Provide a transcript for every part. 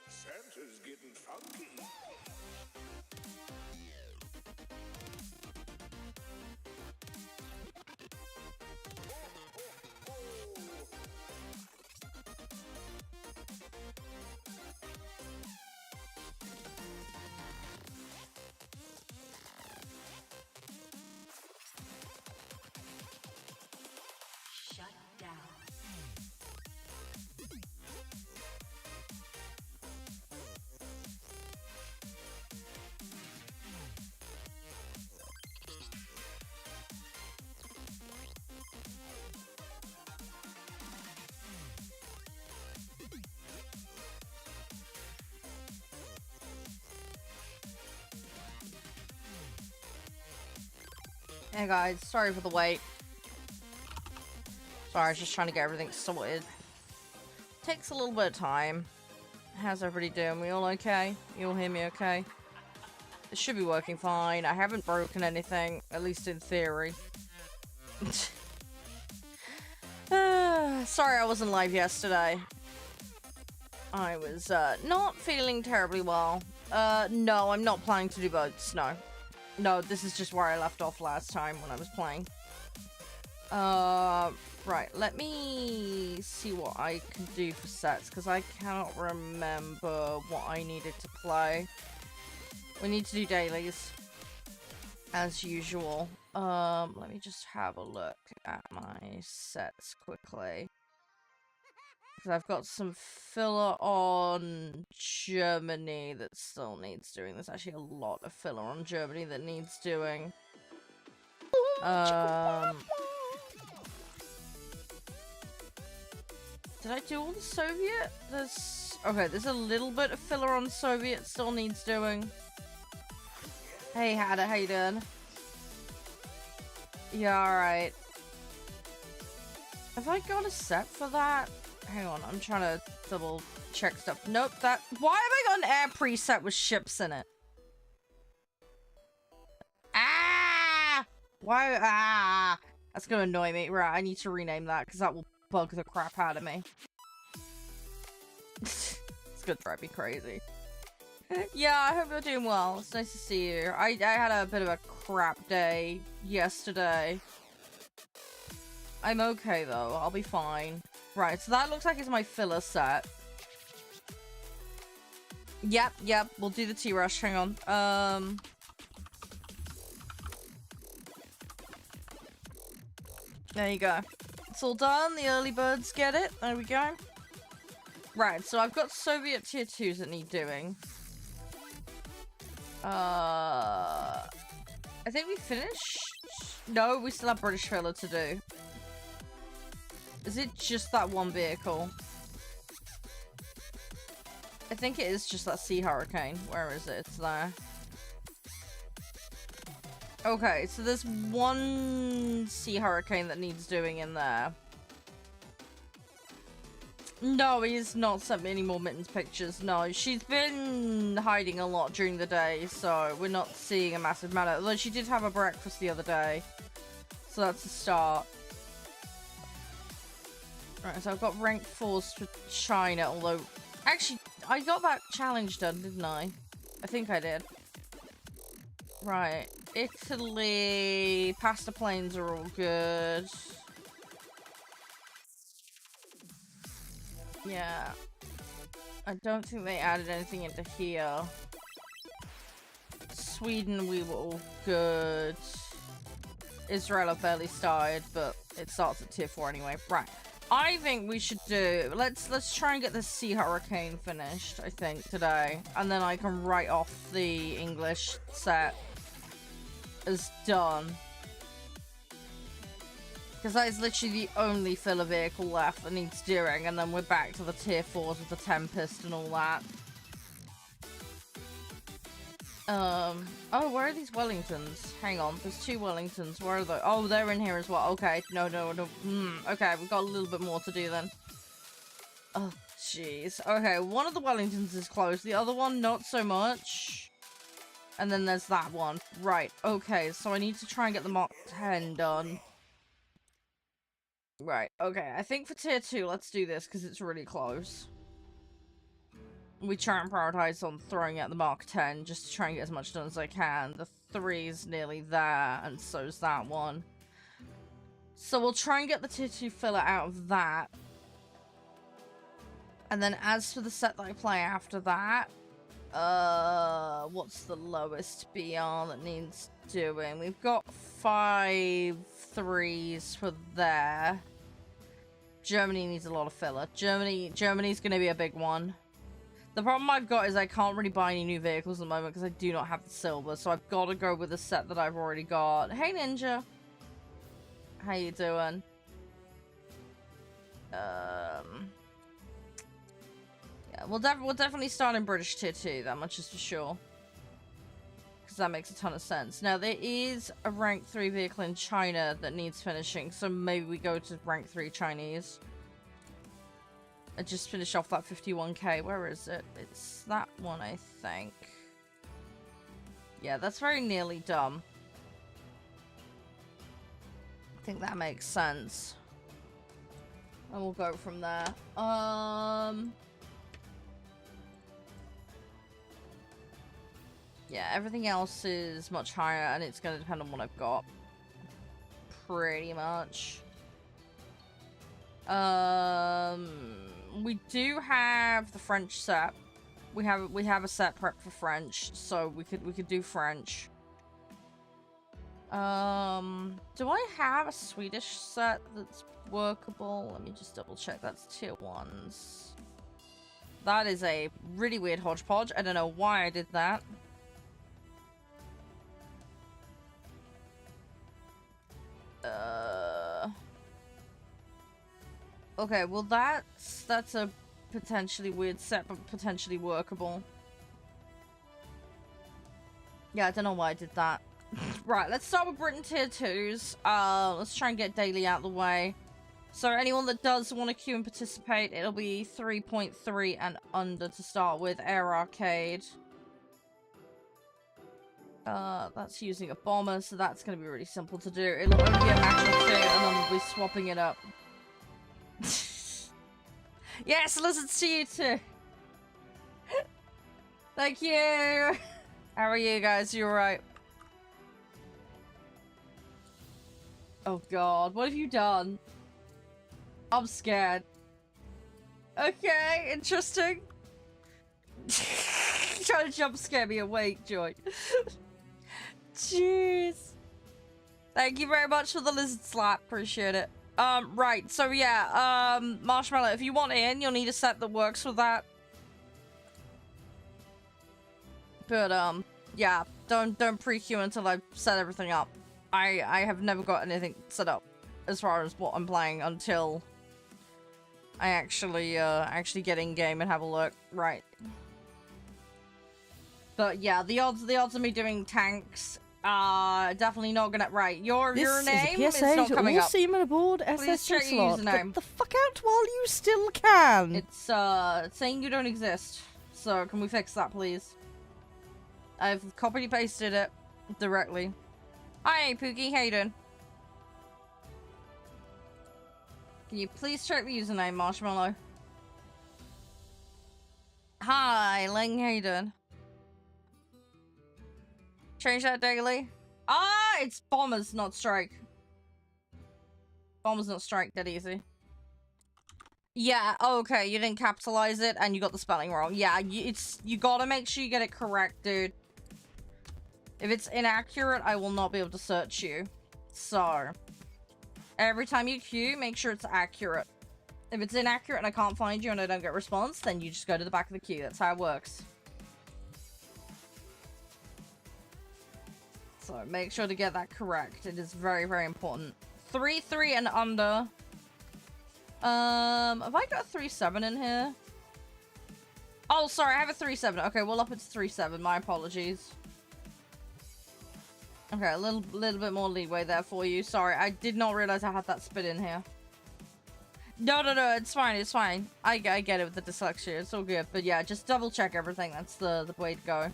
Santa's getting funky. Shut down. Hey guys, sorry for the wait. Sorry, I was just trying to get everything sorted. Takes a little bit of time. How's everybody doing? We all okay? You all hear me okay? It should be working fine. I haven't broken anything, at least in theory. Sorry I wasn't live yesterday. I was not feeling terribly well. No, I'm not planning to do boats, no. No, this is just where I left off last time when I was playing. Right, let me see what I can do for sets, because I cannot remember what I needed to play. We need to do dailies, as usual. Let me just have a look at my sets quickly. Because I've got some filler on Germany that still needs doing. There's actually a lot of filler on Germany that needs doing. Did I do all the Soviet? Okay, there's a little bit of filler on Soviet still needs doing. Hey, Hadda, how you doing? Yeah, alright. Have I got a set for that? Hang on, I'm trying to double check stuff. Nope, why have I got an air preset with ships in it? Ah! Why? Ah! That's gonna annoy me. Right, I need to rename that because that will bug the crap out of me. It's gonna drive me crazy. Yeah, I hope you're doing well. It's nice to see you. I had a bit of a crap day yesterday. I'm okay though. I'll be fine. Right, so that looks like it's my filler set. Yep, we'll do the T-Rush. Hang on. There you go. It's all done. The early birds get it. There we go. Right, so I've got Soviet tier 2s that need doing. I think we finished? No, we still have British filler to do. Is it just that one vehicle? I think it is just that Sea Hurricane. Where is it? It's there. Okay, so there's one Sea Hurricane that needs doing in there. No, he's not sent me any more Mittens pictures. No, she's been hiding a lot during the day, so we're not seeing a massive amount. Although she did have a breakfast the other day. So that's a start. Right, so I've got rank 4s for China, although... Actually, I got that challenge done, didn't I? I think I did. Right. Italy... Pasta planes are all good. Yeah. I don't think they added anything into here. Sweden, we were all good. Israel, I've barely started, but it starts at tier 4 anyway. Right. I think we should do... Let's try and get this Sea Hurricane finished, I think, today. And then I can write off the English set as done. Because that is literally the only filler vehicle left that needs doing. And then we're back to the tier 4s with the Tempest and all that. Oh, where are these Wellingtons? Hang on, there's 2 Wellingtons. Where are they? Oh, they're in here as well. Okay, no. Okay, we've got a little bit more to do then. Oh, jeez. Okay, one of the Wellingtons is closed. The other one, not so much. And then there's that one. Right, okay, so I need to try and get the Mark 10 done. Right, okay, I think for tier 2, let's do this, because it's really close. We try and prioritize on throwing out the Mark 10, just to try and get as much done as I can. The 3 is nearly there, and so's that one. So we'll try and get the tier 2 filler out of that. And then as for the set that I play after that, what's the lowest BR that needs doing? We've got 5 3s for there. Germany needs a lot of filler. Germany's gonna be a big one. The problem I've got is I can't really buy any new vehicles at the moment because I do not have the silver, so I've got to go with the set that I've already got. Hey, Ninja! How you doing? Yeah, we'll definitely start in British tier 2, that much is for sure. Because that makes a ton of sense. Now, there is a rank 3 vehicle in China that needs finishing, so maybe we go to rank 3 Chinese. I just finished off that 51k. Where is it? It's that one, I think. Yeah, that's very nearly done. I think that makes sense. And we'll go from there. Yeah, everything else is much higher, and it's going to depend on what I've got. Pretty much. We do have the French set. We have a set prep for French, so we could do French. Do I have a Swedish set that's workable? Let me just double check. That's tier 1s. That is a really weird hodgepodge. I don't know why I did that. Okay, well that's a potentially weird set, but potentially workable. Yeah, I don't know why I did that. Right, let's start with Britain tier 2s. Let's try and get daily out of the way. So anyone that does want to queue and participate, it'll be 3.3 and under to start with. Air Arcade. That's using a bomber, so that's going to be really simple to do. It'll only be a match or 2, and then we'll be swapping it up. Yes, listens to you too. Thank you. How are you guys? You alright? Oh god, what have you done? I'm scared. Okay, interesting. Trying to jump scare me awake, Joy. Jeez. Thank you very much for the lizard slap. Appreciate it. Right, so yeah, Marshmallow, if you want in, you'll need a set that works with that. But, yeah, don't pre-queue until I've set everything up. I have never got anything set up as far as what I'm playing until I actually get in game and have a look. Right. But yeah, the odds of me doing tanks definitely not gonna. Right, your name is not coming up. Seamen aboard Please SS check your Slot. username. Get the fuck out while you still can. It's saying you don't exist. So can we fix that, please? I've copy pasted it directly. Hi, Pookie. How you doing? Can you please check the username, Marshmallow? Hi, Ling. How you doing? Change that daily. Ah, it's Bombers, not Strike. Bombers, not Strike. That easy. Yeah. Okay. You didn't capitalize it, and you got the spelling wrong. Yeah. You gotta make sure you get it correct, dude. If it's inaccurate, I will not be able to search you. So, every time you queue, make sure it's accurate. If it's inaccurate and I can't find you and I don't get a response, then you just go to the back of the queue. That's how it works. So, make sure to get that correct. It is very, very important. 3-3 and under. Have I got a 3-7 in here? Oh, sorry, I have a 3-7. Okay, well, up it's 3-7. My apologies. Okay, a little bit more leeway there for you. Sorry, I did not realize I had that spit in here. No, it's fine, it's fine. I get it with the dyslexia, it's all good. But yeah, just double check everything. That's the way to go.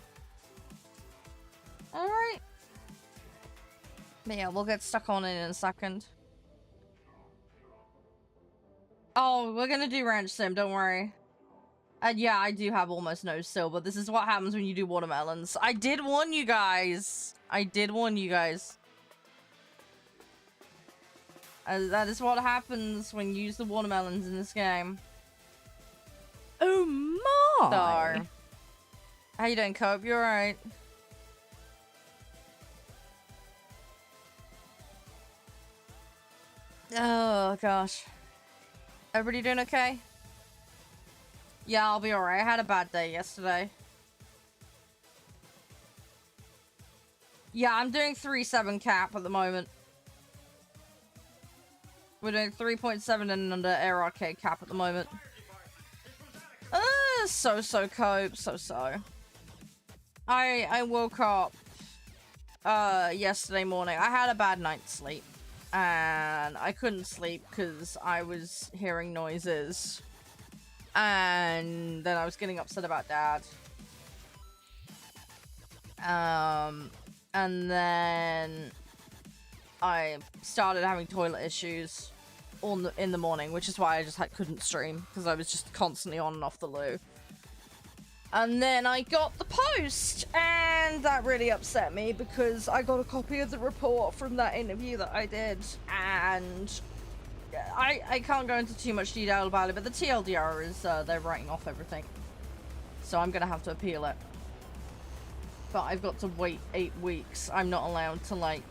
Alright. But yeah, we'll get stuck on it in a second. Oh, we're gonna do Ranch Sim, don't worry. And yeah, I do have almost no still, but this is what happens when you do watermelons. I did warn you guys. That is what happens when you use the watermelons in this game. Oh my! Star. How you doing, Cope? You alright? Oh, gosh. Everybody doing okay? Yeah, I'll be alright. I had a bad day yesterday. Yeah, I'm doing 3-7 cap at the moment. We're doing 3.7 and under Air Arcade cap at the moment. So Cope, so. I woke up yesterday morning. I had a bad night's sleep. And I couldn't sleep because I was hearing noises. And then I was getting upset about Dad. And then I started having toilet issues in the morning, which is why I just couldn't stream, because I was just constantly on and off the loo. And then I got the post, and that really upset me because I got a copy of the report from that interview that I did, and I can't go into too much detail about it, but the TLDR is they're writing off everything. So I'm gonna have to appeal it. But I've got to wait 8 weeks. I'm not allowed to, like,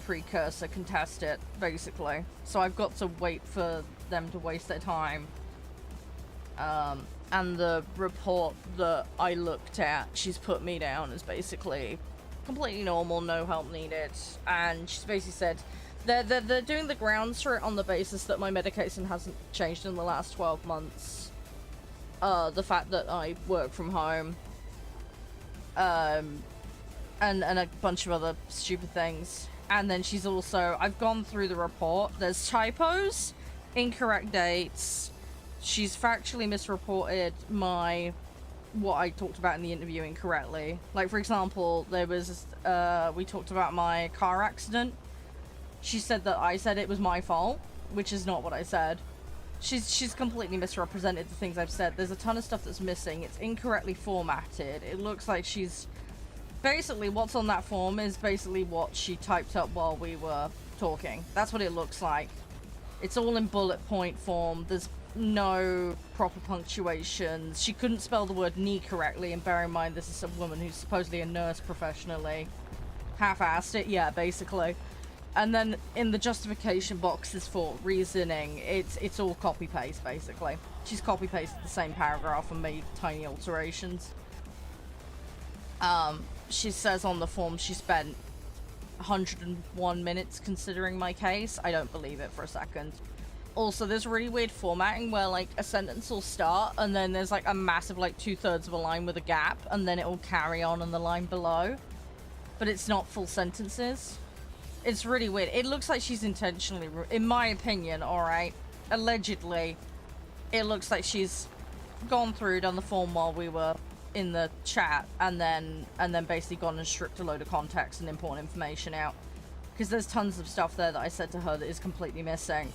precursor contest it, basically. So I've got to wait for them to waste their time. And the report that I looked at, she's put me down as basically completely normal, no help needed. And she's basically said they're doing the grounds for it on the basis that my medication hasn't changed in the last 12 months. The fact that I work from home. And a bunch of other stupid things. And then she's also, I've gone through the report, there's typos, incorrect dates, she's factually misreported what I talked about in the interview incorrectly. Like, for example, there was, we talked about my car accident. She said that I said it was my fault, which is not what I said. She's completely misrepresented the things I've said. There's a ton of stuff that's missing. It's incorrectly formatted. It looks like she's... Basically, what's on that form is basically what she typed up while we were talking. That's what it looks like. It's all in bullet point form. There's no proper punctuations. She couldn't spell the word knee correctly, and bear in mind this is a woman who's supposedly a nurse professionally. Half-assed it, yeah, basically. And then in the justification boxes for reasoning, it's all copy paste basically. She's copy pasted the same paragraph and made tiny alterations. She says on the form she spent 101 minutes considering my case. I don't believe it for a second. Also, there's really weird formatting where like a sentence will start and then there's like a massive like 2/3 of a line with a gap and then it will carry on the line below. But it's not full sentences. It's really weird. It looks like she's intentionally, in my opinion, alright, allegedly, it looks like she's gone through, done the form while we were in the chat, and then basically gone and stripped a load of context and important information out. Because there's tons of stuff there that I said to her that is completely missing.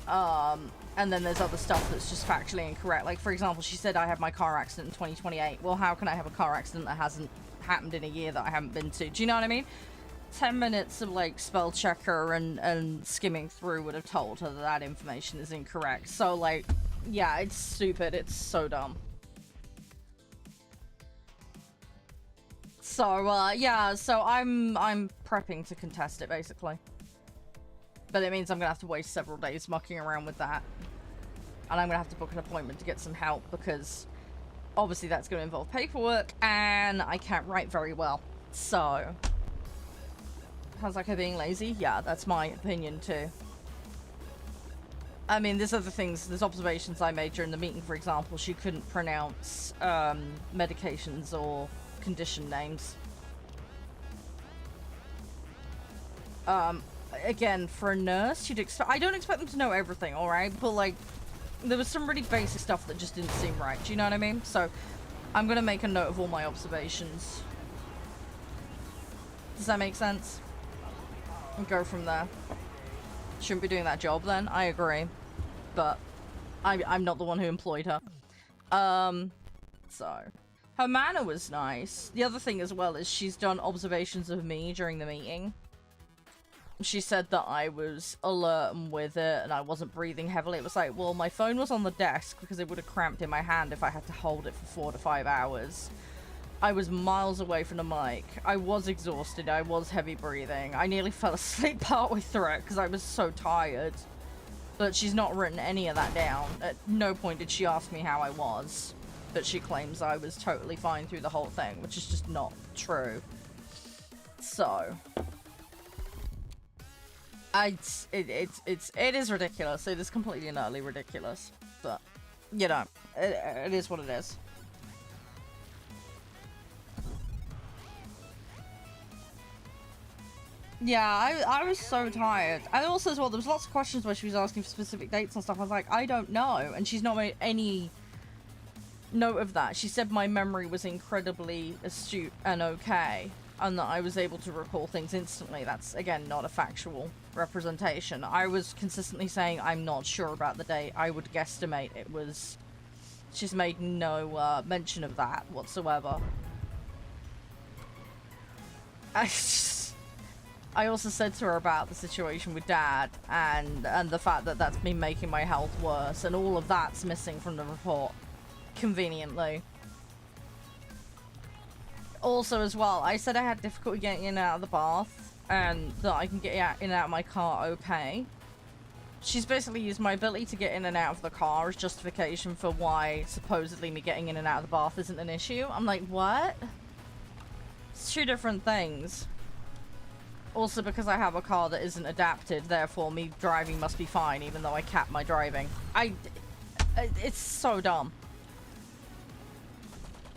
And then there's other stuff that's just factually incorrect. Like, for example, she said I had my car accident in 2028. Well, how can I have a car accident that hasn't happened in a year that I haven't been to? Do you know what I mean? 10 minutes of like spell checker and skimming through would have told her that that information is incorrect. So like, yeah, it's stupid. It's so dumb. So yeah, so I'm prepping to contest it basically. But it means I'm gonna have to waste several days mucking around with that. And I'm gonna have to book an appointment to get some help because obviously that's gonna involve paperwork and I can't write very well. So sounds like her being lazy? Yeah, that's my opinion too. I mean, there's other things, there's observations I made during the meeting, for example. She couldn't pronounce medications or condition names. Again, for a nurse, you'd expect, I don't expect them to know everything, alright? But like, there was some really basic stuff that just didn't seem right, do you know what I mean? So, I'm gonna make a note of all my observations. Does that make sense? And go from there. Shouldn't be doing that job then, I agree. But I'm not the one who employed her. So her manner was nice. The other thing as well is she's done observations of me during the meeting. She said that I was alert and with it and I wasn't breathing heavily. It was like, well, my phone was on the desk because it would have cramped in my hand if I had to hold it for 4 to 5 hours. I was miles away from the mic. I was exhausted. I was heavy breathing. I nearly fell asleep partway through it because I was so tired. But she's not written any of that down. At no point did she ask me how I was. But she claims I was totally fine through the whole thing, which is just not true. So it is ridiculous. It is completely and utterly ridiculous. But you know, it is what it is. Yeah, I was so tired. And also as well, there was lots of questions where she was asking for specific dates and stuff. I was like, I don't know. And she's not made any note of that. She said my memory was incredibly astute and okay. And that I was able to recall things instantly. That's, again, not a factual representation. I was consistently saying I'm not sure about the date. I would guesstimate it was... She's made no mention of that whatsoever. I also said to her about the situation with Dad and the fact that that's been making my health worse, and all of that's missing from the report, conveniently. Also, as well, I said I had difficulty getting in and out of the bath, and that I can get in and out of my car okay. She's basically used my ability to get in and out of the car as justification for why supposedly me getting in and out of the bath isn't an issue. I'm like, what? It's two different things. Also, because I have a car that isn't adapted, therefore me driving must be fine, even though I cap my driving. It's so dumb.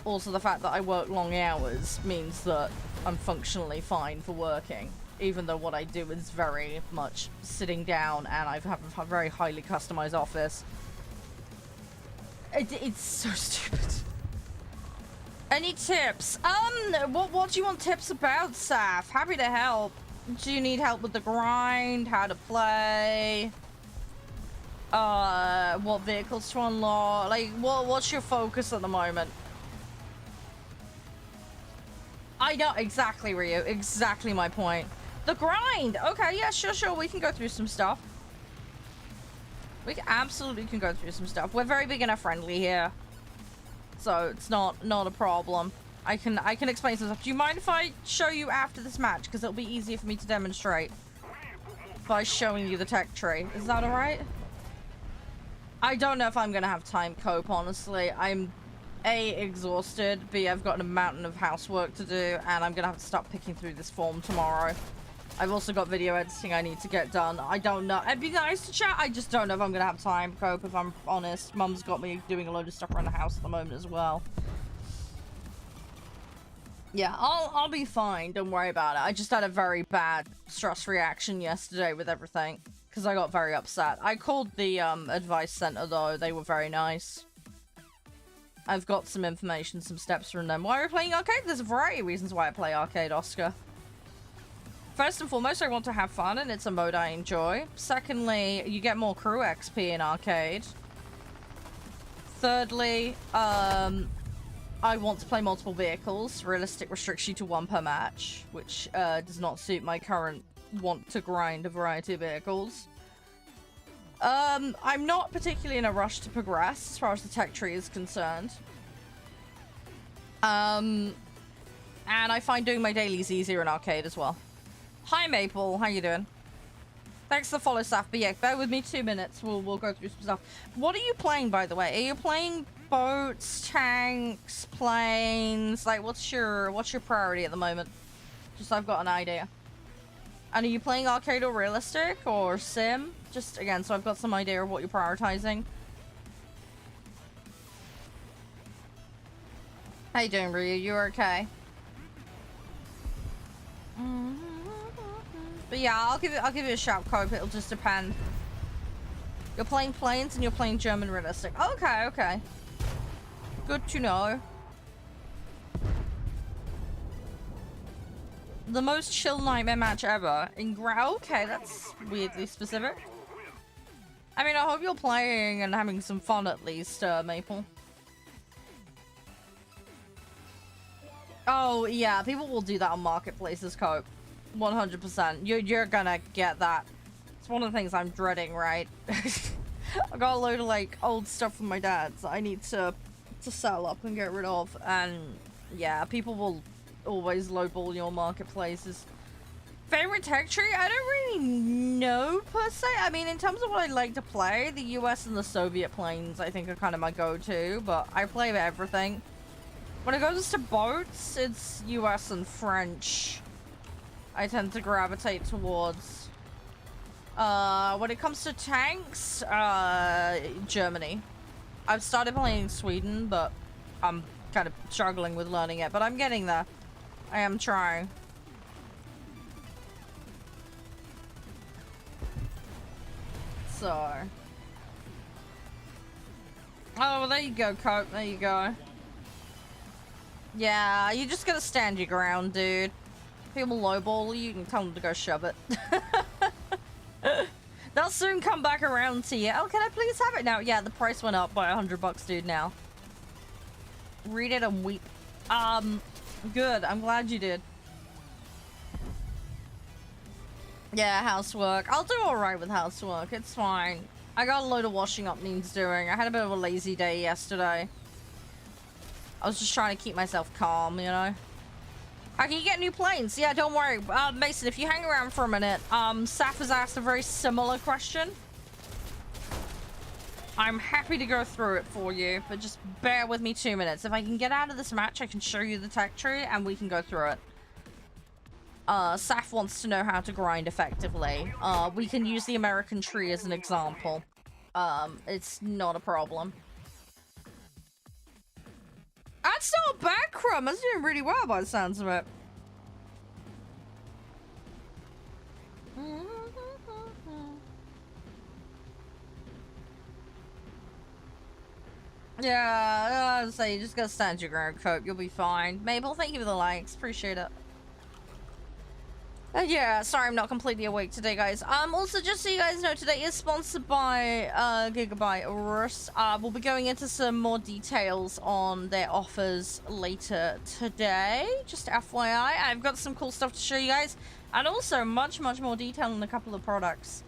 Also, the fact that I work long hours means that I'm functionally fine for working, even though what I do is very much sitting down, and I have a very highly customized office. It's so stupid. Any tips? What do you want tips about, Saf? Happy to help. Do you need help with the grind? How to play? What vehicles to unlock? Like, what's your focus at the moment? I know, exactly, Ryu. Exactly my point. The grind! Okay, yeah, sure, we can go through some stuff. We absolutely can go through some stuff. We're very beginner friendly here. So, it's not a problem. I can explain some stuff. Do you mind if I show you after this match? Because it'll be easier for me to demonstrate by showing you the tech tree. Is that alright? I don't know if I'm gonna have time cope, honestly. I'm A, exhausted, B, I've got a mountain of housework to do, and I'm gonna have to start picking through this form tomorrow. I've also got video editing I need to get done. I don't know. It'd be nice to chat. I just don't know if I'm gonna have time cope, if I'm honest. Mum's got me doing a load of stuff around the house at the moment as well. Yeah, I'll be fine. Don't worry about it. I just had a very bad stress reaction yesterday with everything because I got very upset. I called the advice center though. They were very nice. I've got some information, some steps from them. Why are we playing arcade? There's a variety of reasons why I play arcade, Oscar. First and foremost, I want to have fun and it's a mode I enjoy. Secondly, you get more crew XP in arcade. Thirdly, I want to play multiple vehicles. Realistic restricts you to 1 per match, which does not suit my current want to grind a variety of vehicles. I'm not particularly in a rush to progress as far as the tech tree is concerned. And I find doing my dailies easier in arcade as well. Hi Maple, how you doing? Thanks for the follow, Saf. But yeah, bear with me 2 minutes. We'll go through some stuff. What are you playing, by the way? Are you playing boats, tanks, planes? Like, what's your priority at the moment? Just so I've got an idea. And are you playing arcade or realistic or sim? Just again, so I've got some idea of what you're prioritizing. How you doing, Ryu? You okay? But yeah, I'll give you a shout, Cope. It'll just depend. You're playing planes and you're playing German realistic. Okay, okay. Good to know. The most chill nightmare match ever. Okay, that's weirdly specific. I mean, I hope you're playing and having some fun at least, Maple. Oh, yeah, people will do that on marketplaces, Cope. 100%. You're gonna get that. It's one of the things I'm dreading, right? I got a load of, like, old stuff from my dad's that I need to sell up and get rid of. And, yeah, people will always lowball your marketplaces. Favorite tech tree? I don't really know, per se. I mean, in terms of what I like to play, the US and the Soviet planes, I think, are kind of my go-to. But I play everything. When it goes to boats, it's US and French I tend to gravitate towards. When it comes to tanks, Germany. I've started playing Sweden, but I'm kind of struggling with learning it, but I'm getting there. I am trying. So. Oh, well, there you go, Cope. There you go. Yeah, you just gotta stand your ground, dude. People lowball you, you can tell them to go shove it. They'll soon come back around to you. Oh, can I please have it now? Yeah, the price went up by $100, dude, now. Read it and weep. Good. I'm glad you did. Yeah, housework. I'll do alright with housework. It's fine. I got a load of washing up needs doing. I had a bit of a lazy day yesterday. I was just trying to keep myself calm, you know? How can you get new planes? Yeah, don't worry. Mason, if you hang around for a minute, Saf has asked a very similar question. I'm happy to go through it for you, but just bear with me 2 minutes. If I can get out of this match, I can show you the tech tree and we can go through it. Saf wants to know how to grind effectively. We can use the American tree as an example. It's not a problem. That's not bad, Crumb. That's doing really well by the sounds of it. Yeah, so you just gotta stand your ground, Cope. You'll be fine. Mabel, thank you for the likes. Appreciate it. Yeah, sorry I'm not completely awake today, guys. Also, just so you guys know, today is sponsored by Gigabyte AORUS. We'll be going into some more details on their offers later today. Just FYI, I've got some cool stuff to show you guys. And also, much more detail on a couple of products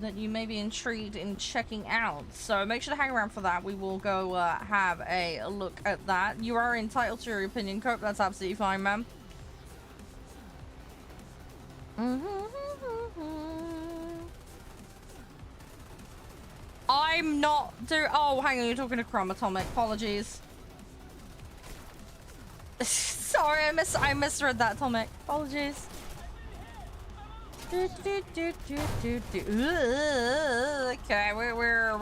that you may be intrigued in checking out. So make sure to hang around for that. We will go have a look at that. You are entitled to your opinion, Cope. That's absolutely fine, ma'am. I'm not oh, hang on, you're talking to Chromatomic. Apologies. Sorry, I misread that, Tomic. Apologies. Okay, we're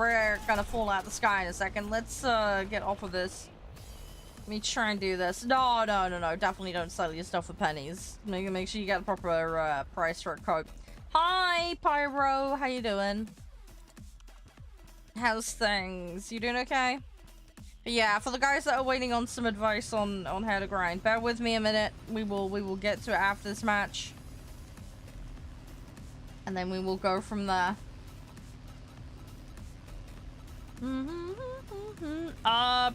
gonna fall out the sky in a second. Let's get off of this. Let me try and do this. No. Definitely don't sell your stuff for pennies. Make sure you get the proper price for a coat. Hi, Pyro. How you doing? How's things? You doing okay? But yeah, for the guys that are waiting on some advice on how to grind, bear with me a minute. We will get to it after this match. And then we will go from there.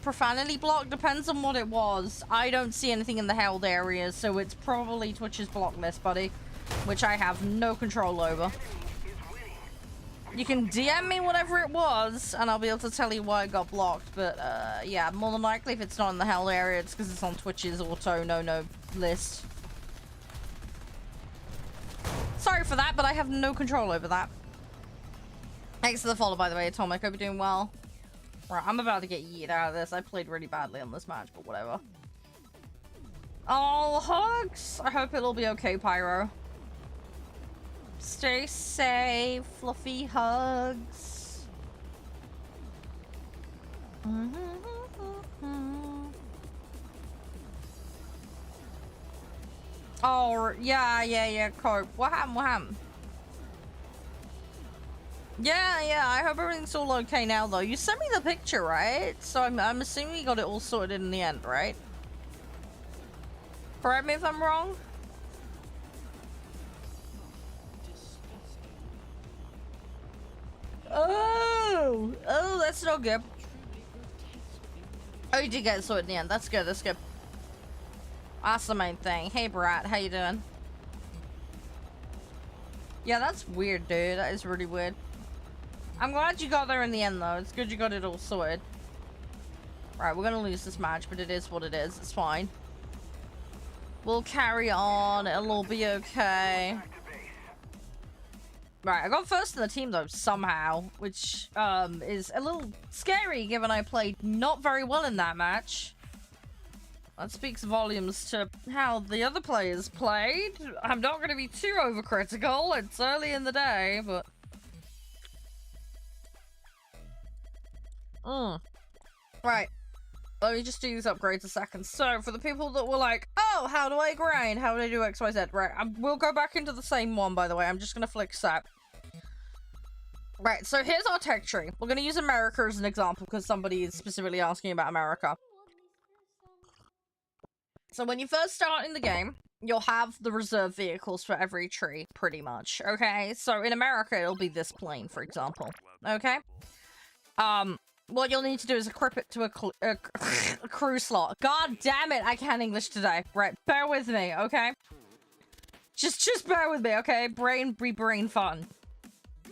Profanity block depends on what it was. I don't see anything in the held areas, so it's probably Twitch's block list, buddy, which I have no control over. You can DM me whatever it was, and I'll be able to tell you why it got blocked. But yeah, more than likely, if it's not in the held area, it's because it's on Twitch's auto no list. Sorry for that, but I have no control over that. Thanks for the follow, by the way, Atomic. Hope you're doing well. Right, I'm about to get yeeted out of this. I played really badly on this match, but whatever. Oh, hugs! I hope it'll be okay, Pyro. Stay safe, fluffy hugs. Oh, yeah, Cope. What happened? Yeah, I hope everything's all okay now, though. You sent me the picture, right? So I'm assuming you got it all sorted in the end, right? Correct me if I'm wrong? Oh, that's no good. Oh, you did get it sorted in the end. That's good, that's good. That's the main thing. Hey, Brat, how you doing? Yeah, that's weird, dude. That is really weird. I'm glad you got there in the end, though. It's good you got it all sorted. Right, we're gonna lose this match, but it is what it is. It's fine. We'll carry on. It'll all be okay. Right, I got first in the team, though, somehow, which is a little scary, given I played not very well in that match. That speaks volumes to how the other players played. I'm not going to be too overcritical. It's early in the day, but... Right. Let me just do these upgrades a second. So, for the people that were like, oh, how do I grind? How do I do X, Y, Z? Right, we'll go back into the same one, by the way. I'm just going to flick set. Right, so here's our tech tree. We're going to use America as an example, because somebody is specifically asking about America. So when you first start in the game, you'll have the reserve vehicles for every tree, pretty much, okay? So in America, it'll be this plane, for example, okay? What you'll need to do is equip it to a crew slot. God damn it, I can't English today. Right, bear with me, okay? Just bear with me, okay? Brain fun.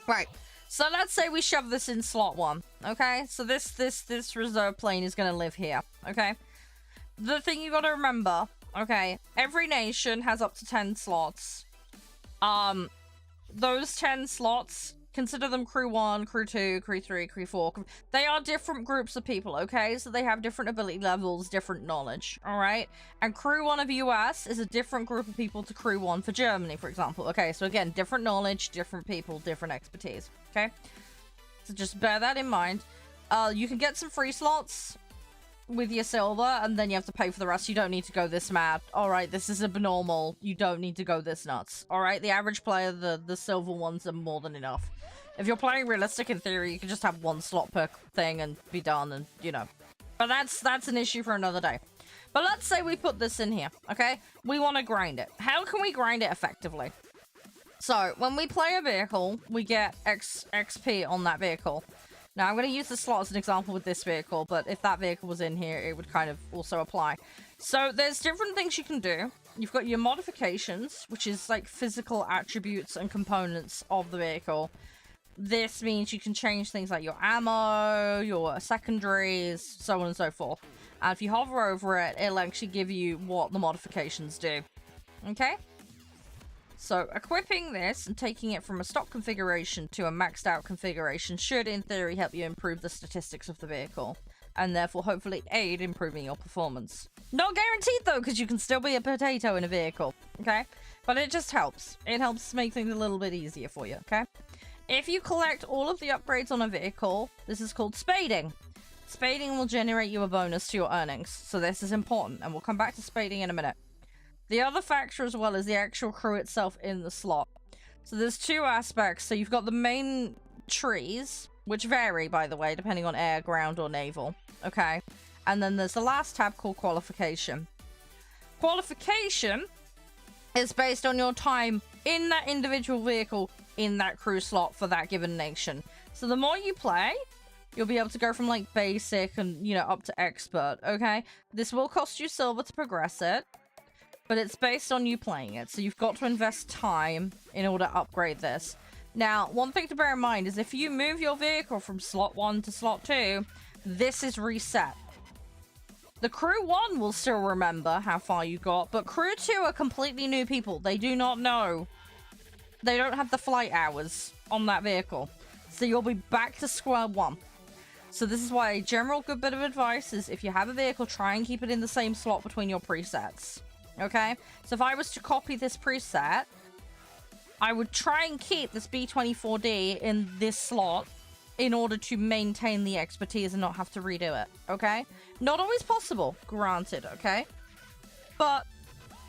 Right, so let's say we shove this in slot 1, okay? So this reserve plane is gonna live here, okay? The thing you gotta remember, okay, every nation has up to 10 slots. Those 10 slots, consider them crew 1, crew 2, crew 3, crew 4. They are different groups of people, okay? So they have different ability levels, different knowledge, alright? And crew 1 of US is a different group of people to crew 1 for Germany, for example. Okay, so again, different knowledge, different people, different expertise, okay? So just bear that in mind. You can get some free slots with your silver, and then you have to pay for the rest. You don't need to go this mad. Alright, this is abnormal. You don't need to go this nuts. Alright, the average player, the silver ones are more than enough. If you're playing realistic, in theory, you can just have 1 slot per thing and be done, and, you know. But that's an issue for another day. But let's say we put this in here, okay? We want to grind it. How can we grind it effectively? So, when we play a vehicle, we get XP on that vehicle. Now, I'm going to use the slot as an example with this vehicle, but if that vehicle was in here, it would kind of also apply. So, there's different things you can do. You've got your modifications, which is like physical attributes and components of the vehicle. This means you can change things like your ammo, your secondaries, so on and so forth. And if you hover over it, it'll actually give you what the modifications do. Okay? So equipping this and taking it from a stock configuration to a maxed out configuration should, in theory, help you improve the statistics of the vehicle. And therefore, hopefully, aid improving your performance. Not guaranteed, though, because you can still be a potato in a vehicle. Okay? But it just helps. It helps make things a little bit easier for you. Okay? If you collect all of the upgrades on a vehicle, this is called spading. Spading will generate you a bonus to your earnings. So this is important. And we'll come back to spading in a minute. The other factor as well is the actual crew itself in the slot. So there's two aspects. So you've got the main trees, which vary, by the way, depending on air, ground, or naval. Okay? And then there's the last tab called qualification. Qualification is based on your time in that individual vehicle in that crew slot for that given nation. So the more you play, you'll be able to go from like basic and, you know, up to expert. Okay? This will cost you silver to progress it. But it's based on you playing it, so you've got to invest time in order to upgrade this. Now, one thing to bear in mind is if you move your vehicle from slot 1 to slot 2, this is reset. The crew 1 will still remember how far you got, but crew 2 are completely new people. They do not know. They don't have the flight hours on that vehicle. So you'll be back to square 1. So this is why a general good bit of advice is if you have a vehicle, try and keep it in the same slot between your presets. Okay, so if I was to copy this preset, I would try and keep this B24D in this slot in order to maintain the expertise and not have to redo it, okay? Not always possible, granted, okay? But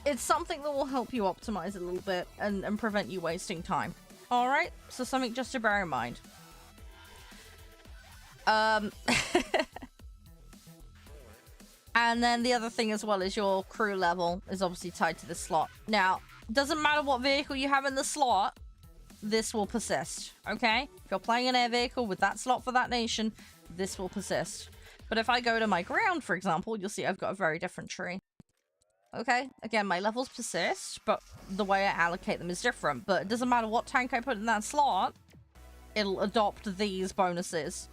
it's something that will help you optimize a little bit and prevent you wasting time. Alright, so something just to bear in mind. And then the other thing as well is your crew level is obviously tied to this slot. Now, doesn't matter what vehicle you have in the slot, this will persist, okay? If you're playing an air vehicle with that slot for that nation, this will persist. But if I go to my ground, for example, you'll see I've got a very different tree. Okay, again, my levels persist, but the way I allocate them is different. But it doesn't matter what tank I put in that slot, it'll adopt these bonuses.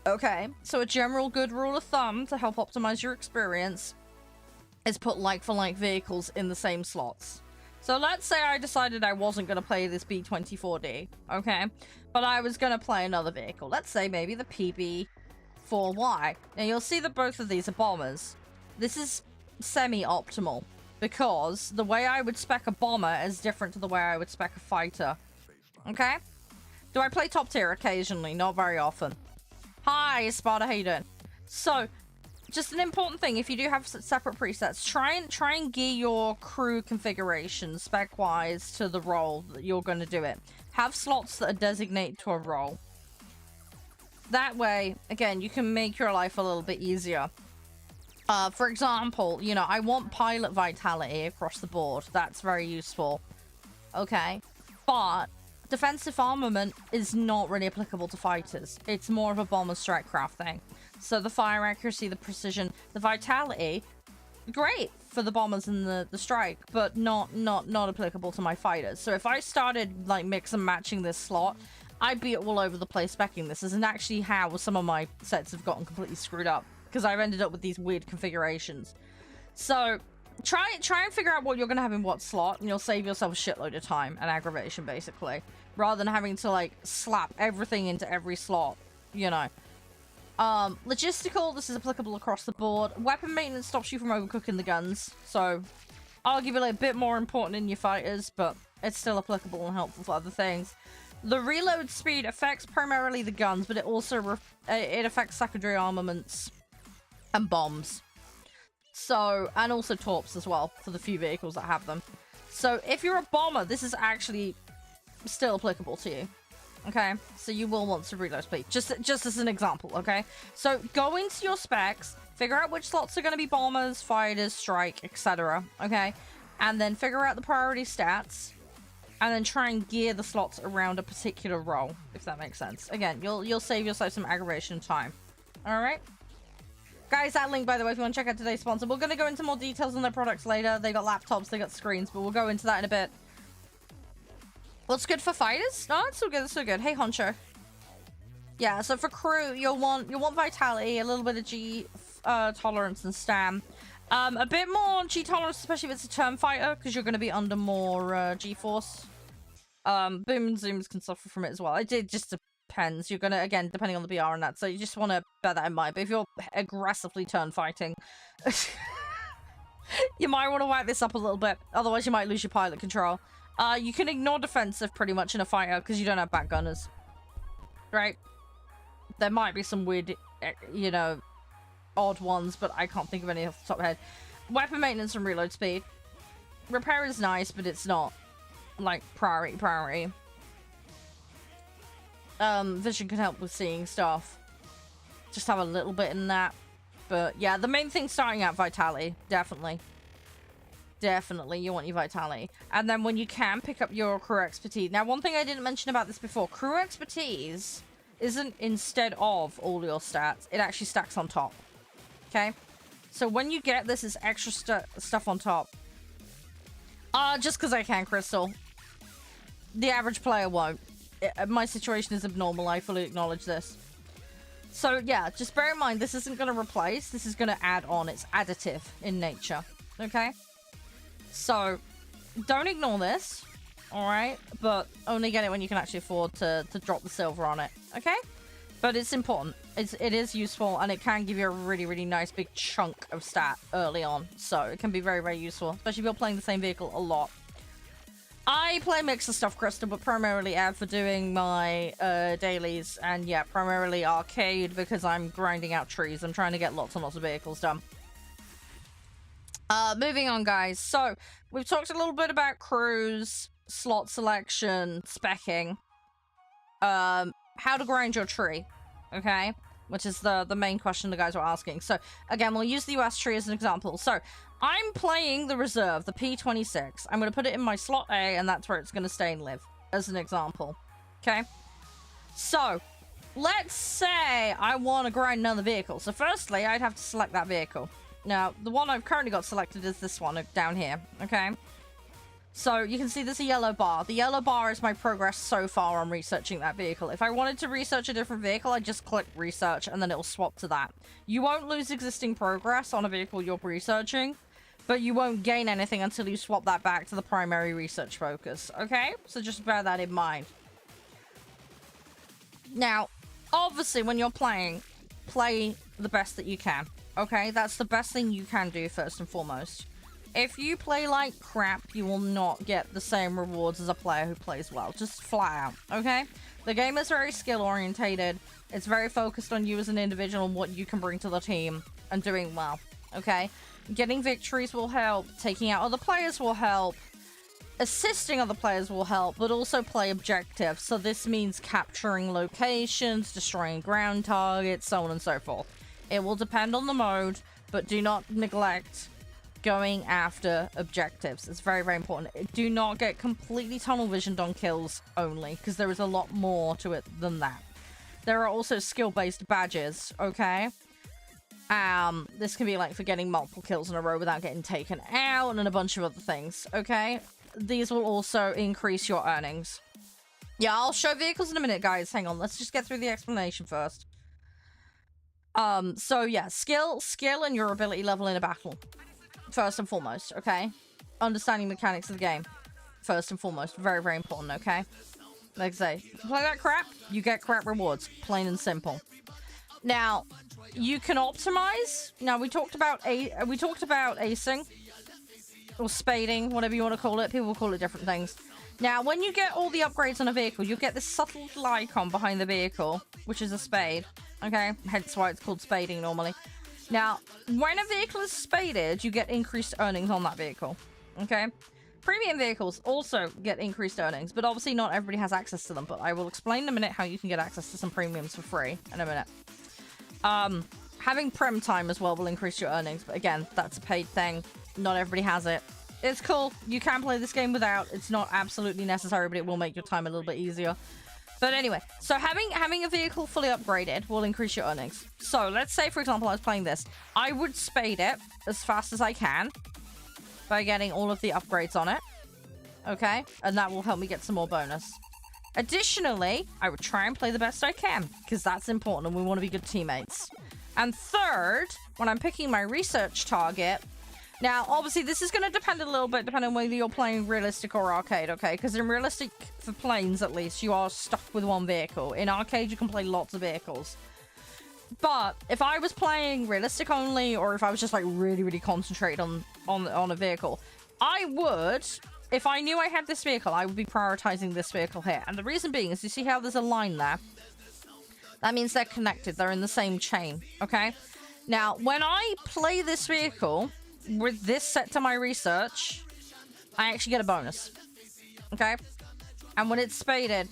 Okay, so a general good rule of thumb to help optimize your experience is put like-for-like vehicles in the same slots. So let's say I decided I wasn't going to play this B24D, okay? But I was going to play another vehicle. Let's say maybe the PB4Y. Now you'll see that both of these are bombers. This is semi-optimal because the way I would spec a bomber is different to the way I would spec a fighter. Okay? Do I play top tier occasionally? Not very often. Hi, Sparta, how you doing? So, just an important thing, if you do have separate presets, try and gear your crew configuration spec-wise to the role that you're going to do it. Have slots that are designated to a role. That way, again, you can make your life a little bit easier. For example, you know, I want pilot vitality across the board. That's very useful. Okay. But defensive armament is not really applicable to fighters. It's more of a bomber strike craft thing. So the fire accuracy, the precision, the vitality, great for the bombers and the strike, but not applicable to my fighters. So if I started like mix and matching this slot, I'd be all over the place specing this. This is actually how some of my sets have gotten completely screwed up because I've ended up with these weird configurations. So try and figure out what you're going to have in what slot, and you'll save yourself a shitload of time and aggravation, basically. Rather than having to, like, slap everything into every slot, you know. Logistical, this is applicable across the board. Weapon maintenance stops you from overcooking the guns, so arguably a bit more important in your fighters, but it's still applicable and helpful for other things. The reload speed affects primarily the guns, but it also it affects secondary armaments and bombs. So, and also torps as well, for the few vehicles that have them. So, if you're a bomber, this is actually still applicable to you. Okay? So, you will want to reload speed. Just as an example, okay? So, go into your specs, figure out which slots are going to be bombers, fighters, strike, etc. Okay? And then figure out the priority stats, and then try and gear the slots around a particular role, if that makes sense. Again, you'll save yourself some aggravation time. Alright? Guys, that link, by the way, if you want to check out today's sponsor. We're going to go into more details on their products later. They got laptops, they got screens, but we'll go into that in a bit. What's good for fighters? No, it's so good, it's so good. Hey, Honcho. Yeah, so for crew, you'll want vitality, a little bit of G tolerance and stam. A bit more G tolerance, especially if it's a turn fighter, because you're going to be under more G force. Boom and zooms can suffer from it as well. It just depends. You're going to, again, depending on the BR and that, so you just want to bear that in mind. But if you're aggressively turn fighting, you might want to whack this up a little bit. Otherwise, you might lose your pilot control. You can ignore defensive pretty much in a fighter because you don't have back gunners. Right? There might be some weird, you know, odd ones, but I can't think of any off the top of my head. Weapon maintenance and reload speed. Repair is nice, but it's not, like, priority. Vision can help with seeing stuff. Just have a little bit in that. But, yeah, the main thing starting out, vitality. Definitely. Definitely, you want your vitality. And then when you can, pick up your crew expertise. Now, one thing I didn't mention about this before. Crew expertise isn't instead of all your stats. It actually stacks on top. Okay? So when you get this as extra stuff on top. Just because I can, Crystal. The average player won't. My situation is abnormal. I fully acknowledge this. So, yeah, just bear in mind, this isn't going to replace. This is going to add on. It's additive in nature. Okay? So, don't ignore this. Alright? But only get it when you can actually afford to drop the silver on it. Okay? But it's important. It is useful, and it can give you a really, really nice big chunk of stat early on. So, it can be very, very useful. Especially if you're playing the same vehicle a lot. I play a mix of stuff, Crystal, but primarily Av for doing my dailies. And yeah, primarily arcade because I'm grinding out trees. I'm trying to get lots and lots of vehicles done. Moving on, guys. So, we've talked a little bit about crews, slot selection, speccing. How to grind your tree, okay? Which is the main question the guys were asking. So, again, we'll use the US tree as an example. So, I'm playing the reserve, the P26. I'm going to put it in my slot A, and that's where it's going to stay and live, as an example. Okay? So, let's say I want to grind another vehicle. So, firstly, I'd have to select that vehicle. Now, the one I've currently got selected is this one down here. Okay? So, you can see there's a yellow bar. The yellow bar is my progress so far on researching that vehicle. If I wanted to research a different vehicle, I just click research, and then it'll swap to that. You won't lose existing progress on a vehicle you're researching, but you won't gain anything until you swap that back to the primary research focus, okay? So just bear that in mind. Now, obviously, when you're playing, play the best that you can, okay? That's the best thing you can do, first and foremost. If you play like crap, you will not get the same rewards as a player who plays well. Just flat out, okay? The game is very skill-orientated. It's very focused on you as an individual and what you can bring to the team and doing well, okay? Getting victories will help, taking out other players will help, assisting other players will help, but also play objectives. So this means capturing locations, destroying ground targets, so on and so forth. It will depend on the mode, but do not neglect going after objectives. It's very, very important. Do not get completely tunnel visioned on kills only, because there is a lot more to it than that. There are also skill-based badges, okay? This can be like for getting multiple kills in a row without getting taken out and a bunch of other things, okay? These will also increase your earnings. Yeah, I'll show vehicles in a minute, guys. Hang on, let's just get through the explanation first. So yeah, skill and your ability level in a battle. First and foremost, okay? Understanding mechanics of the game. First and foremost. Very, very important, okay? Like I say, if you play that crap, you get crap rewards. Plain and simple. Now, you can optimize. Now, we talked about acing. Or spading, whatever you want to call it. People will call it different things. Now, when you get all the upgrades on a vehicle, you get this subtle little icon behind the vehicle, which is a spade. Okay? Hence why it's called spading normally. Now, when a vehicle is spaded, you get increased earnings on that vehicle. Okay? Premium vehicles also get increased earnings, but obviously not everybody has access to them. But I will explain in a minute how you can get access to some premiums for free in a minute. Having prem time as well will increase your earnings, but again, that's a paid thing. Not everybody has it. It's cool. You can play this game without. It's not absolutely necessary, but it will make your time a little bit easier. But anyway, so having a vehicle fully upgraded will increase your earnings. So let's say, for example, I was playing this. I would spade it as fast as I can by getting all of the upgrades on it. okay? And that will help me get some more bonus. Additionally, I would try and play the best I can, because that's important and we want to be good teammates. And third, when I'm picking my research target, now, obviously, this is going to depend a little bit depending on whether you're playing realistic or arcade, okay? Because in realistic, for planes at least, you are stuck with one vehicle. In arcade, you can play lots of vehicles. But if I was playing realistic only, or if I was just like really, really concentrated on a vehicle, I would, if I knew I had this vehicle, I would be prioritizing this vehicle here. And the reason being is, you see how there's a line there? That means they're connected. They're in the same chain, okay? Now, when I play this vehicle with this set to my research, I actually get a bonus, okay? And when it's spaded,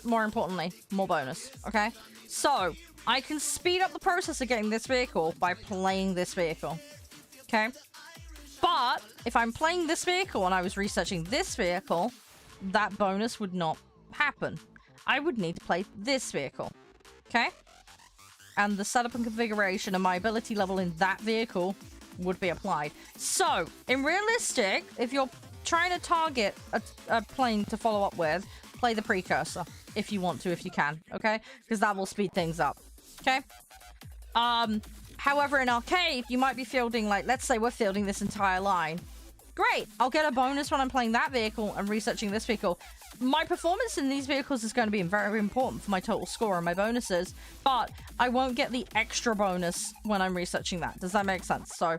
more importantly, more bonus, okay? So, I can speed up the process of getting this vehicle by playing this vehicle, okay? But, if I'm playing this vehicle and I was researching this vehicle, that bonus would not happen. I would need to play this vehicle, okay? And the setup and configuration and my ability level in that vehicle would be applied. So, in realistic, if you're trying to target a plane to follow up with, play the precursor if you want to, if you can, okay? Because that will speed things up, okay? However, in arcade, you might be fielding, like, let's say we're fielding this entire line. Great, I'll get a bonus when I'm playing that vehicle and researching this vehicle. My performance in these vehicles is going to be very important for my total score and my bonuses, but I won't get the extra bonus when I'm researching that. Does that make sense? So,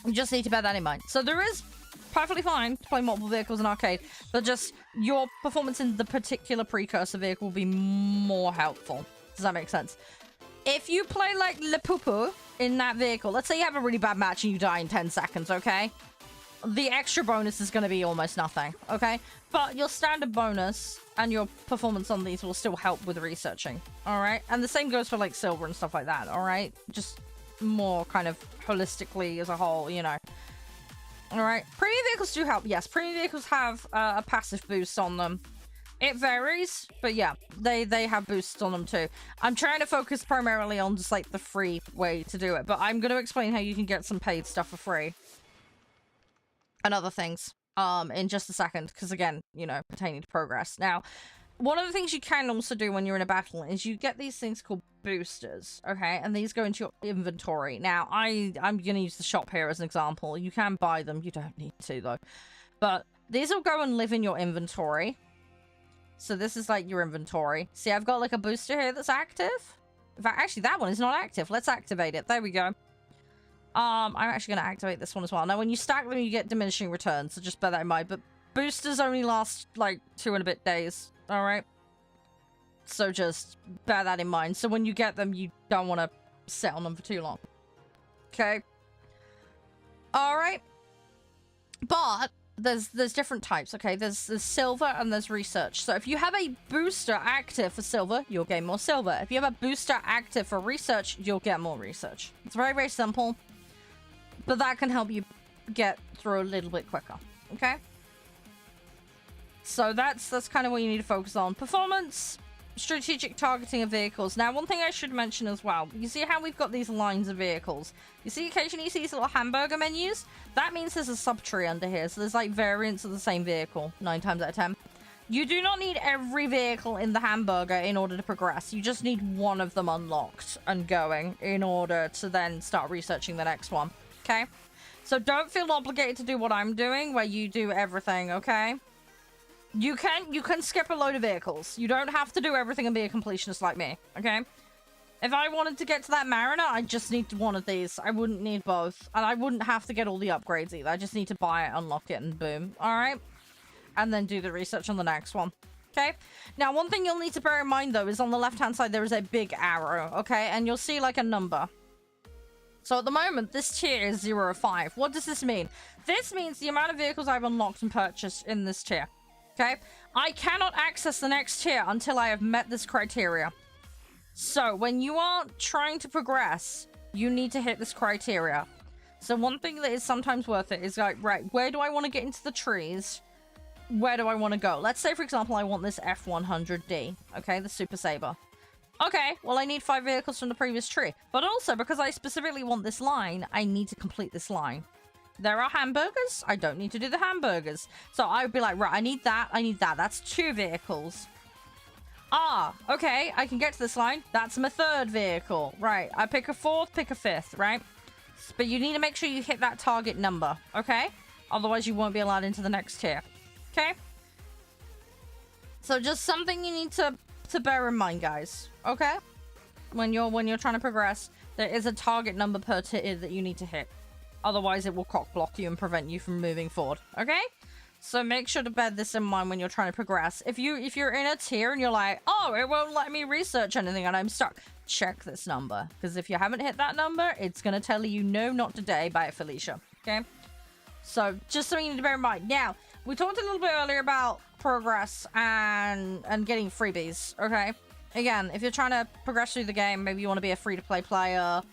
you just need to bear that in mind. So there is perfectly fine to play multiple vehicles in arcade, but just your performance in the particular precursor vehicle will be more helpful. Does that make sense? If you play like Le Poupou in that vehicle, let's say you have a really bad match and you die in 10 seconds, okay? The extra bonus is going to be almost nothing, okay? But your standard bonus and your performance on these will still help with researching, alright? And the same goes for, like, silver and stuff like that, alright? Just more kind of holistically as a whole, you know. Alright? Premium vehicles do help, yes. Premium vehicles have a passive boost on them. It varies, but yeah, they have boosts on them too. I'm trying to focus primarily on just, like, the free way to do it, but I'm going to explain how you can get some paid stuff for free. And other things in just a second, because again, you know, pertaining to progress. Now, one of the things you can also do when you're in a battle is you get these things called boosters, okay? And these go into your inventory. Now, I'm going to use the shop here as an example. You can buy them. You don't need to, though. But these will go and live in your inventory. So this is like your inventory. See, I've got like a booster here that's active. In fact, actually, that one is not active. Let's activate it. There we go. I'm actually going to activate this one as well. Now, when you stack them, you get diminishing returns, so just bear that in mind. But boosters only last, like, 2 and a bit days, alright? So just bear that in mind. So when you get them, you don't want to sit on them for too long. Okay? Alright? But there's different types, okay? There's silver and there's research. So if you have a booster active for silver, you'll gain more silver. If you have a booster active for research, you'll get more research. It's very, very simple. But that can help you get through a little bit quicker, okay? So that's kind of what you need to focus on. Performance, strategic targeting of vehicles. Now, one thing I should mention as well, you see how we've got these lines of vehicles? You see occasionally you see these little hamburger menus? That means there's a subtree under here, so there's like variants of the same vehicle, 9 times out of 10. You do not need every vehicle in the hamburger in order to progress. You just need one of them unlocked and going in order to then start researching the next one. Okay? So don't feel obligated to do what I'm doing, where you do everything, okay? You can skip a load of vehicles. You don't have to do everything and be a completionist like me, okay? If I wanted to get to that Mariner, I just need one of these. I wouldn't need both. And I wouldn't have to get all the upgrades either. I just need to buy it, unlock it, and boom. Alright? And then do the research on the next one. Okay? Now, one thing you'll need to bear in mind, though, is on the left-hand side, there is a big arrow, okay? And you'll see, like, a number. So at the moment, this tier is 0 of 5. What does this mean? This means the amount of vehicles I've unlocked and purchased in this tier. Okay? I cannot access the next tier until I have met this criteria. So when you are trying to progress, you need to hit this criteria. So one thing that is sometimes worth it is like, right, where do I want to get into the trees? Where do I want to go? Let's say, for example, I want this F100D. Okay, the Super Saber. Okay, well, I need 5 vehicles from the previous tree. But also, because I specifically want this line, I need to complete this line. There are hamburgers. I don't need to do the hamburgers. So I would be like, right, I need that. I need that. That's 2 vehicles. Ah, okay. I can get to this line. That's my 3rd vehicle. Right. I pick a 4th, pick a 5th, right? But you need to make sure you hit that target number, okay? Otherwise, you won't be allowed into the next tier, okay? So just something you need to bear in mind, guys, okay? When you're trying to progress, there is a target number per tier that you need to hit. Otherwise, it will cock block you and prevent you from moving forward, okay? So make sure to bear this in mind when you're trying to progress. If you're in a tier and you're like, oh, it won't let me research anything and I'm stuck, check this number. Because if you haven't hit that number, it's going to tell you, no, not today, by Felicia, okay? So just something you need to bear in mind. Now, we talked a little bit earlier about progress and getting freebies, okay? Again, if you're trying to progress through the game, maybe you want to be a free-to-play player.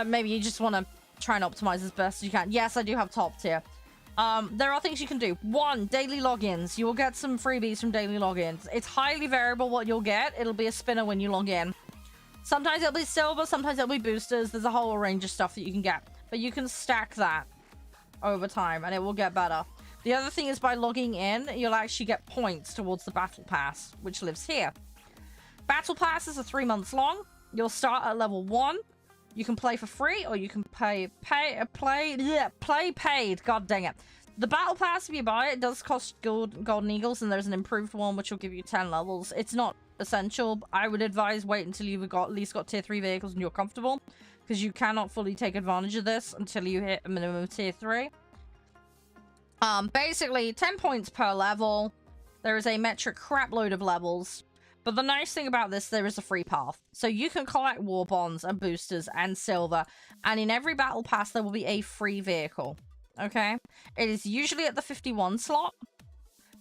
Maybe you just want to try and optimize as best as you can. Yes, I do have top tier. There are things you can do. 1, daily logins. You will get some freebies from daily logins. It's highly variable what you'll get. It'll be a spinner when you log in. Sometimes it'll be silver, sometimes it'll be boosters. There's a whole range of stuff that you can get. But you can stack that over time and it will get better. The other thing is by logging in, you'll actually get points towards the battle pass, which lives here. Battle passes are 3 months long. You'll start at level 1. You can play for free, or you can play paid. God dang it. The battle pass, if you buy it, does cost golden eagles, and there's an improved one which will give you 10 levels. It's not essential. I would advise wait until you've at least got tier 3 vehicles and you're comfortable, because you cannot fully take advantage of this until you hit a minimum of tier 3. Basically 10 points per level. There is a metric crap load of levels. But the nice thing about this, there is a free path. So you can collect war bonds and boosters and silver. And in every battle pass, there will be a free vehicle. Okay? It is usually at the 51 slot.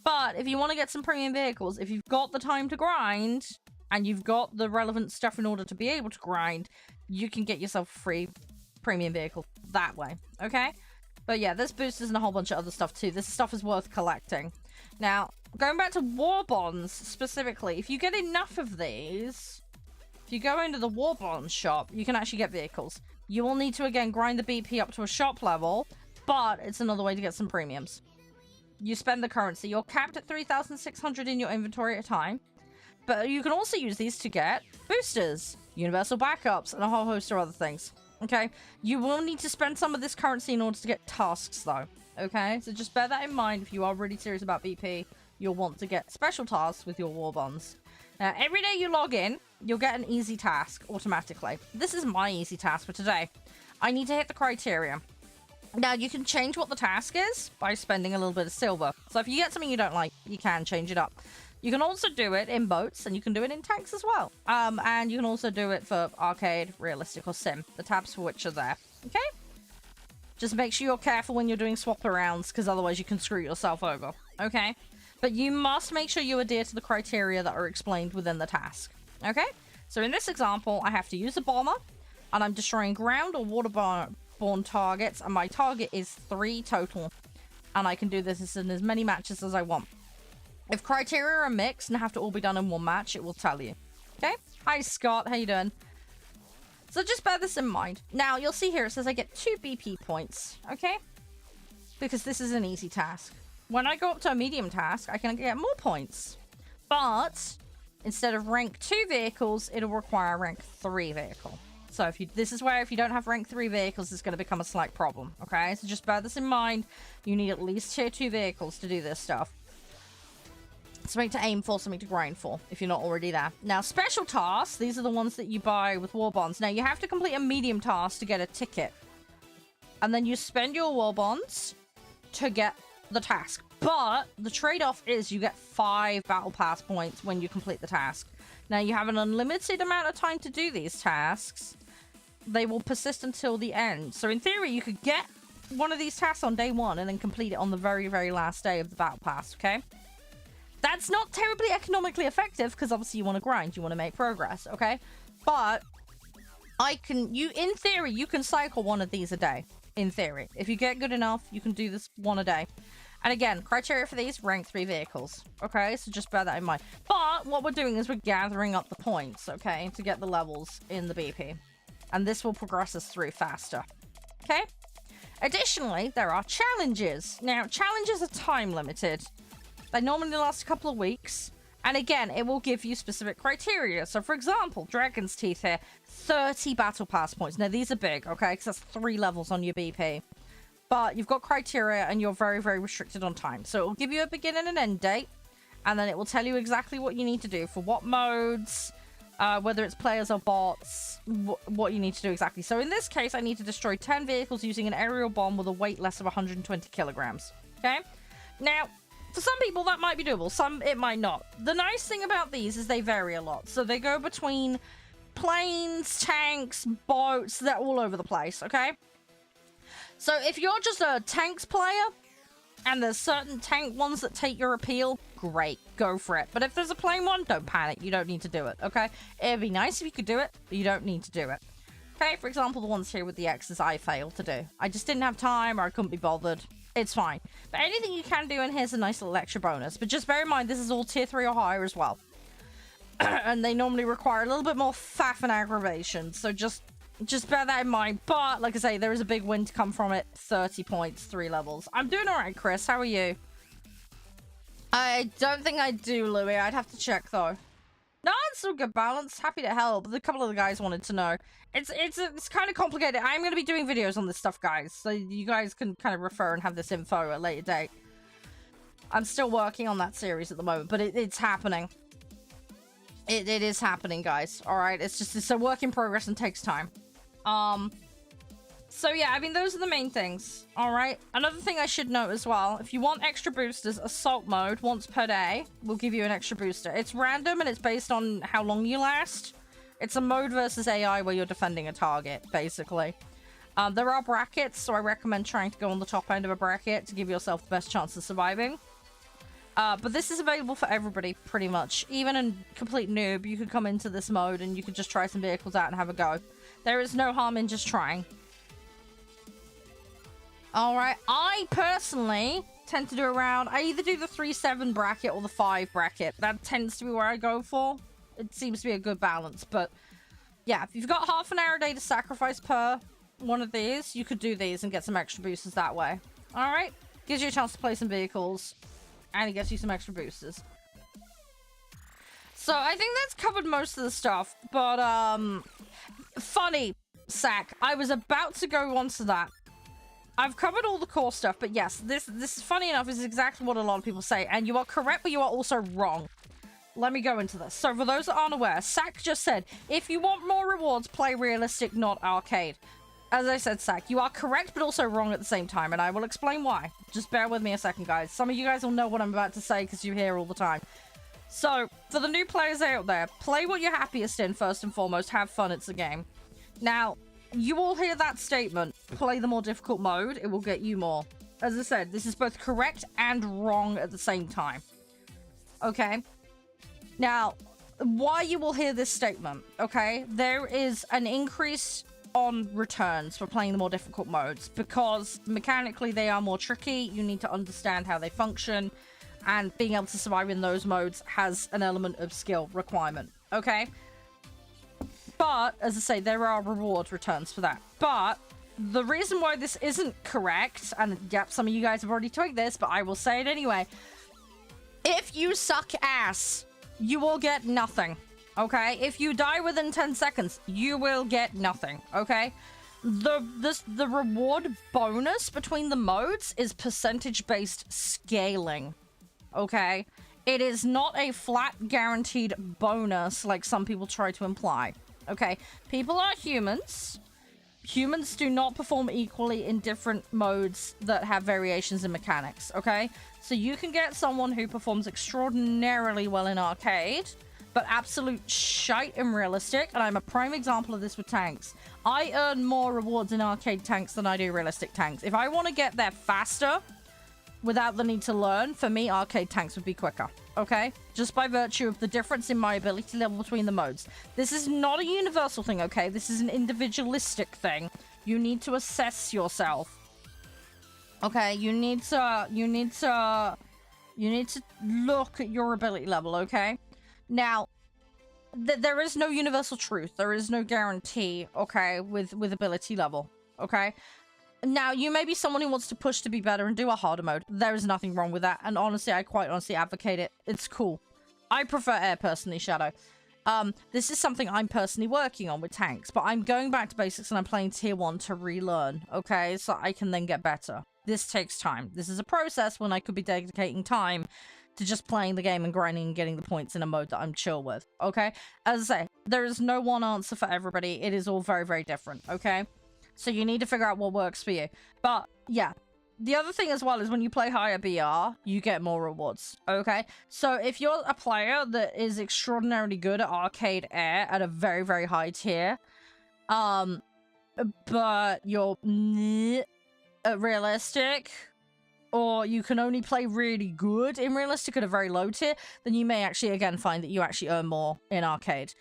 But if you want to get some premium vehicles, if you've got the time to grind, and you've got the relevant stuff in order to be able to grind, you can get yourself a free premium vehicle that way. Okay? But yeah, there's boosters and a whole bunch of other stuff too. This stuff is worth collecting. Now, going back to war bonds specifically, if you get enough of these, if you go into the war bonds shop, you can actually get vehicles. You will need to, again, grind the BP up to a shop level, but it's another way to get some premiums. You spend the currency. You're capped at 3,600 in your inventory at a time, but you can also use these to get boosters, universal backups, and a whole host of other things. Okay? You will need to spend some of this currency in order to get tasks, though. Okay? So just bear that in mind. If you are really serious about BP, you'll want to get special tasks with your war bonds. Now, every day you log in, you'll get an easy task automatically. This is my easy task for today. I need to hit the criteria. Now, you can change what the task is by spending a little bit of silver. So if you get something you don't like, you can change it up. You can also do it in boats, and you can do it in tanks as well. And you can also do it for arcade, realistic, or sim. The tabs for which are there. Okay? Just make sure you're careful when you're doing swap arounds, because otherwise you can screw yourself over. Okay? But you must make sure you adhere to the criteria that are explained within the task. Okay? So in this example, I have to use a bomber, and I'm destroying ground or waterborne targets, and my target is 3 total. And I can do this in as many matches as I want. If criteria are mixed and have to all be done in one match, it will tell you. Okay? Hi, Scott. How you doing? So just bear this in mind. Now, you'll see here it says I get 2 BP points. Okay? Because this is an easy task. When I go up to a medium task, I can get more points. But instead of rank 2 vehicles, it'll require a rank 3 vehicle. So this is where if you don't have rank 3 vehicles, it's going to become a slight problem. Okay? So just bear this in mind. You need at least tier 2 vehicles to do this stuff. Something to aim for, something to grind for, if you're not already there. Now, special tasks, these are the ones that you buy with war bonds. Now, you have to complete a medium task to get a ticket. And then you spend your war bonds to get the task. But the trade-off is you get 5 battle pass points when you complete the task. Now, you have an unlimited amount of time to do these tasks. They will persist until the end. So, in theory, you could get one of these tasks on day 1 and then complete it on the very, very last day of the battle pass, okay? That's not terribly economically effective because obviously you want to grind, you want to make progress, okay? But in theory, you can cycle one of these a day. In theory. If you get good enough, you can do this one a day. And again, criteria for these, rank 3 vehicles. Okay, so just bear that in mind. But what we're doing is we're gathering up the points, okay, to get the levels in the BP. And this will progress us through faster. Okay? Additionally, there are challenges. Now, challenges are time limited. They normally last a couple of weeks. And again, it will give you specific criteria. So, for example, Dragon's Teeth here, 30 Battle Pass points. Now, these are big, okay? Because that's 3 levels on your BP. But you've got criteria and you're very, very restricted on time. So, it will give you a beginning and end date. And then it will tell you exactly what you need to do for what modes, whether it's players or bots, what you need to do exactly. So, in this case, I need to destroy 10 vehicles using an aerial bomb with a weight less of 120 kilograms. Okay? Now, for some people, that might be doable. Some, it might not. The nice thing about these is they vary a lot. So they go between planes, tanks, boats. They're all over the place, okay? So if you're just a tanks player, and there's certain tank ones that take your appeal, great. Go for it. But if there's a plane one, don't panic. You don't need to do it, okay? It'd be nice if you could do it, but you don't need to do it. Okay, for example, the ones here with the X's I failed to do. I just didn't have time or I couldn't be bothered. It's fine. But anything you can do in here is a nice little extra bonus. But just bear in mind, this is all tier 3 or higher as well. And they normally require a little bit more faff and aggravation. So just bear that in mind. But, like I say, there is a big win to come from it. 30 points, 3 levels. I'm doing alright, Chris. How are you? I don't think I do, Louis. I'd have to check, though. No, it's still good balance. Happy to help. A couple of the guys wanted to know. It's kind of complicated. I'm going to be doing videos on this stuff, guys. So you guys can kind of refer and have this info at a later date. I'm still working on that series at the moment, but it's happening. It is happening, guys. All right, it's a work in progress and takes time. So yeah, I mean, those are the main things. All right. Another thing I should note as well, if you want extra boosters, assault mode once per day will give you an extra booster. It's random and it's based on how long you last. It's a mode versus AI where you're defending a target, basically. There are brackets, so I recommend trying to go on the top end of a bracket to give yourself the best chance of surviving. But this is available for everybody, pretty much. Even a complete noob, you could come into this mode and you could just try some vehicles out and have a go. There is no harm in just trying. Alright, I personally tend to do I either do the 3-7 bracket or the 5 bracket. That tends to be where I go for. It seems to be a good balance, but yeah, if you've got half an hour a day to sacrifice per one of these, you could do these and get some extra boosters that way. Alright, gives you a chance to play some vehicles, and it gets you some extra boosters. So I think that's covered most of the stuff, but funny, Sack, I was about to go on to that. I've covered all the core stuff, but yes, this is funny enough, is exactly what a lot of people say, and you are correct, but you are also wrong. Let me go into this. So for those that aren't aware, Sack just said, if you want more rewards, play realistic, not arcade. As I said, Sack, you are correct, but also wrong at the same time, and I will explain why. Just bear with me a second, guys. Some of you guys will know what I'm about to say, because you hear all the time. So, for the new players out there, play what you're happiest in, first and foremost. Have fun, it's a game. Now, you all hear that statement, play the more difficult mode, it will get you more. As I said, this is both correct and wrong at the same time. Okay? Now, why you will hear this statement, okay? There is an increase on returns for playing the more difficult modes, because mechanically they are more tricky, you need to understand how they function, and being able to survive in those modes has an element of skill requirement, okay? But, as I say, there are reward returns for that. But, the reason why this isn't correct, and yep, some of you guys have already tweaked this, but I will say it anyway. If you suck ass, you will get nothing, okay? If you die within 10 seconds, you will get nothing, okay? The reward bonus between the modes is percentage-based scaling, okay? It is not a flat guaranteed bonus like some people try to imply. Okay, people are humans. Humans do not perform equally in different modes that have variations in mechanics, okay? So you can get someone who performs extraordinarily well in arcade, but absolute shite in realistic, and I'm a prime example of this with tanks. I earn more rewards in arcade tanks than I do realistic tanks. If I want to get there faster, without the need to learn, for me, arcade tanks would be quicker, okay? Just by virtue of the difference in my ability level between the modes. This is not a universal thing, okay? This is an individualistic thing. You need to assess yourself. Okay, you need to look at your ability level, okay? Now, there is no universal truth. There is no guarantee, okay, with ability level, okay? Now, you may be someone who wants to push to be better and do a harder mode. There is nothing wrong with that. And honestly, I quite honestly advocate it. It's cool. I prefer air personally, Shadow. This is something I'm personally working on with tanks, but I'm going back to basics and I'm playing tier 1 to relearn, okay? So I can then get better. This takes time. This is a process when I could be dedicating time to just playing the game and grinding and getting the points in a mode that I'm chill with, okay? As I say, there is no one answer for everybody. It is all very, very different, okay? So you need to figure out what works for you. But, yeah. The other thing as well is when you play higher BR, you get more rewards, okay? So if you're a player that is extraordinarily good at arcade air at a very, very high tier, but you're realistic, or you can only play really good in realistic at a very low tier, then you may actually, again, find that you actually earn more in arcade.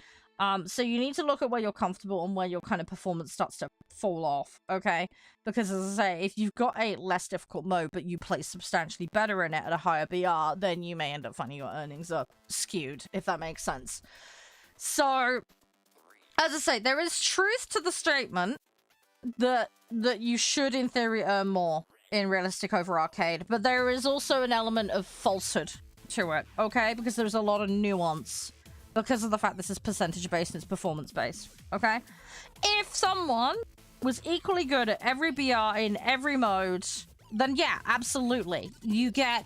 So you need to look at where you're comfortable and where your kind of performance starts to fall off, okay? Because as I say, if you've got a less difficult mode, but you play substantially better in it at a higher BR, then you may end up finding your earnings are skewed, if that makes sense. So, as I say, there is truth to the statement that you should, in theory, earn more in realistic over arcade, but there is also an element of falsehood to it, okay? Because there's a lot of nuance. Because of the fact this is percentage-based and it's performance-based, okay? If someone was equally good at every BR in every mode, then yeah, absolutely. You'd get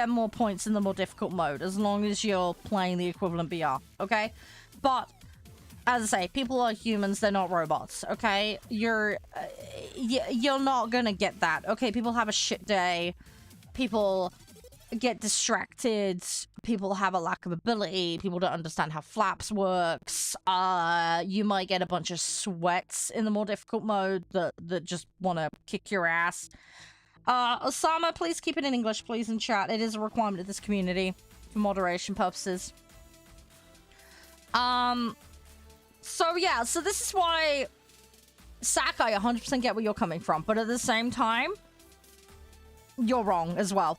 more points in the more difficult mode as long as you're playing the equivalent BR, okay? But, as I say, people are humans, they're not robots, okay? You're not gonna get that, okay? People have a shit day. People get distracted, people have a lack of ability, people don't understand how flaps works, you might get a bunch of sweats in the more difficult mode that just want to kick your ass. Osama, please keep it in English, please, in chat. It is a requirement of this community for moderation purposes. So yeah, so this is why Sakai 100% get where you're coming from, but at the same time, you're wrong as well.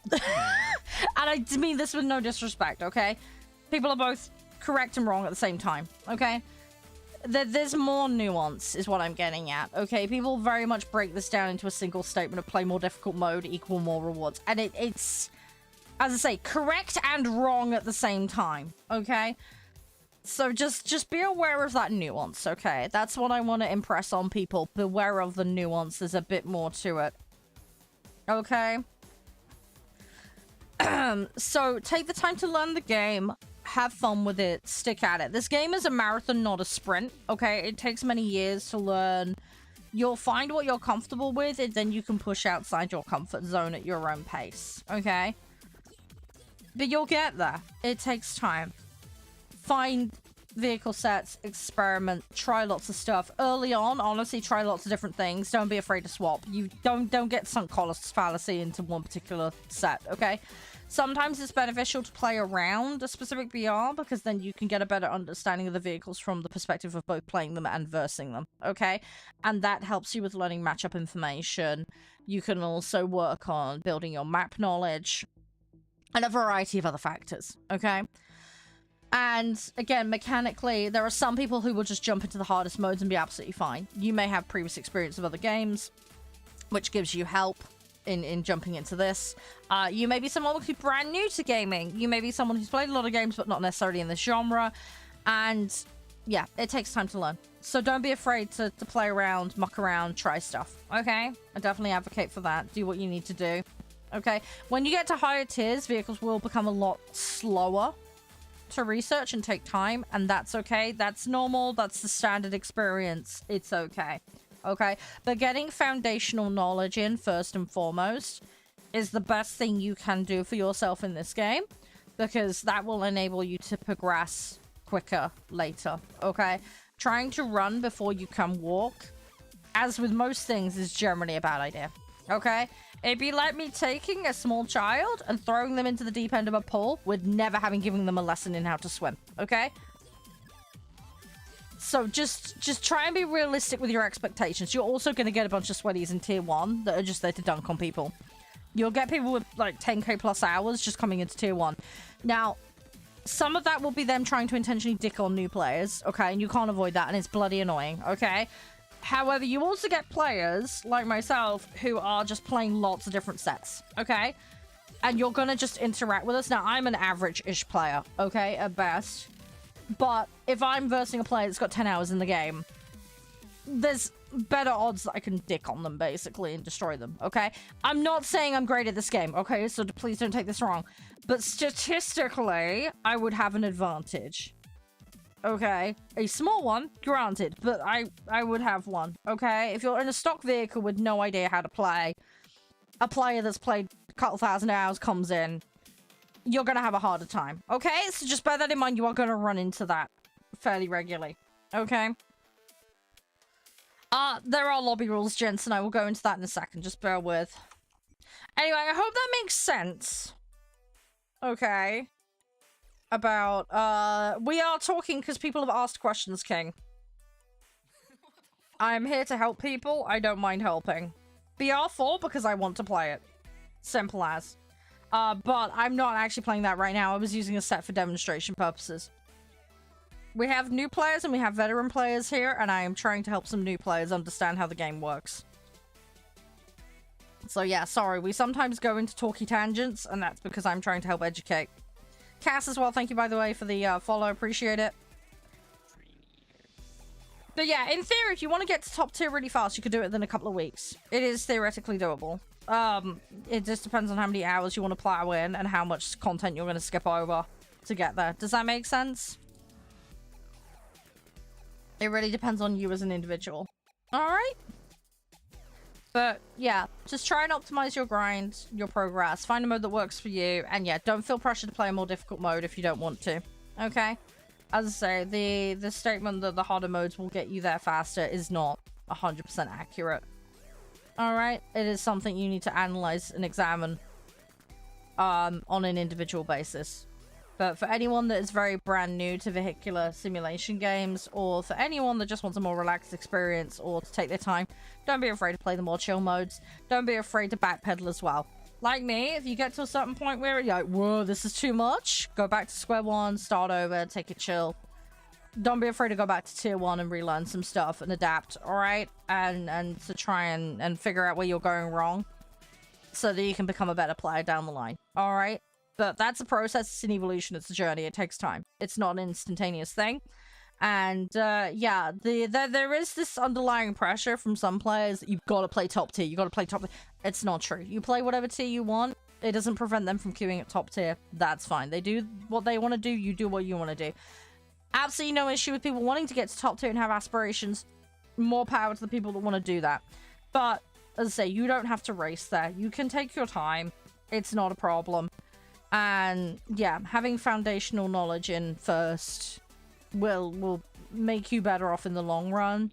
And I mean this with no disrespect, okay? People are both correct and wrong at the same time, okay? There's more nuance, is what I'm getting at, okay? People very much break this down into a single statement of play more difficult mode, equal more rewards. And it's, as I say, correct and wrong at the same time, okay? So just be aware of that nuance, okay? That's what I want to impress on people. Beware of the nuance. There's a bit more to it. Okay? So take the time to learn the game, have fun with it, stick at it. This game is a marathon, not a sprint, okay? It takes many years to learn. You'll find what you're comfortable with, and then you can push outside your comfort zone at your own pace, okay? But you'll get there. It takes time. Find vehicle sets, experiment, try lots of stuff. Early on, honestly, try lots of different things. Don't be afraid to swap. You don't get sunk cost fallacy into one particular set, okay? Sometimes it's beneficial to play around a specific BR because then you can get a better understanding of the vehicles from the perspective of both playing them and versing them, okay? And that helps you with learning matchup information. You can also work on building your map knowledge and a variety of other factors, okay? And again, mechanically, there are some people who will just jump into the hardest modes and be absolutely fine. You may have previous experience of other games, which gives you help in jumping into this. You may be someone who's brand new to gaming. You may be someone who's played a lot of games, but not necessarily in this genre. And yeah, it takes time to learn. So don't be afraid to play around, muck around, try stuff. Okay? I definitely advocate for that. Do what you need to do. Okay? When you get to higher tiers, vehicles will become a lot slower to research and take time, and that's okay. That's normal. That's the standard experience. It's okay. Okay? But getting foundational knowledge in first and foremost is the best thing you can do for yourself in this game, because that will enable you to progress quicker later. Okay? Trying to run before you can walk, as with most things, is generally a bad idea. Okay? It'd be like me taking a small child and throwing them into the deep end of a pool with never having given them a lesson in how to swim. Okay? So just try and be realistic with your expectations. You're also going to get a bunch of sweaties in tier 1 that are just there to dunk on people. You'll get people with like 10k plus hours just coming into tier 1. Now, some of that will be them trying to intentionally dick on new players, okay? And you can't avoid that, and it's bloody annoying, okay? However, you also get players like myself who are just playing lots of different sets, okay? And you're gonna just interact with us. Now, I'm an average-ish player, okay, at best. But if I'm versing a player that's got 10 hours in the game, there's better odds that I can dick on them, basically, and destroy them, okay? I'm not saying I'm great at this game, okay? So please don't take this wrong. But statistically, I would have an advantage. Okay? A small one, granted, but I would have one, okay? If you're in a stock vehicle with no idea how to play, a player that's played a couple thousand hours comes in, you're gonna have a harder time, okay? So just bear that in mind, you are gonna run into that fairly regularly, okay? There are lobby rules, gents, and I will go into that in a second, just bear with. Anyway, I hope that makes sense. Okay. About, we are talking because people have asked questions, King. I'm here to help people, I don't mind helping. BR4 because I want to play it. Simple as. But I'm not actually playing that right now. I was using a set for demonstration purposes. We have new players and we have veteran players here, and I am trying to help some new players understand how the game works. So yeah, sorry, we sometimes go into talky tangents, and that's because I'm trying to help educate. Cass as well, thank you by the way for the follow, appreciate it. But yeah, in theory, if you want to get to top tier really fast, you could do it within a couple of weeks. It is theoretically doable. It just depends on how many hours you want to plow in and how much content you're going to skip over to get there. Does that make sense? It really depends on you as an individual. Alright? But yeah, just try and optimize your grind, your progress, find a mode that works for you, and yeah, don't feel pressure to play a more difficult mode if you don't want to. Okay? As I say, the statement that the harder modes will get you there faster is not 100% accurate. Alright? It is something you need to analyze and examine on an individual basis. But for anyone that is very brand new to vehicular simulation games, or for anyone that just wants a more relaxed experience or to take their time, don't be afraid to play the more chill modes. Don't be afraid to backpedal as well. Like me, if you get to a certain point where you're like, whoa, this is too much, go back to square one, start over, take it chill. Don't be afraid to go back to tier 1 and relearn some stuff and adapt, alright? And to try and figure out where you're going wrong so that you can become a better player down the line, alright? But that's a process, it's an evolution, it's a journey, it takes time. It's not an instantaneous thing. And, yeah, there is this underlying pressure from some players that you've got to play top tier, you've got to play top tier. It's not true. You play whatever tier you want, it doesn't prevent them from queuing at top tier. That's fine. They do what they want to do, you do what you want to do. Absolutely no issue with people wanting to get to top tier and have aspirations. More power to the people that want to do that. But, as I say, you don't have to race there. You can take your time. It's not a problem. And yeah, having foundational knowledge in first will make you better off in the long run.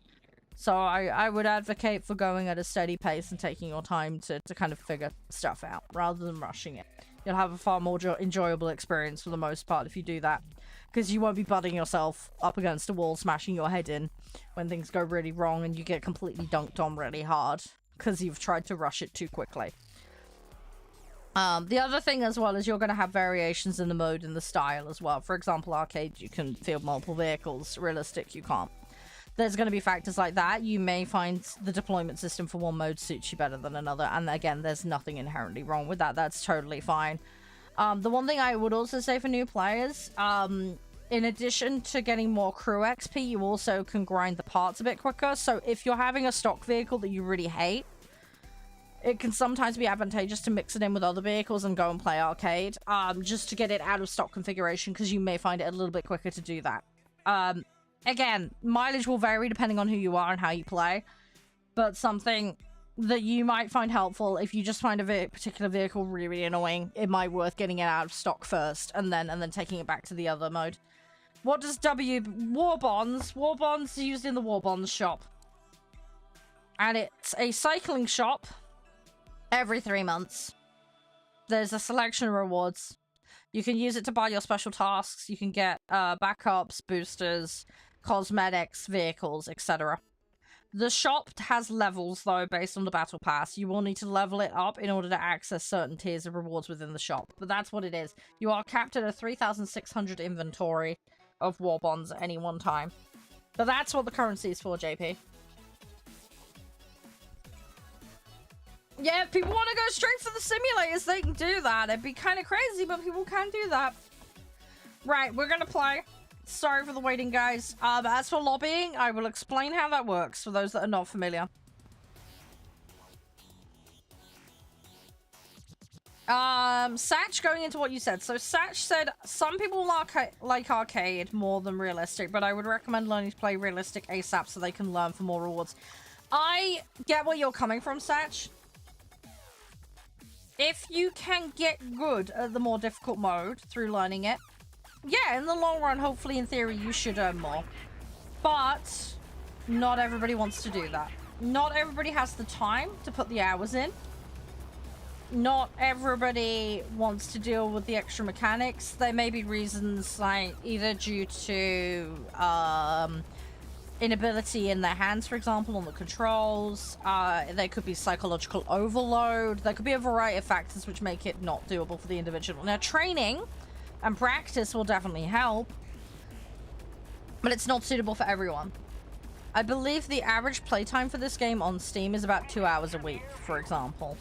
So I would advocate for going at a steady pace and taking your time to kind of figure stuff out rather than rushing it. You'll have a far more enjoyable experience for the most part if you do that, because you won't be butting yourself up against a wall, smashing your head in when things go really wrong and you get completely dunked on really hard because you've tried to rush it too quickly. The other thing as well is you're going to have variations in the mode and the style as well. For example, arcade, you can field multiple vehicles. Realistic, you can't. There's going to be factors like that. You may find the deployment system for one mode suits you better than another. And again, there's nothing inherently wrong with that. That's totally fine. The one thing I would also say for new players, in addition to getting more crew XP, you also can grind the parts a bit quicker. So if you're having a stock vehicle that you really hate, it can sometimes be advantageous to mix it in with other vehicles and go and play arcade, just to get it out of stock configuration, because you may find it a little bit quicker to do that. Again, mileage will vary depending on who you are and how you play, but something that you might find helpful if you just find a particular vehicle really, really annoying, it might be worth getting it out of stock first and then taking it back to the other mode. What does War Bonds? War Bonds used in the War Bonds shop. And it's a cycling shop every 3 months. There's a selection of rewards. You can use it to buy your special tasks. You can get backups, boosters, cosmetics, vehicles, etc. The shop has levels, though, based on the battle pass. You will need to level it up in order to access certain tiers of rewards within the shop. But that's what it is. You are capped at a 3,600 inventory of war bonds at any one time. But that's what the currency is for, JP. Yeah, if people want to go straight to the simulators, they can do that. It'd be kind of crazy, but people can do that. Right, we're gonna play. Sorry for the waiting, guys. As for lobbying, I will explain how that works for those that are not familiar. Satch, going into what you said. So Satch said some people like arcade more than realistic, but I would recommend learning to play realistic ASAP so they can learn for more rewards. I get where you're coming from, Satch. If you can get good at the more difficult mode through learning it, yeah, in the long run, hopefully, in theory, you should earn more. But not everybody wants to do that. Not everybody has the time to put the hours in. Not everybody wants to deal with the extra mechanics. There may be reasons like either due to inability in their hands, for example, on the controls. There could be psychological overload. There could be a variety of factors which make it not doable for the individual. Now, training and practice will definitely help, but it's not suitable for everyone. I believe the average playtime for this game on Steam is about 2 hours a week, for example.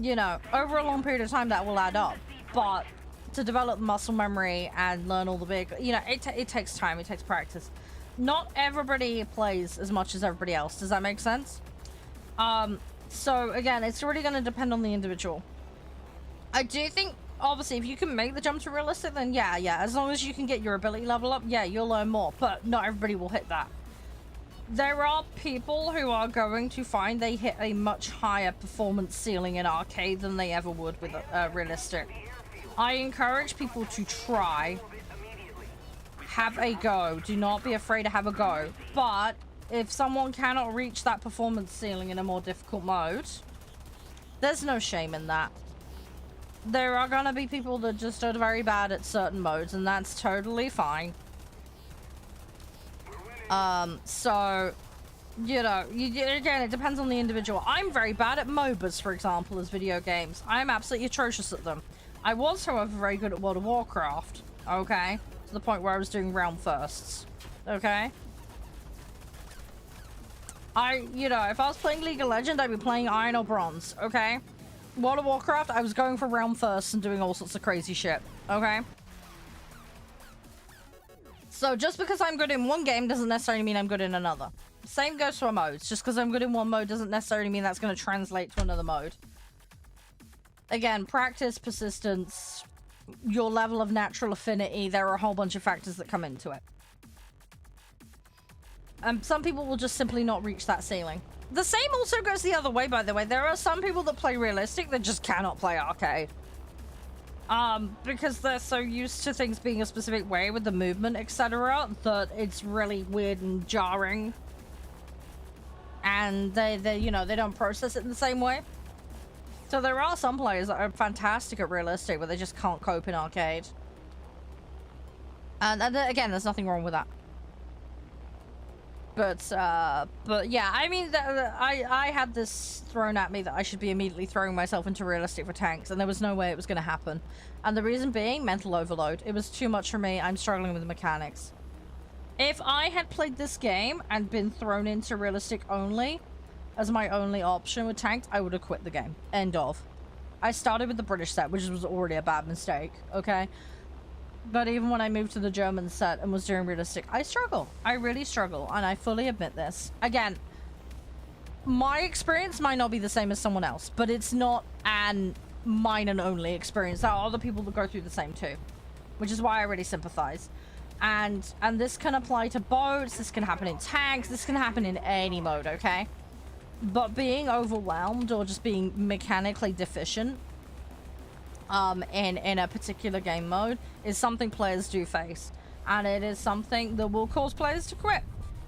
You know, over a long period of time that will add up, but to develop muscle memory and learn all the big, you know, it takes time, it takes practice. Not everybody plays as much as everybody else. Does that make sense? So again, it's really going to depend on the individual. I do think, obviously, if you can make the jump to realistic, then yeah, as long as you can get your ability level up, yeah, you'll learn more, but not everybody will hit that. There are people who are going to find they hit a much higher performance ceiling in arcade than they ever would with realistic. I encourage people to try. Have a go. Do not be afraid to have a go. But if someone cannot reach that performance ceiling in a more difficult mode, there's no shame in that. There are gonna be people that just are very bad at certain modes, and that's totally fine. So, you know, again, it depends on the individual. I'm very bad at MOBAs, for example, as video games. I'm absolutely atrocious at them. I was, however, very good at World of Warcraft, okay? To the point where I was doing round firsts, okay? You know, if I was playing League of Legends, I'd be playing Iron or Bronze, okay? World of Warcraft, I was going for round firsts and doing all sorts of crazy shit, okay? So just because I'm good in one game doesn't necessarily mean I'm good in another. Same goes for modes. Just because I'm good in one mode doesn't necessarily mean that's going to translate to another mode. Again, practice, persistence, your level of natural affinity, there are a whole bunch of factors that come into it. Some people will just simply not reach that ceiling. The same also goes the other way, by the way. There are some people that play realistic that just cannot play arcade. Because they're so used to things being a specific way with the movement, etc., that it's really weird and jarring. And they you know, they don't process it in the same way. So there are some players that are fantastic at realistic, but they just can't cope in arcade. And again, there's nothing wrong with that. But yeah, I mean, I had this thrown at me that I should be immediately throwing myself into realistic for tanks, and there was no way it was going to happen. And the reason being, mental overload. It was too much for me. I'm struggling with the mechanics. If I had played this game and been thrown into realistic only as my only option with tanks, I would have quit the game. End of. I started with the British set, which was already a bad mistake, okay? But even when I moved to the German set and was doing realistic, I struggle. I really struggle, and I fully admit this. Again, my experience might not be the same as someone else, but it's not an mine and only experience. There are other people that go through the same too, which is why I really sympathize. And this can apply to boats, this can happen in tanks, this can happen in any mode, okay? But being overwhelmed or just being mechanically deficient in a particular game mode is something players do face, and it is something that will cause players to quit,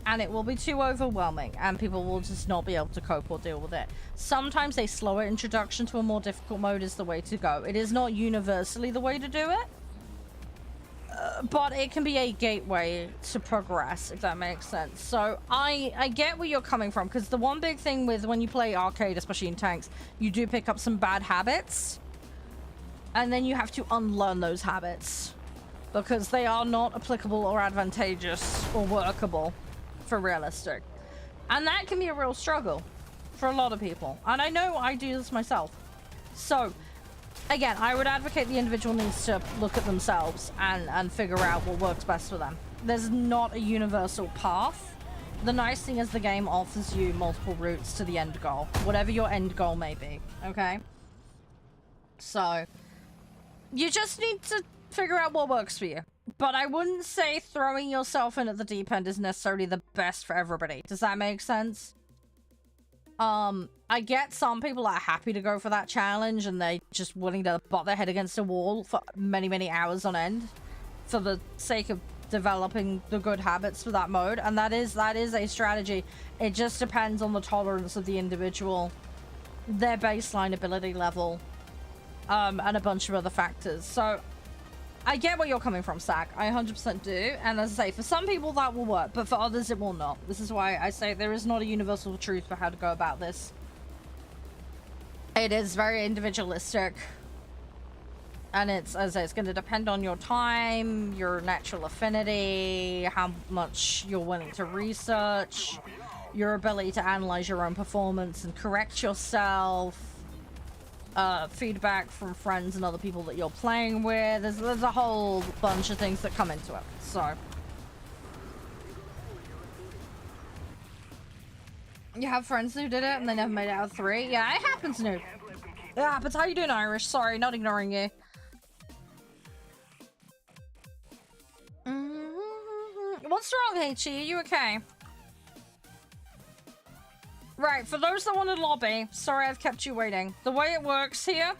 and it will be too overwhelming and people will just not be able to cope or deal with it. Sometimes a slower introduction to a more difficult mode is the way to go. It is not universally the way to do it, but it can be a gateway to progress, if that makes sense. So I get where you're coming from, because the one big thing with when you play arcade, especially in tanks, you do pick up some bad habits. And then you have to unlearn those habits because they are not applicable or advantageous or workable for realistic. And that can be a real struggle. for a lot of people. And I know I do this myself. So, again, I would advocate the individual needs to look at themselves and figure out what works best for them. There's not a universal path. The nice thing is the game offers you multiple routes to the end goal, whatever your end goal may be, okay? So, you just need to figure out what works for you. But I wouldn't say throwing yourself in at the deep end is necessarily the best for everybody. Does that make sense? I get some people are happy to go for that challenge and they're just willing to butt their head against a wall for many, many hours on end for the sake of developing the good habits for that mode, and that is a strategy. It just depends on the tolerance of the individual, their baseline ability level, and a bunch of other factors. So I get where you're coming from, Sack. I 100% do. And as I say, for some people that will work, but for others it will not. This is why I say there is not a universal truth for how to go about this. It is very individualistic. And it's, as I say, it's going to depend on your time, your natural affinity, how much you're willing to research, your ability to analyze your own performance and correct yourself, feedback from friends and other people that you're playing with. There's a whole bunch of things that come into it. So you have friends who did it and they never made it out of 3. Yeah, it happens, Noob. Yeah, but how you doing, Irish? Sorry, not ignoring you. What's wrong, H.E.? Are you okay? Right, for those that want to lobby, sorry I've kept you waiting. The way it works here,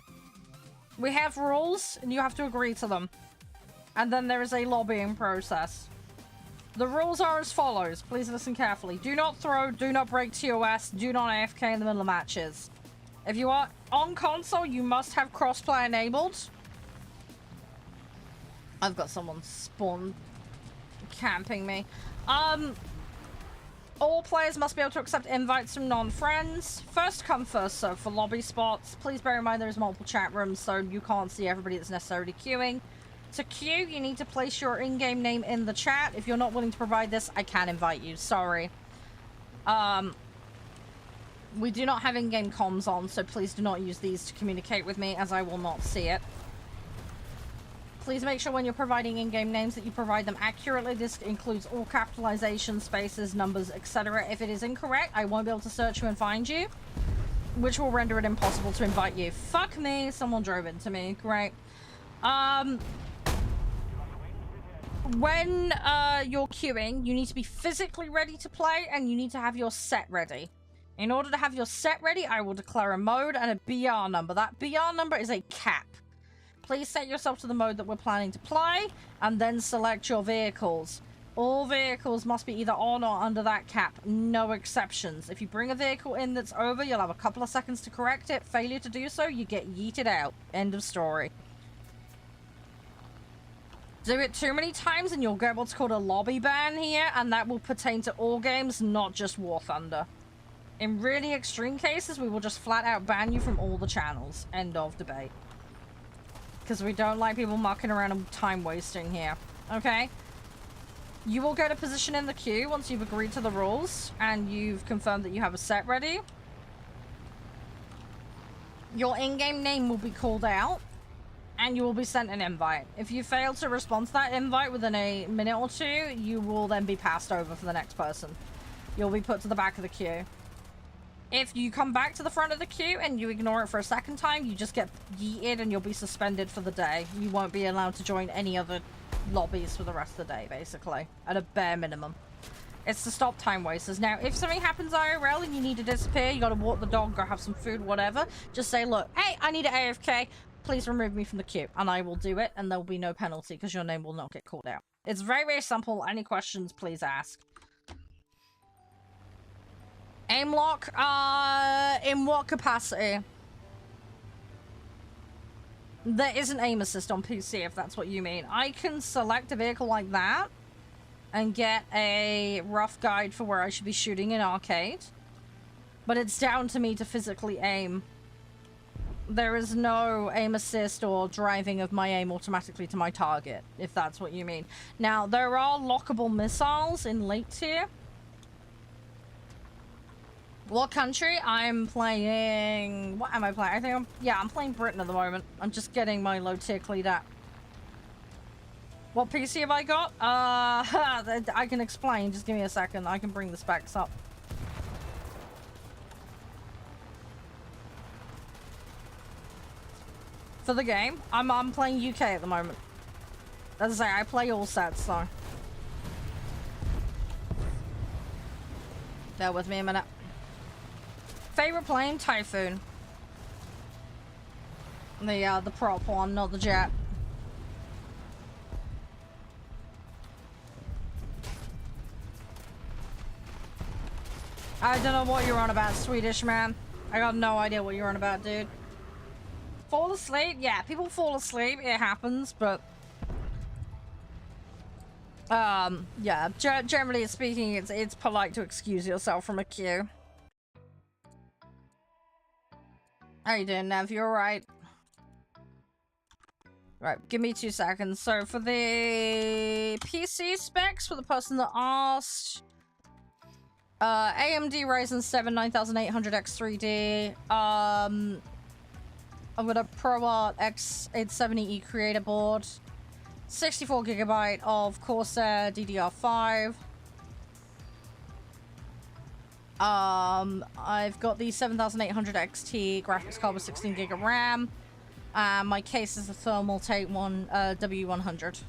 we have rules, and you have to agree to them. And then there is a lobbying process. The rules are as follows. Please listen carefully. Do not throw, do not break TOS, do not AFK in the middle of matches. If you are on console, you must have crossplay enabled. I've got someone spawn camping me. All players must be able to accept invites from non-friends. First come, first serve for lobby spots. Please bear in mind there is multiple chat rooms, so you can't see everybody that's necessarily queuing. To queue, you need to place your in-game name in the chat. If you're not willing to provide this, I can invite you. Sorry. We do not have in-game comms on, so please do not use these to communicate with me, as I will not see it. Please make sure when you're providing in-game names that you provide them accurately. This includes all capitalization, spaces, numbers, etc. If it is incorrect, I won't be able to search you and find you, which will render it impossible to invite you. Fuck me, someone drove into me. Great. When you're queuing, you need to be physically ready to play, and you need to have your set ready. In order to have your set ready, I will declare a mode and a BR number. That BR number is a cap. Please set yourself to the mode that we're planning to play, and then select your vehicles. All vehicles must be either on or under that cap. No exceptions. If you bring a vehicle in that's over, you'll have a couple of seconds to correct it. Failure to do so, you get yeeted out. End of story. Do it too many times and you'll get what's called a lobby ban here, and that will pertain to all games, not just War Thunder. In really extreme cases, we will just flat out ban you from all the channels. End of debate. Because we don't like people mucking around and time wasting here. Okay? You will get a position in the queue once you've agreed to the rules and you've confirmed that you have a set ready. Your in-game name will be called out and you will be sent an invite. If you fail to respond to that invite within a minute or two, you will then be passed over for the next person. You'll be put to the back of the queue. If you come back to the front of the queue and you ignore it for a second time, you just get yeeted and you'll be suspended for the day. You won't be allowed to join any other lobbies for the rest of the day, basically. At a bare minimum. It's to stop time wasters. Now, if something happens IRL and you need to disappear, you gotta walk the dog, go have some food, whatever, just say, look, hey, I need an AFK. Please remove me from the queue. And I will do it, and there will be no penalty because your name will not get called out. It's very, very simple. Any questions, please ask. Aim lock, in what capacity? There is an aim assist on PC, if that's what you mean. I can select a vehicle like that and get a rough guide for where I should be shooting in arcade. But it's down to me to physically aim. There is no aim assist or driving of my aim automatically to my target, if that's what you mean. Now, there are lockable missiles in late tier. What country? I'm playing... What am I playing? I think I'm playing Britain at the moment. I'm just getting my low tier cleared up. What PC have I got? I can explain. Just give me a second. I can bring the specs up. For the game, I'm playing UK at the moment. As I say, I play all sets, so... Bear with me a minute. Favorite plane? Typhoon. The prop one, not the jet. I don't know what you're on about, Swedish man. I got no idea what you're on about, dude. Fall asleep? Yeah, people fall asleep. It happens, but... yeah, generally speaking, it's polite to excuse yourself from a queue. How you doing, Nev? You alright? Right, give me 2 seconds. So, for the PC specs, for the person that asked... AMD Ryzen 7 9800X3D. I've got a ProArt X870E creator board. 64GB of Corsair DDR5. I've got the 7800 XT graphics card with 16GB of RAM. My case is a thermal Take One W100.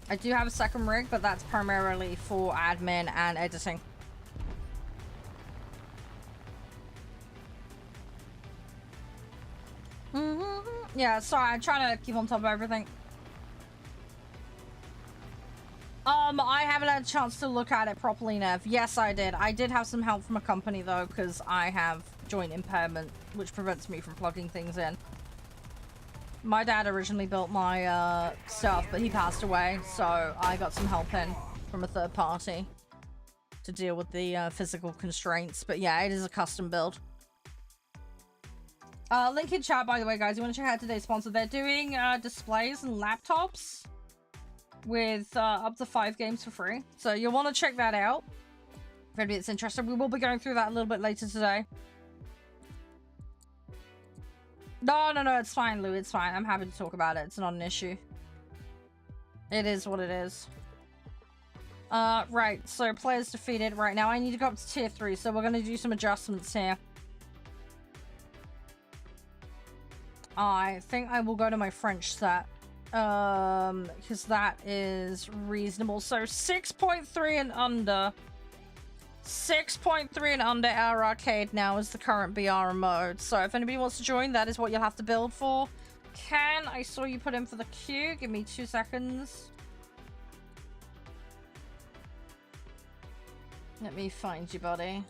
I do have a second rig, but that's primarily for admin and editing. Yeah, sorry, I'm trying to keep on top of everything. I haven't had a chance to look at it properly, Nev. Yes, I did. I did have some help from a company, though, because I have joint impairment, which prevents me from plugging things in. My dad originally built my stuff, but he passed away, so I got some help in from a third party to deal with the physical constraints. But yeah, it is a custom build. Link in chat, by the way, guys. You want to check out today's sponsor? They're doing displays and laptops with up to 5 games for free. So you'll want to check that out if anybody's interested. We will be going through that a little bit later today. No, it's fine, Lou. It's fine. I'm happy to talk about it. It's not an issue. It is what it is. Right. So players defeated. Right now, I need to go up to tier 3. So we're going to do some adjustments here. I think I will go to my French set. Because that is reasonable. So 6.3 and under. 6.3 and under our arcade now is the current BR mode. So if anybody wants to join, that is what you'll have to build for. Ken, I saw you put in for the queue. Give me 2 seconds. Let me find you, buddy.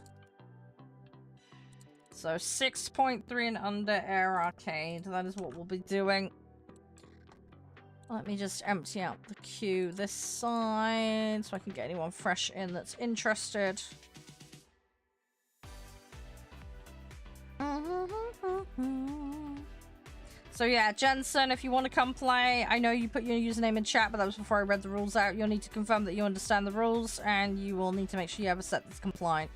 So 6.3 and under air arcade. That is what we'll be doing. Let me just empty out the queue this side so I can get anyone fresh in that's interested. So yeah, Jensen, if you want to come play, I know you put your username in chat, but that was before I read the rules out. You'll need to confirm that you understand the rules, and you will need to make sure you have a set that's compliant.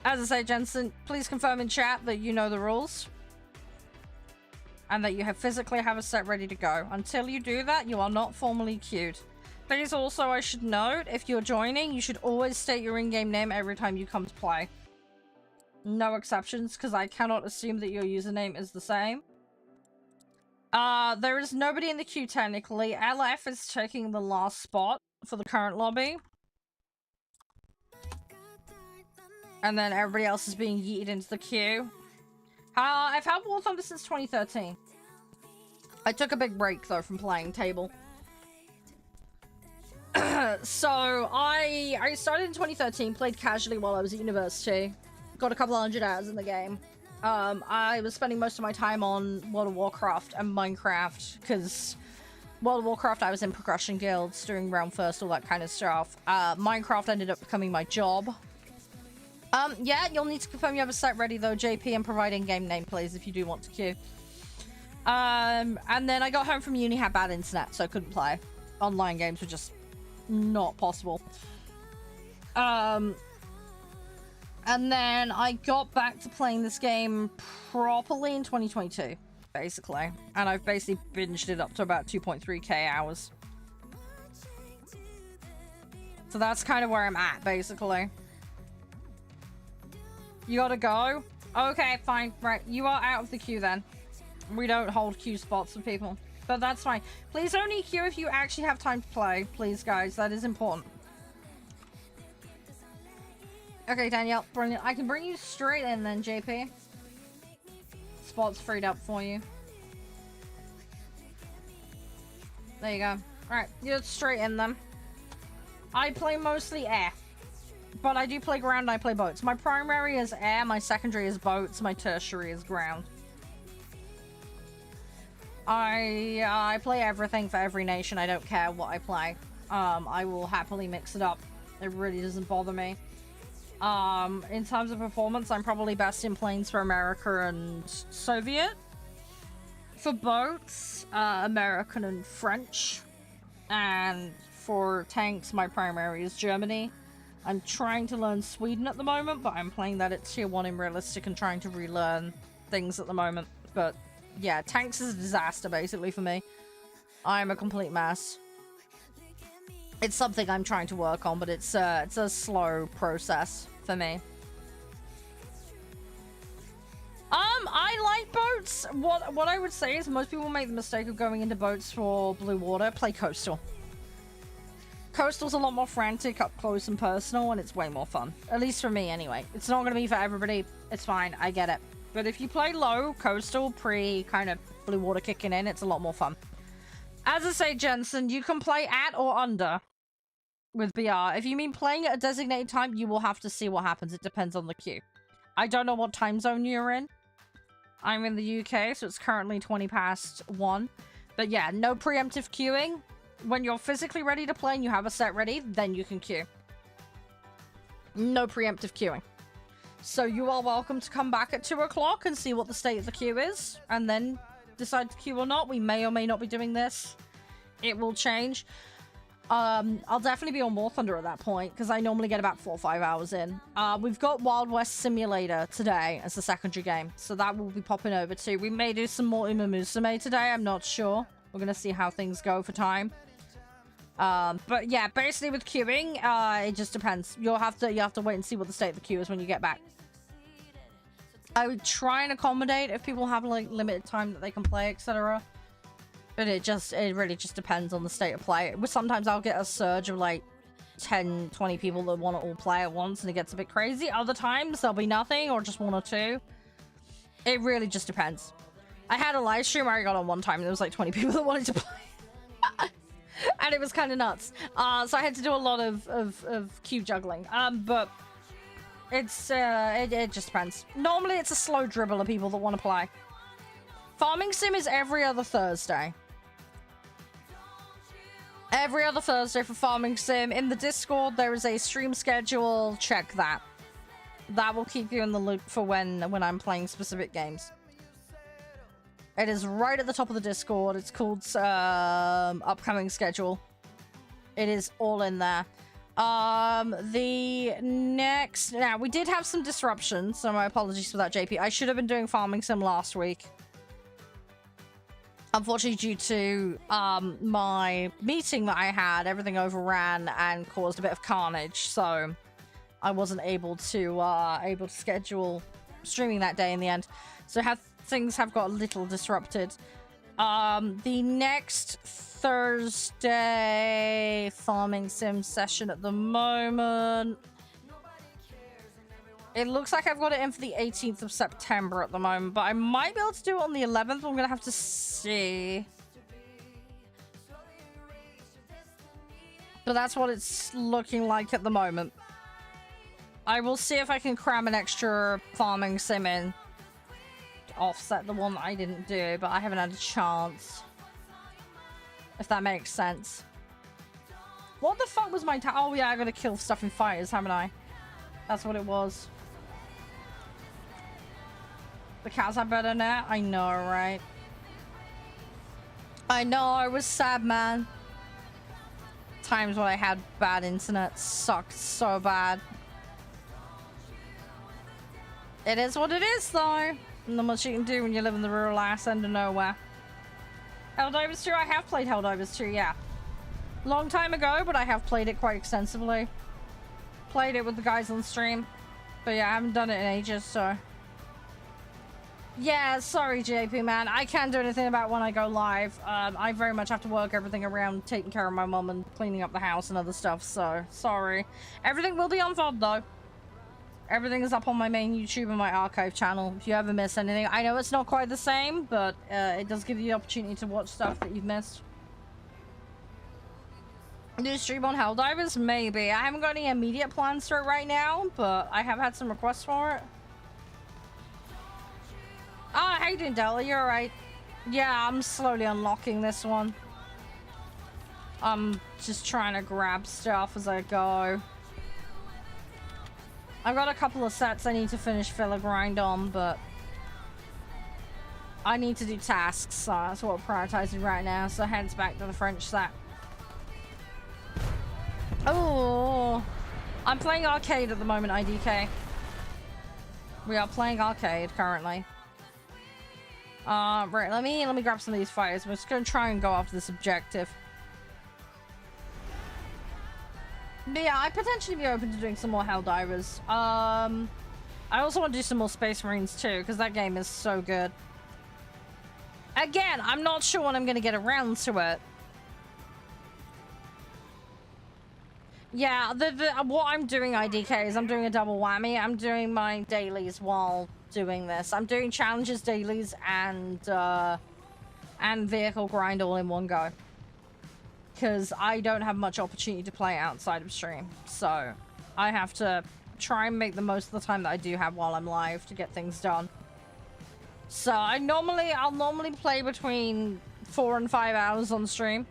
As I say, Jensen, please confirm in chat that you know the rules. And that you physically have a set ready to go. Until you do that, you are not formally queued. Please also, I should note, if you're joining, you should always state your in-game name every time you come to play. No exceptions, because I cannot assume that your username is the same. There is nobody in the queue technically. LF is taking the last spot for the current lobby. And then everybody else is being yeeted into the queue. I've had War Thunder since 2013. I took a big break, though, from playing table. So, I started in 2013, played casually while I was at university. Got a couple 100 hours in the game. I was spending most of my time on World of Warcraft and Minecraft, because World of Warcraft I was in progression guilds, doing round first, all that kind of stuff. Minecraft ended up becoming my job. Yeah, you'll need to confirm you have a set ready, though, JP, and provide in-game name, please, if you do want to queue. And then I got home from uni, had bad internet, so I couldn't play. Online games were just not possible. And then I got back to playing this game properly in 2022, basically. And I've basically binged it up to about 2.3k hours. So that's kind of where I'm at, basically. You gotta go? Okay, fine. Right, you are out of the queue then. We don't hold queue spots for people. But that's fine. Please only queue if you actually have time to play. Please, guys. That is important. Okay, Danielle. Brilliant. I can bring you straight in then, JP. Spots freed up for you. There you go. Alright, you're straight in then. I play mostly air. But I do play ground and I play boats. My primary is air, my secondary is boats, my tertiary is ground. I play everything for every nation. I don't care what I play. I will happily mix it up. It really doesn't bother me. In terms of performance, I'm probably best in planes for America and Soviet. For boats, American and French. And for tanks, my primary is Germany. I'm trying to learn Sweden at the moment, but I'm playing that at tier 1 in realistic and trying to relearn things at the moment. But yeah, tanks is a disaster basically for me. I'm a complete mess. It's something I'm trying to work on, but it's a slow process for me. I like boats. What I would say is most people make the mistake of going into boats for blue water. Play coastal. Coastal's a lot more frantic, up close and personal, and it's way more fun. At least for me, anyway. It's not going to be for everybody. It's fine. I get it. But if you play low, coastal, pre kind of blue water kicking in, it's a lot more fun. As I say, Jensen, you can play at or under with BR. If you mean playing at a designated time, you will have to see what happens. It depends on the queue. I don't know what time zone you're in. I'm in the UK, so it's currently 20 past 1. But yeah, no preemptive queuing. When you're physically ready to play and you have a set ready, then you can queue. No preemptive queuing. So you are welcome to come back at 2 o'clock and see what the state of the queue is, and then decide to queue or not. We may or may not be doing this. It will change. I'll definitely be on warthunder at that point, because I normally get about 4 or 5 hours in. We've got Wild West Simulator today as the secondary game, so that will be popping over too. We may do some more Uma Musume today, I'm not sure. We're going to see how things go for time. But yeah, basically with queuing, it just depends. You have to wait and see what the state of the queue is when you get back. I would try and accommodate if people have like limited time that they can play, etc. But it really just depends on the state of play. Sometimes I'll get a surge of like 10, 20 people that want to all play at once and it gets a bit crazy. Other times there'll be nothing or just 1 or 2. It really just depends. I had a live stream where I got on one time and there was like 20 people that wanted to play. And it was kind of nuts. So I had to do a lot of queue juggling. But it's it just depends. Normally it's a slow dribble of people that want to play. Farming Sim is every other Thursday. Every other Thursday for Farming Sim. In the Discord, there is a stream schedule. Check that. That will keep you in the loop for when I'm playing specific games. It is right at the top of the Discord. It's called upcoming schedule. It is all in there. The next... Now, we did have some disruptions, so my apologies for that, JP. I should have been doing Farming Sim last week. Unfortunately, due to my meeting that I had, everything overran and caused a bit of carnage, so I wasn't able to schedule streaming that day in the end. So things have got a little disrupted. The next Thursday Farming Sim session at the moment, it looks like I've got it in for the 18th of September at the moment, but I might be able to do it on the 11th. I'm gonna have to see. But that's what it's looking like at the moment. I will see if I can cram an extra Farming Sim in to offset the one that I didn't do, but I haven't had a chance. If that makes sense. What the fuck was my oh yeah, I gotta kill stuff in fighters, haven't I? That's what it was. The cats are better now? I know, right? I know, I was sad, man. Times when I had bad internet sucked so bad. It is what it is, though. Not much you can do when you live in the rural ass end of nowhere. Helldivers 2, I have played Helldivers 2, yeah. Long time ago, but I have played it quite extensively. Played it with the guys on stream. But yeah, I haven't done it in ages, so... Yeah, sorry, JP, man. I can't do anything about when I go live. I very much have to work everything around taking care of my mum and cleaning up the house and other stuff, so sorry. Everything will be on VOD, though. Everything is up on my main YouTube and my archive channel. If you ever miss anything, I know it's not quite the same, but it does give you the opportunity to watch stuff that you've missed. Do a stream on Helldivers? Maybe. I haven't got any immediate plans for it right now, but I have had some requests for it. Ah, how you doing, Della? You're alright. Yeah, I'm slowly unlocking this one. I'm just trying to grab stuff as I go. I've got a couple of sets I need to finish filler grind on, but I need to do tasks, so that's what we're prioritizing right now, so hence back to the French set. Oh, I'm playing arcade at the moment, IDK. We are playing arcade currently. Right, let me grab some of these fighters. We're just gonna try and go after this objective. But yeah, I'd potentially be open to doing some more Helldivers. I also want to do some more Space Marines too, because that game is so good. Again, I'm not sure when I'm gonna get around to it. Yeah, what I'm doing, IDK, is I'm doing a double whammy. I'm doing my dailies while doing this. I'm doing challenges, dailies, and vehicle grind all in one go. Because I don't have much opportunity to play outside of stream. So I have to try and make the most of the time that I do have while I'm live to get things done. So I'll normally play between 4 and 5 hours on stream.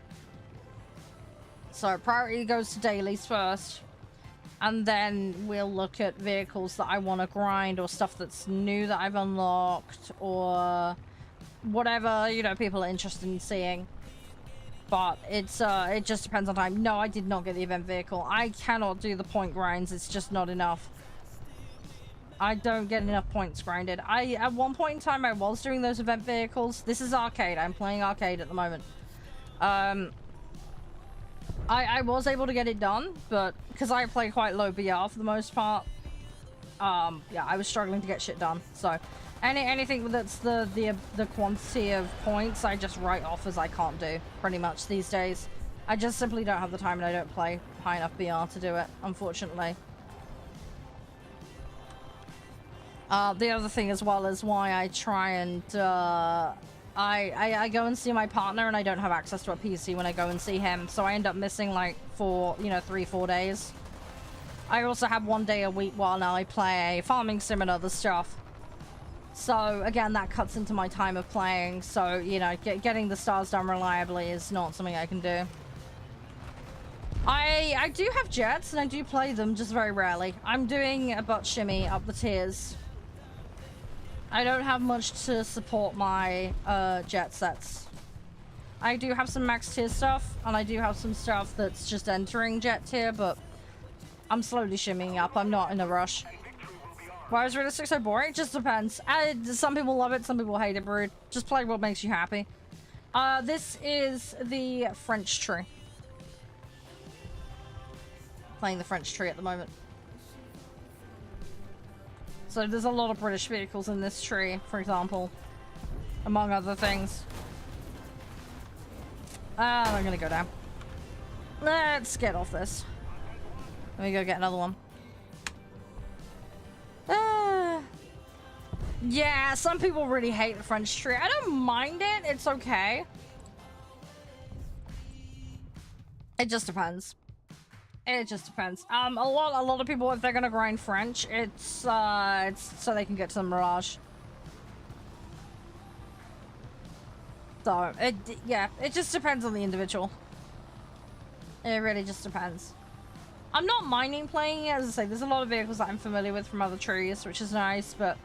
So priority goes to dailies first, and then we'll look at vehicles that I want to grind or stuff that's new that I've unlocked or whatever, you know, people are interested in seeing. But it's it just depends on time. No, I did not get the event vehicle. I cannot do the point grinds. It's just not enough. I don't get enough points grinded. At one point in time I was doing those event vehicles. This is arcade. I'm playing arcade at the moment. I was able to get it done, but because I play quite low BR for the most part, yeah, I was struggling to get shit done. So anything that's the quantity of points, I just write off as I can't do pretty much these days. I just simply don't have the time, and I don't play high enough BR to do it, unfortunately. The other thing as well is why I try and I go and see my partner, and I don't have access to a PC when I go and see him, so I end up missing like 3-4 days. I also have 1 day a week while now I play farming sim and other stuff. So again, that cuts into my time of playing, so you know, getting the stars done reliably is not something I can do. I do have jets, and I do play them, just very rarely. I'm doing a butt shimmy up the tiers. I don't have much to support my jet sets. I do have some max tier stuff, and I do have some stuff that's just entering jet tier, but I'm slowly shimmying up. I'm not in a rush. Why is realistic so boring? It just depends. Some people love it, some people hate it, Brood. Just play what makes you happy. This is the French tree. Playing the French tree at the moment. So there's a lot of British vehicles in this tree, for example, among other things. I'm gonna go down. Let's get off this. Let me go get another one. Yeah, some people really hate the French tree. I don't mind it. It's okay. It just depends. It just depends. A lot of people, if they're gonna grind French, it's so they can get to the Mirage. So yeah, it just depends on the individual. It really just depends. I'm not minding playing it. As I say, there's a lot of vehicles that I'm familiar with from other trees, which is nice, but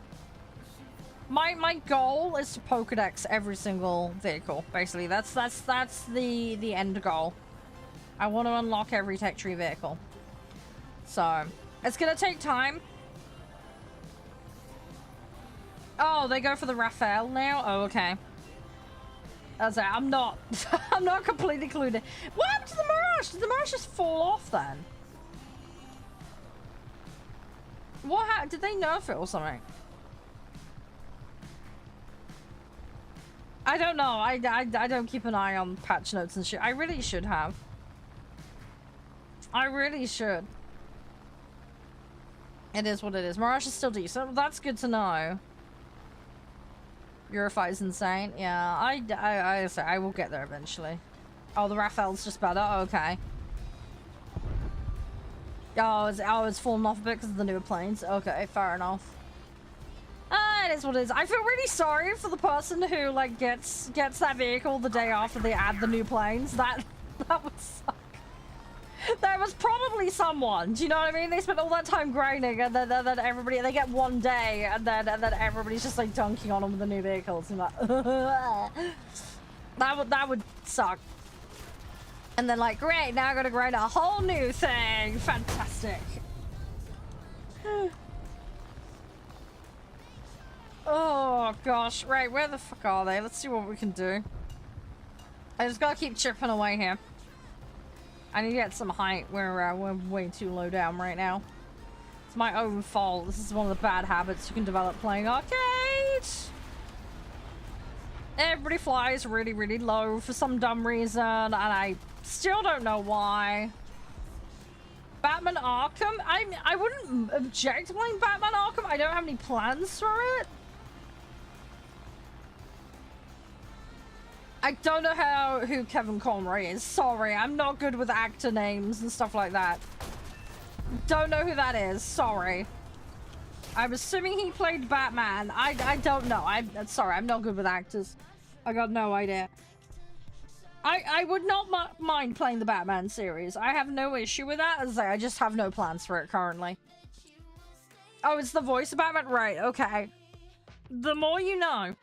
My goal is to Pokedex every single vehicle. Basically, that's the end goal. I want to unlock every tech tree vehicle. So it's gonna take time. Oh, they go for the Raphael now? Oh, okay. That's it. I'm not I'm not completely clued in. What happened to the Mirage? Did the Mirage just fall off then? What happened? Did they nerf it or something? I don't know. I don't keep an eye on patch notes and shit. I really should have. I really should. It is what it is. Mirage is still decent. That's good to know. Purify is insane. Yeah, I will get there eventually. Oh, the Raphael's just better. Oh, okay. Oh, it's fallen off a bit because of the newer planes. Okay, fair enough. It is what it is. I feel really sorry for the person who like gets that vehicle the day after they add the new planes. That would suck. There was probably someone. Do you know what I mean? They spent all that time grinding, and then everybody they get one day, and then everybody's just like dunking on them with the new vehicles. And like, that would suck. And then like, great, now I gotta grind a whole new thing. Fantastic. Oh gosh, right, where the fuck are they? Let's see what we can do. I just gotta keep chipping away here. I need to get some height. We're way too low down right now. It's my own fault. This is one of the bad habits you can develop playing arcade. Everybody flies really, really low for some dumb reason, and I still don't know why. Batman Arkham? I wouldn't object to playing Batman Arkham. I don't have any plans for it. I don't know who Kevin Conroy is. Sorry, I'm not good with actor names and stuff like that. Don't know who that is. Sorry. I'm assuming he played Batman. I don't know. I'm sorry. I'm not good with actors. I got no idea. I would not mind playing the Batman series. I have no issue with that. As I just have no plans for it currently. Oh, it's the voice of Batman? Right, okay. The more you know.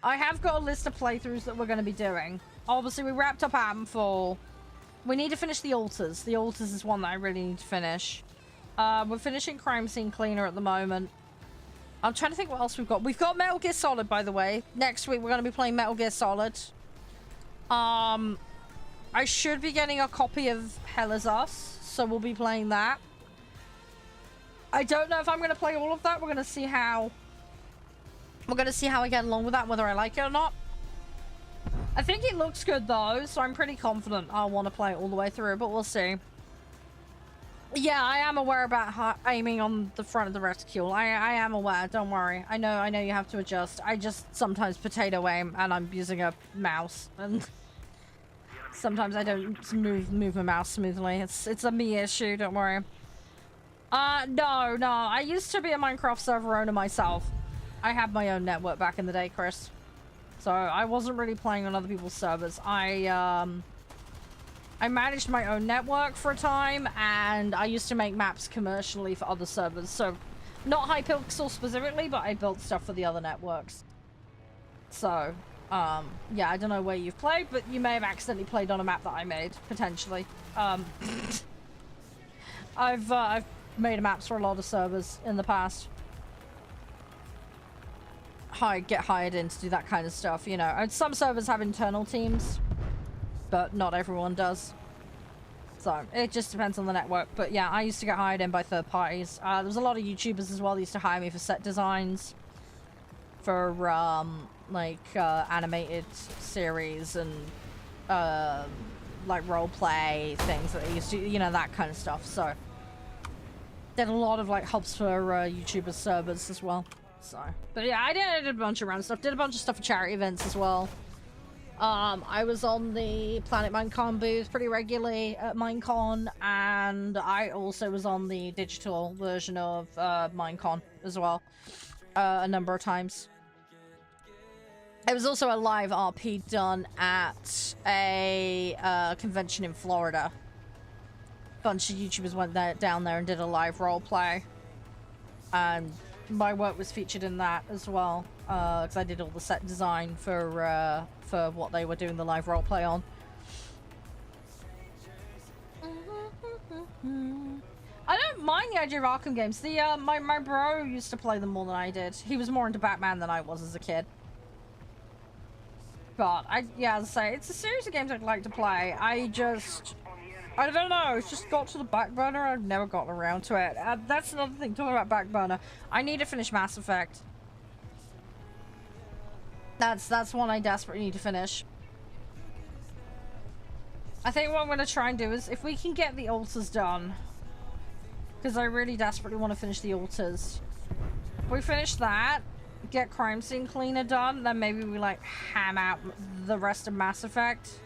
I have got a list of playthroughs that we're going to be doing. Obviously, we wrapped up Amfall. We need to finish the Altars. The Altars is one that I really need to finish. We're finishing Crime Scene Cleaner at the moment. I'm trying to think what else we've got. We've got Metal Gear Solid, by the way. Next week, we're going to be playing Metal Gear Solid. I should be getting a copy of Hell Is Us, so we'll be playing that. I don't know if I'm going to play all of that. We're going to see how... We're going to see how I get along with that, whether I like it or not. I think it looks good, though, so I'm pretty confident I'll want to play it all the way through, but we'll see. Yeah, I am aware about aiming on the front of the reticule. I am aware, don't worry. I know you have to adjust. I just sometimes potato aim, and I'm using a mouse, and sometimes I don't move my mouse smoothly. It's a me issue, don't worry. No, I used to be a Minecraft server owner myself. I had my own network back in the day, Chris. So I wasn't really playing on other people's servers. I managed my own network for a time, and I used to make maps commercially for other servers. So not Hypixel specifically, but I built stuff for the other networks. So, yeah, I don't know where you've played, but you may have accidentally played on a map that I made, potentially. I've made maps for a lot of servers in the past. Get hired in to do that kind of stuff, you know. And some servers have internal teams, but not everyone does. So it just depends on the network. But yeah, I used to get hired in by third parties. There was a lot of YouTubers as well that used to hire me for set designs, for animated series and like role play things that they used to, you know, that kind of stuff. So did a lot of like hubs for YouTuber servers as well. So, but yeah, I did a bunch of random stuff. Did a bunch of stuff for charity events as well. I was on the Planet Minecon booth pretty regularly at Minecon, and I also was on the digital version of Minecon as well a number of times. There was also a live RP done at a convention in Florida. A bunch of YouTubers went down there and did a live role play. and my work was featured in that as well, because I did all the set design for what they were doing the live roleplay on. I don't mind the idea of Arkham games. The my bro used to play them more than I did. He was more into Batman than I was as a kid. But yeah, as I say, it's a series of games I'd like to play. I don't know. It's just got to the back burner. I've never gotten around to it. That's another thing. Talking about back burner, I need to finish Mass Effect. That's one I desperately need to finish. I think what I'm going to try and do is, if we can get the altars done, because I really desperately want to finish the altars. If we finish that, get Crime Scene Cleaner done, then maybe we like ham out the rest of Mass Effect.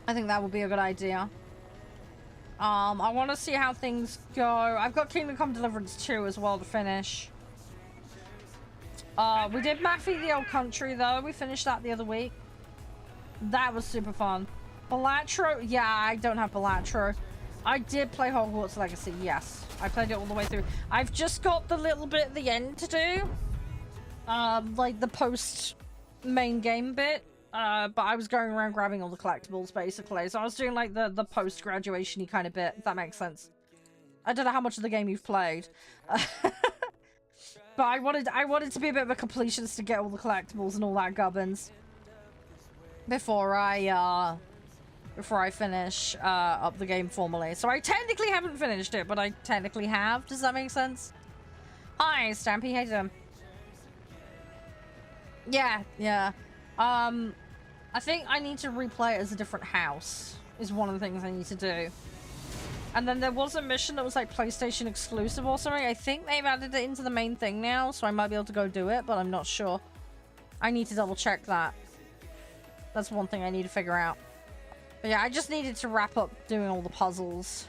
I think that would be a good idea. I want to see how things go. I've got Kingdom Come Deliverance 2 as well to finish. We did Mafia the Old Country though. We finished that the other week. That was super fun. Balatro? Yeah, I don't have Balatro. I did play Hogwarts Legacy, yes. I played it all the way through. I've just got the little bit at the end to do. Like the post main game bit. But I was going around grabbing all the collectibles basically. So I was doing like the post graduation-y kind of bit, if that makes sense. I don't know how much of the game you've played. But I wanted to be a bit of a completionist to get all the collectibles and all that gubbins. Before I finish up the game formally. So I technically haven't finished it, but I technically have. Does that make sense? Hi, Stampy. How you doing? Yeah. I think I need to replay it as a different house. Is one of the things I need to do. And then there was a mission that was like PlayStation exclusive or something. I think they've added it into the main thing now, so I might be able to go do it, but I'm not sure. I need to double check that. That's one thing I need to figure out. But yeah, I just needed to wrap up doing all the puzzles.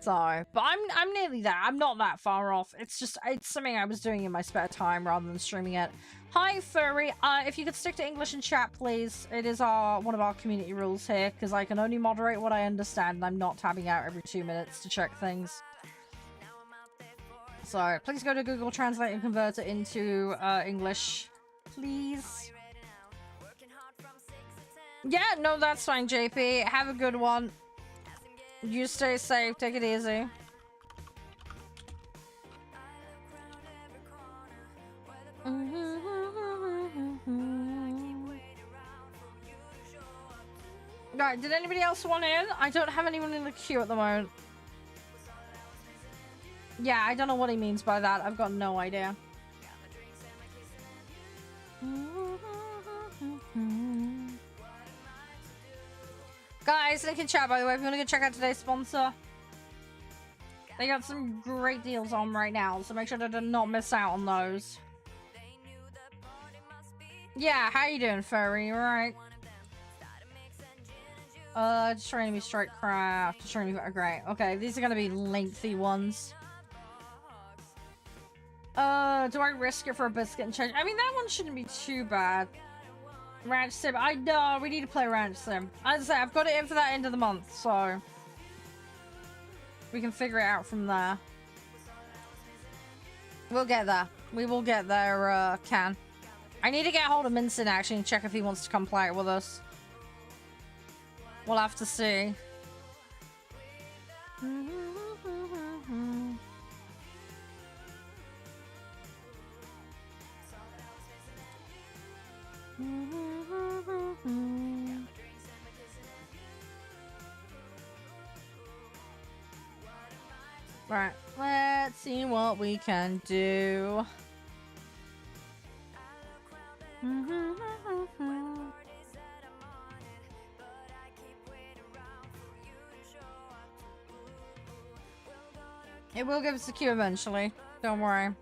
So, but I'm nearly there. I'm not that far off. It's something I was doing in my spare time rather than streaming it. Hi, Furry. If you could stick to English in chat, please. It is one of our community rules here, because I can only moderate what I understand, and I'm not tabbing out every 2 minutes to check things. So, please go to Google Translate and convert it into English, please. Yeah, no, that's fine, JP. Have a good one. You stay safe. Take it easy. Right, did anybody else want in? I don't have anyone in the queue at the moment. Yeah, I don't know what he means by that. I've got no idea. Guys, link in chat, by the way, if you want to go check out today's sponsor. They got some great deals on right now, so make sure to not miss out on those. Yeah, how you doing, Furry? You alright? Just trying to be Strikecraft. Just trying to be... great. Okay, these are gonna be lengthy ones. Do I risk it for a biscuit and change? I mean, that one shouldn't be too bad. Ranch Sim. I know, we need to play Ranch Sim. As I say, I've got it in for that end of the month, so... we can figure it out from there. We'll get there. We will get there, Can. I need to get hold of Minson, actually, and check if he wants to come play it with us. We'll have to see. Right, let's see what we can do. It will give us a queue eventually. Don't worry.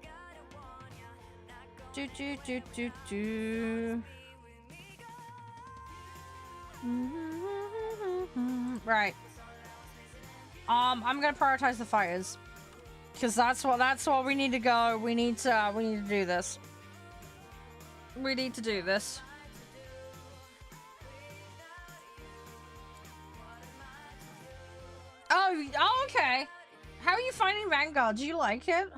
Right. I'm gonna prioritize the fighters, because that's what we need to go. We need to do this. We need to do this. Oh, okay. How are you finding Vanguard? Do you like it?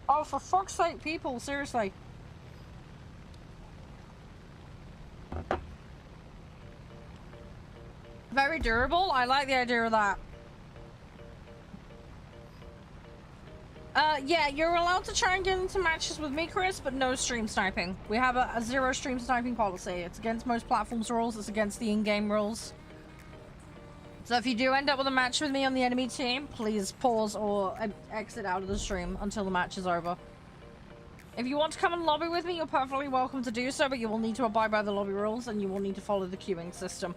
Oh, for fuck's sake, people, seriously. Very durable. I like the idea of that. Yeah, you're allowed to try and get into matches with me, Chris, but no stream sniping. We have a zero stream sniping policy. It's against most platforms' rules. It's against the in-game rules. So if you do end up with a match with me on the enemy team, please pause or exit out of the stream until the match is over. If you want to come and lobby with me, you're perfectly welcome to do so, but you will need to abide by the lobby rules and you will need to follow the queuing system.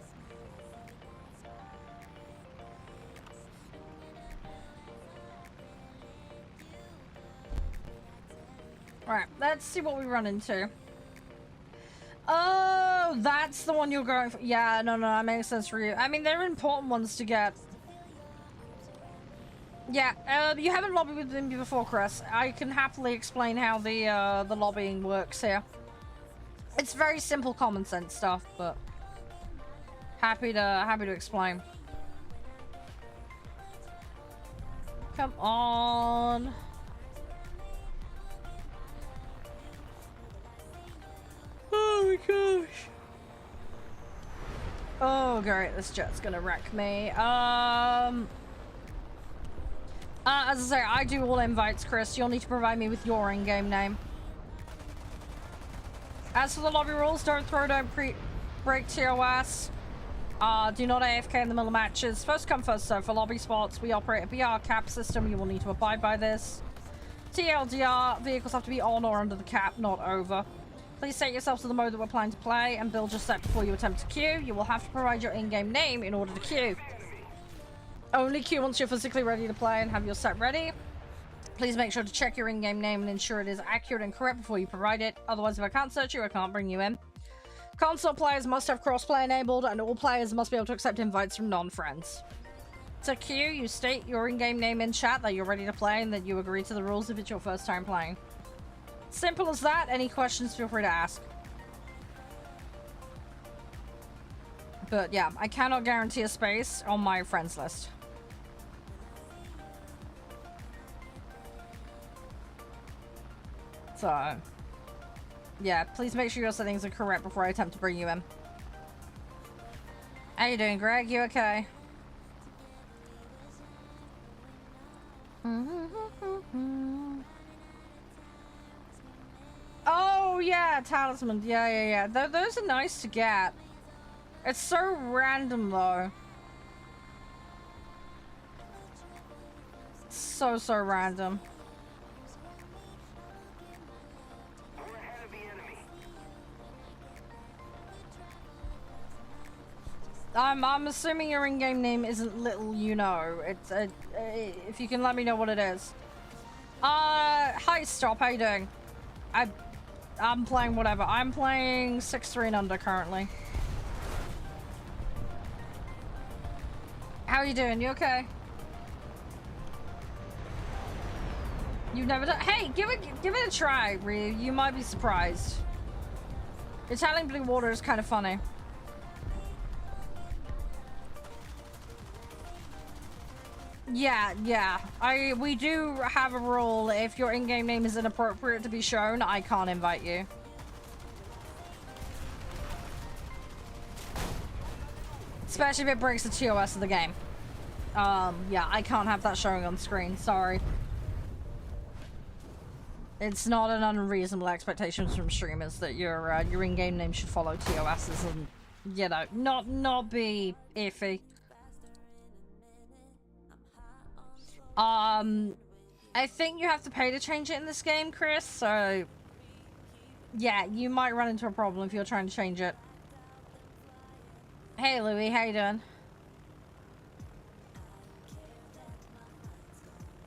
Alright, let's see what we run into. Oh, that's the one you're going for. Yeah, no, that makes sense for you. I mean, they're important ones to get. Yeah, you haven't lobbied with them before, Chris. I can happily explain how the lobbying works here. It's very simple, common sense stuff, but happy to explain. Come on. Oh my gosh. Oh great, this jet's gonna wreck me. As I say, I do all invites, Chris. You'll need to provide me with your in-game name. As for the lobby rules, don't throw, don't break TOS. Do not AFK in the middle of matches. First come, first serve. For lobby spots, we operate a BR cap system. You will need to abide by this. TLDR, vehicles have to be on or under the cap, not over. Please set yourself to the mode that we're planning to play and build your set before you attempt to queue. You will have to provide your in-game name in order to queue. Only queue once you're physically ready to play and have your set ready. Please make sure to check your in-game name and ensure it is accurate and correct before you provide it. Otherwise, if I can't search you, I can't bring you in. Console players must have crossplay enabled, and all players must be able to accept invites from non-friends. To queue, you state your in-game name in chat that you're ready to play and that you agree to the rules if it's your first time playing. Simple as that. Any questions, feel free to ask. But yeah, I cannot guarantee a space on my friends list. So, yeah, please make sure your settings are correct before I attempt to bring you in. How you doing, Greg? You okay? Oh, yeah, talisman. Yeah. Those are nice to get. It's so random, though. So random. I'm assuming your in-game name isn't Little You Know. It's if you can let me know what it is. Hi, Stop. How you doing? I'm playing whatever. I'm playing 6-3 and under currently. How are you doing? You okay? You've never done. Hey, give it a try, Ryu. You might be surprised. Italian blue water is kind of funny. Yeah. We do have a rule. If your in-game name is inappropriate to be shown, I can't invite you. Especially if it breaks the TOS of the game. Yeah, I can't have that showing on screen. Sorry. It's not an unreasonable expectation from streamers that your in-game name should follow TOSs and, you know, not be iffy. I think you have to pay to change it in this game, Chris, so yeah, you might run into a problem if you're trying to change it. Hey Louie, how you doing?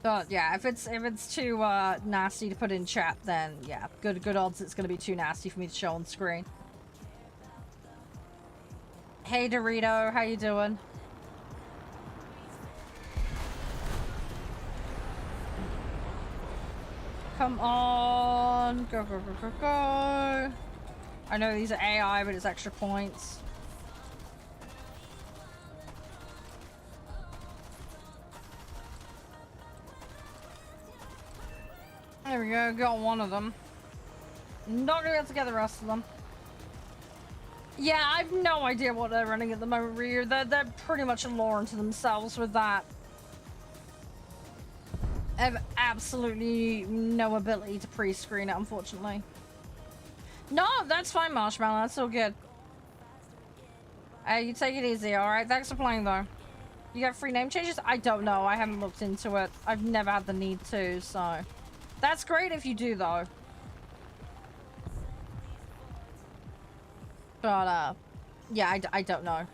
But yeah, if it's too nasty to put in chat, then yeah, good odds it's gonna be too nasty for me to show on screen. Hey Dorito, how you doing? Come on, go. I know these are AI, but it's extra points. There we go, got one of them. Not gonna be able to get the rest of them. Yeah, I have no idea what they're running at the moment, Ryu. They're pretty much a law unto themselves with that. I have absolutely no ability to pre-screen it, unfortunately. No, that's fine, Marshmallow. That's all good. You take it easy, alright? Thanks for playing, though. You got free name changes? I don't know. I haven't looked into it. I've never had the need to, so... That's great if you do, though. But, yeah, I don't know.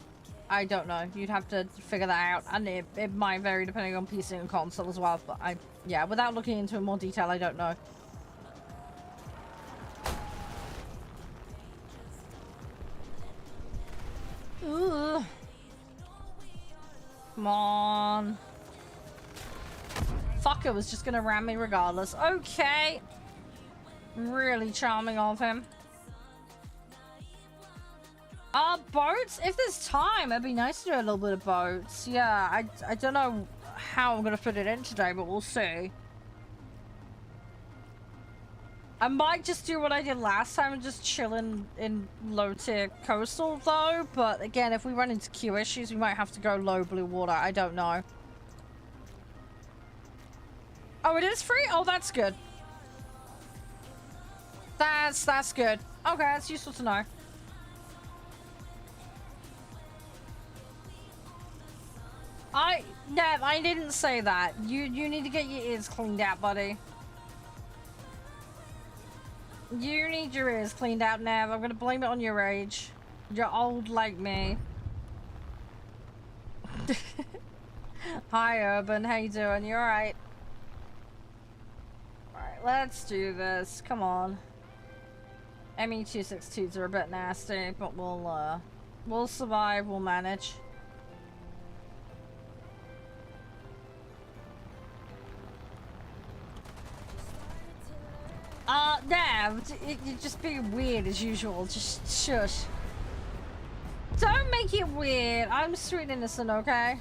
I don't know. You'd have to figure that out. And it might vary depending on PC and console as well. But yeah, without looking into it in more detail, I don't know. Ugh. Come on. Fucker was just gonna ram me regardless. Okay. Really charming of him. Boats? If there's time, it'd be nice to do a little bit of boats. Yeah, I don't know how I'm gonna fit it in today, but we'll see. I might just do what I did last time and just chill in low tier coastal though, but again, if we run into queue issues, we might have to go low blue water. I don't know. Oh, it is free? Oh, that's good. That's good. Okay, that's useful to know. Nev, I didn't say that. You need to get your ears cleaned out, buddy. You need your ears cleaned out, Nev. I'm gonna blame it on your age. You're old like me. Hi, Urban. How you doing? You alright? Alright, let's do this. Come on. ME262s are a bit nasty, but we'll survive. We'll manage. Nav, you're just being weird as usual. Just shush. Don't make it weird. I'm sweet innocent, okay?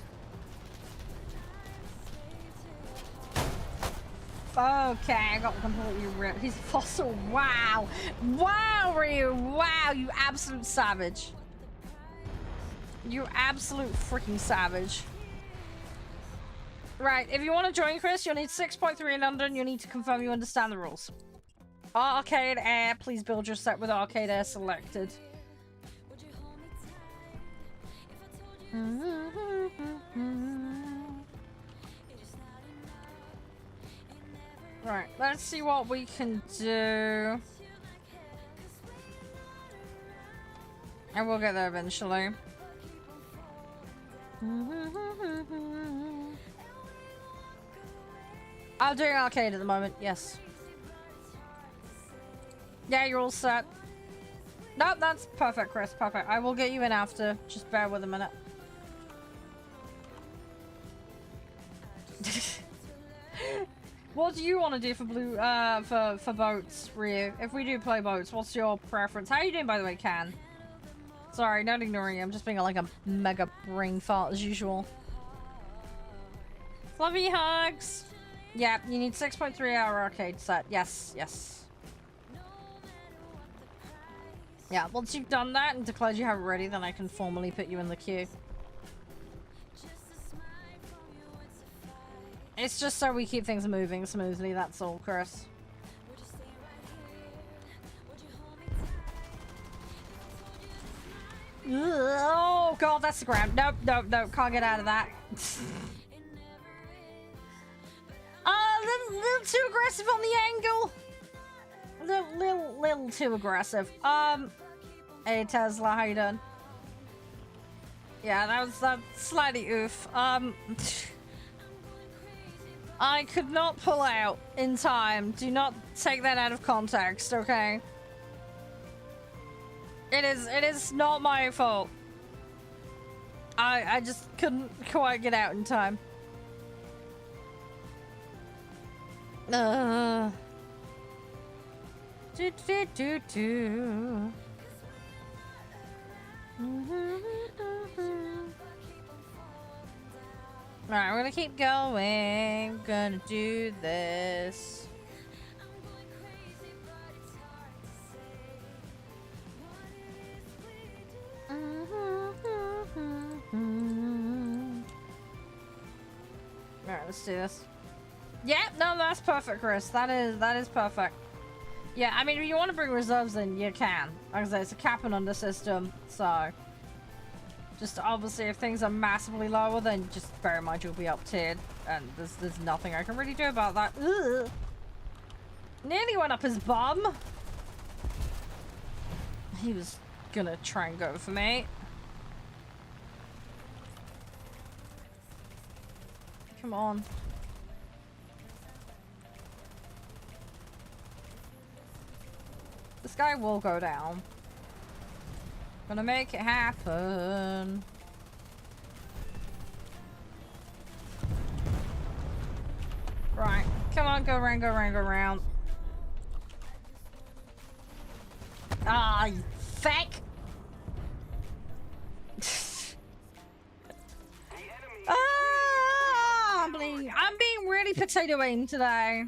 Okay, I got completely ripped. He's a fossil. Wow. Wow, Ryu. Wow, you absolute savage. You absolute freaking savage. Right, if you want to join, Chris, you'll need 6.3 in under and you need to confirm you understand the rules. Arcade Air, please build your set with Arcade Air selected. Right, let's see what we can do. And we'll get there eventually. I'm doing arcade at the moment, yes. Yeah, you're all set. Nope, that's perfect, Chris. Perfect. I will get you in after. Just bear with a minute. What do you want to do for blue? For boats, Ryu? If we do play boats, what's your preference? How are you doing, by the way, Can? Sorry, not ignoring you. I'm just being like a mega brain fart as usual. Fluffy hugs. Yeah, you need 6.3 hour arcade set. Yes, yes. Yeah, once you've done that and declared you have it ready, then I can formally put you in the queue. It's just so we keep things moving smoothly, that's all, Chris. Oh god, that's the ground. Nope, nope, nope, can't get out of that. Little too aggressive on the angle. Little too aggressive. Hey Tesla, how you doing? Yeah, that was slightly oof. I could not pull out in time. Do not take that out of context, okay? It is not my fault. I just couldn't quite get out in time. Alright, we're gonna keep going. Gonna do this. let's do this. Yeah, no, that's perfect, Chris. That is perfect. Yeah, I mean, if you want to bring reserves in, you can. Like I say, it's a cap and under system, so... Just obviously, if things are massively lower, then just bear in mind you'll be up-tiered. And there's nothing I can really do about that. Ugh. Nearly went up his bum. He was gonna try and go for me. Come on. This guy will go down. Gonna make it happen. Right. Come on, go around, go around, go around. Ah, you feck! Ah, I'm being really potato-ing today.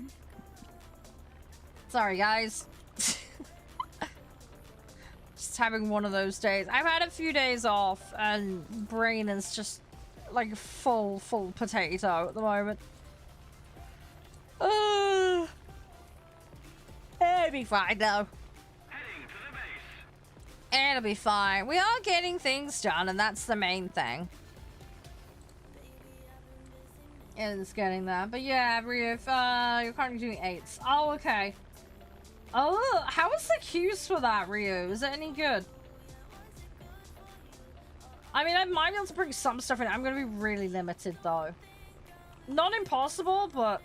Sorry, guys. Just having one of those days. I've had a few days off, and brain is just like full potato at the moment. It'll be fine though. It'll be fine. We are getting things done, and that's the main thing. It's getting that. But yeah, Ryu, if you're currently doing 8s. Oh, okay. Oh, how is the queues for that, Ryu? Is it any good? I mean, I might be able to bring some stuff in. I'm going to be really limited, though. Not impossible, but...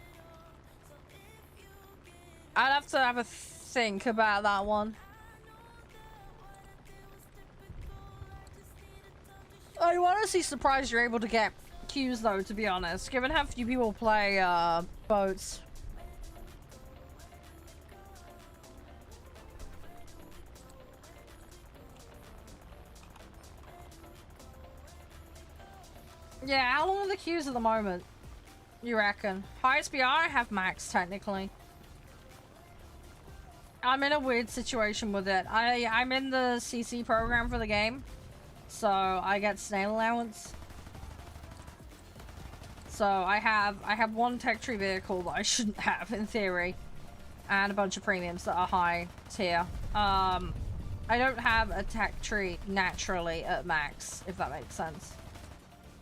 I'd have to have a think about that one. I'm honestly surprised you're able to get queues, though, to be honest. Given how few people play boats. Yeah, how long are the queues at the moment, you reckon? Highest BR, I have max, technically. I'm in a weird situation with it. I'm in the CC program for the game, so I get snail allowance. So I have one tech tree vehicle that I shouldn't have, in theory, and a bunch of premiums that are high tier. I don't have a tech tree naturally at max, if that makes sense.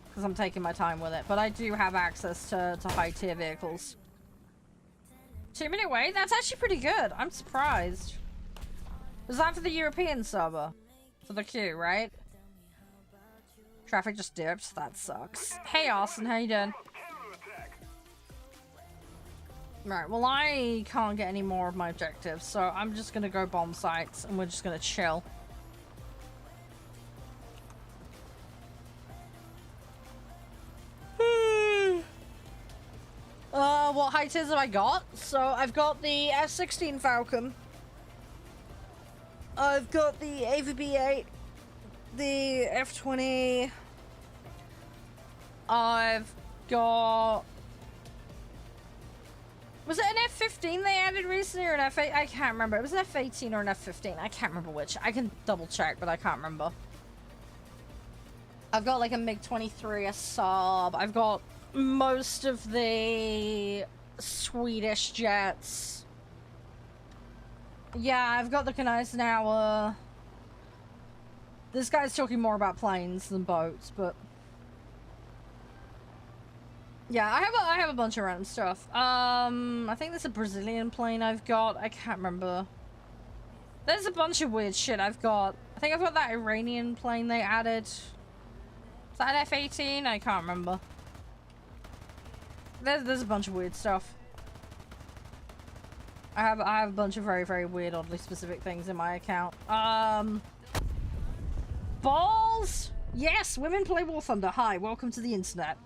Because I'm taking my time with it. But I do have access to high tier vehicles. 2-minute wait? That's actually pretty good. I'm surprised. Was that for the European server? For the queue, right? Traffic just dipped. That sucks. Hey, Austin. How you doing? Right. Well, I can't get any more of my objectives. So I'm just going to go bomb sites. And we're just going to chill. What high tiers have I got? So I've got the F-16 Falcon. I've got the AVB-8. The F-20. I've got... Was it an F-15 they added recently or an F-8? I can't remember. It was an F-18 or an F-15. I can't remember which. I can double check, but I can't remember. I've got like a MiG-23, a Saab. I've got most of the Swedish jets. Yeah, I've got the Kneisenauer. This guy's talking more about planes than boats, but yeah, I have a bunch of random stuff. I think there's a Brazilian plane I've got. I can't remember. There's a bunch of weird shit I've got. I think I've got that Iranian plane they added. Is that an F-18? I can't remember. There's a bunch of weird stuff. I have a bunch of very weird, oddly specific things in my account. Balls! Yes, women play War Thunder. Hi, welcome to the internet.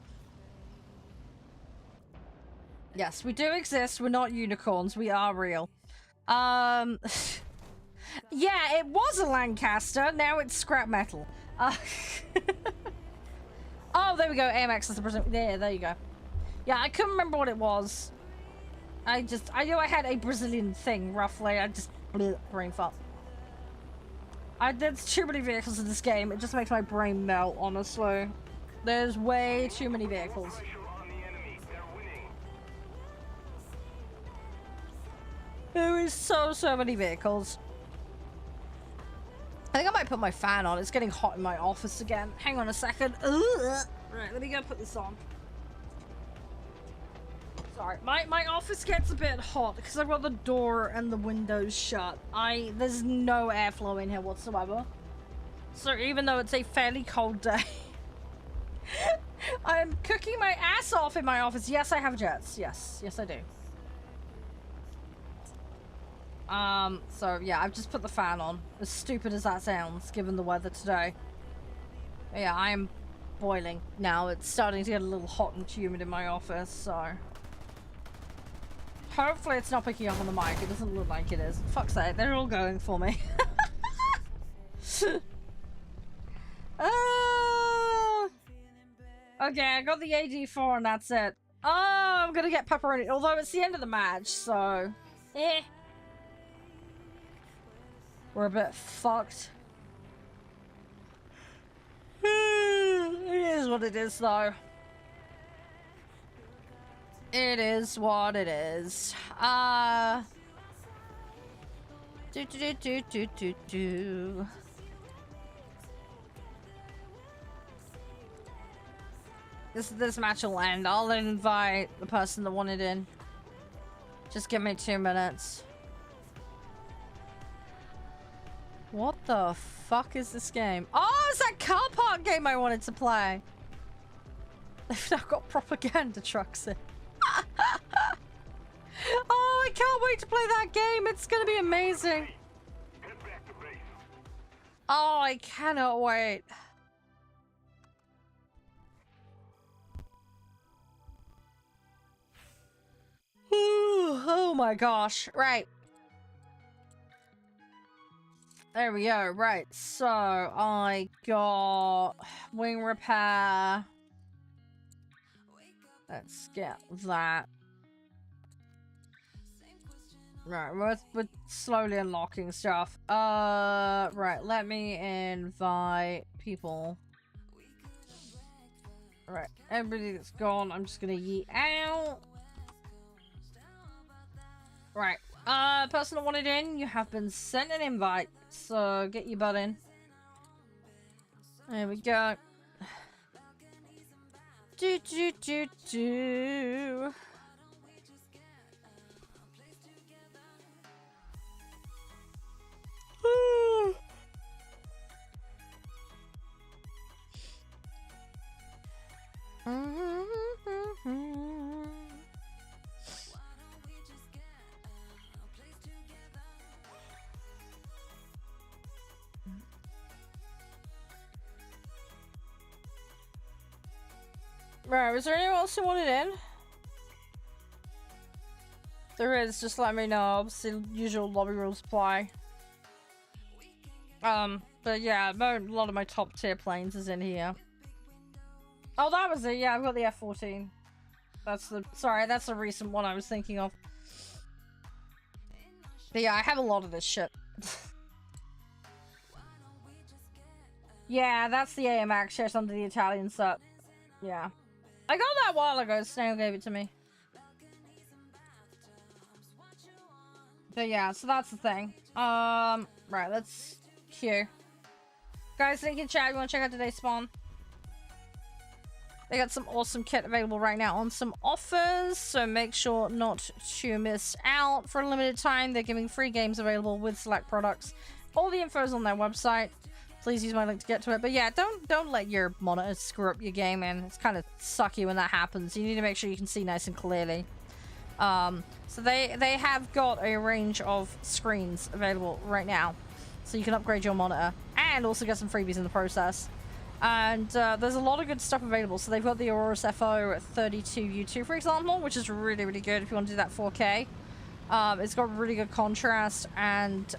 Yes, we do exist. We're not unicorns. We are real. Yeah, it was a Lancaster. Now it's scrap metal. Oh, there we go. AMX is the Brazilian. Yeah, there you go. Yeah, I couldn't remember what it was. I knew I had a Brazilian thing, roughly. I just... bleh, brain fart. There's too many vehicles in this game. It just makes my brain melt, honestly. There's way too many vehicles. There is so many vehicles. I think I might put my fan on. It's getting hot in my office again. Hang on a second. Ugh. Right, let me go put this on. Sorry, my office gets a bit hot because I've got the door and the windows shut. There's no airflow in here whatsoever. So even though it's a fairly cold day, I'm cooking my ass off in my office. Yes, I have jets. Yes, I do. So yeah, I've just put the fan on. As stupid as that sounds, given the weather today. But yeah, I am boiling now. It's starting to get a little hot and humid in my office, so... Hopefully it's not picking up on the mic. It doesn't look like it is. Fuck's sake, they're all going for me. Okay, I got the AD4 and that's it. Oh, I'm gonna get pepperoni. Although it's the end of the match, so... Eh. We're a bit fucked. It is what it is, though. It is what it is. This match will end. I'll invite the person that wanted in. Just give me 2 minutes. What the fuck is this game? Oh, it's that car park game I wanted to play. They've now got propaganda trucks in. Oh, I can't wait to play that game. It's gonna be amazing. Oh, I cannot wait. Oh my gosh. Right. There we go. Right. So I got wing repair. Let's get that. Right, we're slowly unlocking stuff. Right, let me invite people. Right, everybody that's gone, I'm just gonna yeet out. Right, person that wanted in, you have been sent an invite, so get your butt in. There we go. Do. Right, is there anyone else who wanted in? There is, just let me know. Obviously, usual lobby rules apply. But yeah, a lot of my top tier planes is in here. Oh, that was it. Yeah, I've got the F-14. That's the recent one I was thinking of. But yeah, I have a lot of this shit. Yeah, that's the AMAX chest under the Italian set. Yeah. I got that a while ago. Snail gave it to me. But yeah, so that's the thing. Right, let's queue. Guys, link in chat. You want to check out today's spawn? They got some awesome kit available right now on some offers, so make sure not to miss out. For a limited time, they're giving free games available with select products. All the info is on their website. Please use my link to get to it. But yeah, don't let your monitor screw up your game, man. It's kind of sucky when that happens. You need to make sure you can see nice and clearly. So they have got a range of screens available right now, so you can upgrade your monitor and also get some freebies in the process. And there's a lot of good stuff available. So they've got the AORUS FO at 32U2, for example, which is really, really good if you want to do that 4K. It's got really good contrast and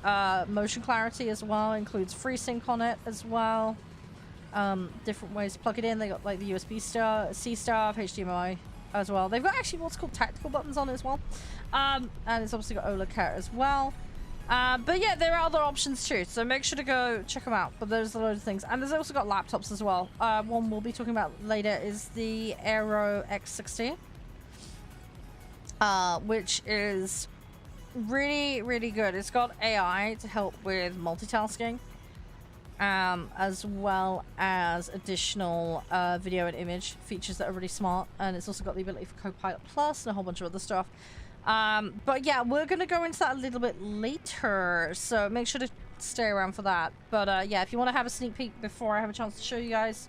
motion clarity as well. Includes FreeSync on it as well. Different ways to plug it in. They got like the USB C stuff, HDMI as well. They've got actually what's called tactical buttons on it as well. And it's obviously got OLED care as well. But yeah, there are other options too, so make sure to go check them out. But there's a load of things, and there's also got laptops as well. One we'll be talking about later is the Aero X60, which is really, really good. It's got AI to help with multitasking, as well as additional video and image features that are really smart. And it's also got the ability for Copilot Plus and a whole bunch of other stuff. But yeah, we're gonna go into that a little bit later, so make sure to stay around for that. But yeah, if you want to have a sneak peek before I have a chance to show you guys,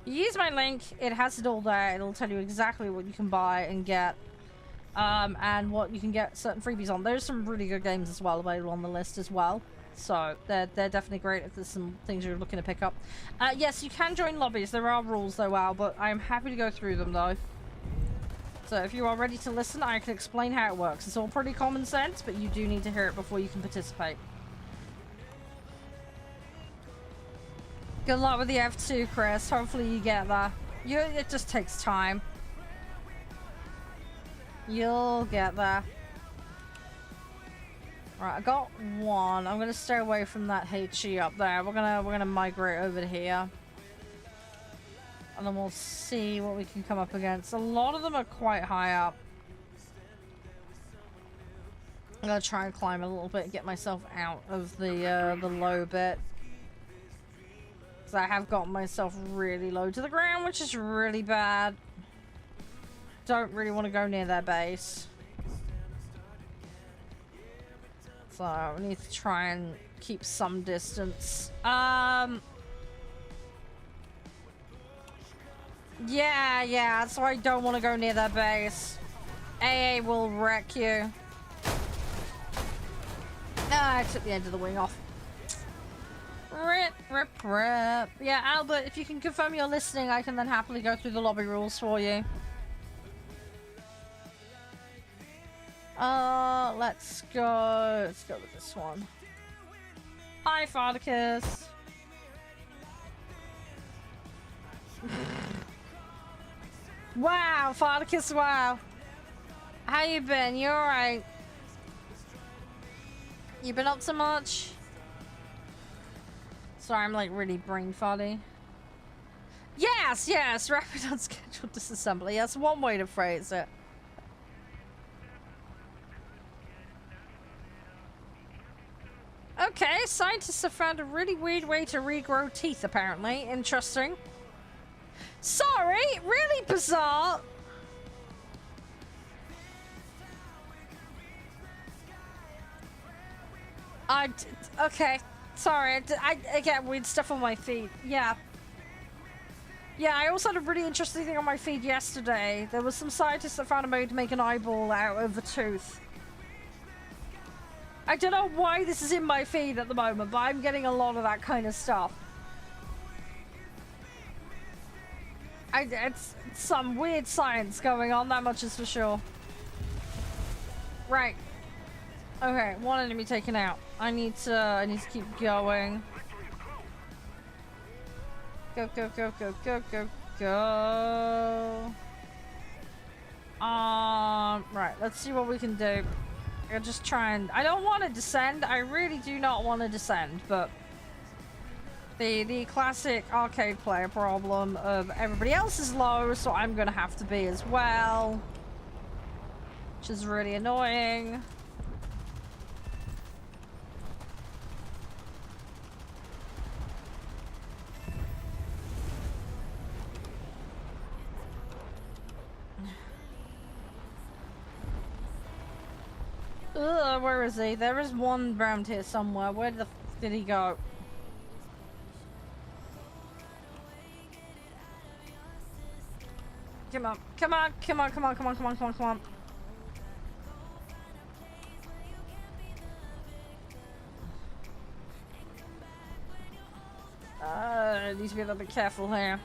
use my link. It has it all there. It'll tell you exactly what you can buy and get, and what you can get certain freebies on. There's some really good games as well available on the list as well, so they're definitely great if there's some things you're looking to pick up. Yes, you can join lobbies. There are rules though, Al, but I'm happy to go through them though. So if you are ready to listen, I can explain how it works. It's all pretty common sense, but you do need to hear it before you can participate. Good luck with the F2, Chris. Hopefully you get that. It just takes time. You'll get there. Right, I got one. I'm gonna stay away from that HE up there. We're gonna migrate over to here. And then we'll see what we can come up against. A lot of them are quite high up. I'm gonna try and climb a little bit and get myself out of the low bit. So I have gotten myself really low to the ground, which is really bad. Don't really want to go near their base. So we need to try and keep some distance. Yeah, so I don't want to go near their base. AA will wreck you. Ah, I took the end of the wing off. Rip. Yeah, Albert, if you can confirm you're listening, I can then happily go through the lobby rules for you. Let's go with this one. Hi, Farticus. Wow, Farticus, wow. How you been? You alright? You been up to much? Sorry, I'm like really brain foggy. Yes, rapid unscheduled disassembly. That's one way to phrase it. Okay, scientists have found a really weird way to regrow teeth, apparently. Interesting. Sorry, really bizarre. Okay, sorry. I get weird stuff on my feed. Yeah. Yeah, I also had a really interesting thing on my feed yesterday. There was some scientists that found a way to make an eyeball out of a tooth. I don't know why this is in my feed at the moment, but I'm getting a lot of that kind of stuff. It's some weird science going on, that much is for sure. Right. Okay, one enemy taken out. I need to keep going. Go. Right, let's see what we can do. I'll just try and... I don't want to descend. I really do not want to descend, but... The classic arcade player problem of everybody else is low, so I'm gonna have to be as well. Which is really annoying. Ugh, where is he? There is one around here somewhere. Where the f did he go? Come on. I need to be a little bit careful here.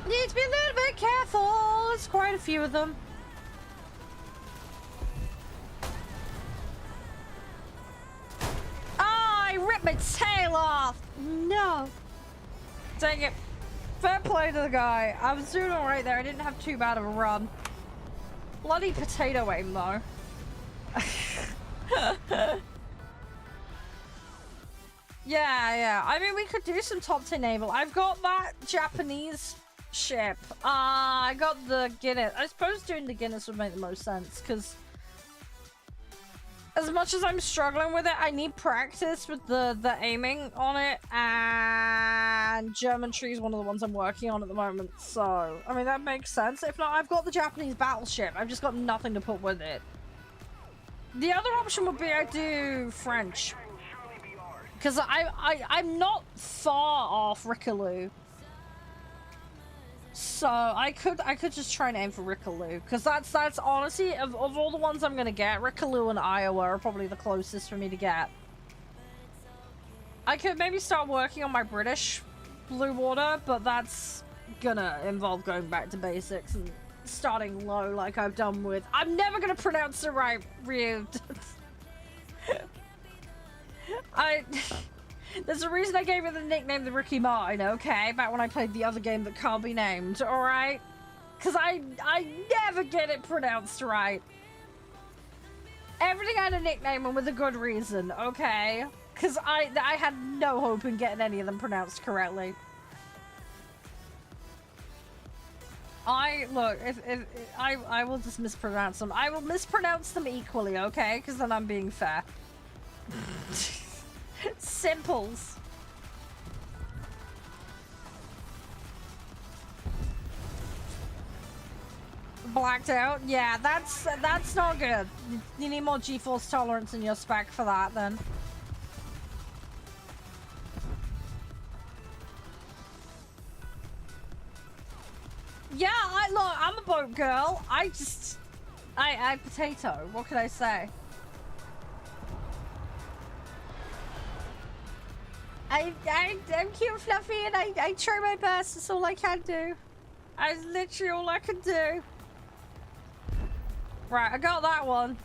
Need to be a little bit careful. There's quite a few of them. I ripped my tail off. No. Dang it. Fair play to the guy. I was doing alright there. I didn't have too bad of a run. Bloody potato aim though. Yeah. I mean, we could do some top 10 naval. I've got that Japanese ship. I got the Guinness. I suppose doing the Guinness would make the most sense, because as much as I'm struggling with it, I need practice with the aiming on it, and Geometry is one of the ones I'm working on at the moment, so, I mean, that makes sense. If not, I've got the Japanese battleship. I've just got nothing to put with it. The other option would be I do French, because I'm not far off Rickaloo. So I could just try and aim for Rickaloo, because that's honestly of all the ones I'm gonna get, Rickaloo and Iowa are probably the closest for me to get. I could maybe start working on my British blue water, but that's gonna involve going back to basics and starting low like I've done with. I'm never gonna pronounce it right, Ryu. There's a reason I gave it the nickname the Ricky Martin, okay? Back when I played the other game that can't be named, alright? Because I never get it pronounced right. Everything had a nickname and with a good reason, okay? Because I had no hope in getting any of them pronounced correctly. Look, if I will just mispronounce them. I will mispronounce them equally, okay? Because then I'm being fair. Simples. Blacked out? Yeah, that's not good. You need more G-force tolerance in your spec for that, then. Yeah, look, I'm a boat girl. I potato. What can I say? I'm cute and fluffy, and I try my best. That's all I can do. That's literally all I can do. Right, I got that one.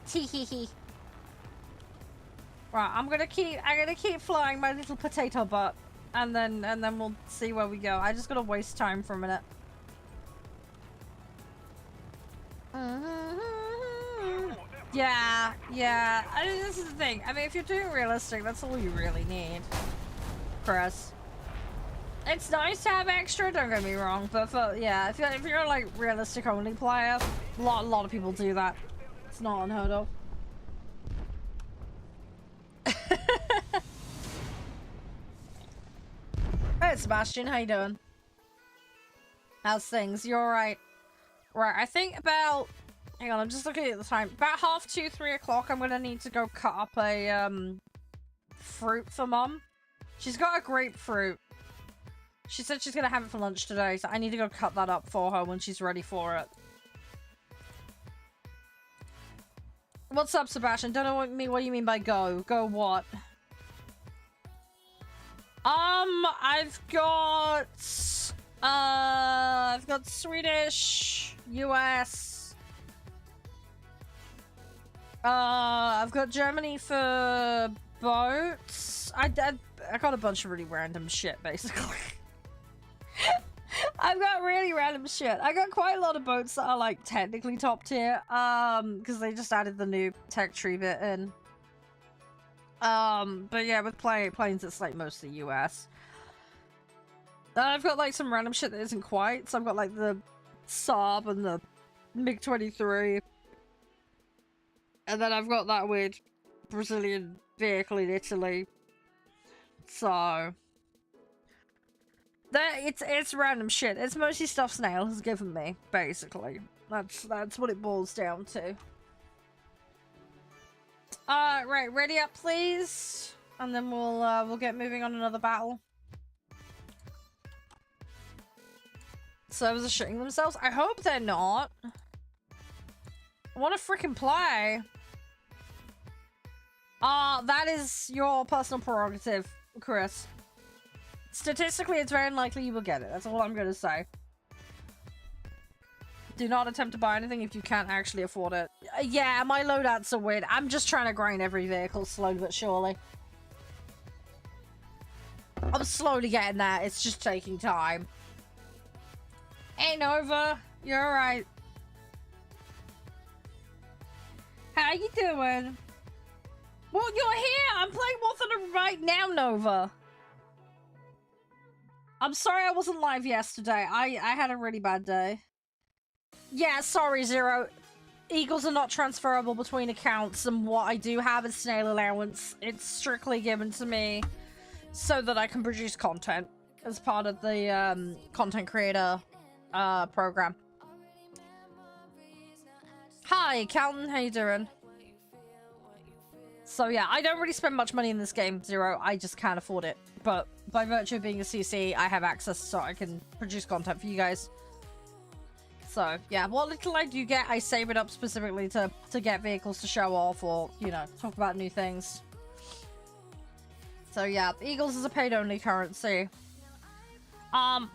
Tee-hee-hee. Right, I'm gonna keep flying my little potato butt, and then we'll see where we go. I just gotta waste time for a minute. Yeah. I mean, this is the thing. I mean, if you're doing realistic, that's all you really need, Chris. It's nice to have extra, don't get me wrong, but yeah, if you're like realistic only player, a lot of people do that. It's not unheard of. Hey, Sebastian, how you doing? How's things? You alright? Right, I think about... Hang on, I'm just looking at the time. About 2:30, 3 o'clock, I'm gonna need to go cut up a, fruit for Mum. She's got a grapefruit. She said she's gonna have it for lunch today, so I need to go cut that up for her when she's ready for it. What's up, Sebastian? Don't know what you mean by go. Go what? I've got Swedish, US. I've got Germany for boats. I got a bunch of really random shit, basically. I've got really random shit. I got quite a lot of boats that are like technically top tier, because they just added the new tech tree bit in. But yeah, with planes, it's like mostly US. I've got like some random shit that isn't quite. So I've got like the Saab and the MiG-23. And then I've got that weird Brazilian vehicle in Italy. So it's random shit. It's mostly stuff Snail has given me, basically. That's what it boils down to. Right, ready up, please, and then we'll get moving on another battle. Servers are shitting themselves. I hope they're not. I want to freaking play. That is your personal prerogative, Chris. Statistically, it's very unlikely you will get it. That's all I'm gonna say. Do not attempt to buy anything if you can't actually afford it. Yeah, my loadouts are weird. I'm just trying to grind every vehicle slowly but surely. I'm slowly getting there. It's just taking time. Hey, Nova. You're alright. How you doing? Well, you're here. I'm playing warthunder right now, Nova. I'm sorry I wasn't live yesterday. I had a really bad day. Yeah, sorry, Zero. Eagles are not transferable between accounts, and what I do have is snail allowance. It's strictly given to me so that I can produce content as part of the content creator program. Hi, Calton, how you doing? So yeah, I don't really spend much money in this game, Zero. I just can't afford it. But by virtue of being a CC, I have access so I can produce content for you guys. So yeah, what little I do get, I save it up specifically to get vehicles to show off or, you know, talk about new things. So yeah, Eagles is a paid-only currency.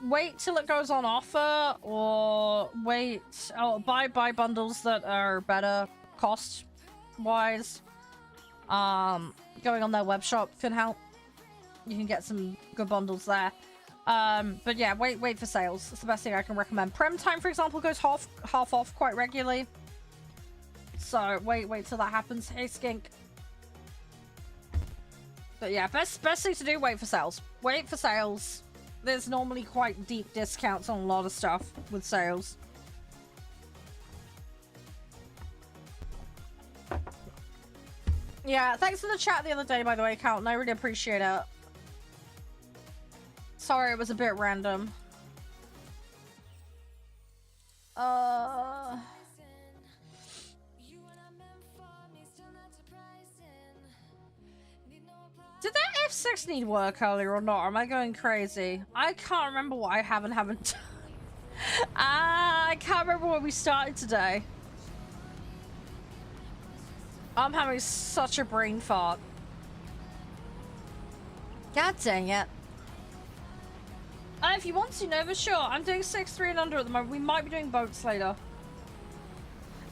Wait till it goes on offer, or wait, buy bundles that are better cost-wise. Going on their web shop can help. You can get some good bundles there. But yeah, wait for sales. It's the best thing I can recommend. Prem time, for example, goes half off quite regularly. So wait till that happens. Hey, Skink. But yeah, best thing to do, wait for sales. Wait for sales. There's normally quite deep discounts on a lot of stuff with sales. Yeah, thanks for the chat the other day, by the way, Calton. I really appreciate it. Sorry, it was a bit random. Did that F6 need work earlier or not? Or am I going crazy? I can't remember what I have and haven't done. I can't remember where we started today. I'm having such a brain fart. God dang it. If you want to, Nova, sure. I'm doing 6-3 and under at the moment. We might be doing boats later.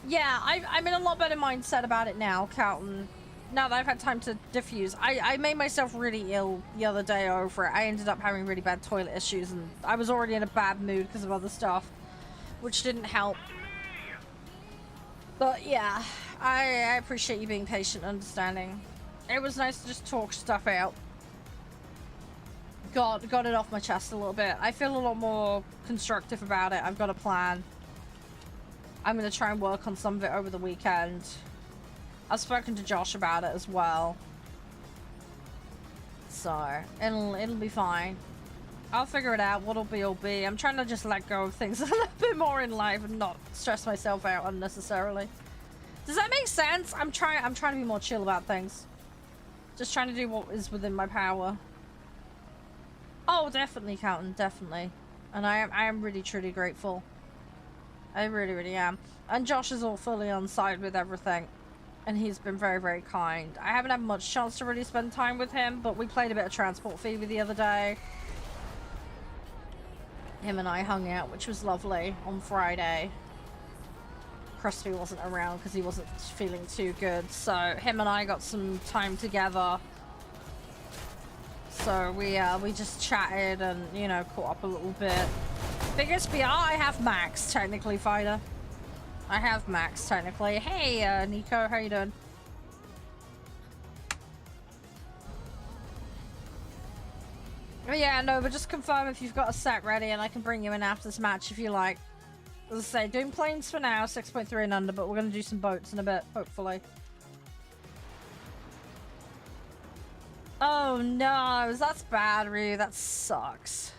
Yeah, I'm in a lot better mindset about it now, Calton. Now that I've had time to diffuse. I made myself really ill the other day over it. I ended up having really bad toilet issues, and I was already in a bad mood because of other stuff, which didn't help. But yeah, I appreciate you being patient and understanding. It was nice to just talk stuff out. Got it off my chest a little bit. I feel a lot more constructive about it. I've got a plan. I'm going to try and work on some of it over the weekend. I've spoken to Josh about it as well. So, it'll be fine. I'll figure it out. What'll be will be. I'm trying to just let go of things a little bit more in life and not stress myself out unnecessarily. Does that make sense? I'm trying to be more chill about things. Just trying to do what is within my power. Oh, definitely, Calton, definitely. And I am really, truly grateful. I really, really am. And Josh is all fully on side with everything. And he's been very, very kind. I haven't had much chance to really spend time with him, but we played a bit of Transport Fever the other day. Him and I hung out, which was lovely, on Friday. Krusty wasn't around because he wasn't feeling too good. So him and I got some time together. So we just chatted and, you know, caught up a little bit. Biggest BR, I have Max, technically, Fighter. I have Max, technically. Hey, Nico, how you doing? But yeah, no, but just confirm if you've got a set ready and I can bring you in after this match if you like. As I say, doing planes for now, 6.3 and under, but we're going to do some boats in a bit, hopefully. Oh no, that's bad, Ryu. That sucks.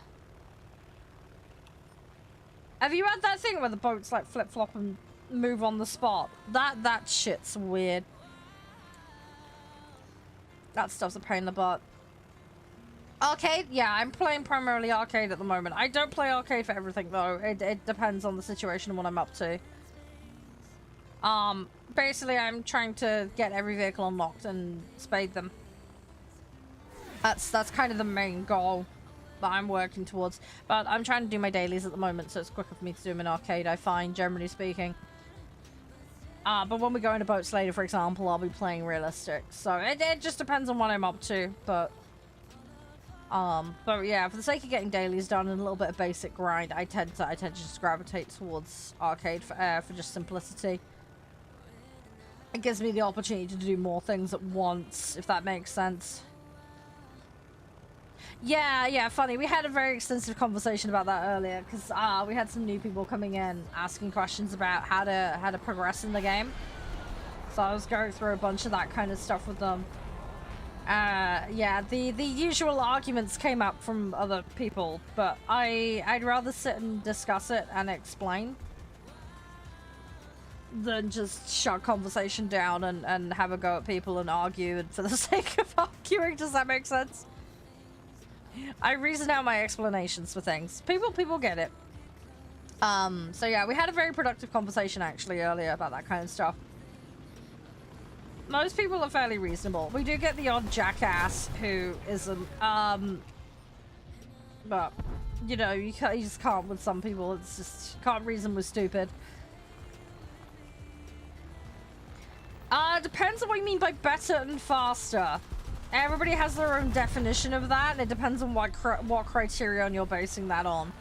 Have you had that thing where the boats like flip-flop and move on the spot? That shit's weird. That stuff's a pain in the butt. Arcade? Yeah, I'm playing primarily arcade at the moment. I don't play arcade for everything though. It depends on the situation and what I'm up to. Basically I'm trying to get every vehicle unlocked and spade them. That's kind of the main goal that I'm working towards. But I'm trying to do my dailies at the moment, so it's quicker for me to do them in arcade, I find, generally speaking. But when we go into boats later, for example, I'll be playing realistic. So it just depends on what I'm up to, but yeah, for the sake of getting dailies done and a little bit of basic grind, I tend to just gravitate towards arcade for just simplicity. It gives me the opportunity to do more things at once, if that makes sense. Yeah, funny. We had a very extensive conversation about that earlier because we had some new people coming in asking questions about how to progress in the game. So I was going through a bunch of that kind of stuff with them. Yeah, the usual arguments came up from other people, but I'd rather sit and discuss it and explain than just shut conversation down and have a go at people and argue for the sake of arguing. Does that make sense? I reason out my explanations for things. People get it. So yeah, we had a very productive conversation actually earlier about that kind of stuff. Most people are fairly reasonable. We do get the odd jackass who isn't, but you know, you just can't with some people. It's just, can't reason with stupid. Depends on what you mean by better and faster. Everybody has their own definition of that, and it depends on what criterion you're basing that on.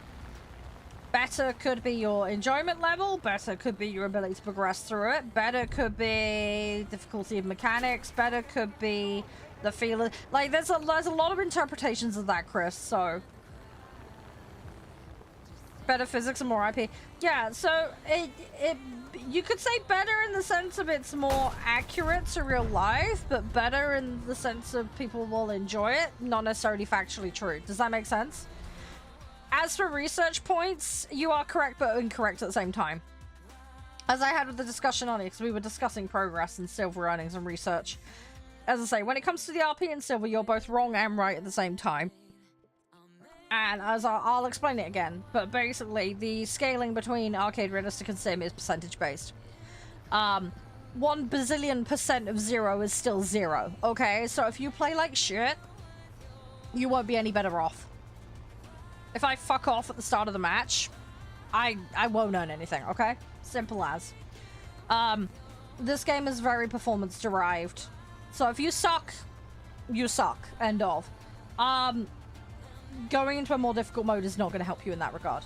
Better could be your enjoyment level, better could be your ability to progress through it, better could be difficulty of mechanics, better could be the feeling. Like, there's a lot of interpretations of that, Chris, so... Better physics and more IP. Yeah, so you could say better in the sense of it's more accurate to real life, but better in the sense of people will enjoy it, not necessarily factually true. Does that make sense? As for research points, you are correct but incorrect at the same time. As I had with the discussion on it, because we were discussing progress and silver earnings and research. As I say, when it comes to the RP and silver, you're both wrong and right at the same time. And as I'll explain it again, but basically the scaling between arcade, realistic, and sim is percentage based. 1 bazillion% of 0 is still 0. Okay, so if you play like shit, you won't be any better off. If I fuck off at the start of the match, I won't earn anything. Okay, simple as. This game is very performance derived, so if you suck, you suck. End of. Going into a more difficult mode is not going to help you in that regard.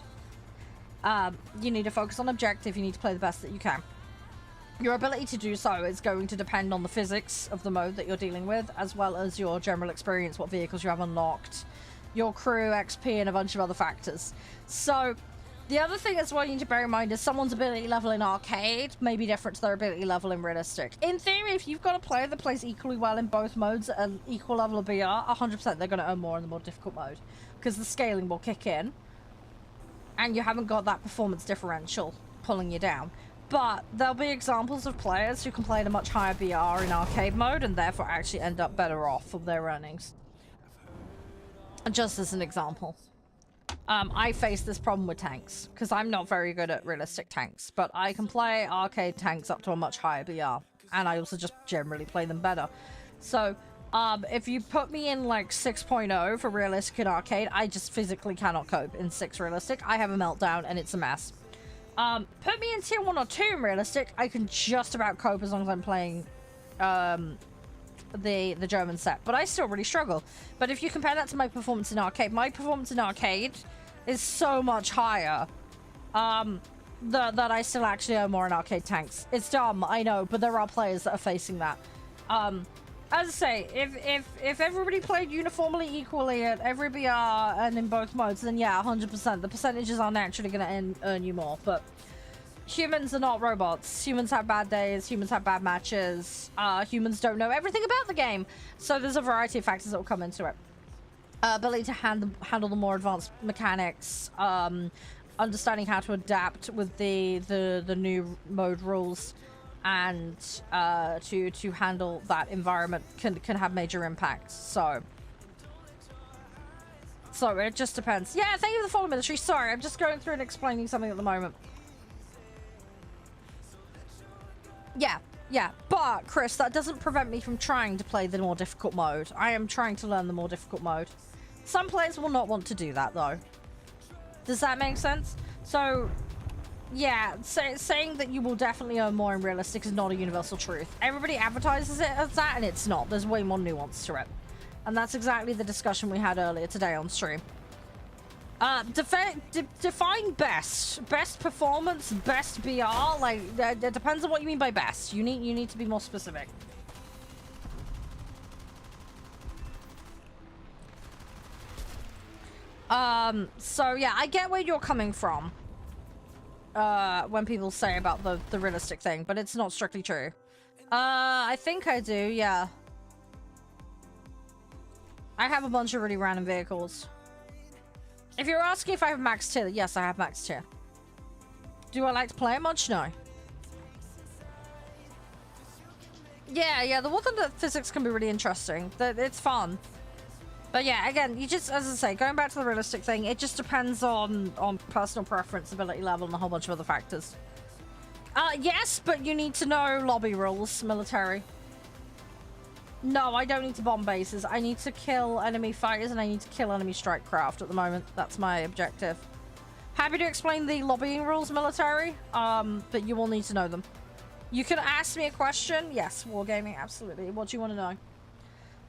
You need to focus on objective, you need to play the best that you can. Your ability to do so is going to depend on the physics of the mode that you're dealing with, as well as your general experience, what vehicles you have unlocked, your crew, XP, and a bunch of other factors. So, the other thing as well you need to bear in mind is someone's ability level in arcade may be different to their ability level in realistic. In theory, if you've got a player that plays equally well in both modes at an equal level of BR, 100% they're going to earn more in the more difficult mode. Because the scaling will kick in. And you haven't got that performance differential pulling you down. But there'll be examples of players who can play at a much higher BR in arcade mode and therefore actually end up better off of their earnings. Just as an example. I face this problem with tanks, because I'm not very good at realistic tanks, but I can play arcade tanks up to a much higher BR, and I also just generally play them better. So, if you put me in like 6.0 for realistic and arcade, I just physically cannot cope in 6 realistic. I have a meltdown, and it's a mess. Put me in tier 1 or 2 in realistic, I can just about cope as long as I'm playing, the German set, but I still really struggle. But if you compare that to my performance in arcade, my performance in arcade is so much higher that I still actually earn more in arcade tanks. It's dumb, I know, but there are players that are facing that. As I say, if everybody played uniformly equally at every BR and in both modes, then yeah, 100%. The percentages are naturally going to earn you more, but humans are not robots. Humans have bad days, humans have bad matches, humans don't know everything about the game. So there's a variety of factors that will come into it. Ability to handle the more advanced mechanics, understanding how to adapt with the new mode rules, and to handle that environment can have major impacts. So it just depends. Yeah, thank you for the follow, military. Sorry, I'm just going through and explaining something at the moment. Yeah, but Chris, that doesn't prevent me from trying to play the more difficult mode. I am trying to learn the more difficult mode. Some players will not want to do that, though. Does that make sense? So, yeah, saying that you will definitely earn more in realistic is not a universal truth. Everybody advertises it as that, and it's not. There's way more nuance to it. And that's exactly the discussion we had earlier today on stream. Define best. Best performance, best BR. Like, it depends on what you mean by best. You need to be more specific. So yeah, I get where you're coming from. When people say about the realistic thing, but it's not strictly true. I think I do, yeah. I have a bunch of really random vehicles. If you're asking if I have max tier, yes, I have max tier. Do I like to play it much? No. Yeah, the warthunder physics can be really interesting. It's fun. But yeah, again, you just, as I say, going back to the realistic thing, it just depends on personal preference, ability level, and a whole bunch of other factors. Yes, but you need to know lobby rules, military. No, I don't need to bomb bases. I need to kill enemy fighters and I need to kill enemy strike craft at the moment. That's my objective. Happy to explain the lobbying rules, military, but you will need to know them. You can ask me a question. Yes, wargaming, absolutely. What do you want to know?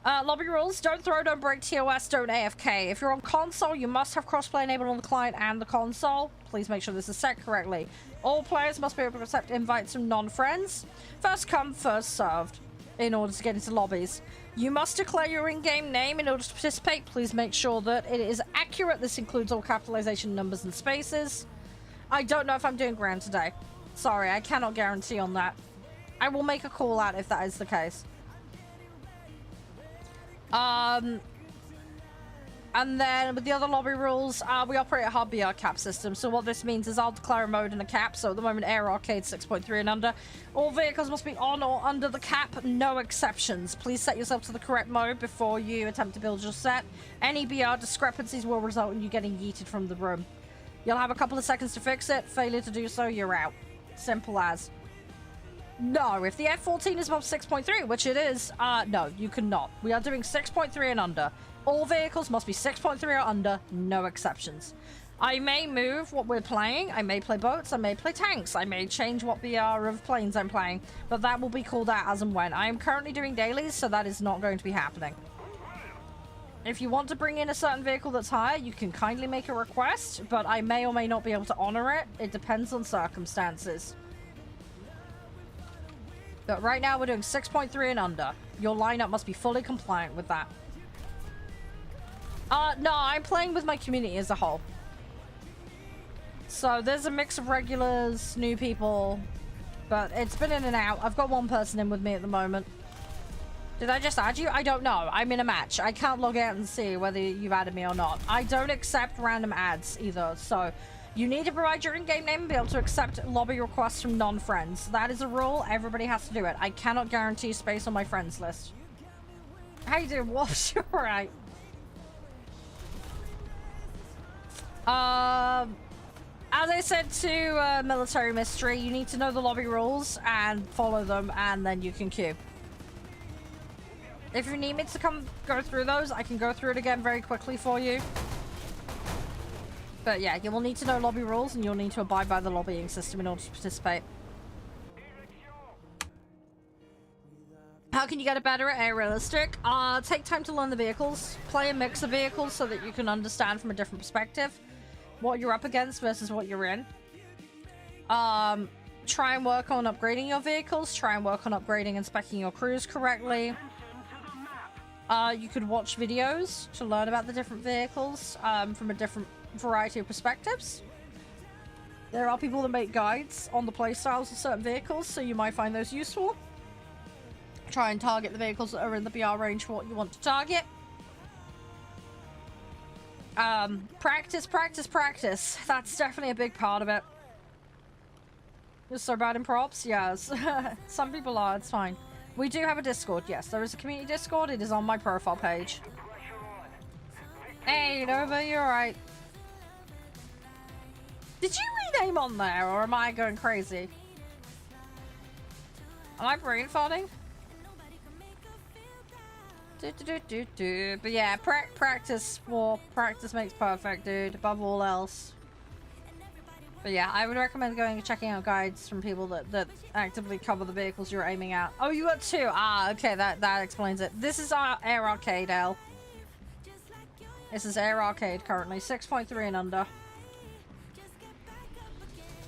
Lobby rules: don't throw, don't break TOS, don't AFK. If you're on console, you must have crossplay enabled on the client and the console. Please make sure this is set correctly. All players must be able to accept invites from non-friends. First come, first served in order to get into lobbies. You must declare your in-game name in order to participate. Please make sure that it is accurate. This includes all capitalization numbers and spaces. I don't know if I'm doing grand today. Sorry, I cannot guarantee on that. I will make a call out if that is the case. And then with the other lobby rules, we operate a hard BR cap system. So what this means is I'll declare a mode and a cap. So at the moment, Air Arcade 6.3 and under. All vehicles must be on or under the cap, no exceptions. Please set yourself to the correct mode before you attempt to build your set. Any BR discrepancies will result in you getting yeeted from the room. You'll have a couple of seconds to fix it. Failure to do so, you're out. Simple as. No, if the F-14 is above 6.3, which it is, no, you cannot. We are doing 6.3 and under. All vehicles must be 6.3 or under, no exceptions. I may move what we're playing. I may play boats. I may play tanks. I may change what BR of planes I'm playing, but that will be called out as and when. I am currently doing dailies, so that is not going to be happening. If you want to bring in a certain vehicle that's higher, you can kindly make a request, but I may or may not be able to honor it. It depends on circumstances. But right now we're doing 6.3 and under. Your lineup must be fully compliant with that. No, I'm playing with my community as a whole. So there's a mix of regulars, new people, but it's been in and out. I've got one person in with me at the moment. Did I just add you? I don't know. I'm in a match. I can't log out and see whether you've added me or not. I don't accept random ads either, so you need to provide your in-game name and be able to accept lobby requests from non-friends. That is a rule. Everybody has to do it. I cannot guarantee space on my friends list. How you doing, Wolf? You're alright. As I said to Military Mystery, you need to know the lobby rules and follow them, and then you can queue. If you need me to come go through those, I can go through it again very quickly for you. But yeah, you will need to know lobby rules, and you'll need to abide by the lobbying system in order to participate. How can you get it better at Air Realistic? Take time to learn the vehicles. Play a mix of vehicles so that you can understand from a different perspective what you're up against versus what you're in. Try and work on upgrading your vehicles. Try and work on upgrading and speccing your crews correctly. You could watch videos to learn about the different vehicles from a different variety of perspectives. There are people that make guides on the playstyles of certain vehicles, so you might find those useful. Try and target the vehicles that are in the BR range for what you want to target. Practice, practice, practice. That's definitely a big part of it. You're so bad in props? Yes. Some people are, it's fine. We do have a Discord, yes. There is a community Discord. It is on my profile page. Hey, Nova, you're right. Did you rename on there, or am I going crazy? Am I brain farting? But yeah, practice makes perfect, dude. Above all else. But yeah, I would recommend going and checking out guides from people that actively cover the vehicles you're aiming at. Oh, you got two. Ah, okay, that explains it. This is our Air Arcade, L. This is Air Arcade currently, 6.3 and under.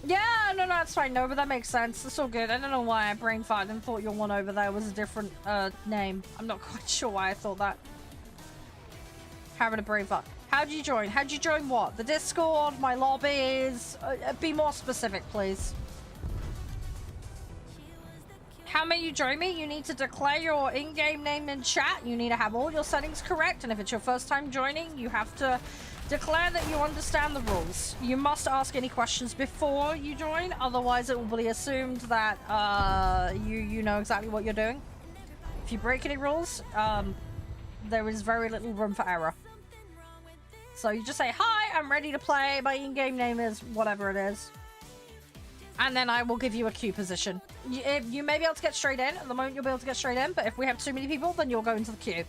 Yeah, no, it's fine. No, but that makes sense. It's all good. I don't know why I brain farted and thought your one over there was a different name. I'm not quite sure why I thought that. Having a brain fart. How do you join? How do you join what? The Discord, my lobbies? Be more specific, please. How may you join me? You need to declare your in-game name in chat. You need to have all your settings correct. And if it's your first time joining, you have to declare that you understand the rules. You must ask any questions before you join. Otherwise, it will be assumed that you know exactly what you're doing. If you break any rules, there is very little room for error. So you just say, hi, I'm ready to play. My in-game name is whatever it is. And then I will give you a queue position. You may be able to get straight in. At the moment, you'll be able to get straight in. But if we have too many people, then you'll go into the queue.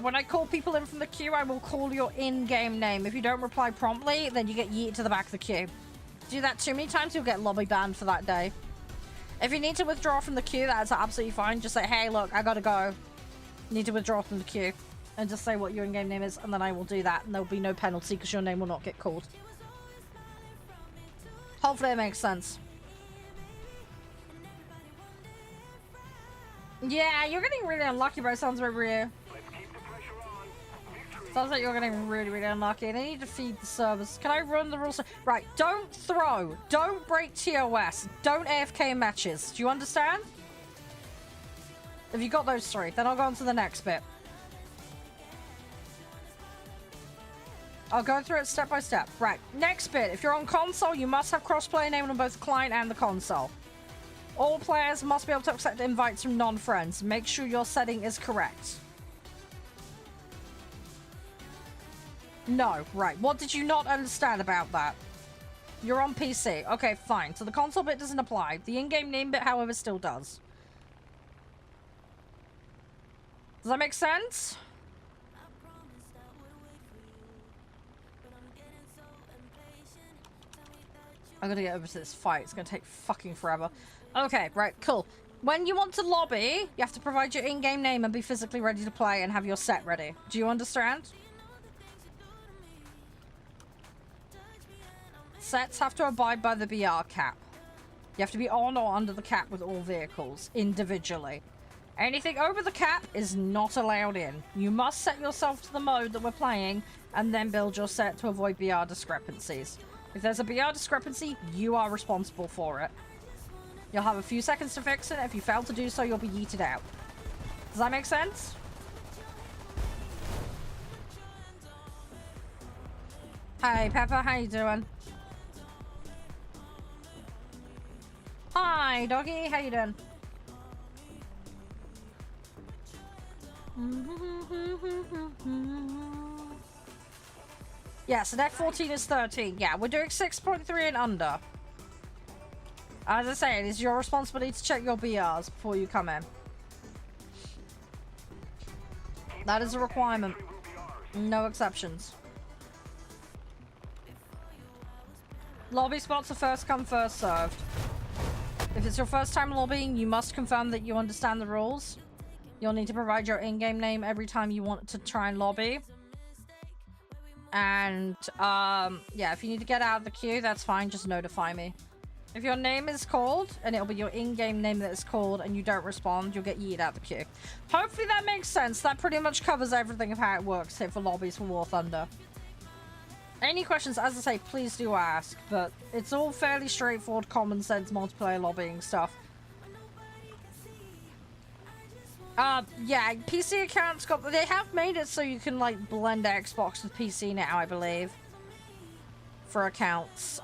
When I call people in from the queue, I will call your in-game name. If you don't reply promptly, then you get yeeted to the back of the queue. Do that too many times, you'll get lobby banned for that day. If you need to withdraw from the queue, that's absolutely fine. Just say, hey, look, I gotta go. Need to withdraw from the queue. And just say what your in-game name is, and then I will do that. And there'll be no penalty because your name will not get called. Hopefully it makes sense. Yeah, you're getting really unlucky, bro. Sounds like real. Sounds like you're getting really, really unlucky. They need to feed the servers. Can I run the rules? Right, don't throw. Don't break TOS. Don't AFK matches. Do you understand? Have you got those three? Then I'll go on to the next bit. I'll go through it step by step. Right, next bit. If you're on console, you must have crossplay enabled on both the client and the console. All players must be able to accept invites from non-friends. Make sure your setting is correct. No, right. What did you not understand about that? You're on PC. Okay, fine. So the console bit doesn't apply. The in-game name bit, however, still does. Does that make sense? I'm gonna get over to this fight. It's gonna take fucking forever. Okay, right, cool. When you want to lobby, you have to provide your in-game name and be physically ready to play and have your set ready. Do you understand? Sets have to abide by the BR cap. You have to be on or under the cap with all vehicles, individually. Anything over the cap is not allowed in. You must set yourself to the mode that we're playing and then build your set to avoid BR discrepancies. If there's a BR discrepancy, you are responsible for it. You'll have a few seconds to fix it. If you fail to do so, you'll be yeeted out. Does that make sense? Hey, Pepper, how you doing? Hi, doggy, how you doing? Yeah, so deck 14 is 13. Yeah, we're doing 6.3 and under. As I say, it is your responsibility to check your BRs before you come in. That is a requirement. No exceptions. Lobby spots are first come, first served. If it's your first time lobbying, you must confirm that you understand the rules. You'll need to provide your in-game name every time you want to try and lobby. And, yeah, if you need to get out of the queue, that's fine. Just notify me. If your name is called, and it'll be your in-game name that is called, and you don't respond, you'll get yeeted out of the queue. Hopefully that makes sense. That pretty much covers everything of how it works here for lobbies for War Thunder. Any questions, as I say, please do ask. But it's all fairly straightforward, common sense multiplayer lobbying stuff. Yeah, PC accounts they have made it so you can, like, blend Xbox with PC now, I believe. For accounts.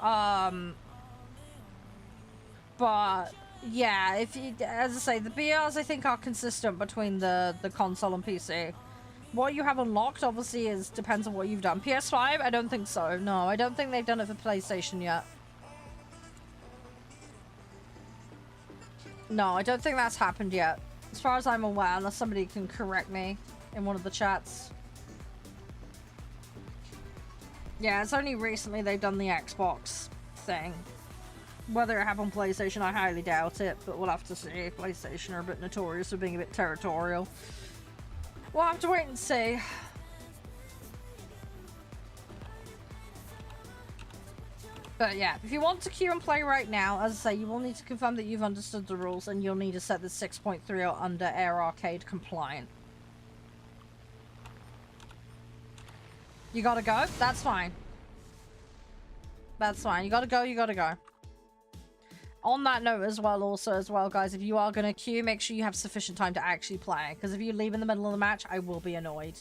But, yeah, if you, as I say, the BRs, I think, are consistent between the console and PC. What you have unlocked, obviously, depends on what you've done. PS5, I don't think so. No, I don't think they've done it for PlayStation yet. No, I don't think that's happened yet. As far as I'm aware, unless somebody can correct me in one of the chats. Yeah, it's only recently they've done the Xbox thing. Whether it happened on PlayStation, I highly doubt it, but we'll have to see. PlayStation are a bit notorious for being a bit territorial. We'll have to wait and see. But yeah, if you want to queue and play right now, as I say, you will need to confirm that you've understood the rules, and you'll need to set the 6.3 or under Air Arcade compliant. You gotta go? That's fine. That's fine. You gotta go, you gotta go. On that note as well, guys, if you are gonna queue, make sure you have sufficient time to actually play. Because if you leave in the middle of the match, I will be annoyed.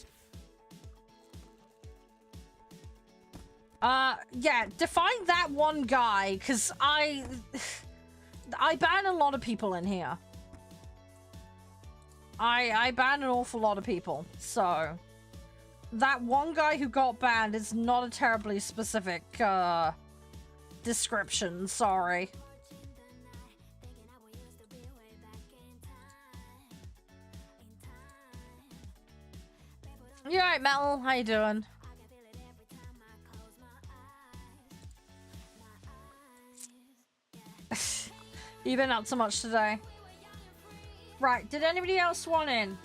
Yeah, define that one guy, because I ban a lot of people in here. I ban an awful lot of people, so... That one guy who got banned is not a terribly specific, description, sorry. You alright, Metal? How you doing? You've been up so much today. Right, did anybody else want in?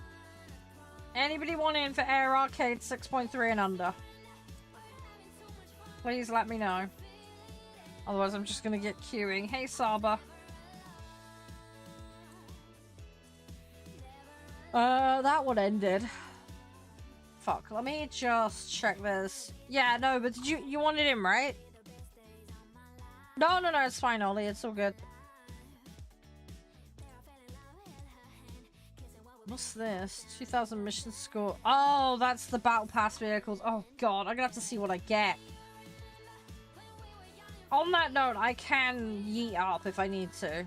Anybody want in for Air Arcade 6.3 and under? Please let me know. Otherwise I'm just gonna get queuing. Hey Saba. That one ended. Fuck, let me just check this. Yeah, no, but did you wanted him, right? No, it's fine, Ollie, it's all good. What's this? 2,000 mission score. Oh, that's the battle pass vehicles. Oh god, I'm gonna have to see what I get. On that note, I can yeet up if I need to. Yeah,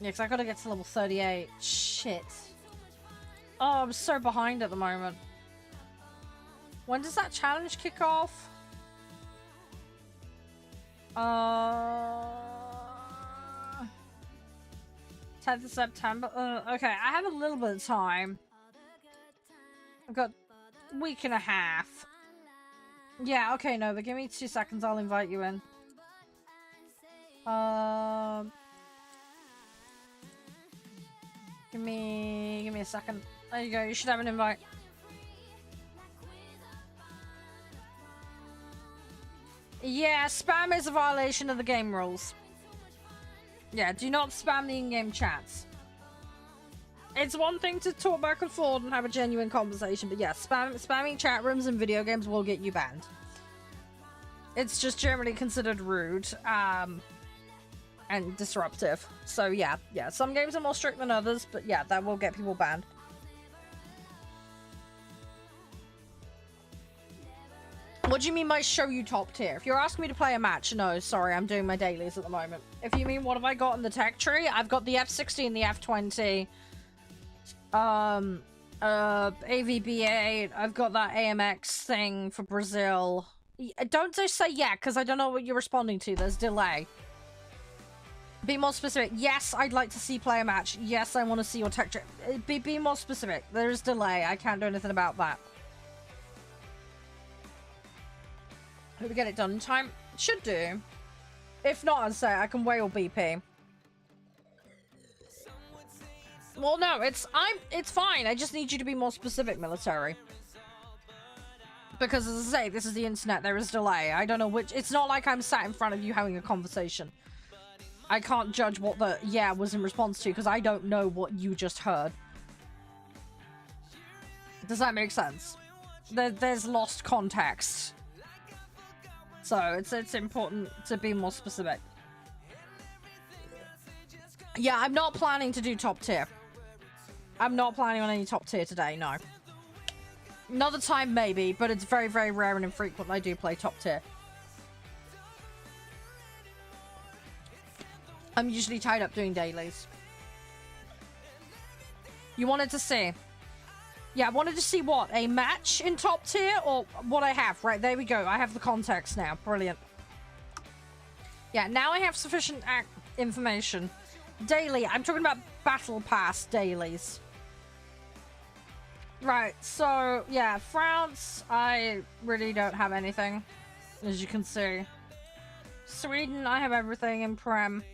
because I gotta get to level 38. Shit. Oh, I'm so behind at the moment. When does that challenge kick off? 10th of September. Okay, I have a little bit of time. I've got a week and a half. Yeah, okay, no, but give me 2 seconds. I'll invite you in. Give me a second. There you go. You should have an invite. Yeah, spam is a violation of the game rules. Yeah, do not spam the in-game chats. It's one thing to talk back and forth and have a genuine conversation, but yeah, spamming chat rooms in video games will get you banned. It's just generally considered rude, and disruptive. So yeah, some games are more strict than others, but yeah, that will get people banned. What do you mean by show you top tier? If you're asking me to play a match, no, sorry, I'm doing my dailies at the moment. If you mean what have I got in the tech tree, I've got the F-16, the F-20, AVB-8, I've got that AMX thing for Brazil. Don't just say yeah, because I don't know what you're responding to. There's delay. Be more specific. Yes, I'd like to see play a match. Yes, I want to see your tech tree. Be more specific. There's delay. I can't do anything about that. Hope we get it done in time. Should do. If not, I'd say I can whale BP. Well, no, it's fine. I just need you to be more specific, military. Because as I say, this is the internet. There is delay. I don't know which. It's not like I'm sat in front of you having a conversation. I can't judge what the yeah was in response to because I don't know what you just heard. Does that make sense? There's lost context. So it's important to be more specific. Yeah, I'm not planning to do top tier. I'm not planning on any top tier today, no. Another time maybe, but it's very, very rare and infrequent I do play top tier. I'm usually tied up doing dailies. You wanted to see? Yeah, I wanted to see what? A match in top tier or what I have? Right, there we go. I have the context now. Brilliant. Yeah, now I have sufficient information. Daily. I'm talking about battle pass dailies. Right, so, yeah, France, I really don't have anything, as you can see. Sweden, I have everything in Prem.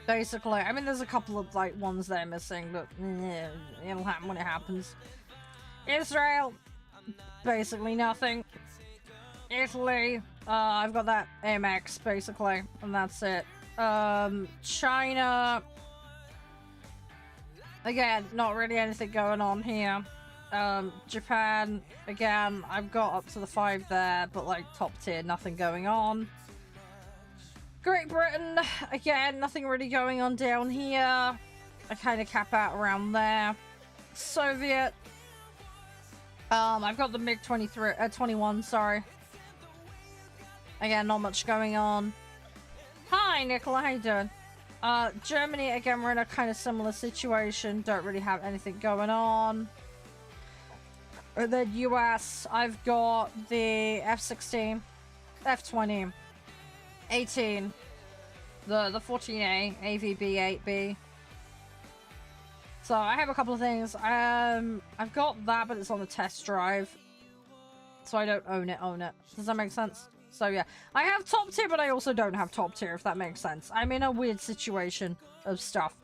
Basically, I mean, there's a couple of, like, ones they're missing, but yeah, it'll happen when it happens. Israel, basically nothing. Italy, I've got that AMX, basically, and that's it. China, again, not really anything going on here. Japan, again, I've got up to the 5 there, but like top tier, nothing going on. Great Britain, again, nothing really going on down here. I kind of cap out around there. Soviet, I've got the MiG-23, 21, sorry. Again, not much going on. Hi, Nicola, how you doing? Germany, again, we're in a kind of similar situation. Don't really have anything going on. And then US, I've got the F-16, F-20, 18, the 14A, AVB, 8B. So I have a couple of things. I've got that, but it's on the test drive. So I don't own it. Does that make sense? So yeah, I have top tier, but I also don't have top tier, if that makes sense. I'm in a weird situation of stuff.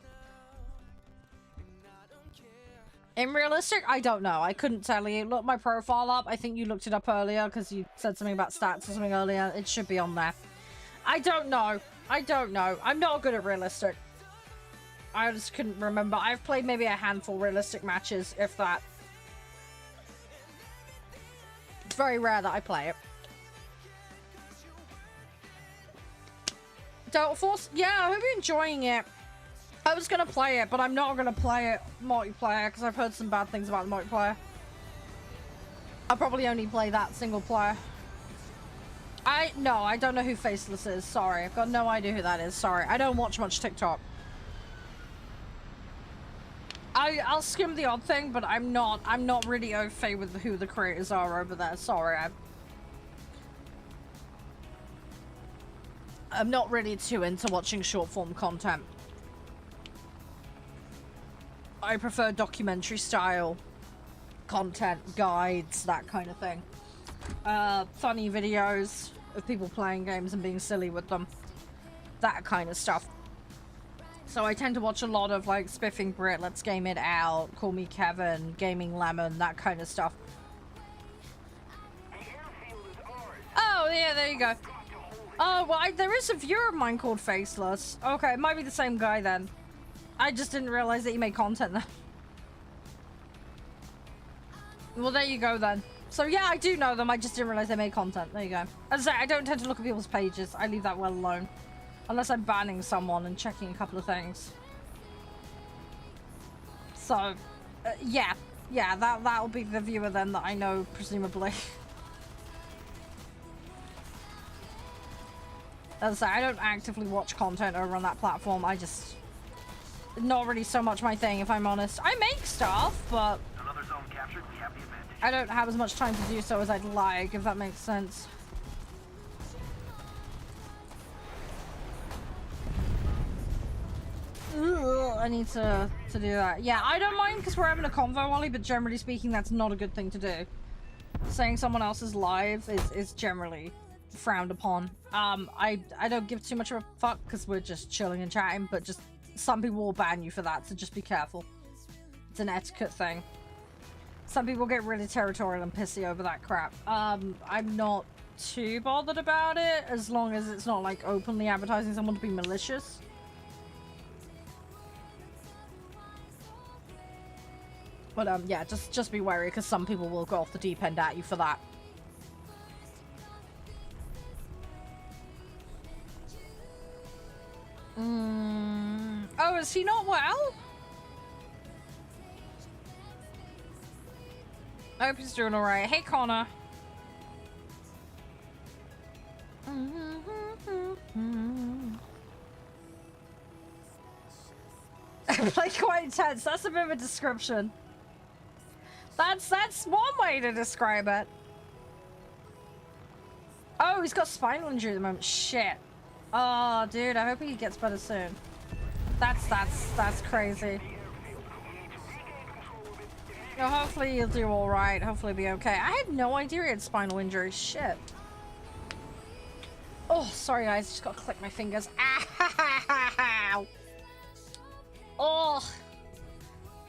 In realistic, I don't know. I couldn't tell you. Look my profile up. I think you looked it up earlier because you said something about stats or something earlier. It should be on there. I don't know. I'm not good at realistic. I just couldn't remember. I've played maybe a handful realistic matches, if that. It's very rare that I play it. Delta Force? Yeah, I hope you're enjoying it. I was gonna play it, but I'm not gonna play it multiplayer because I've heard some bad things about the multiplayer. I'll probably only play that single player. No, I don't know who Faceless is. Sorry, I've got no idea who that is. Sorry, I don't watch much TikTok. I'll skim the odd thing, but I'm not really au fait with who the creators are over there. Sorry, I'm not really too into watching short form content. I prefer documentary style content, guides, that kind of thing. Funny videos of people playing games and being silly with them. That kind of stuff. So I tend to watch a lot of like Spiffing Brit, Let's Game It Out, Call Me Kevin, Gaming Lemon, that kind of stuff. Oh yeah, there you go. Oh, well, there is a viewer of mine called Faceless. Okay, it might be the same guy then. I just didn't realize that he made content then. Well, there you go then. So yeah, I do know them. I just didn't realize they made content. There you go. As I say, I don't tend to look at people's pages. I leave that well alone. Unless I'm banning someone and checking a couple of things. So, yeah. Yeah, that'll be the viewer then that I know, presumably. As I say, I don't actively watch content over on that platform. I just... Not really so much my thing, if I'm honest. I make stuff, but... Another zone captured. We have the advantage. I don't have as much time to do so as I'd like, if that makes sense. Ugh, I need to do that. Yeah, I don't mind because we're having a convo, Ollie, but generally speaking, that's not a good thing to do. Saying someone else's live is generally frowned upon. I don't give too much of a fuck because we're just chilling and chatting, but just some people will ban you for that, so just be careful. It's an etiquette thing. Some people get really territorial and pissy over that crap. I'm not too bothered about it as long as it's not like openly advertising someone to be malicious. But yeah, just be wary because some people will go off the deep end at you for that. Oh, is he not well? I hope he's doing alright. Hey, Connor. Like quite intense. That's a bit of a description. That's one way to describe it. Oh, he's got spinal injury at the moment. Shit. Oh, dude, I hope he gets better soon. That's crazy. Yo, hopefully he'll do all right. Hopefully he'll be okay. I had no idea he had spinal injury. Shit. Oh, sorry guys. Just gotta click my fingers. Ow! Oh.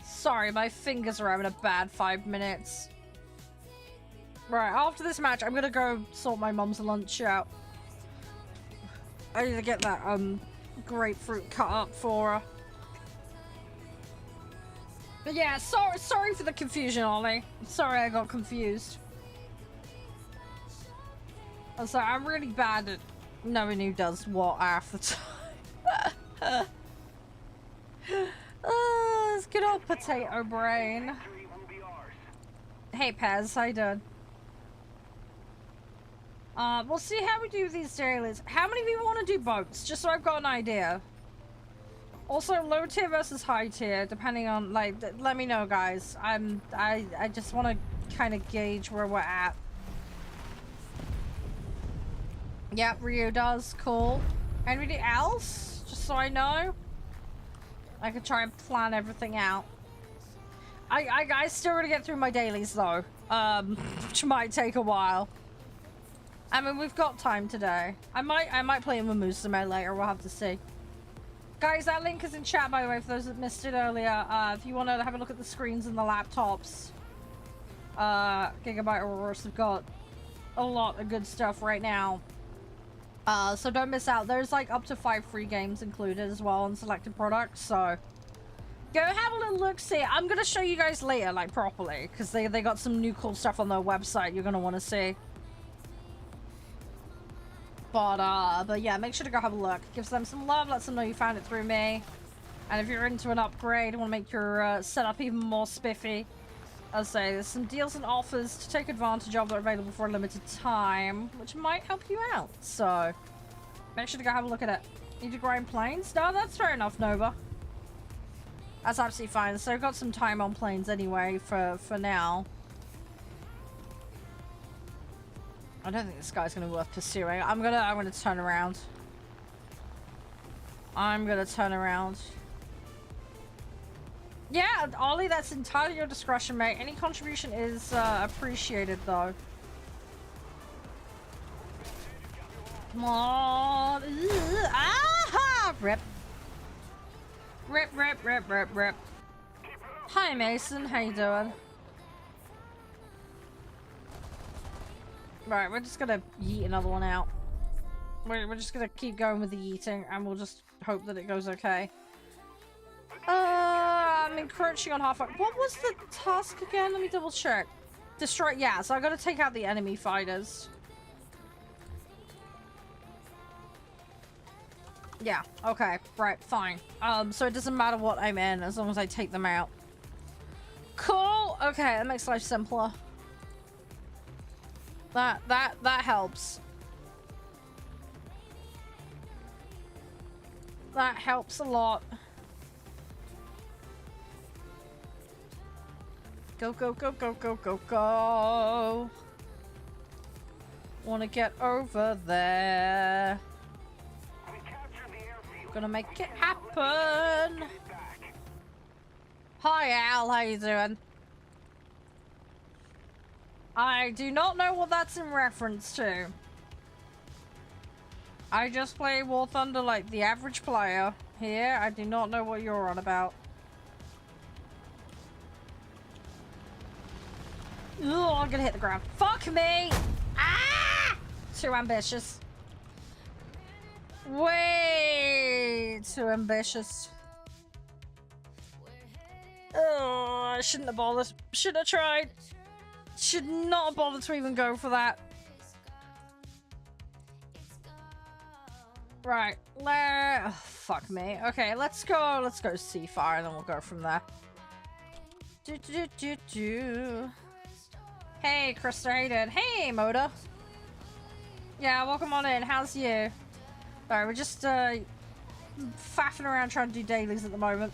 Sorry, my fingers are having a bad 5 minutes. Right, after this match, I'm gonna go sort my mom's lunch out. I need to get that grapefruit cut up for her. But yeah, sorry for the confusion, Ollie. Sorry I got confused. I'm sorry, I'm really bad at knowing who does what half the time. It's good old potato brain. Hey Pez, how you doing? We'll see how we do with these dailies. How many people want to do boats? Just so I've got an idea. Also, low tier versus high tier, depending on, like, let me know, guys. I just want to kind of gauge where we're at. Yep, Rio does. Cool. Anybody else? Just so I know. I could try and plan everything out. I still gotta get through my dailies, though. Which might take a while. I mean, we've got time today. I might play with Musume later. We'll have to see. Guys, that link is in chat, by the way, for those that missed it earlier. If you want to have a look at the screens and the laptops, Gigabyte AORUS have got a lot of good stuff right now. So don't miss out. There's like up to 5 free games included as well on selected products, so go have a little look-see. I'm going to show you guys later, like, properly, because they got some new cool stuff on their website you're going to want to see. But yeah, make sure to go have a look. Give them some love, let them know you found it through me. And if you're into an upgrade, want to make your setup even more spiffy, I'll say there's some deals and offers to take advantage of that are available for a limited time, which might help you out. So make sure to go have a look at it. Need to grind planes? No, that's fair enough, Nova. That's absolutely fine. So I've got some time on planes anyway for now. I don't think this guy's gonna be worth pursuing. I'm gonna turn around. I'm gonna turn around. Yeah, Ollie, that's entirely your discretion, mate. Any contribution is appreciated, though. Come on. Aha! Rip. Rip, rip, rip, rip, rip. Hi, Mason. How you doing? Right, we're just gonna yeet another one out. We're just gonna keep going with the yeeting, and we'll just hope that it goes okay. I'm encroaching on halfway. What was the task again? Let me double check. Destroy. Yeah, so I gotta take out the enemy fighters. Yeah, okay, right, fine. So it doesn't matter what I'm in as long as I take them out. Cool. Okay, that makes life simpler. That helps. That helps a lot. Go, go, go, go, go, go, go. Wanna get over there. Gonna make it happen. Hi, Al. How you doing? I do not know what that's in reference to. I just play War Thunder like the average player. Here, I do not know what you're on about. Oh, I'm gonna hit the ground. Fuck me! Ah! Too ambitious. Way too ambitious. Oh, I shouldn't have bothered. Should have tried. Should not have bothered to even go for that. Right, oh, fuck me. Okay, let's go Seafire and then we'll go from there. Hey, Krista, how you doing? Hey, Moda. Yeah, welcome on in. How's you? Alright, we're just faffing around trying to do dailies at the moment.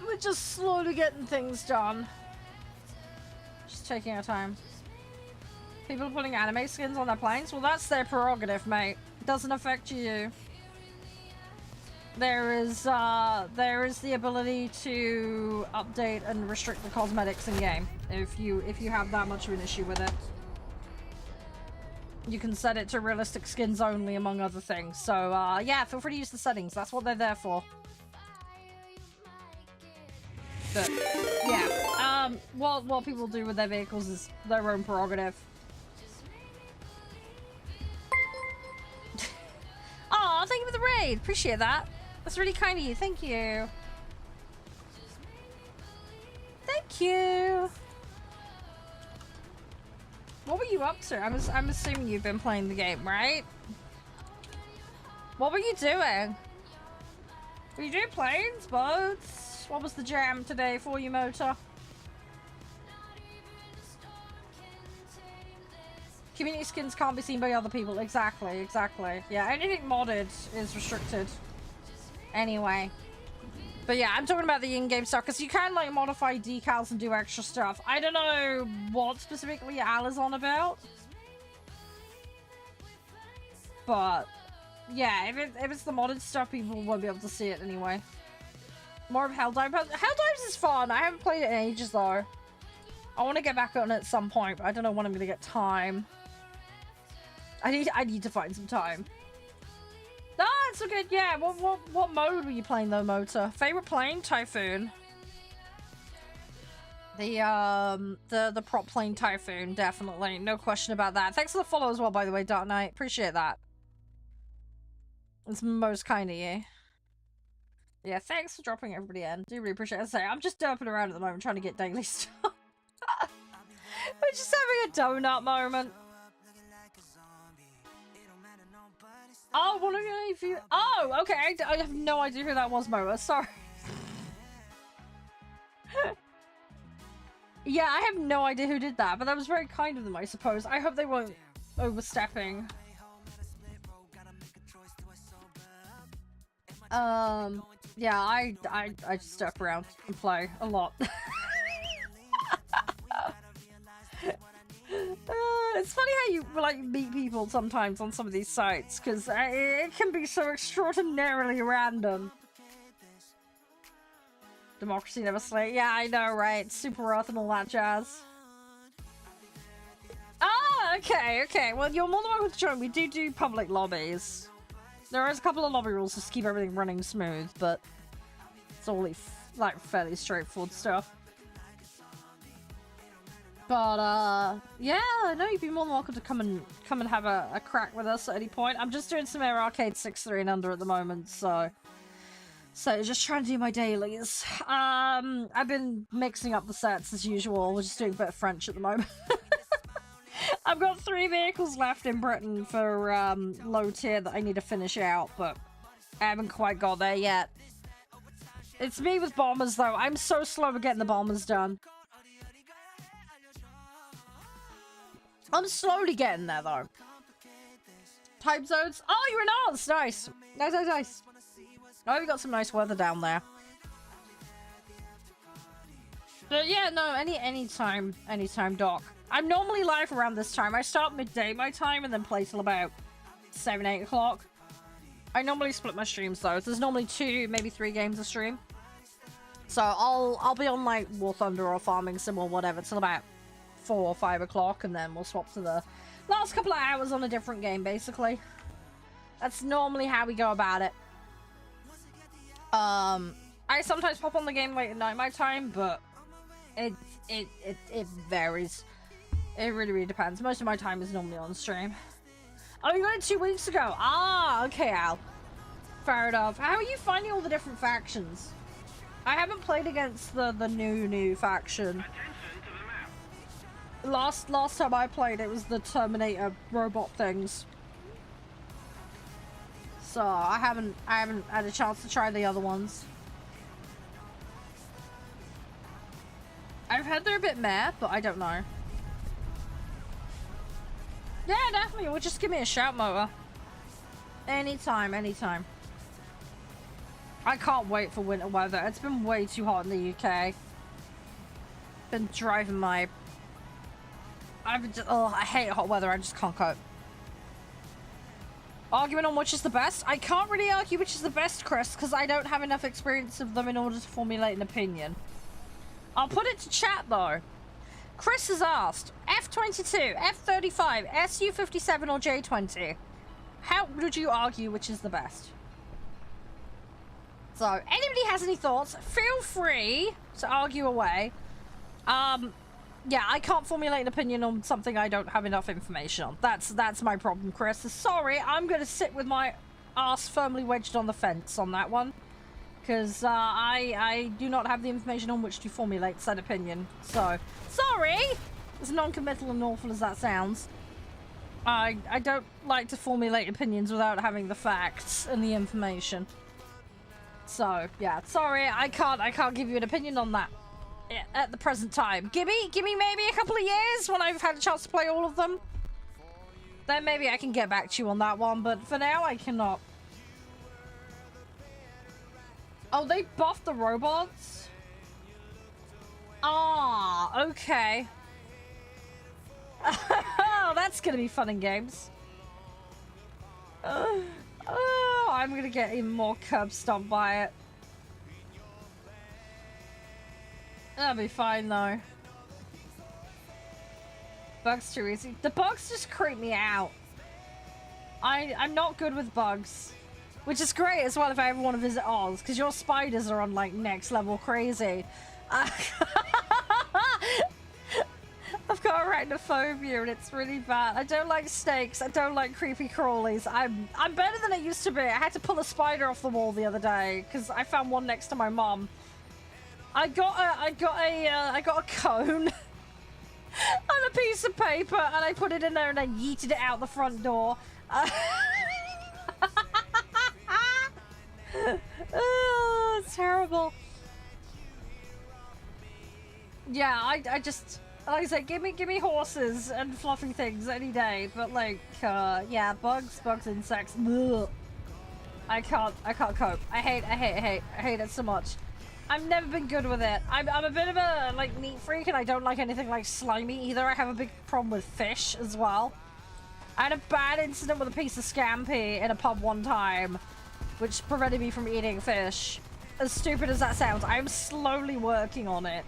We're just slowly getting things done. Just taking our time. People are putting anime skins on their planes? Well, that's their prerogative, mate. It doesn't affect you. There is the ability to update and restrict the cosmetics in game if you have that much of an issue with it. You can set it to realistic skins only, among other things. So yeah, feel free to use the settings. That's what they're there for. But yeah, what people do with their vehicles is their own prerogative. Oh, thank you you with the raid. Appreciate that. That's really kind of you. Thank you. Thank you. What were you up to? I'm assuming you've been playing the game, right? What were you doing? Were you doing planes, boats? What was the jam today for you, Motor? Community skins can't be seen by other people. Exactly, exactly. Yeah, anything modded is restricted. Anyway. But yeah, I'm talking about the in-game stuff, because you can, like, modify decals and do extra stuff. I don't know what specifically Al is on about. But, yeah, if it's the modded stuff, people won't be able to see it anyway. More of Helldive. Helldives is fun. I haven't played it in ages, though. I want to get back on it at some point, but I don't know when I'm going to get time. I need to find some time. No, it's so good. Yeah, what mode were you playing though, Motor? Favorite plane? Typhoon. The prop plane Typhoon, definitely. No question about that. Thanks for the follow as well, by the way, Dark Knight. Appreciate that. It's most kind of you. Yeah, thanks for dropping everybody in. Do really appreciate it. I'm just derping around at the moment trying to get daily stuff. We're just having a donut moment. Oh, what if you? Oh, okay. I have no idea who that was, Moa. Sorry. Yeah, I have no idea who did that, but that was very kind of them, I suppose. I hope they weren't overstepping. Yeah, I just step around and play a lot. It's funny how you like meet people sometimes on some of these sites, because it can be so extraordinarily random. Democracy never slay. Yeah, I know, right? Super Earth and all that jazz. Ah, okay. Well, you're more than welcome to join. We do public lobbies. There is a couple of lobby rules just to keep everything running smooth, but it's all like fairly straightforward stuff. But yeah, no, you'd be more than welcome to come and have a crack with us at any point. I'm just doing some Air Arcade 6.3 and under at the moment, so just trying to do my dailies. I've been mixing up the sets as usual. We're just doing a bit of French at the moment. I've got 3 vehicles left in Britain for low tier that I need to finish out, but I haven't quite got there yet. It's me with bombers though. I'm so slow at getting the bombers done. I'm slowly getting there though. Time zones. Oh, you're in Oz. Nice. Nice. Oh, we got some nice weather down there. But yeah, no, anytime, Doc. I'm normally live around this time. I start midday my time and then play till about 7, 8 o'clock. I normally split my streams though. There's normally 2, maybe 3 games a stream. So I'll be on like War Thunder or Farming Sim or whatever till about 4 or 5 o'clock, and then we'll swap to the last couple of hours on a different game, basically. That's normally how we go about it. I sometimes pop on the game late at night my time, but it varies. It really depends. Most of my time is normally on stream. Oh, you got it 2 weeks ago. Ah, okay, Al. Fair enough. How are you finding all the different factions? I haven't played against the new faction. Last time I played, it was the Terminator robot things. So I haven't had a chance to try the other ones. I've heard they're a bit meh, but I don't know. Yeah, definitely. Well, just give me a shout, Moa. Anytime. I can't wait for winter weather. It's been way too hot in the UK. Been driving my... I hate hot weather. I just can't cope. Argument on which is the best? I can't really argue which is the best, Chris, because I don't have enough experience of them in order to formulate an opinion. I'll put it to chat, though. Chris has asked, F-22, F-35, Su-57 or J-20? How would you argue which is the best? So, anybody has any thoughts, feel free to argue away. Yeah, I can't formulate an opinion on something I don't have enough information on. That's my problem, Chris. Sorry, I'm gonna sit with my arse firmly wedged on the fence on that one. Because I do not have the information on which to formulate said opinion. So, sorry! As non-committal and awful as that sounds. I don't like to formulate opinions without having the facts and the information. So, yeah, sorry, I can't give you an opinion on that at the present time. Give me maybe a couple of years when I've had a chance to play all of them. Then maybe I can get back to you on that one, but for now I cannot. Oh, they buffed the robots? Ah, okay. Oh, that's gonna be fun in games. Oh, I'm gonna get even more curb stomped by it. That'll be fine though. Bugs too easy. The bugs just creep me out. I'm not good with bugs. Which is great as well if I ever want to visit Oz, because your spiders are on like next level crazy. I've got arachnophobia and it's really bad. I don't like snakes. I don't like creepy crawlies. I'm better than I used to be. I had to pull a spider off the wall the other day because I found one next to my mom. I got a cone on a piece of paper and I put it in there and I yeeted it out the front door. Oh, it's terrible. Yeah, I just, like I said, give me horses and fluffy things any day. But like, yeah, bugs, insects. Ugh. I can't cope. I hate it so much. I've never been good with it. I'm a bit of a like neat freak, and I don't like anything like slimy either. I have a big problem with fish as well. I had a bad incident with a piece of scampi in a pub one time, which prevented me from eating fish. As stupid as that sounds, I'm slowly working on it.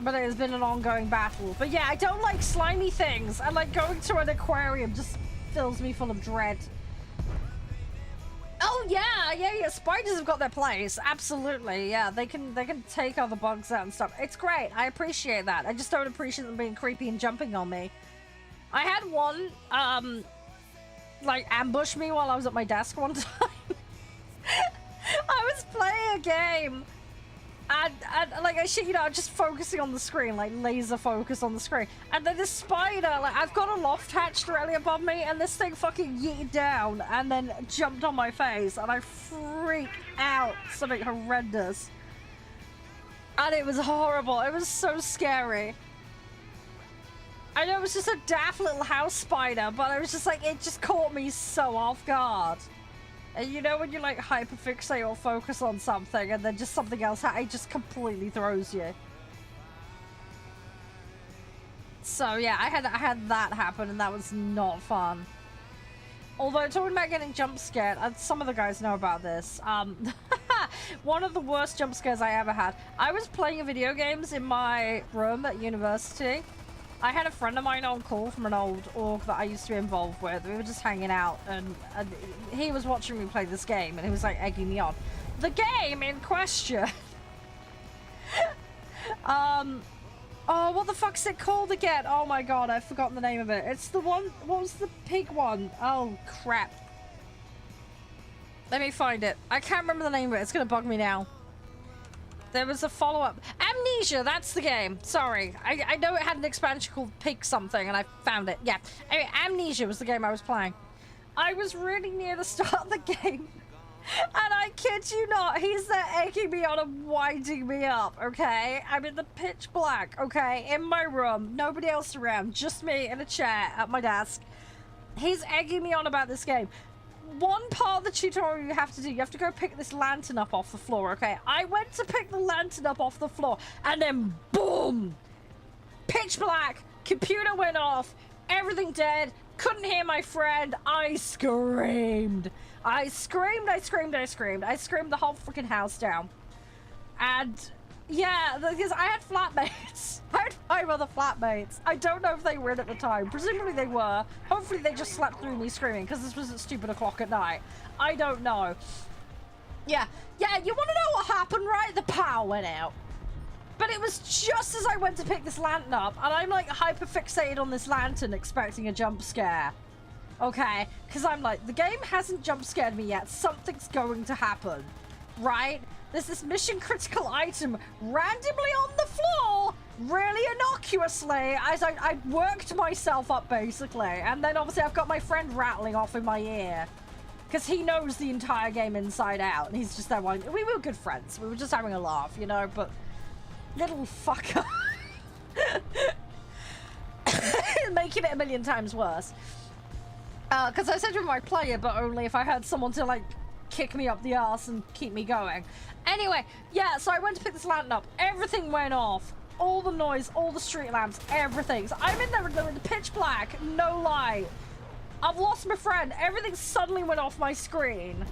But it has been an ongoing battle. But yeah, I don't like slimy things. And like going to an aquarium just fills me full of dread. Oh yeah, spiders have got their place. Absolutely, yeah. They can take other bugs out and stuff. It's great. I appreciate that. I just don't appreciate them being creepy and jumping on me. I had one, like ambush me while I was at my desk one time. I was playing a game and like I shit you know, I'm just focusing on the screen, like laser focus on the screen, and then this spider, like I've got a loft hatch directly above me and this thing fucking yeeted down and then jumped on my face and I freaked out. Something horrendous, and it was horrible. It was so scary. I know it was just a daft little house spider, but I was just like, it just caught me so off guard. And you know when you like hyperfixate or focus on something and then just something else, it just completely throws you. So yeah, I had that happen and that was not fun. Although talking about getting jump scared, some of the guys know about this. One of the worst jump scares I ever had. I was playing video games in my room at university. I had a friend of mine on call from an old org that I used to be involved with. We were just hanging out and he was watching me play this game and he was like egging me on. The game in question. Oh, what the fuck's it called again? Oh my god, I've forgotten the name of it. It's the one, what was the pig one? Oh crap. Let me find it. I can't remember the name of it. It's gonna bug me now. There was a follow-up. Amnesia, that's the game. Sorry. I know it had an expansion called Pig something, and I found it. Yeah. Anyway, Amnesia was the game I was playing. I was really near the start of the game. And I kid you not, he's there egging me on and winding me up, okay? I'm in the pitch black, okay? In my room. Nobody else around. Just me in a chair at my desk. He's egging me on about this game. One part of the tutorial you have to do, you have to go pick this lantern up off the floor, okay? I went to pick the lantern up off the floor, and then boom! Pitch black, computer went off, everything dead, couldn't hear my friend, I screamed. I screamed the whole freaking house down. And yeah, because I had flatmates. I had 5 other flatmates. I don't know if they were in at the time. Presumably they were. Hopefully they just slept through me screaming because this was at stupid o'clock at night. I don't know. Yeah, you want to know what happened, right? The power went out. But it was just as I went to pick this lantern up, and I'm like hyper fixated on this lantern expecting a jump scare. Okay? Because I'm like, the game hasn't jump scared me yet. Something's going to happen, right? There's this mission critical item randomly on the floor, really innocuously, as I worked myself up, basically. And then obviously I've got my friend rattling off in my ear. Because he knows the entire game inside out, and he's just there while we were good friends. We were just having a laugh, you know, but little fucker. Making it a million times worse. Because I said to him I'd play it, but only if I had someone to, like, kick me up the arse and keep me going. Anyway, yeah, so I went to pick this lantern up. Everything went off. All the noise, all the street lamps, everything. So I'm in there with the pitch black, no light. I've lost my friend. Everything suddenly went off my screen.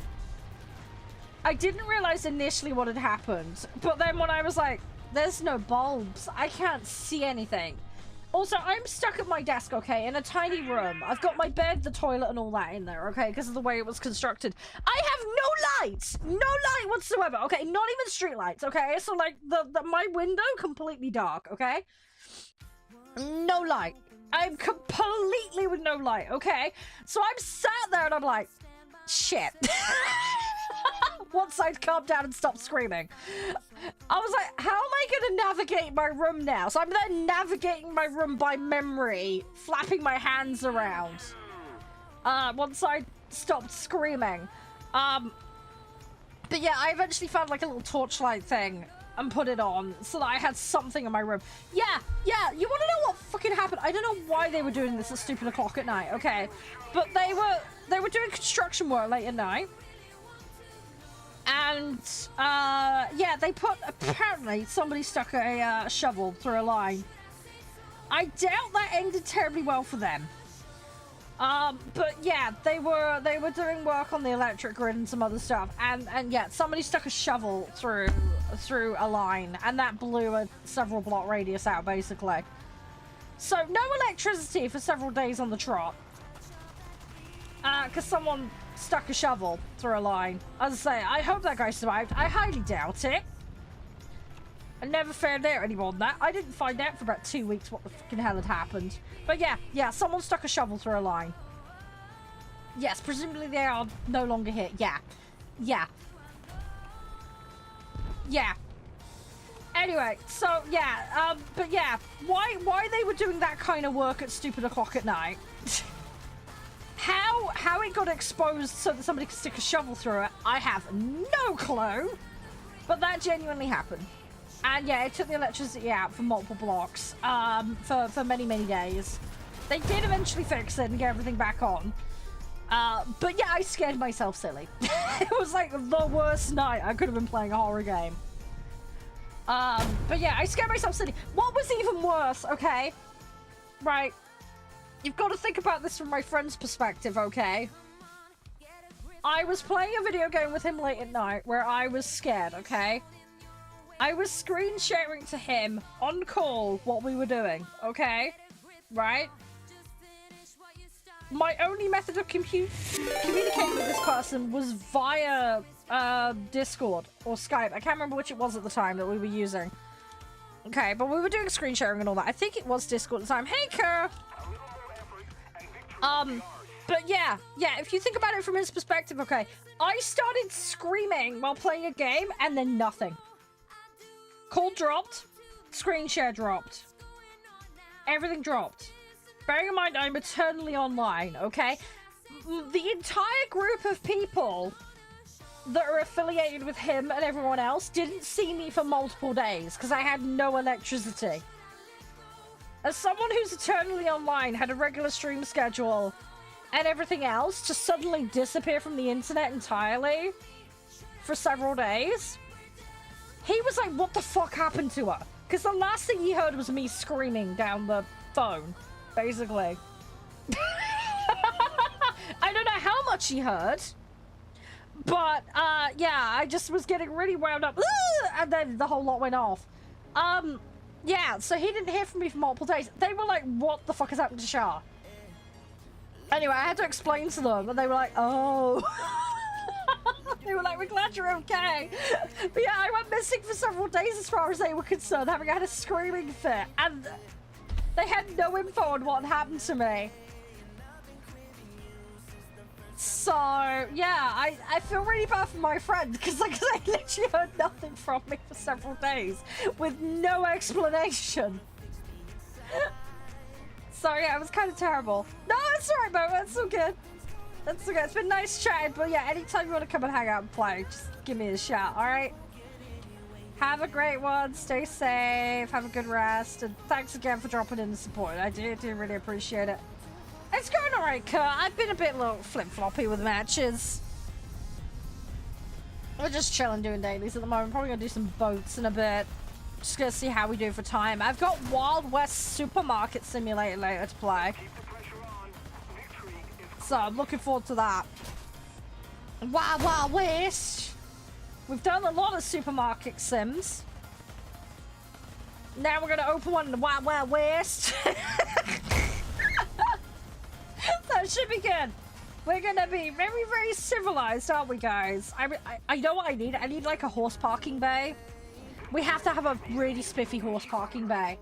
I didn't realize initially what had happened. But then when I was like, there's no bulbs. I can't see anything. Also, I'm stuck at my desk, okay, in a tiny room. I've got my bed, the toilet, and all that in there, okay, because of the way it was constructed. I have no lights! No light whatsoever, okay? Not even street lights, okay? So, like, my window, completely dark, okay? No light. I'm completely with no light, okay? So I'm sat there and I'm like, shit. Once I'd calmed down and stopped screaming, I was like, how am I going to navigate my room now? So I'm then navigating my room by memory, flapping my hands around. Once I stopped screaming. But yeah, I eventually found like a little torchlight thing and put it on so that I had something in my room. Yeah, you want to know what fucking happened? I don't know why they were doing this at stupid o'clock at night, okay? But they were doing construction work late at night. And, yeah, they put, apparently, somebody stuck a shovel through a line. I doubt that ended terribly well for them. But yeah, they were doing work on the electric grid and some other stuff. And yeah, somebody stuck a shovel through a line, and that blew a several block radius out, basically. So, no electricity for several days on the trot. Because someone stuck a shovel through a line. As I say, I hope that guy survived. I highly doubt it. I never found out any more than that. I didn't find out for about 2 weeks what the fucking hell had happened. But yeah, someone stuck a shovel through a line. Yes, presumably they are no longer here. Yeah. Anyway, so yeah, but yeah, why they were doing that kind of work at stupid o'clock at night? How it got exposed so that somebody could stick a shovel through it, I have no clue. But that genuinely happened. And yeah, it took the electricity out for multiple blocks, for many, many days. They did eventually fix it and get everything back on. But yeah, I scared myself silly. It was like the worst night I could have been playing a horror game. But yeah, I scared myself silly. What was even worse, okay? Right. You've got to think about this from my friend's perspective, okay? I was playing a video game with him late at night where I was scared, okay? I was screen sharing to him on call what we were doing, okay? Right? My only method of communicating with this person was via Discord or Skype. I can't remember which it was at the time that we were using. Okay, but we were doing screen sharing and all that. I think it was Discord at the time. Hey, Kara! But yeah, if you think about it from his perspective, okay, I started screaming while playing a game and then nothing. Call dropped, screen share dropped. Everything dropped. Bearing in mind, I'm eternally online, okay? The entire group of people that are affiliated with him and everyone else didn't see me for multiple days because I had no electricity. As someone who's eternally online, had a regular stream schedule and everything else, to suddenly disappear from the internet entirely for several days, he was like, what the fuck happened to her? Because the last thing he heard was me screaming down the phone, basically. I don't know how much he heard, but yeah, I just was getting really wound up, and then the whole lot went off. Yeah, so he didn't hear from me for multiple days. They were like, what the fuck has happened to Shah? Anyway, I had to explain to them, and they were like, oh. They were like, we're glad you're okay. But yeah, I went missing for several days as far as they were concerned, having had a screaming fit. And they had no info on what had happened to me. So, yeah, I feel really bad for my friend because like, I literally heard nothing from me for several days with no explanation. So, yeah, it was kind of terrible. No, it's alright, Mo. That's all good. That's all good. It's been nice chatting, but yeah, anytime you want to come and hang out and play, just give me a shout, alright? Have a great one. Stay safe. Have a good rest. And thanks again for dropping in the support. I do really appreciate it. It's going alright, Kurt. I've been a bit little flip-floppy with matches. We're just chilling doing dailies at the moment. Probably gonna do some boats in a bit. Just gonna see how we do for time. I've got Wild West Supermarket Simulator later to play. So I'm looking forward to that. Wild Wild West. We've done a lot of supermarket sims. Now we're gonna open one in the Wild Wild West. That should be good. We're gonna be very, very civilized, aren't we, guys? I know what I need. I need like a horse parking bay. We have to have a really spiffy horse parking bay.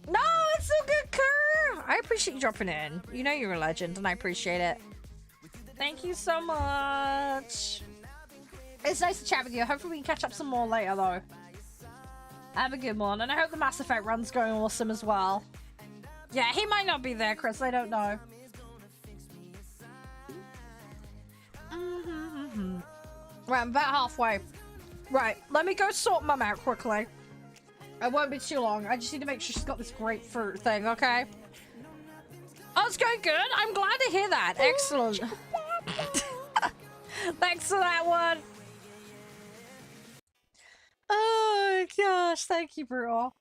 No, it's so good, Kerr. I appreciate you dropping in. You know you're a legend, and I appreciate it. Thank you so much. It's nice to chat with you. Hopefully we can catch up some more later, though. Have a good one, and I hope the Mass Effect run's going awesome as well. Yeah, he might not be there, Chris. I don't know. Right, I'm about halfway. Right, let me go sort Mum out quickly. It won't be too long. I just need to make sure she's got this grapefruit thing, okay? Oh, it's going good. I'm glad to hear that. Excellent. Thanks for that one. Oh gosh, thank you, Brutal.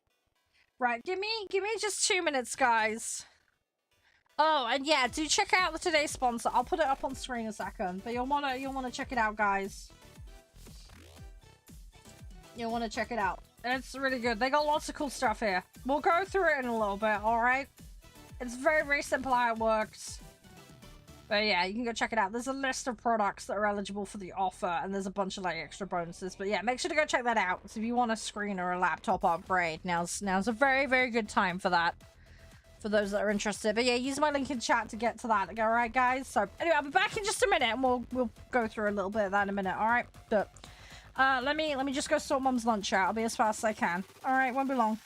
Right, give me just 2 minutes, guys. Oh, and yeah, do check out the today's sponsor. I'll put it up on screen a second, but you'll wanna check it out, guys. You'll wanna check it out. It's really good. They got lots of cool stuff here. We'll go through it in a little bit, alright? It's very, very simple how it works. But yeah, you can go check it out. There's a list of products that are eligible for the offer, and there's a bunch of like extra bonuses. But yeah, make sure to go check that out. So if you want a screen or a laptop upgrade, now's a very, very good time for that. For those that are interested. But yeah, use my link in chat to get to that. Okay, alright, guys? So anyway, I'll be back in just a minute, and we'll go through a little bit of that in a minute, alright? But let me just go sort Mum's lunch out. I'll be as fast as I can. Alright, won't be long.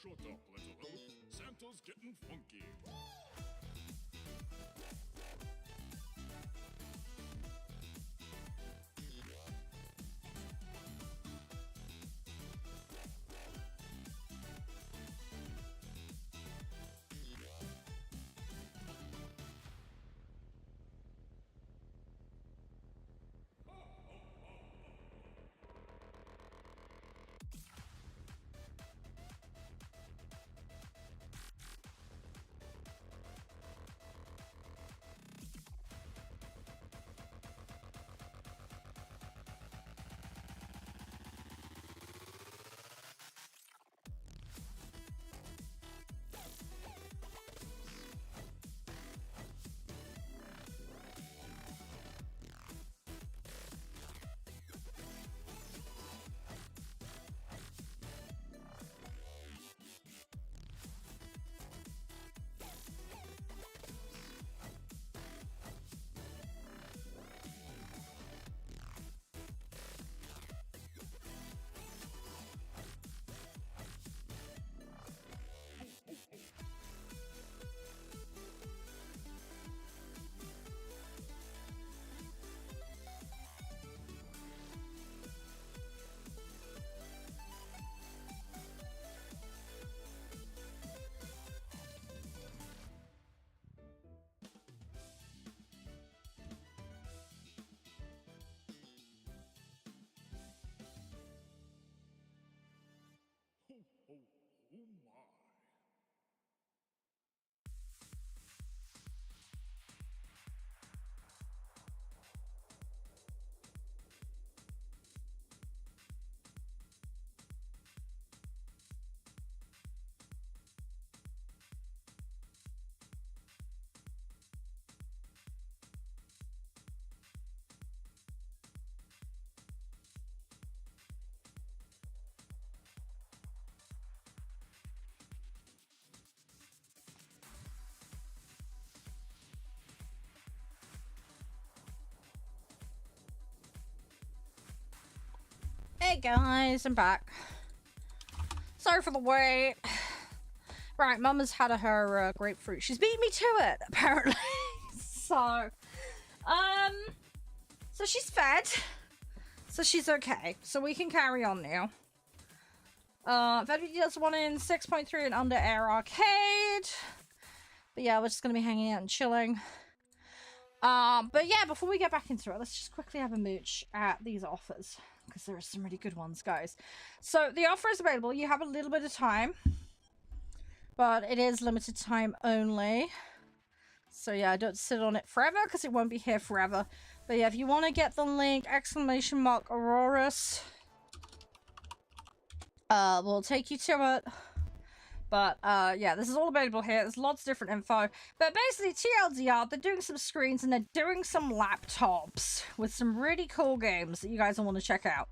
Shut up, little elf. Santa's getting funky. Hey guys, I'm back. Sorry for the wait. Right, Mum has had her grapefruit. She's beat me to it, apparently. So she's fed. So she's okay. So we can carry on now. Fed does one in 6.3 and under Air Arcade. But yeah, we're just gonna be hanging out and chilling. But yeah, before we get back into it, let's just quickly have a mooch at these offers, because there are some really good ones, guys. So the offer is available. You have a little bit of time, but it is limited time only. So yeah, don't sit on it forever, because it won't be here forever. But yeah, if you want to get the link, !AORUS, we'll take you to it. But, yeah, this is all available here. There's lots of different info. But basically, TLDR, they're doing some screens and they're doing some laptops with some really cool games that you guys will want to check out.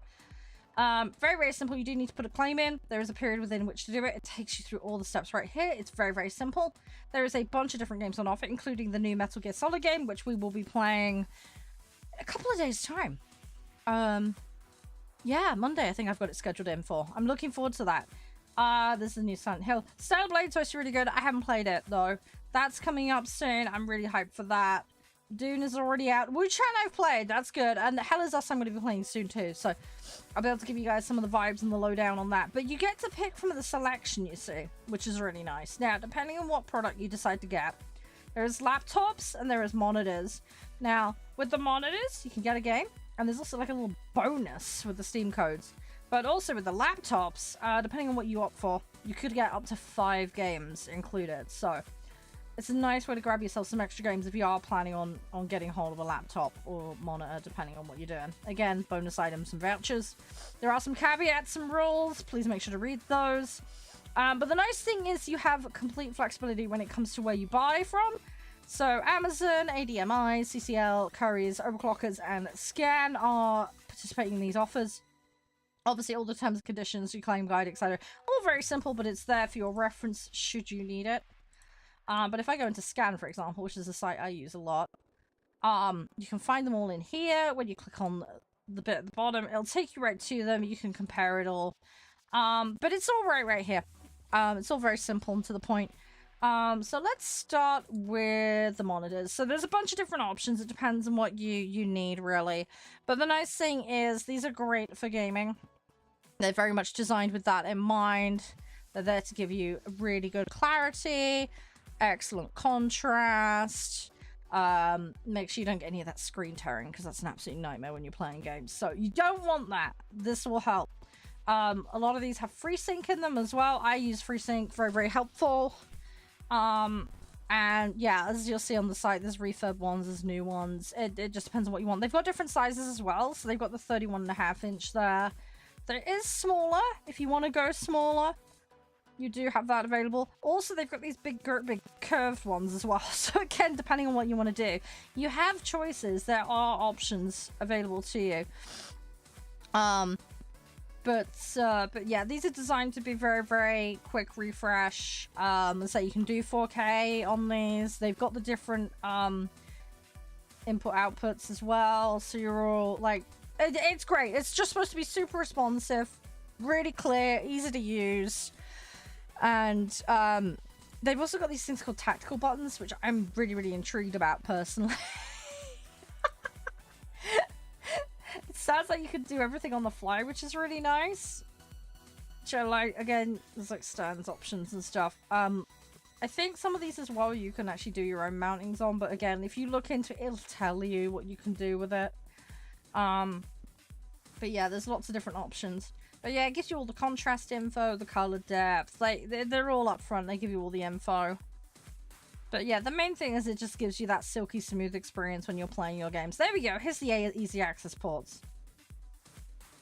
Very, very simple. You do need to put a claim in. There is a period within which to do it. It takes you through all the steps right here. It's very, very simple. There is a bunch of different games on offer, including the new Metal Gear Solid game, which we will be playing in a couple of days' time. Yeah, Monday, I think I've got it scheduled in for. I'm looking forward to that. This is the new Silent Hill. Steel Blade's supposed to be really good. I haven't played it, though. That's coming up soon. I'm really hyped for that. Dune is already out. Wu-Chan I've played. That's good. And Hell is Us I'm going to be playing soon, too. So I'll be able to give you guys some of the vibes and the lowdown on that. But you get to pick from the selection, you see, which is really nice. Now, depending on what product you decide to get, there's laptops and there is monitors. Now, with the monitors, you can get a game. And there's also like a little bonus with the Steam codes. But also with the laptops, depending on what you opt for, you could get up to 5 games included. So it's a nice way to grab yourself some extra games if you are planning on getting hold of a laptop or monitor, depending on what you're doing. Again, bonus items and vouchers. There are some caveats and rules. Please make sure to read those. But the nice thing is you have complete flexibility when it comes to where you buy from. So Amazon, ADMI, CCL, Currys, Overclockers, and Scan are participating in these offers. Obviously, all the terms and conditions, your claim guide, etc. All very simple, but it's there for your reference should you need it. But if I go into Scan, for example, which is a site I use a lot, you can find them all in here. When you click on the bit at the bottom, it'll take you right to them. You can compare it all. But it's all right here. It's all very simple and to the point. So let's start with the monitors. So there's a bunch of different options. It depends on what you need, really. But the nice thing is these are great for gaming. They're very much designed with that in mind. They're there to give you really good clarity, excellent contrast. Make sure you don't get any of that screen tearing, because that's an absolute nightmare when you're playing games. So you don't want that. This will help. A lot of these have FreeSync in them as well. I use FreeSync, very, very helpful. And yeah, as you'll see on the site, there's refurb ones, there's new ones. It just depends on what you want. They've got different sizes as well. So they've got the 31.5 inch there. There is smaller. If you want to go smaller, you do have that available. Also, they've got these big curved ones as well. So again, depending on what you want to do, you have choices. There are options available to you. But yeah, these are designed to be very, very quick refresh. So you can do 4K on these. They've got the different input outputs as well. So you're all like, it's great. It's just supposed to be super responsive, really clear, easy to use. And they've also got these things called tactical buttons, which I'm really, really intrigued about personally. It sounds like you can do everything on the fly, which is really nice. Which I like. Again, there's like stands options and stuff. I think some of these as well you can actually do your own mountings on, but again, if you look into it, it'll tell you what you can do with it. But yeah, there's lots of different options. But yeah, it gives you all the contrast info, the color depth. Like they're all up front. They give you all the info. But yeah, the main thing is it just gives you that silky smooth experience when you're playing your games. There we go. Here's the easy access ports.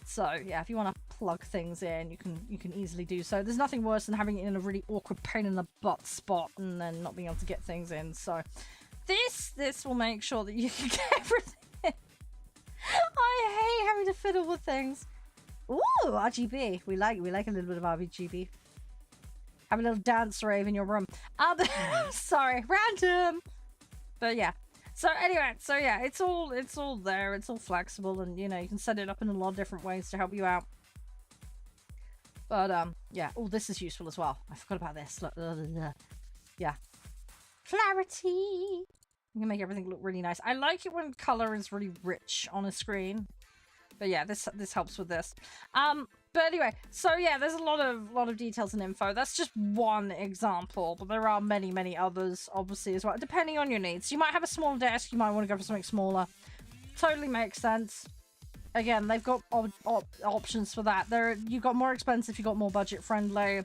So yeah, if you want to plug things in, you can easily do so. There's nothing worse than having it in a really awkward pain in the butt spot and then not being able to get things in. So this will make sure that you can get everything in. I hate having to fiddle with things. Ooh, RGB. We like a little bit of RGB. Have a little dance rave in your room. Sorry, random. But yeah. So anyway, yeah, it's all there. It's all flexible, and you know you can set it up in a lot of different ways to help you out. But, yeah. Oh, this is useful as well. I forgot about this. Look, yeah. Clarity! You can make everything look really nice. I like it when color is really rich on a screen. But yeah, this helps with this. But anyway, so yeah, there's a lot of details and info. That's just one example, but there are many, many others, obviously, as well, depending on your needs. You might have a small desk, you might want to go for something smaller. Totally makes sense. Again, they've got options for that. You've got more expensive, you've got more budget friendly.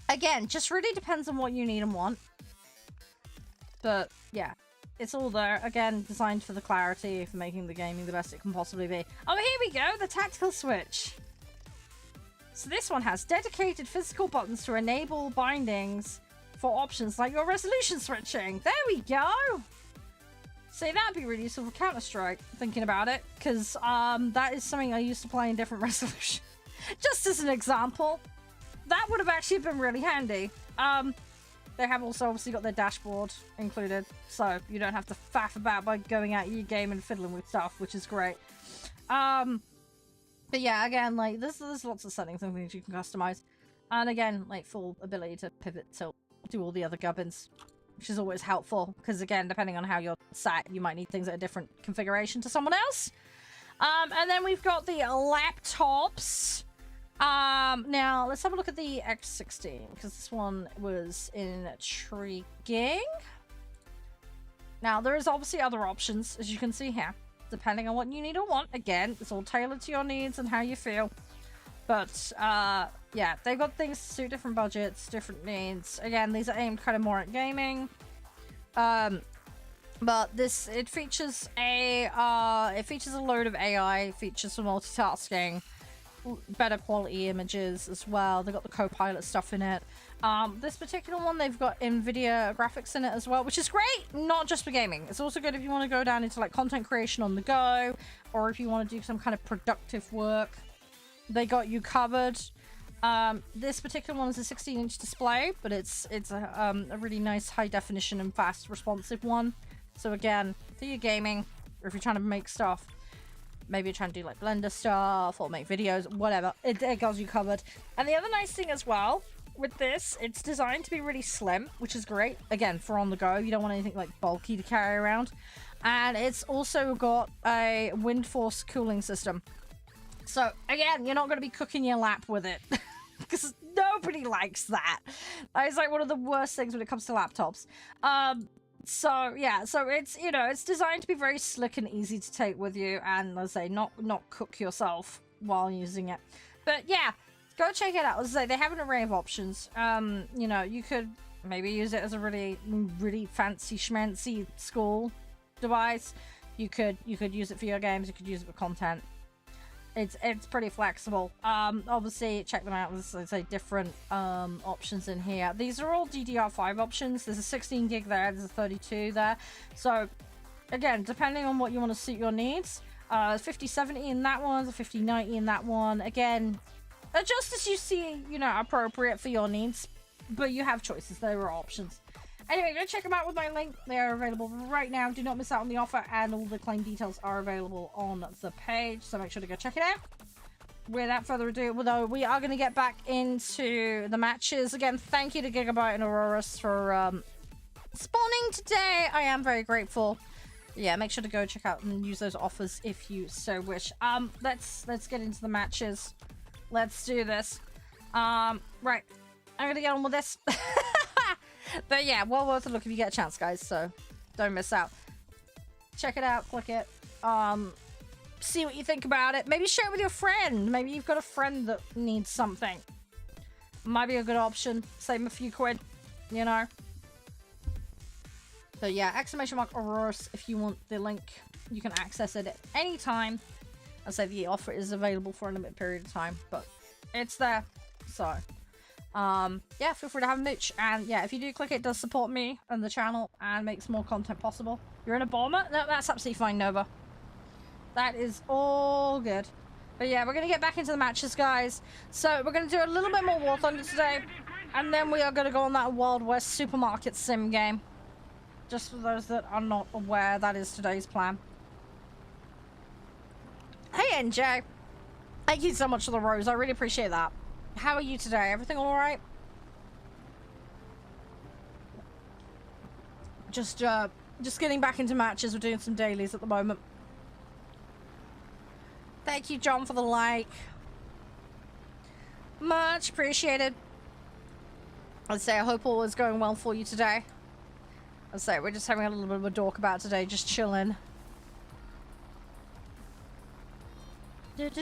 Again, just really depends on what you need and want. But yeah, it's all there. Again, designed for the clarity, for making the gaming the best it can possibly be. Oh, here we go, the tactical switch. So this one has dedicated physical buttons to enable bindings for options like your resolution switching. There we go. See, that'd be really useful for Counter-Strike, thinking about it, because that is something I used to play in different resolution. Just as an example, that would have actually been really handy. They have also obviously got their dashboard included, so you don't have to faff about by going out your game and fiddling with stuff, which is great. But yeah, again, like, there's lots of settings and things you can customize. And again, like, full ability to pivot, tilt, do all the other gubbins, which is always helpful, because again, depending on how you're sat, you might need things at a different configuration to someone else. And then we've got the laptops. Now, let's have a look at the X16, because this one was intriguing. Now, there is obviously other options, as you can see here, depending on what you need or want. Again, it's all tailored to your needs and how you feel. But, yeah, they've got things to suit different budgets, different needs. Again, these are aimed kind of more at gaming. But it features a load of AI, features for multitasking, better quality images as well. They've got the co-pilot stuff in it. This particular one, they've got NVIDIA graphics in it as well, which is great, not just for gaming. It's also good if you want to go down into like content creation on the go, or if you want to do some kind of productive work. They got you covered. This particular one is a 16-inch display, but it's a really nice high definition and fast responsive one. So again, for your gaming, or if you're trying to make stuff, maybe you're trying to do like Blender stuff or make videos, whatever, it got you covered. And the other nice thing as well with this, it's designed to be really slim, which is great. Again, for on the go, you don't want anything like bulky to carry around. And it's also got a wind force cooling system. So again, you're not going to be cooking your lap with it, because nobody likes that. It's like one of the worst things when it comes to laptops. So yeah, so it's, you know, it's designed to be very slick and easy to take with you, and let's say not cook yourself while using it. But yeah, go check it out. As I say, they have an array of options. You know, you could maybe use it as a really fancy schmancy school device. You could use it for your games. You could use it for content. It's pretty flexible. Obviously, check them out. There's like different options in here. These are all DDR5 options. There's a 16 gig there. There's a 32 there. So, again, depending on what you want to suit your needs. 5070 in that one. The 5090 in that one. Again, adjust as you see, you know, appropriate for your needs. But you have choices. There are options. Anyway, go check them out with my link. They are available right now. Do not miss out on the offer, and all the claim details are available on the page, so make sure to go check it out. Without further ado, though, we are going to get back into the matches. Again, thank you to Gigabyte and AORUS for spawning today. I am very grateful. Yeah, make sure to go check out and use those offers if you so wish. Let's get into the matches. Let's do this. Right. I'm going to get on with this. But yeah, well worth a look if you get a chance, guys, so don't miss out. Check it out, click it, see what you think about it. Maybe share it with your friend. Maybe you've got a friend that needs something. Might be a good option. Save them a few quid, you know. But yeah, !AORUS if you want the link. You can access it at any time. I say the offer is available for a limited period of time, but it's there, so... yeah, feel free to have a mooch, and yeah, if you do click it, does support me and the channel and makes more content possible. You're in a bomber? No, that's absolutely fine, Nova. That is all good. But yeah, we're gonna get back into the matches, guys. So we're gonna do a little bit more War Thunder today, and then we are gonna go on that Wild West supermarket sim game. Just for those that are not aware, that is today's plan. Hey NJ, thank you so much for the rose. I really appreciate that. How are you today? Everything alright? Just getting back into matches. We're doing some dailies at the moment. Thank you, John, for the like. Much appreciated. I'd say I hope all is going well for you today. I'd say we're just having a little bit of a talk about today, just chilling. But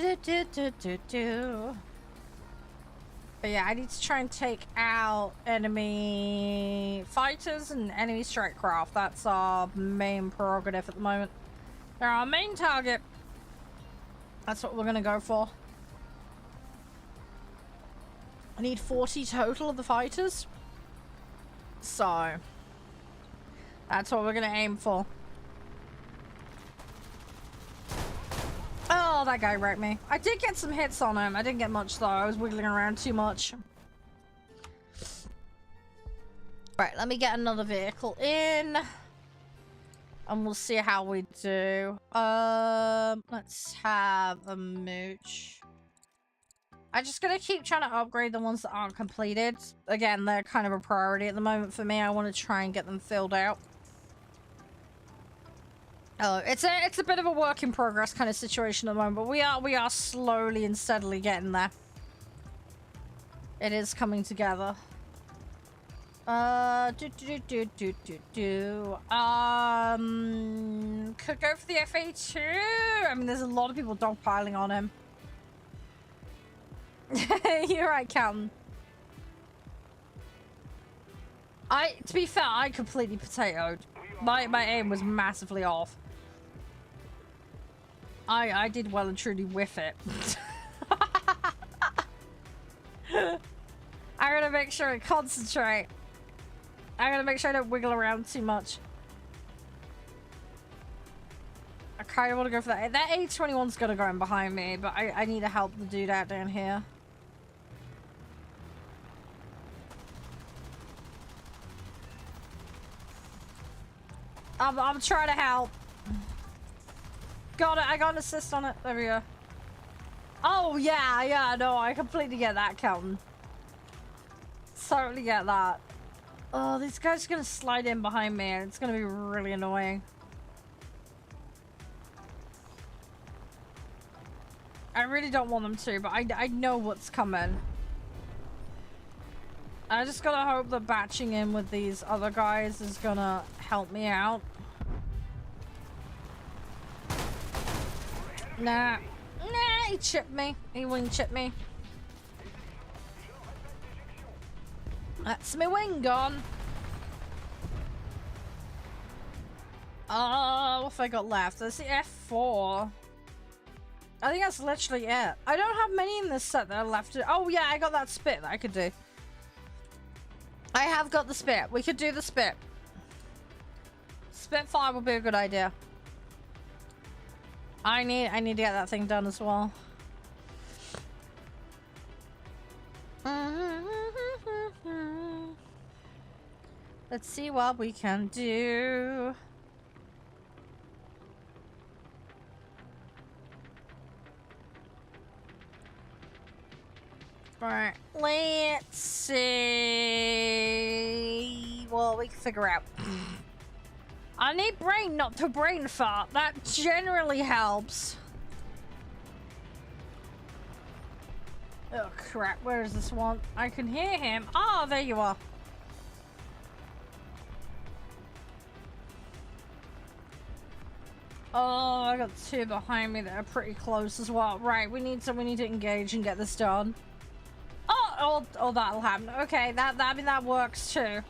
yeah, I need to try and take out enemy fighters and enemy strike craft. That's our main prerogative at the moment. They're our main target. That's what we're gonna go for. I need 40 total of the fighters. So that's what we're gonna aim for. Oh, that guy wrecked me. I did get some hits on him. I didn't get much though. I was wiggling around too much. Right, let me get another vehicle in. And we'll see how we do. Let's have a mooch. I'm just gonna keep trying to upgrade the ones that aren't completed. Again, they're kind of a priority at the moment for me. I want to try and get them filled out. Oh, it's a bit of a work in progress kind of situation at the moment, but we are slowly and steadily getting there. It is coming together. Could go for the FA2. I mean, there's a lot of people dogpiling on him. You're right, Captain. To be fair, I completely potatoed. My aim was massively off. I did well and truly whiff it. I gotta make sure I concentrate. I gotta make sure I don't wiggle around too much. I kind of want to go for that. That A21's gonna go in behind me, but I need to help the dude out down here. I'm trying to help. Got it. I got an assist on it. There we go. Oh, yeah. No, I completely get that, Kelton. Totally get that. Oh, these guys are going to slide in behind me, and it's going to be really annoying. I really don't want them to, but I know what's coming. I just gotta hope that batching in with these other guys is gonna help me out. Nah, he chipped me. He wing chipped me. That's my wing gone. Oh, what have I got left? That's the F4. I think that's literally it. I don't have many in this set that are left. Oh yeah, I got that spit that I could do. I have got the spit. We could do the spit. Spitfire would be a good idea. I need to get that thing done as well. Let's see what we can do. Alright, let's see what we can figure out. I need brain not to brain fart. That generally helps. Oh crap, where is this one? I can hear him. Oh, there you are. Oh, I got two behind me that are pretty close as well. Right, we need to engage and get this done. Oh, that'll happen. Okay, that works too.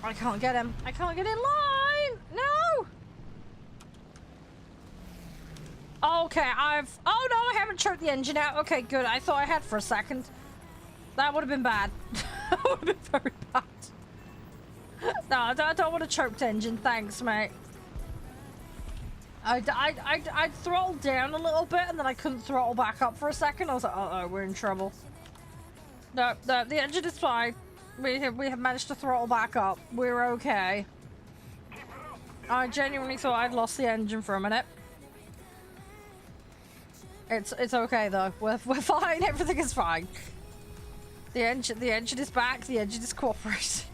I can't get him. I can't get in line. No. Okay, oh no, I haven't choked the engine out. Okay, good. I thought I had for a second. That would have been bad. That would have been very bad. No, I don't want a choked engine. Thanks, mate. I throttled down a little bit and then I couldn't throttle back up for a second. I was like, uh-oh, we're in trouble. No, the engine is fine. We have managed to throttle back up. We're okay. I genuinely thought I'd lost the engine for a minute. It's okay though. We're fine. Everything is fine. The engine is back. The engine is cooperating.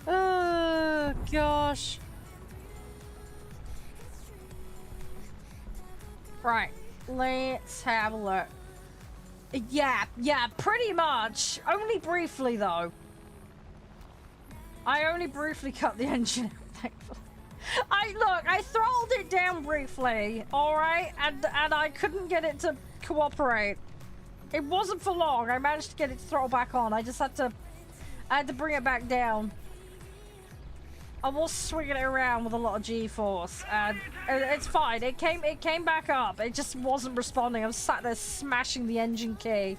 Oh gosh. Right. Let's have a look. Yeah, pretty much. Only briefly though. I only briefly cut the engine out, thankfully. I throttled it down briefly, alright? And I couldn't get it to cooperate. It wasn't for long. I managed to get it to throttle back on. I had to bring it back down. I was swinging it around with a lot of G-force, and it's fine. It came back up. It just wasn't responding. I was sat there smashing the engine key.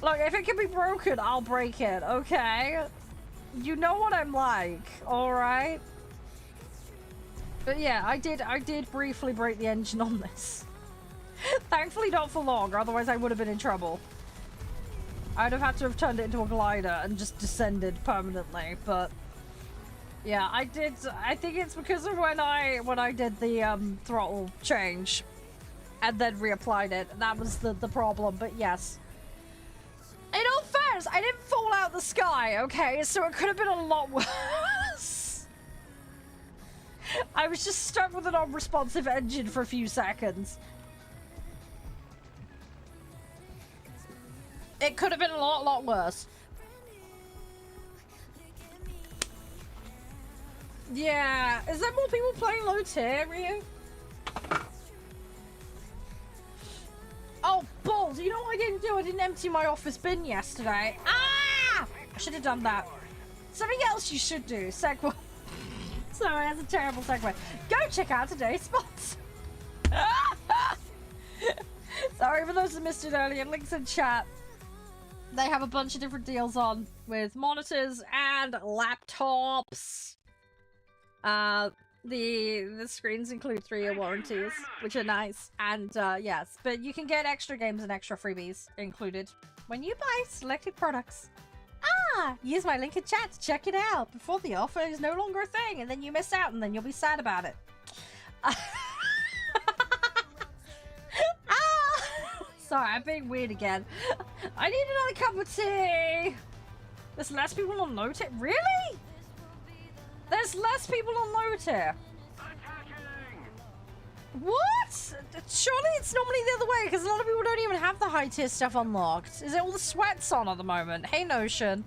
Look, if it can be broken, I'll break it, okay? You know what I'm like, alright? But yeah, I did briefly break the engine on this. Thankfully not for long, otherwise I would have been in trouble. I'd have had to have turned it into a glider and just descended permanently, but... Yeah, I think it's because of when I did the throttle change and then reapplied it. That was the problem, but yes. In all fairness, I didn't fall out the sky, okay? So it could have been a lot worse. I was just stuck with an unresponsive engine for a few seconds. It could have been a lot worse. Yeah. Is there more people playing low tier, Ryu? Oh, balls. You know what I didn't do? I didn't empty my office bin yesterday. Ah! I should have done that. Something else you should do. Segue. Sorry, that's a terrible segue. Go check out today's sponsor. Sorry for those that missed it earlier. Links in chat. They have a bunch of different deals on with monitors and laptops. The screens include 3-year warranties, which are nice. And yes, but you can get extra games and extra freebies included when you buy selected products. Use my link in chat to check it out before the offer is no longer a thing, and then you miss out and then you'll be sad about it. Sorry, I'm being weird again. I need another cup of tea. There's less people on low tier. Really? There's less people on low tier. What? Surely it's normally the other way, because a lot of people don't even have the high tier stuff unlocked. Is it all the sweats on at the moment? Hey, Notion.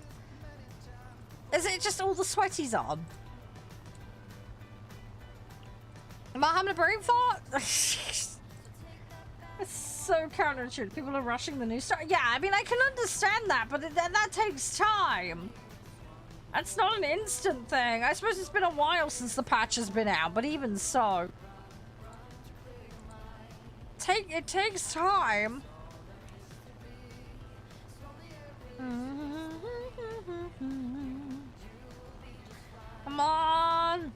Is it just all the sweaties on? Am I having a brain fart? It's so counterintuitive. People are rushing the new start. Yeah, I mean, I can understand that, but that takes time. That's not an instant thing. I suppose it's been a while since the patch has been out, but even so. It takes time. Come on.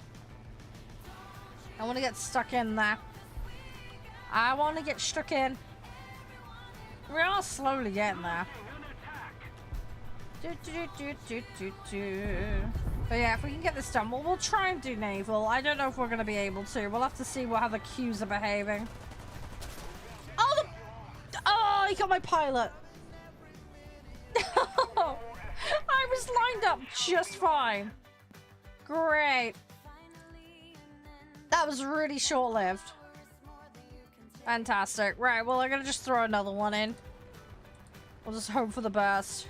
I want to get stuck in there. I want to get stuck in. We are slowly getting there. But yeah, if we can get this done, we'll try and do naval. I don't know if we're going to be able to. We'll have to see how the queues are behaving. Oh, he got my pilot. I was lined up just fine. Great. That was really short-lived. Fantastic. Right, well, I'm going to just throw another one in. We'll just hope for the best.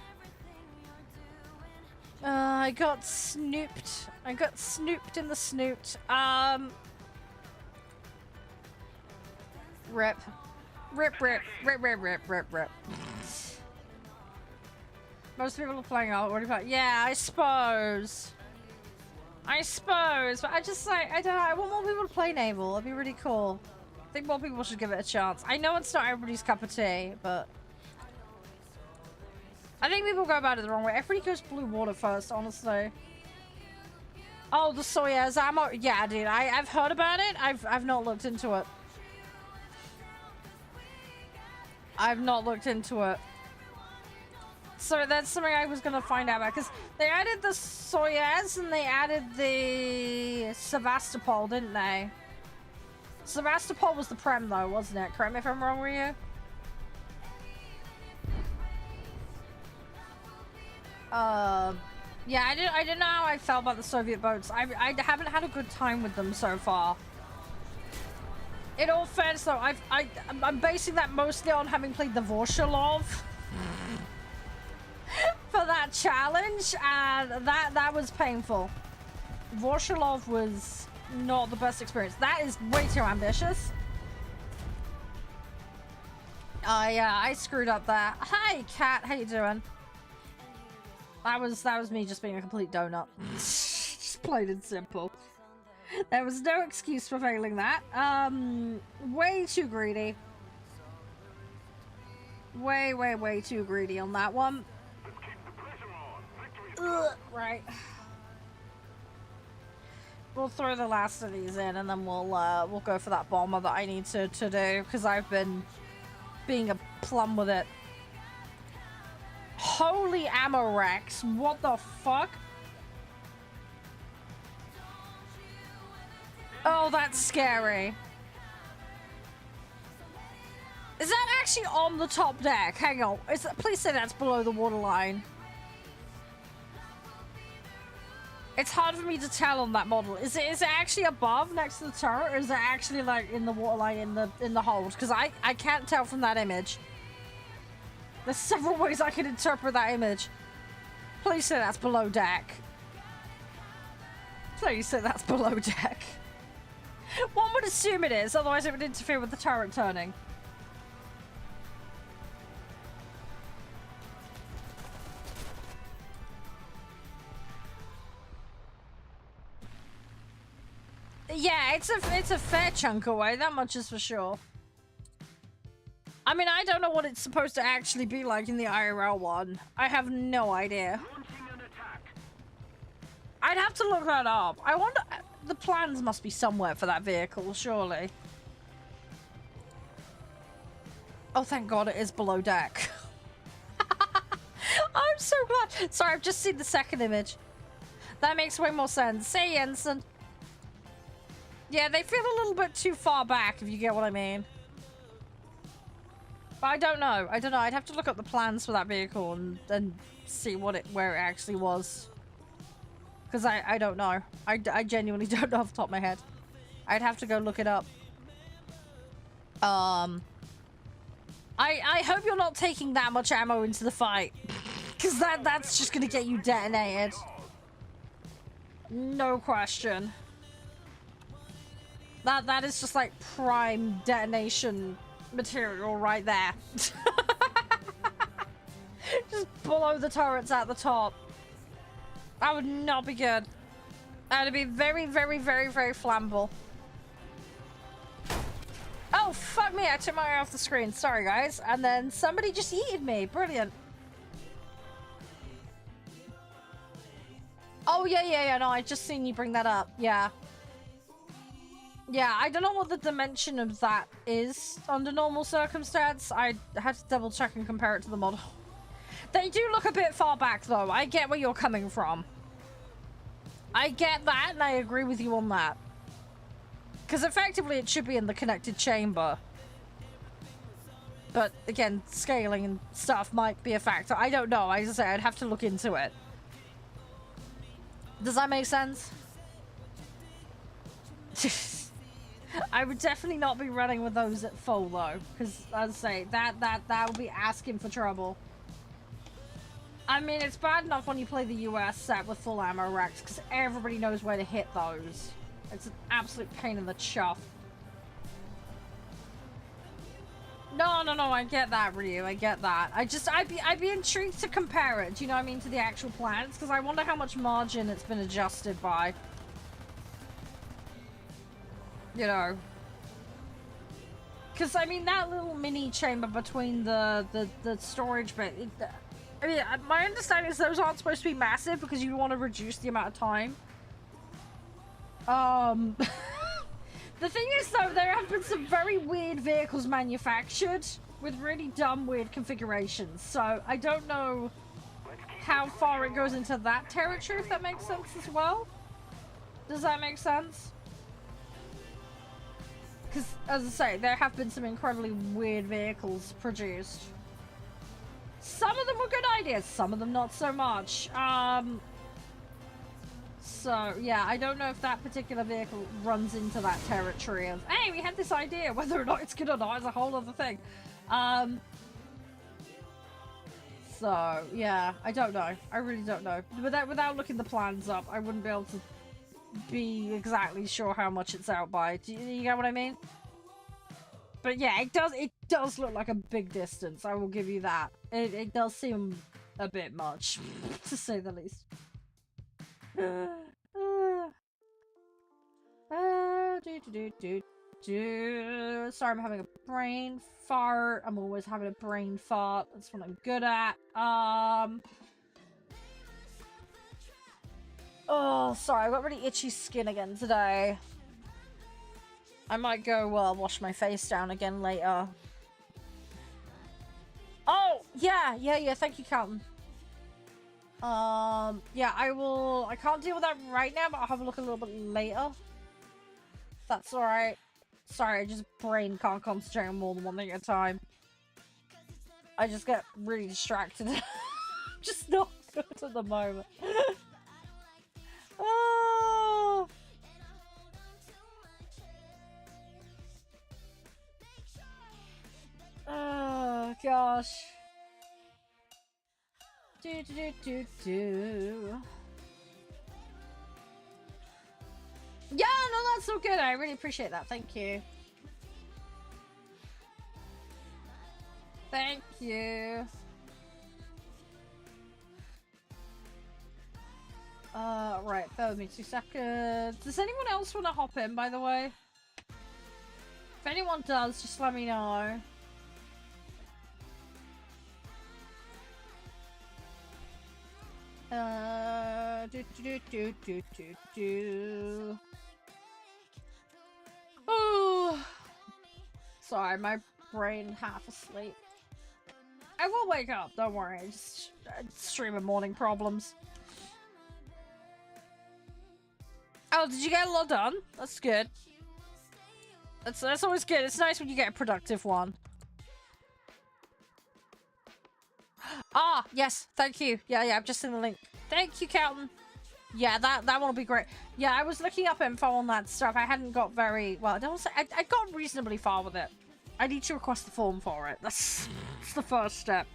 I got snooped. I got snooped in the snoot. Rip. Rip, rip, rip, rip, rip, rip, rip. Most people are playing already, but yeah, I suppose. But I just like, I don't know, I want more people to play naval. It'd be really cool. I think more people should give it a chance. I know it's not everybody's cup of tea, but I think people go about it the wrong way. Everybody goes blue water first, honestly. Oh, the Soyuz ammo. Yeah, dude, I've heard about it. I've not looked into it. I've not looked into it. So that's something I was gonna find out about, because they added the Soyuz and they added the Sevastopol, didn't they? Sevastopol was the Prem though, wasn't it? Correct me if I'm wrong, were you? Yeah, I didn't know how I felt about the Soviet boats. I haven't had a good time with them so far. In all fairness though, I'm basing that mostly on having played the Vorshilov for that challenge, and that was painful. Vorshilov was not the best experience. That is way too ambitious. I screwed up there. Hi, Cat. How you doing? That was me just being a complete donut. Just plain and simple. There was no excuse for failing that. Way too greedy. Way too greedy on that one. Ugh, right. We'll throw the last of these in, and then we'll go for that bomber that I need to do, because I've been being a plum with it. Holy Amorex, what the fuck? Oh, that's scary. Is that actually on the top deck? Hang on. Please say that's below the waterline. It's hard for me to tell on that model. Is it actually above next to the turret, or is it actually like in the waterline in the hold? Because I can't tell from that image. There's several ways I can interpret that image. Please say that's below deck. Please say that's below deck. One would assume it is, otherwise it would interfere with the turret turning. Yeah, it's a fair chunk away, that much is for sure. I mean, I don't know what it's supposed to actually be like in the IRL one. I have no idea. I'd have to look that up. I wonder... The plans must be somewhere for that vehicle, surely. Oh, thank God it is below deck. I'm so glad. Sorry, I've just seen the second image. That makes way more sense. Say, Jensen. Yeah, they feel a little bit too far back, if you get what I mean. But I don't know. I'd have to look up the plans for that vehicle and see where it actually was. Because I don't know. I genuinely don't know off the top of my head. I'd have to go look it up. I hope you're not taking that much ammo into the fight. Because that's just going to get you detonated. No question. That is just like prime detonation material right there. Just blow the turrets at the top. That would not be good. That would be very, very, very, very flammable. Oh, fuck me. I took my eye off the screen. Sorry, guys. And then somebody just yeeted me. Brilliant. Oh, yeah. No, I just seen you bring that up. Yeah. Yeah, I don't know what the dimension of that is under normal circumstance. I had to double check and compare it to the model. They do look a bit far back, though. I get where you're coming from. I get that, and I agree with you on that. Because effectively, it should be in the connected chamber. But, again, scaling and stuff might be a factor. I don't know. As I say, I'd have to look into it. Does that make sense? I would definitely not be running with those at full, though. Because, as I say, that would be asking for trouble. I mean, it's bad enough when you play the US set with full ammo racks, because everybody knows where to hit those. It's an absolute pain in the chuff. No, I get that, Ryu. I get that. I'd be intrigued to compare it, do you know what I mean, to the actual plans, because I wonder how much margin it's been adjusted by. You know. Because, I mean, that little mini chamber between the storage bit... I mean, my understanding is those aren't supposed to be massive because you want to reduce the amount of time. The thing is, though, there have been some very weird vehicles manufactured with really dumb, weird configurations. So, I don't know how far it goes into that territory, if that makes sense as well. Does that make sense? Because, as I say, there have been some incredibly weird vehicles produced. Some of them were good ideas, some of them not so much. So, yeah, I don't know if that particular vehicle runs into that territory of, hey, we had this idea, whether or not it's good or not is a whole other thing. So, yeah, I don't know. I really don't know. Without looking the plans up, I wouldn't be able to be exactly sure how much it's out by. Do you get what I mean? But yeah, it does look like a big distance, I will give you that. It does seem a bit much, to say the least. Sorry, I'm having a brain fart. I'm always having a brain fart. That's what I'm good at. Oh, sorry, I've got really itchy skin again today. I might go wash my face down again later. Oh, yeah, thank you, Carlton. Yeah, I can't deal with that right now, but I'll have a look a little bit later. That's alright. Sorry, I just brain can't concentrate on more than one thing at a time. I just get really distracted. Just not good at the moment. Oh. Oh gosh. Do. Yeah, no, that's so good. I really appreciate that. Thank you. Thank you. Right, bear with me 2 seconds. Does anyone else want to hop in, by the way? If anyone does, just let me know. Oh, sorry, my brain half asleep. I will wake up, don't worry. Just stream of morning problems. Oh, did you get a lot done? That's good. That's always good. It's nice when you get a productive one. Ah, yes, thank you. Yeah, I've just seen the link. Thank you, Calton. Yeah, that one will be great. Yeah, I was looking up info on that stuff. I hadn't got very well. I got reasonably far with it. I need to request the form for it. That's the first step.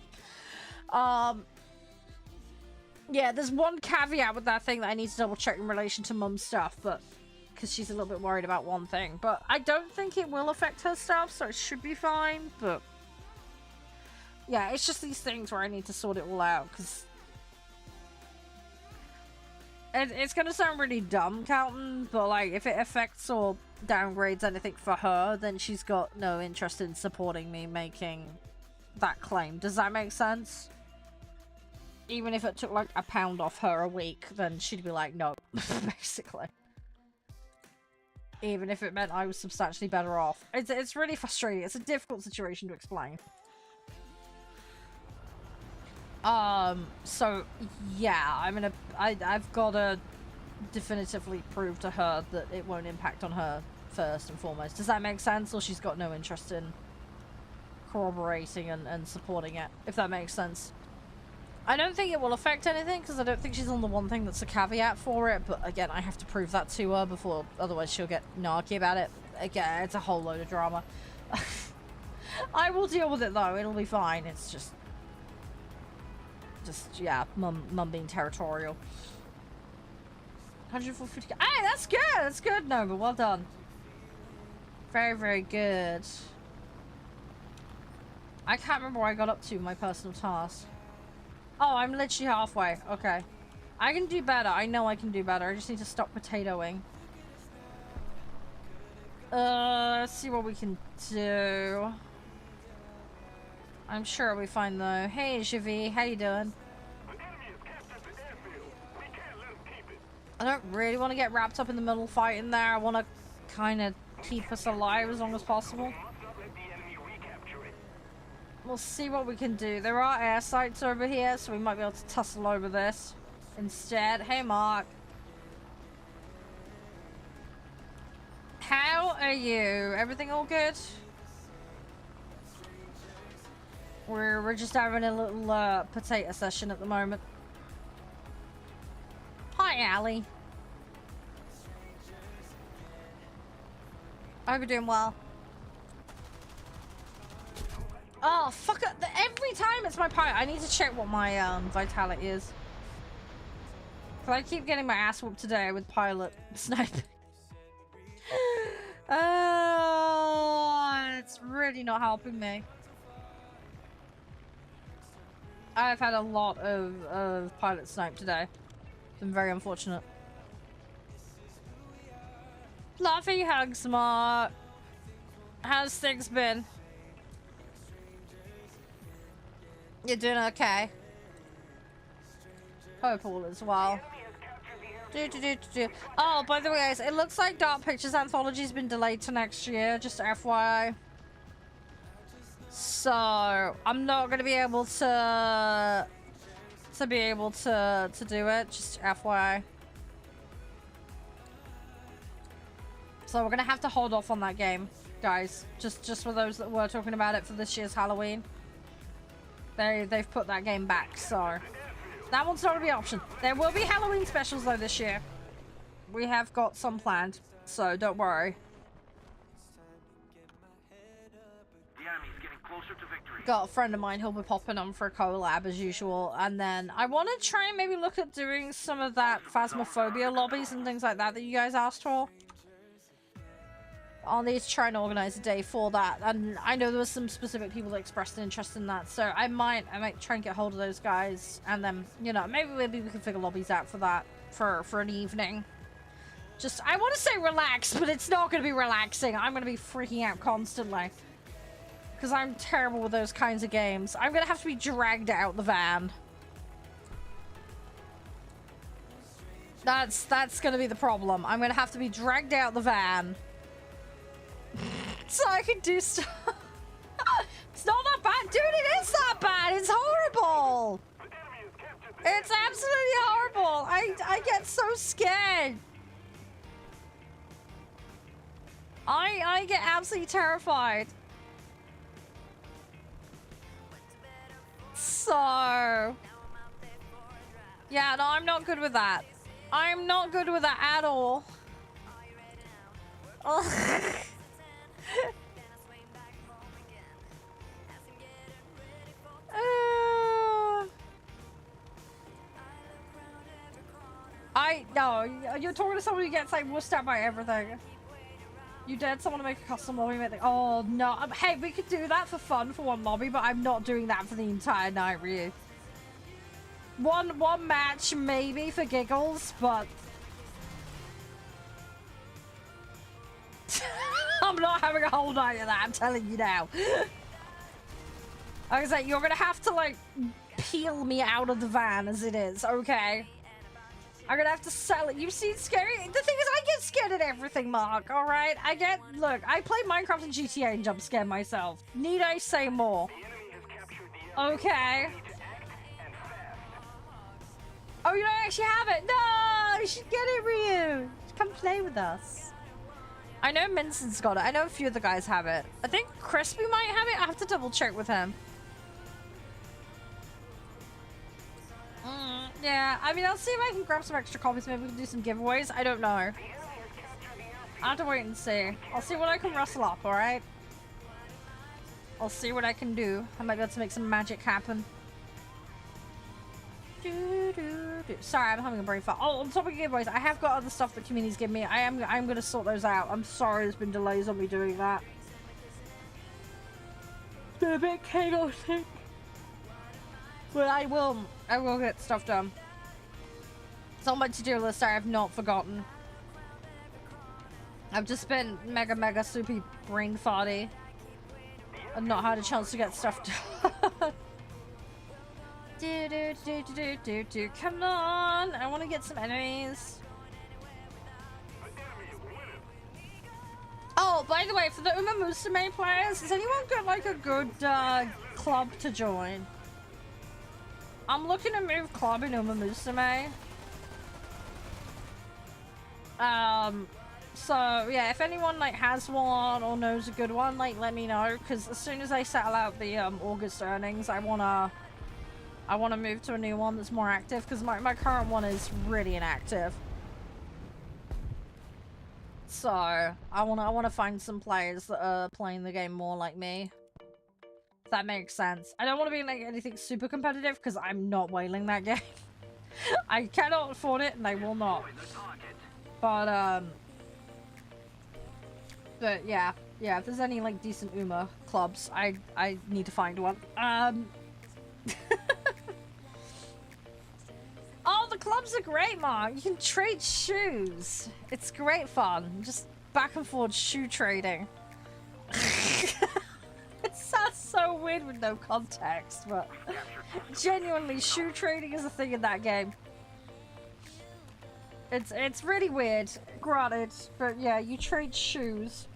Yeah, there's one caveat with that thing that I need to double check in relation to Mum's stuff, but because she's a little bit worried about one thing. But I don't think it will affect her stuff, so it should be fine. But yeah, it's just these things where I need to sort it all out, because it's going to sound really dumb, Calton, but like, if it affects or downgrades anything for her, then she's got no interest in supporting me making that claim. Does that make sense? Even if it took like £1 off her a week, then she'd be like, no, basically. Even if it meant I was substantially better off. It's really frustrating. It's a difficult situation to explain. So yeah, I've got to definitively prove to her that it won't impact on her first and foremost. Does that make sense? Or she's got no interest in corroborating and supporting it, if that makes sense. I don't think it will affect anything, because I don't think she's on the one thing that's a caveat for it, but again, I have to prove that to her before, otherwise she'll get narky about it. Again, it's a whole load of drama. I will deal with it though, it'll be fine. It's just yeah, mum being territorial. 150. Hey, that's good! That's good, Nova. Well done. Very, very good. I can't remember where I got up to in my personal task. Oh, I'm literally halfway. Okay. I can do better. I know I can do better. I just need to stop potatoing. Let's see what we can do. I'm sure we find though. Hey, Javi, how you doing? I don't really want to get wrapped up in the middle fight in there. I want to kind of keep us alive as long as possible. We'll see what we can do. There are air sites over here, so we might be able to tussle over this instead. Hey, Mark. How are you? Everything all good? We're just having a little potato session at the moment. Hi, Allie. I hope you're doing well. Oh, fuck it. Every time it's my pilot. I need to check what my vitality is. Cause I keep getting my ass whooped today with pilot sniping. It's really not helping me. I've had a lot of pilot snipe today. It's been very unfortunate. Fluffy hugs, Mark. How's things been? You're doing okay. Hope all as well. Oh, by the way, guys, it looks like Dark Pictures Anthology's been delayed to next year, just FYI. So, I'm not gonna be able to do it, just FYI. So we're gonna have to hold off on that game, guys. Just for those that were talking about it for this year's Halloween. They've put that game back, so that one's not gonna be an option. There will be Halloween specials though this year. We have got some planned, so don't worry. The enemy's getting closer to victory. Got a friend of mine who'll be popping on for a collab as usual, and then I want to try and maybe look at doing some of that Phasmophobia lobbies and things like that you guys asked for. I'll need to try and organize a day for that, and I know there was some specific people that expressed an interest in that, so I might try and get hold of those guys, and then, you know, maybe we can figure lobbies out for that for an evening. Just, I want to say relax, but it's not going to be relaxing. I'm going to be freaking out constantly because I'm terrible with those kinds of games. I'm going to have to be dragged out the van. That's going to be the problem. I'm going to have to be dragged out the van so I can do stuff. It's not that bad. Dude, it is that bad. It's horrible. It's absolutely horrible. I get so scared. I get absolutely terrified. So, yeah, no, I'm not good with that. I'm not good with that at all. Ugh. No, you're talking to someone who gets like wussed out by everything. You dared someone to make a custom lobby, oh no. Hey, we could do that for fun for one lobby, but I'm not doing that for the entire night, really. One match maybe for giggles, but I'm not having a whole night of that, I'm telling you now. Like I said, you're gonna have to like peel me out of the van as it is, okay? I'm gonna have to sell it. You've seen scary. The thing is, I get scared at everything, Mark. All right, look. I play Minecraft and GTA and jump scare myself. Need I say more? Okay. Oh, you don't actually have it? No, you should get it, Ryu. Come play with us. I know Minson's got it. I know a few of the guys have it. I think Crispy might have it. I have to double check with him. Yeah, I mean, I'll see if I can grab some extra copies. Maybe we can do some giveaways. I don't know. I'll have to wait and see. I'll see what I can rustle up, alright? I'll see what I can do. I might be able to make some magic happen. Sorry, I'm having a brain fart. Oh, on top of giveaways, I have got other stuff that community's given me. I'm going to sort those out. I'm sorry there's been delays on me doing that. It's been a bit chaotic. But I will get stuff done. It's on my to-do list. I have not forgotten. I've just been mega soupy brain farty and not had a chance to get stuff done. Come on! I want to get some enemies. Oh, by the way, for the Uma Musume players, has anyone got like a good club to join. I'm looking to move club in Uma Musume. So yeah, if anyone like has one or knows a good one, like let me know, because as soon as I settle out the August earnings, I wanna move to a new one that's more active, because my current one is really inactive. So I wanna find some players that are playing the game more like me. If that makes sense. I don't want to be like anything super competitive, because I'm not whaling that game. I cannot afford it, and I will not. But yeah, if there's any like decent Uma clubs, I need to find one. Oh, the clubs are great, Mark. You can trade shoes. It's great fun. Just back and forth shoe trading. It sounds so weird with no context, but genuinely, shoe trading is a thing in that game. It's really weird, granted, but yeah, you trade shoes.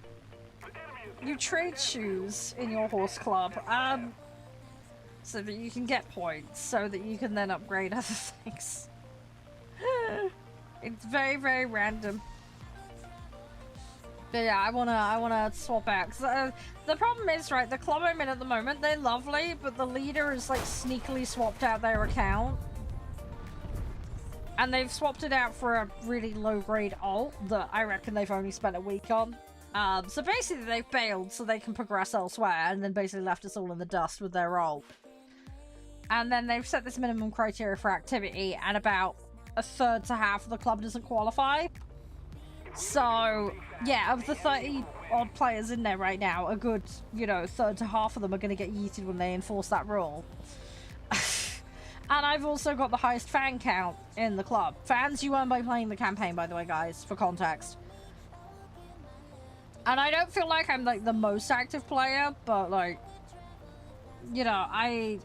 You trade shoes in your horse club, so that you can get points, so that you can then upgrade other things. It's very, very random. But yeah, I wanna swap out. 'Cause, the problem is, right, the club I'm in at the moment, they're lovely, but the leader is like sneakily swapped out their account. And they've swapped it out for a really low-grade alt that I reckon they've only spent a week on. So basically they've bailed so they can progress elsewhere, and then basically left us all in the dust with their alt. And then they've set this minimum criteria for activity, and about a third to half of the club doesn't qualify. So, yeah, of the 30-odd players in there right now, a good, you know, third to half of them are going to get yeeted when they enforce that rule. And I've also got the highest fan count in the club. Fans you earn by playing the campaign, by the way, guys, for context. And I don't feel like I'm, like, the most active player, but, like, you know, I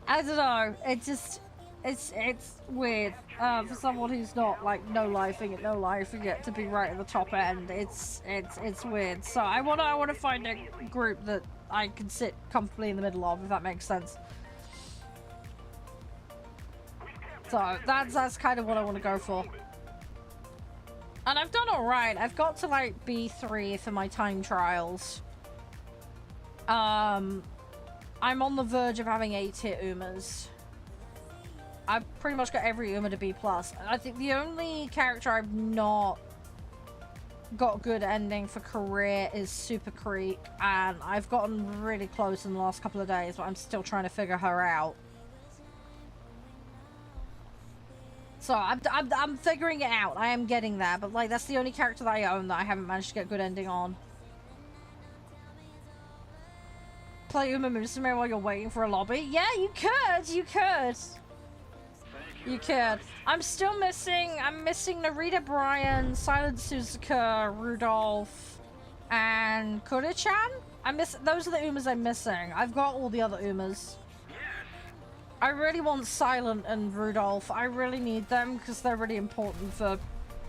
don't know. It just, it's weird. For someone who's not, like, no-lifing it to be right at the top end. It's weird. So I wanna find a group that I can sit comfortably in the middle of, if that makes sense. So that's kind of what I want to go for. And I've done alright. I've got to like B3 for my time trials. I'm on the verge of having 8-hit Umas. I've pretty much got every Uma to B+. I think the only character I've not got good ending for career is Super Creek, and I've gotten really close in the last couple of days, but I'm still trying to figure her out. So I'm figuring it out. I am getting there, but like that's the only character that I own that I haven't managed to get good ending on. Play Uma Musume while you're waiting for a lobby? Yeah, you could. You could. You could. I'm still missing. I'm missing Narita Bryan, Silent Suzuka, Rudolph, and Kure-chan. Those are the Umas I'm missing. I've got all the other Umas. I really want Silent and Rudolph. I really need them because they're really important for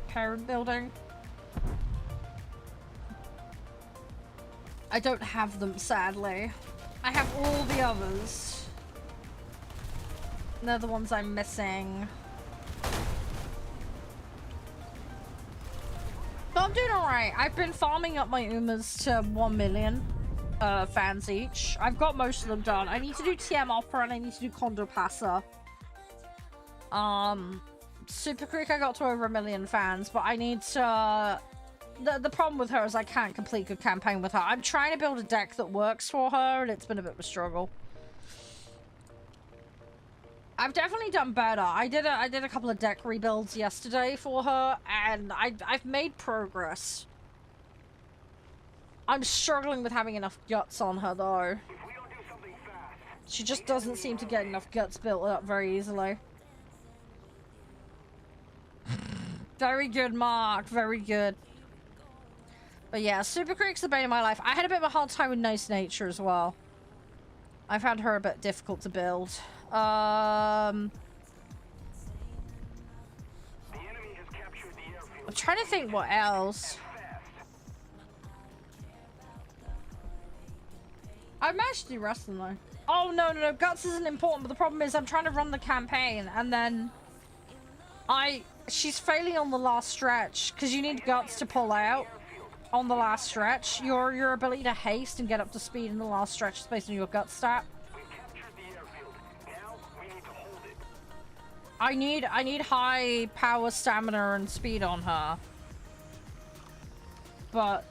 parent building. I don't have them, sadly. I have all the others. They're the ones I'm missing. But I'm doing alright. I've been farming up my Umas to 1 million. Fans each. I've got most of them done. I need to do TM Opera and I need to do Condor Passa. Super Creek I got to over 1 million fans, but I need to... The problem with her is I can't complete good campaign with her. I'm trying to build a deck that works for her, and it's been a bit of a struggle. I've definitely done better. I did a couple of deck rebuilds yesterday for her, and I've made progress. I'm struggling with having enough guts on her, though. She just doesn't seem to get enough guts built up very easily. Very good, Mark. Very good. But yeah, Super Creek's the bane of my life. I had a bit of a hard time with Nice Nature as well. I found her a bit difficult to build. I'm trying to think what else. I managed to do wrestling though. Oh no, no, no, guts isn't important, but the problem is I'm trying to run the campaign and then she's failing on the last stretch because you need guts to pull out on the last stretch. Your ability to haste and get up to speed in the last stretch is based on your gut stat. I need high power, stamina, and speed on her. But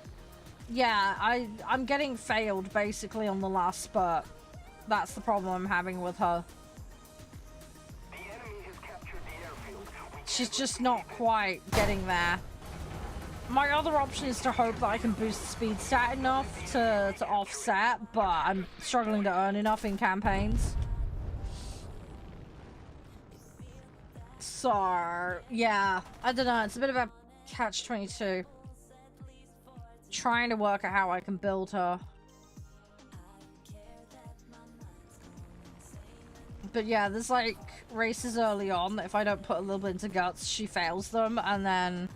yeah, I'm getting failed basically on the last spurt. That's the problem I'm having with her. She's just not quite getting there. My other option is to hope that I can boost the speed stat enough to offset, but I'm struggling to earn enough in campaigns. So, yeah, I don't know, it's a bit of a catch-22. Trying to work out how I can build her. But yeah, there's like races early on that if I don't put a little bit into guts, she fails them, and then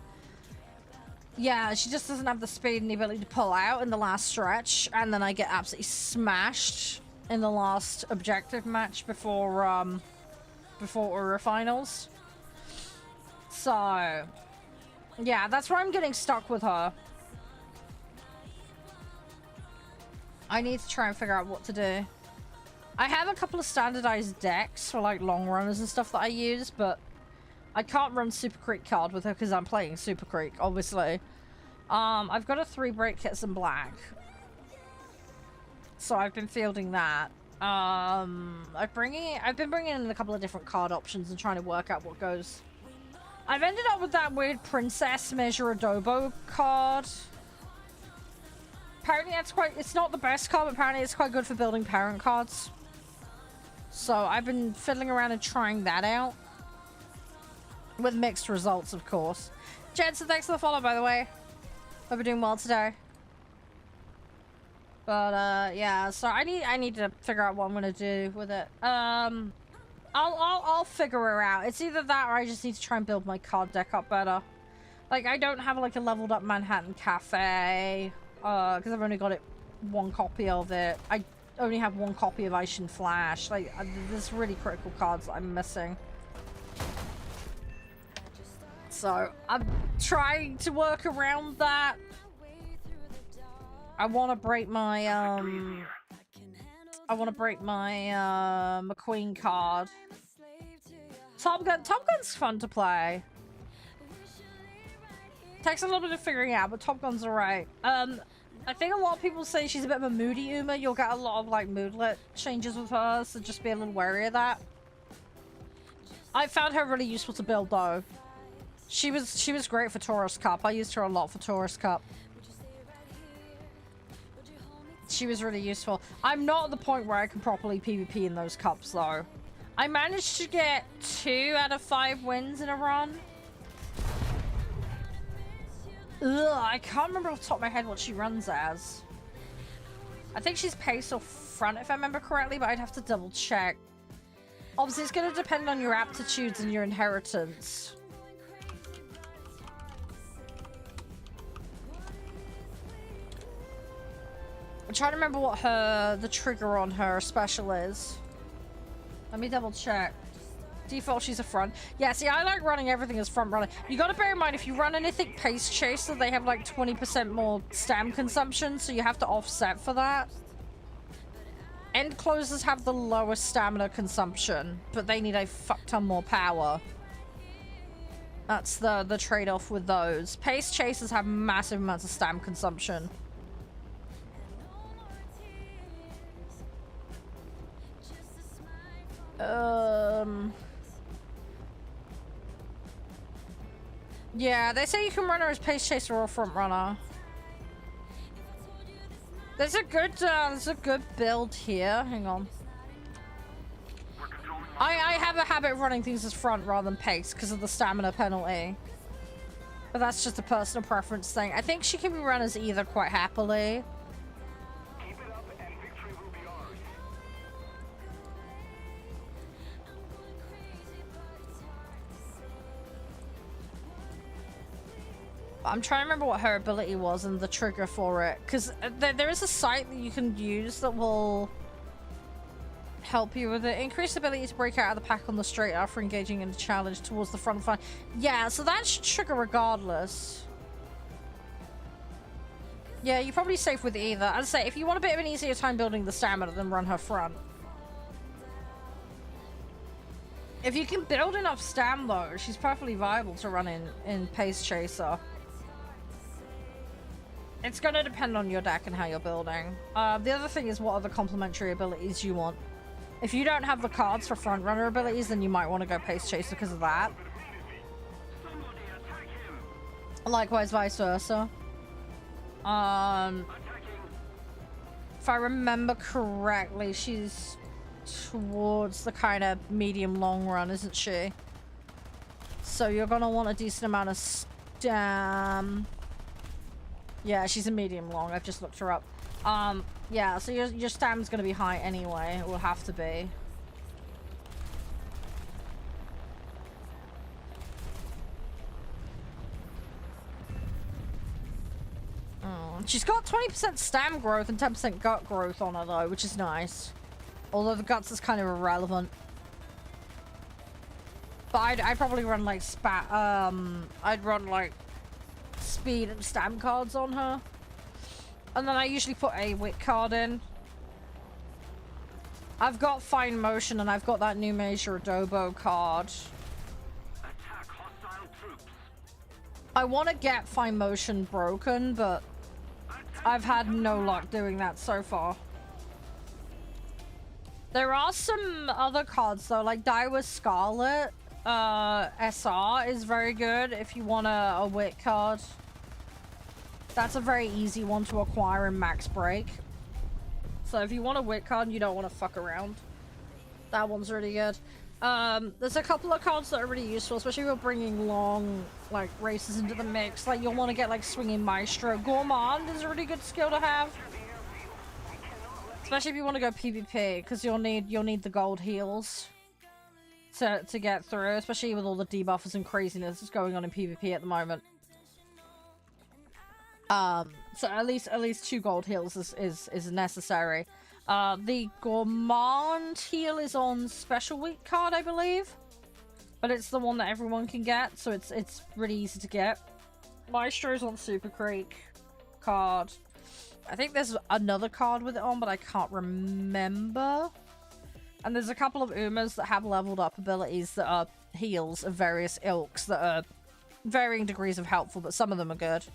yeah, she just doesn't have the speed and the ability to pull out in the last stretch, and then I get absolutely smashed in the last objective match before AORUS finals. So yeah, that's where I'm getting stuck with her. I need to try and figure out what to do. I have a couple of standardized decks for like long runners and stuff that I use, but I can't run Super Creek card with her because I'm playing Super Creek, obviously. I've got a 3 break kits in black, so I've been fielding that. I've been bringing in a couple of different card options and trying to work out what goes. I've ended up with that weird Princess Measure Adobo card. Apparently that's it's not the best card, but apparently it's quite good for building parent cards. So I've been fiddling around and trying that out. With mixed results, of course. Jensen, thanks for the follow, by the way. Hope you're doing well today. But, yeah, so I need to figure out what I'm gonna do with it. I'll figure her out. It's either that or I just need to try and build my card deck up better. Like, I don't have, like, a leveled up Manhattan Cafe. Because I've only got one copy of it. I only have 1 copy of Ishin Flash. Like, there's really critical cards that I'm missing. So, I'm trying to work around that. I want to break my, McQueen card. Top Gun's fun to play. Takes a little bit of figuring out, but Top Gun's alright. I think a lot of people say she's a bit of a moody Uma. You'll get a lot of like moodlet changes with her, so just be a little wary of that. I found her really useful to build though. She was great for Taurus Cup. I used her a lot for Taurus Cup. She was really useful. I'm not at the point where I can properly PvP in those cups though. I managed to get 2 out of 5 wins in a run. Ugh, I can't remember off the top of my head what she runs as. I think she's pace or front if I remember correctly, but I'd have to double check. Obviously, it's going to depend on your aptitudes and your inheritance. I'm trying to remember what the trigger on her special is. Let me double check. Default, she's a front. Yeah, see, I like running everything as front runner. You gotta bear in mind, if you run anything pace chaser, they have like 20% more stam consumption, so you have to offset for that. End closers have the lowest stamina consumption, but they need a fuck ton more power. That's the trade-off with those. Pace chasers have massive amounts of stam consumption. Yeah, they say you can run her as pace chaser or front runner. There's a good build here. Hang on. I have a habit of running things as front rather than pace because of the stamina penalty. But that's just a personal preference thing. I think she can be run as either quite happily. Keep it up and victory will be ours. I'm trying to remember what her ability was and the trigger for it. Because there is a site that you can use that will help you with it. Increased ability to break out of the pack on the straight after engaging in a challenge towards the front line. Yeah, so that should trigger regardless. Yeah, you're probably safe with either. As I say, if you want a bit of an easier time building the stamina, then run her front. If you can build enough stam, though, she's perfectly viable to run in Pace Chaser. It's going to depend on your deck and how you're building. The other thing is what other complementary abilities you want. If you don't have the cards for front runner abilities, then you might want to go Pace Chaser because of that. Likewise, vice versa. If I remember correctly, she's towards the kind of medium long run, isn't she? So you're gonna want a decent amount of stam. Yeah, she's a medium long. I've just looked her up. Yeah, so your stam's gonna be high anyway. It will have to be. She's got 20% stam growth and 10% gut growth on her though, which is nice. Although the guts is kind of irrelevant. But I'd probably run like I'd run like speed and stam cards on her. And then I usually put a wit card in. I've got fine motion and I've got that new Major Adobo card. Attack hostile troops. I want to get fine motion broken, but I've had no luck doing that so far. There are some other cards though, like Die with Scarlet. SR is very good if you want a wit card. That's a very easy one to acquire in Max Break. So if you want a wit card and you don't want to fuck around, that one's really good. There's a couple of cards that are really useful, especially if you're bringing long, like, races into the mix. Like, you'll want to get, like, Swinging Maestro. Gourmand is a really good skill to have. Especially if you want to go PvP, because you'll need the gold heals to get through, especially with all the debuffers and craziness that's going on in PvP at the moment. So at least 2 gold heals is necessary. The Gourmand heal is on Special Week card, I believe. But it's the one that everyone can get, so it's really easy to get. Maestro's on Super Creek card. I think there's another card with it on, but I can't remember. And there's a couple of Umas that have leveled up abilities that are heals of various ilks that are varying degrees of helpful, but some of them are good.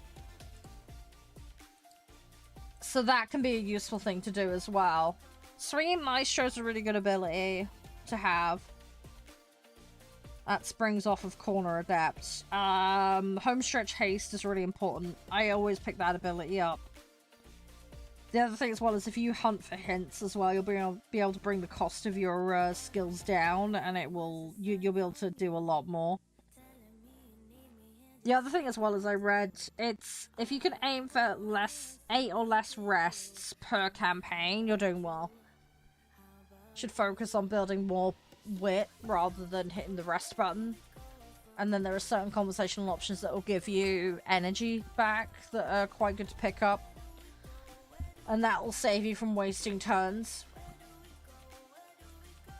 So that can be a useful thing to do as well. Swinging Maestro is a really good ability to have. That springs off of Corner Adept. Homestretch Haste is really important. I always pick that ability up. The other thing as well is if you hunt for hints as well, you'll be able to bring the cost of your skills down, and you'll be able to do a lot more. The other thing as well as I read, it's if you can aim for 8 or less rests per campaign, you're doing well. Should focus on building more wit rather than hitting the rest button. And then there are certain conversational options that will give you energy back that are quite good to pick up. And that will save you from wasting turns.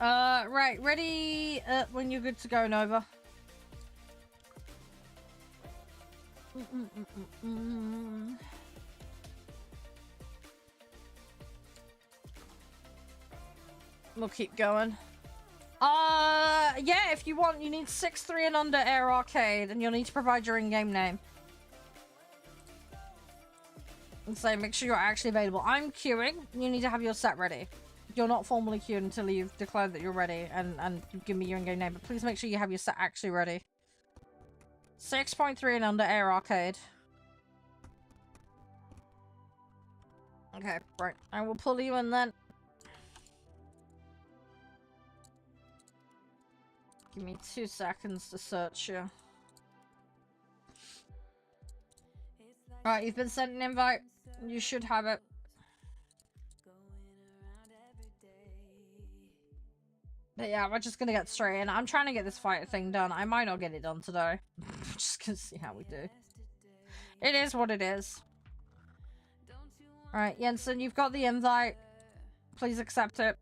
Right, ready when you're good to go, Nova. We'll keep going. Yeah, if you want, you need 6-3 and under Air Arcade, and you'll need to provide your in-game name. And so make sure you're actually available. I'm queuing. You need to have your set ready. You're not formally queued until you've declared that you're ready and you give me your in-game name, but please make sure you have your set actually ready. 6.3 and under Air Arcade. Okay, right. I will pull you in then. Give me 2 seconds to search you. Right, you've been sent an invite. You should have it. But yeah, we're just gonna get straight in. I'm trying to get this fight thing done. I might not get it done today. Just gonna see how we do. It is what it is. Alright, Jensen, you've got the invite. Please accept it.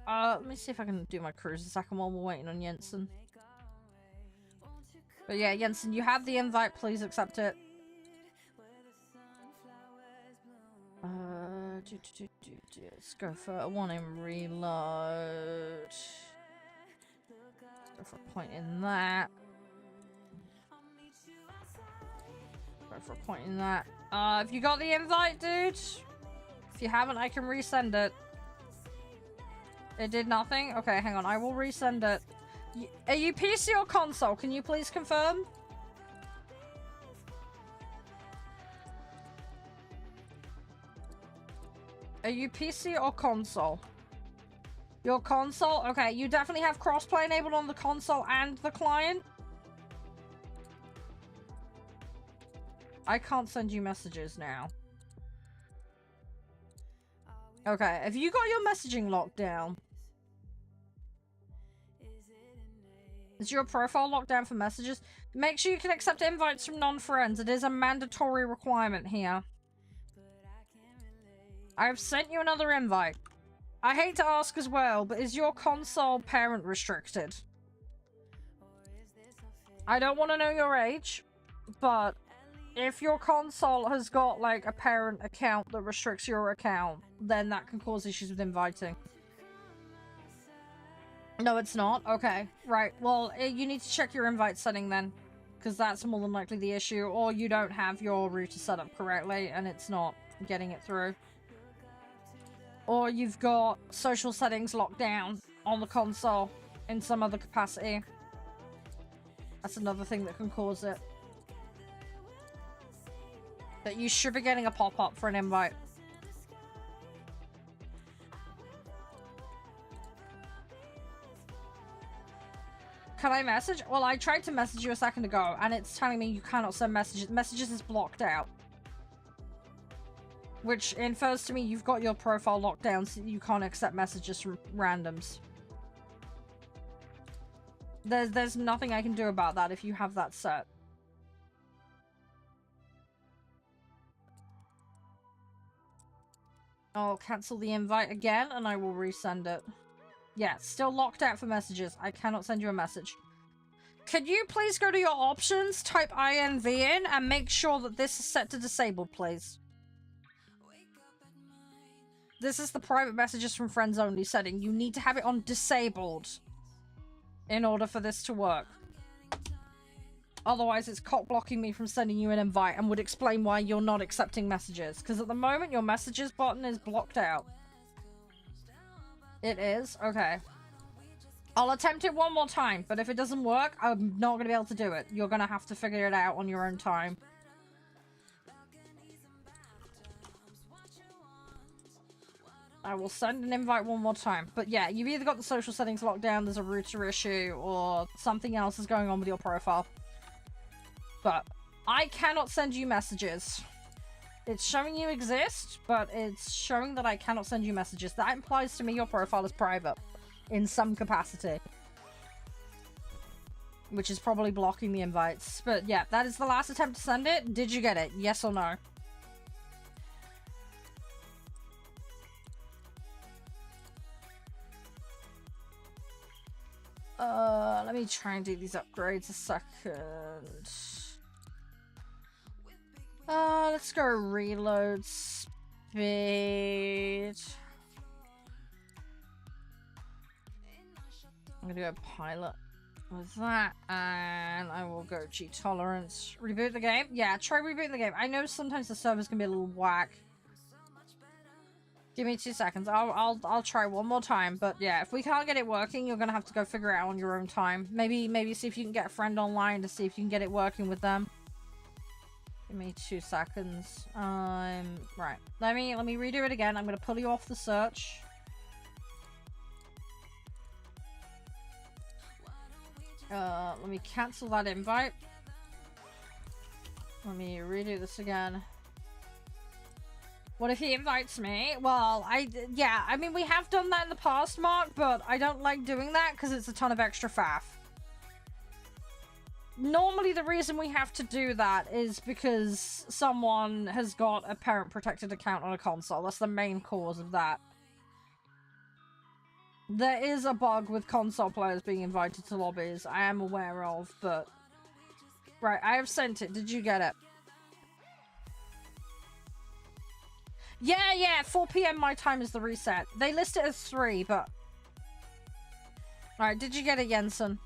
Let me see if I can do my cruise a second while we're waiting on Jensen. But yeah, Jensen, you have the invite. Please accept it. Let's go for a one in reload. Let's go for a point in that. Go for a point in that. Have you got the invite, dude? If you haven't, I can resend it. It did nothing? Okay, hang on. I will resend it. Are you PC or console? Can you please confirm? Are you PC or console? Your console? Okay, you definitely have crossplay enabled on the console and the client. I can't send you messages now. Okay, have you got your messaging locked down? Is your profile locked down for messages? Make sure you can accept invites from non-friends. It is a mandatory requirement here. I've sent you another invite. I hate to ask as well, but is your console parent restricted? I don't want to know your age, but if your console has got like a parent account that restricts your account, then that can cause issues with inviting. No, it's not. Okay, right. Well, you need to check your invite setting then, because that's more than likely the issue, or you don't have your router set up correctly and it's not getting it through. Or you've got social settings locked down on the console in some other capacity. That's another thing that can cause it. But you should be getting a pop-up for an invite. Can I message? Well, I tried to message you a second ago, and it's telling me you cannot send messages. Messages is blocked out. Which infers to me you've got your profile locked down, so you can't accept messages from randoms. There's nothing I can do about that if you have that set. I'll cancel the invite again, and I will resend it. Yeah, it's still locked out for messages. I cannot send you a message. Could you please go to your options, type INV in, and make sure that this is set to disabled, please? This is the private messages from friends only setting. You need to have it on disabled in order for this to work. Otherwise, it's cock blocking me from sending you an invite and would explain why you're not accepting messages. Because at the moment, your messages button is blocked out. It is? Okay. I'll attempt it one more time, but if it doesn't work, I'm not going to be able to do it. You're going to have to figure it out on your own time. I will send an invite one more time. But yeah, you've either got the social settings locked down, there's a router issue, or something else is going on with your profile. But I cannot send you messages. It's showing you exist, but it's showing that I cannot send you messages. That implies to me your profile is private in some capacity. Which is probably blocking the invites. But yeah, that is the last attempt to send it. Did you get it? Yes or no? Let me try and do these upgrades a second. Let's go reload speed. I'm gonna go pilot with that, and I will go G tolerance. Reboot the game? Yeah, try rebooting the game. I know sometimes the servers can be a little whack. Give me 2 seconds. I'll try one more time. But yeah, if we can't get it working, you're gonna have to go figure it out on your own time. Maybe see if you can get a friend online to see if you can get it working with them. Give me 2 seconds. Right. Let me redo it again. I'm gonna pull you off the search. Let me cancel that invite. Let me redo this again. What if he invites me? Well, yeah, I mean, we have done that in the past, Mark, but I don't like doing that because it's a ton of extra faff. Normally, the reason we have to do that is because someone has got a parent-protected account on a console. That's the main cause of that. There is a bug with console players being invited to lobbies, I am aware of, but... Right, I have sent it. Did you get it? Yeah, 4 PM my time is the reset. They list it as 3, but... Alright, did you get it, Jensen?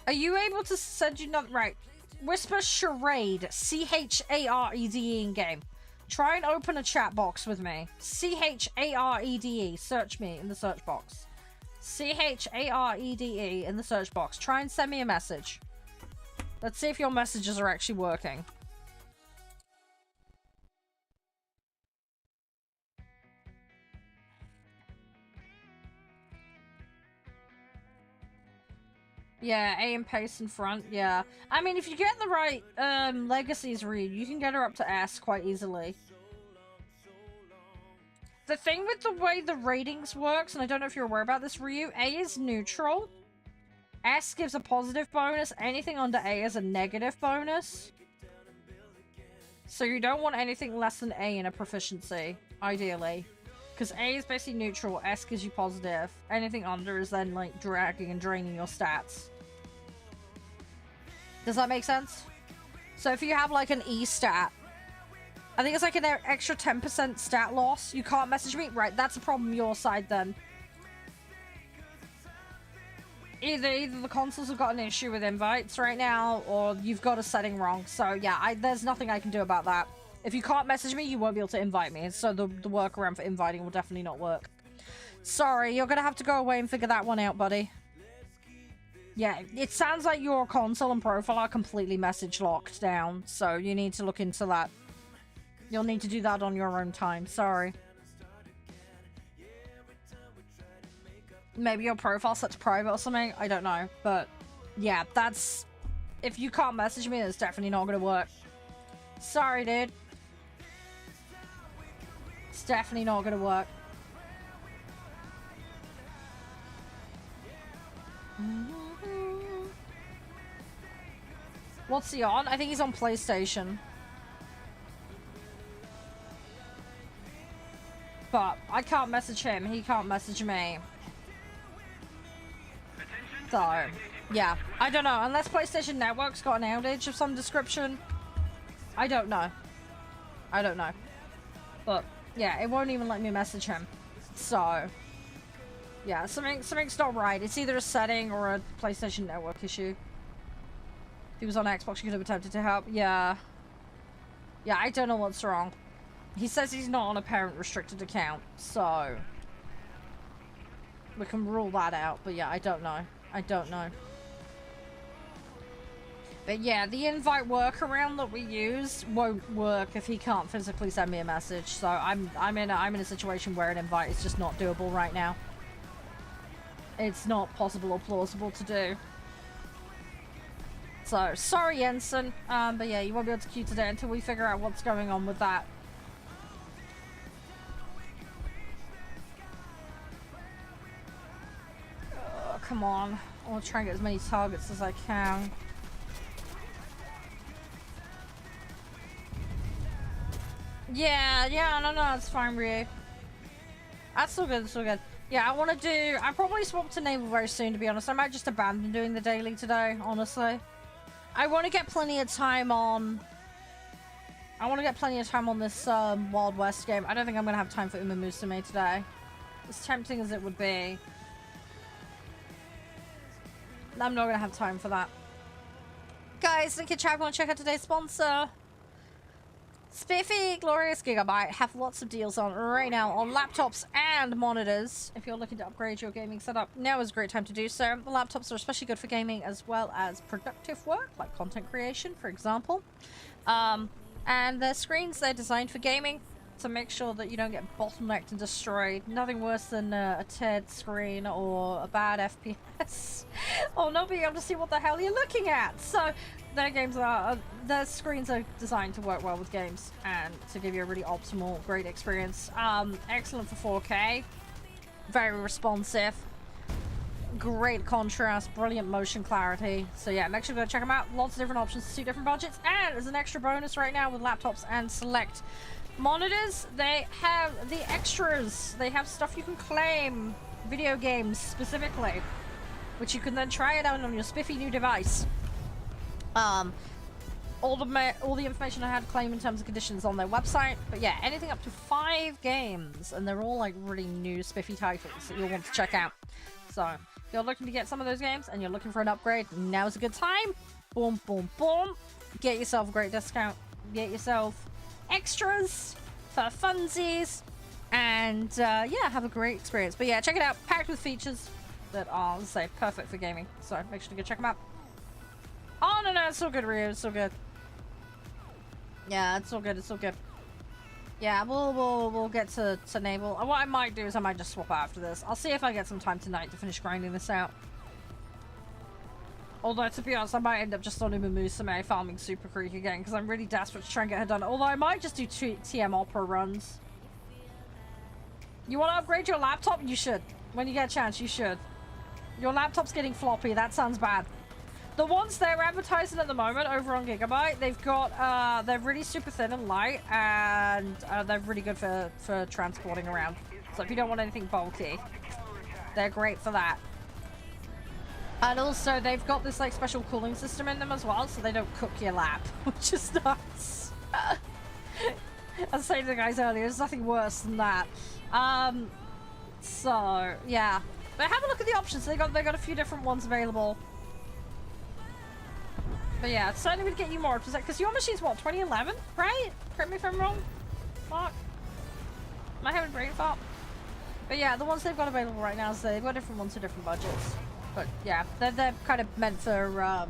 Are you able to send you not right? Whisper Charade, C-H-A-R-E-D-E in game. Try and open a chat box with me. C-H-A-R-E-D-E. Search me in the search box. C-H-A-R-E-D-E in the search box. Try and send me a message. Let's see if your messages are actually working. Yeah, A and pace in front, yeah. I mean, if you get the right legacies read, you can get her up to S quite easily. The thing with the way the ratings works, and I don't know if you're aware about this, Ryu, A is neutral. S gives a positive bonus. Anything under A is a negative bonus. So you don't want anything less than A in a proficiency, ideally. Because A is basically neutral, S gives you positive. Anything under is then, like, dragging and draining your stats. Does that make sense? So if you have, like, an E stat, I think it's like an extra 10% stat loss. You can't message me? Right, that's a problem your side, then. Either the consoles have got an issue with invites right now, or you've got a setting wrong. So, yeah, there's nothing I can do about that. If you can't message me, you won't be able to invite me. So the workaround for inviting will definitely not work. Sorry, you're gonna have to go away and figure that one out, buddy. Yeah, it sounds like your console and profile are completely message locked down. So you need to look into that. You'll need to do that on your own time. Sorry. Maybe your profile set's private or something. I don't know. But yeah, that's... If you can't message me, it's definitely not gonna work. Sorry, dude. It's definitely not gonna work. What's he on? I think he's on PlayStation. But I can't message him. He can't message me. So, yeah. I don't know. Unless PlayStation Network's got an outage of some description. I don't know. I don't know. But, yeah, it won't even let me message him. So, yeah, something's not right. It's either a setting or a PlayStation Network issue. If he was on Xbox, you could have attempted to help. Yeah. Yeah, I don't know what's wrong. He says he's not on a parent-restricted account, so... we can rule that out, but yeah, I don't know. I don't know. But yeah, the invite workaround that we use won't work if he can't physically send me a message. So I'm in a situation where an invite is just not doable right now. It's not possible or plausible to do. So sorry, Jensen. But yeah, you won't be able to queue today until we figure out what's going on with that. Oh, come on. I want to try and get as many targets as I can. Yeah, no, it's fine, Ryu. That's all good, that's all good. Yeah, I probably swap to Naval very soon, to be honest. I might just abandon doing the daily today, honestly. I want to get plenty of time on... this Wild West game. I don't think I'm going to have time for Uma Musume today. As tempting as it would be. I'm not going to have time for that. Guys, link in chat if you want to check out today's sponsor. Spiffy Glorious Gigabyte have lots of deals on right now on laptops and monitors. If you're looking to upgrade your gaming setup, now is a great time to do so. The laptops are especially good for gaming as well as productive work, like content creation, for example. And their screens, they're designed for gaming. to make sure that you don't get bottlenecked and destroyed. Nothing worse than a teared screen or a bad FPS or not being able to see what the hell you're looking at. So their screens are designed to work well with games and to give you a really optimal, great experience. Excellent for 4K, very responsive, great contrast, brilliant motion clarity. So yeah, make sure to go check them out. Lots of different options to suit different budgets. And as an extra bonus right now with laptops and select monitors, they have the extras. They have stuff you can claim, video games specifically, which you can then try it out on your spiffy new device. All the information I had to claim in terms and conditions on their website. But yeah, anything up to 5 games, and they're all like really new spiffy titles that you'll want to check out. So if you're looking to get some of those games and you're looking for an upgrade, now's a good time. Boom, boom, boom. Get yourself a great discount. Get yourself extras for funsies, and yeah, have a great experience. But yeah, check it out. Packed with features that are, let's say, perfect for gaming. So make sure to go check them out. Oh no, it's so good, Ryu. It's so good. Yeah, it's so good. It's so good. Yeah, we'll get to Naval. What I might do is I might just swap out after this. I'll see if I get some time tonight to finish grinding this out. Although, to be honest, I might end up just on Musume farming Super Creek again, because I'm really desperate to try and get her done. Although, I might just do TM Opera runs. You want to upgrade your laptop? You should. When you get a chance, you should. Your laptop's getting floppy. That sounds bad. The ones they're advertising at the moment over on Gigabyte, they've got, they're really super thin and light, and they're really good for transporting around. So if you don't want anything bulky, they're great for that. And also, they've got this like special cooling system in them as well, so they don't cook your lap, which is nice. I was saying to the guys earlier, there's nothing worse than that. So yeah, but have a look at the options. They got a few different ones available. But yeah, it's certainly would get you more, because your machine's what, 2011, right? Correct me if I'm wrong, Mark. Am I having a brain fart? But yeah, the ones they've got available right now, so they've got different ones for different budgets. But yeah, they're kind of meant for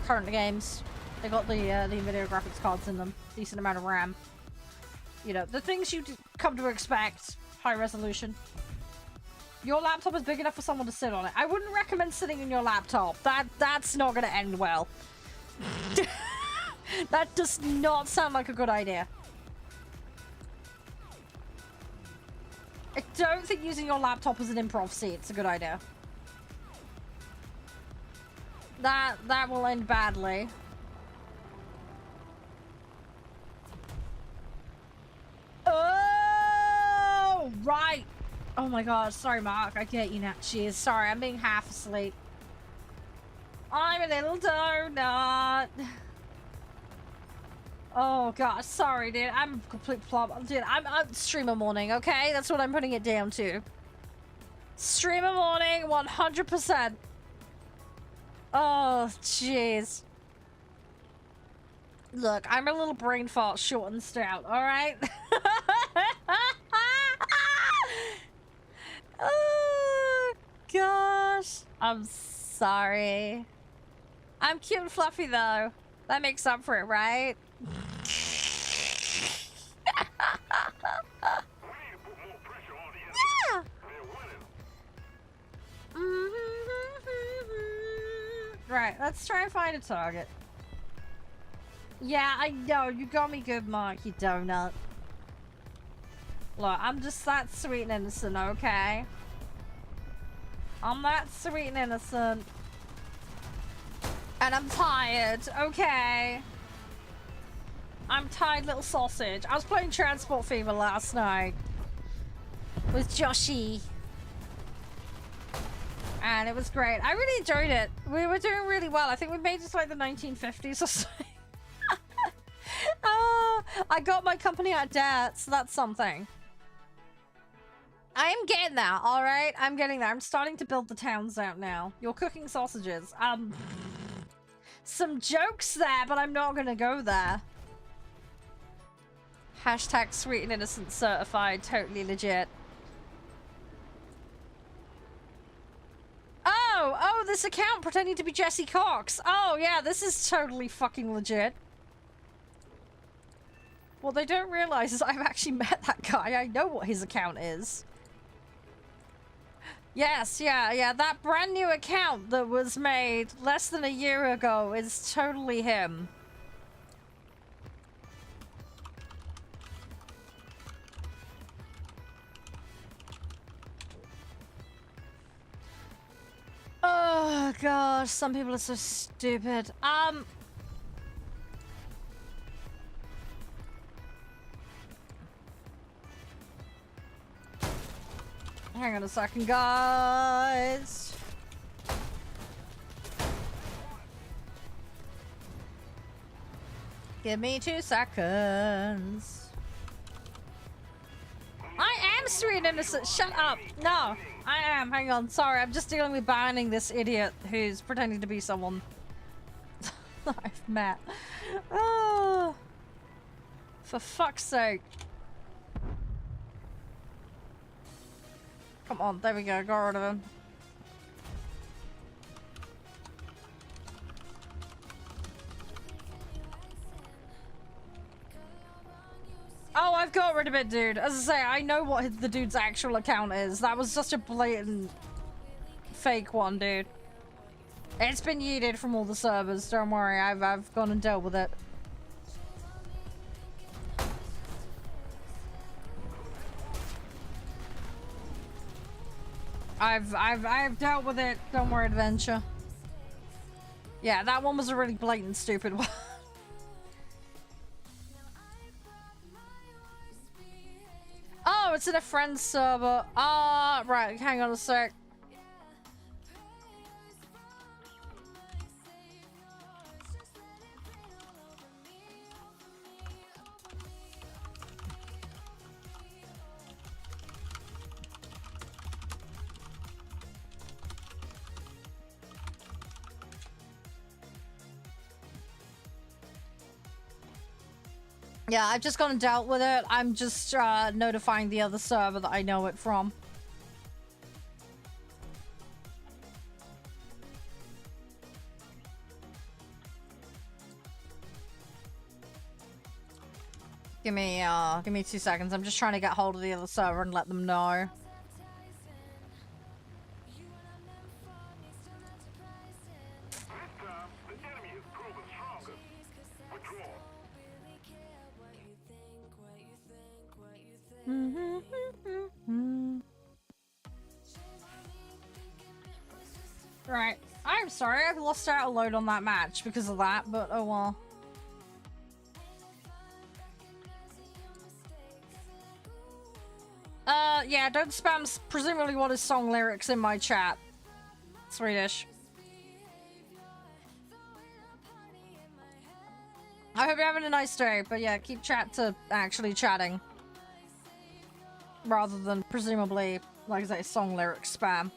current games. They got the NVIDIA graphics cards in them, decent amount of RAM. You know, the things you come to expect, high resolution. Your laptop is big enough for someone to sit on it. I wouldn't recommend sitting in your laptop. That's not going to end well. That does not sound like a good idea. I don't think using your laptop as an improv seat's a good idea. That will end badly. Oh, right. Oh my god, sorry Mark, I get you now. Cheers, sorry, I'm being half asleep. I'm a little donut. Oh god, sorry dude, I'm a complete flop. Dude, I'm streamer morning, okay? That's what I'm putting it down to. Streamer morning, 100%. Oh, jeez. Look, I'm a little brain fart, short and stout, alright? Oh, gosh. I'm sorry. I'm cute and fluffy, though. That makes up for it, right? Yeah! Right, let's try and find a target. Yeah, I know. You got me good, Mark, you donut. Look, I'm just that sweet and innocent, okay? I'm that sweet and innocent. And I'm tired, okay? I'm tired little sausage. I was playing Transport Fever last night with Joshi. And it was great. I really enjoyed it. We were doing really well. I think we made it to like the 1950s or something. I got my company out of debt, so that's something. I am getting there, alright? I'm getting there. I'm starting to build the towns out now. You're cooking sausages. Some jokes there, but I'm not gonna go there. Hashtag sweet and innocent certified. Totally legit. Oh, this account pretending to be Jesse Cox. Oh, yeah, this is totally fucking legit. What they don't realize is I've actually met that guy. I know what his account is. Yes, yeah, that brand new account that was made less than a year ago is totally him. Oh gosh, some people are so stupid. Hang on a second, guys. Give me 2 seconds. I am sweet and innocent. Shut up. No, I am. Hang on. Sorry, I'm just dealing with banning this idiot who's pretending to be someone I've met. Oh, for fuck's sake. Come on, there we go. Got rid of him. Oh, I've got rid of it, dude. As I say, I know what the dude's actual account is. That was just a blatant fake one, dude. It's been yeeted from all the servers. Don't worry, I've gone and dealt with it. I've dealt with it. Don't worry, Adventure. Yeah, that one was a really blatant, stupid one. Oh, it's in a friend's server. Ah, right. Hang on a sec. Yeah, I've just gone and dealt with it. I'm just notifying the other server that I know it from. Give me 2 seconds. I'm just trying to get hold of the other server and let them know. Right. I'm sorry, I've lost out a load on that match because of that, but oh well. Yeah, don't spam presumably what is song lyrics in my chat. Swedish. I hope you're having a nice day, but yeah, keep chat to actually chatting. Rather than presumably, like I say, song lyric spam.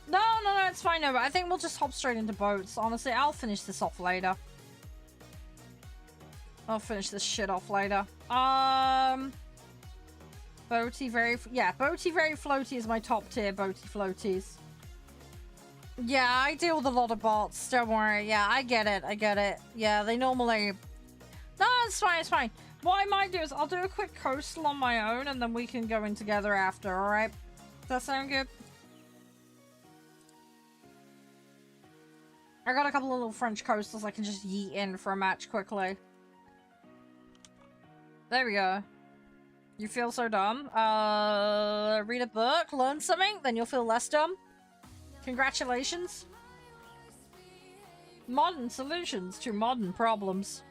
No, it's fine. No, but I think we'll just hop straight into boats. Honestly, I'll finish this off later. I'll finish this shit off later. Boaty very floaty is my top tier boaty floaties. Yeah, I deal with a lot of bots. Don't worry. Yeah, I get it. Yeah, they normally... No, it's fine. What I might do is I'll do a quick coastal on my own and then we can go in together after, alright? Does that sound good? I got a couple of little French coastals I can just yeet in for a match quickly. There we go. You feel so dumb? Read a book, learn something, then you'll feel less dumb. Congratulations. Modern solutions to modern problems.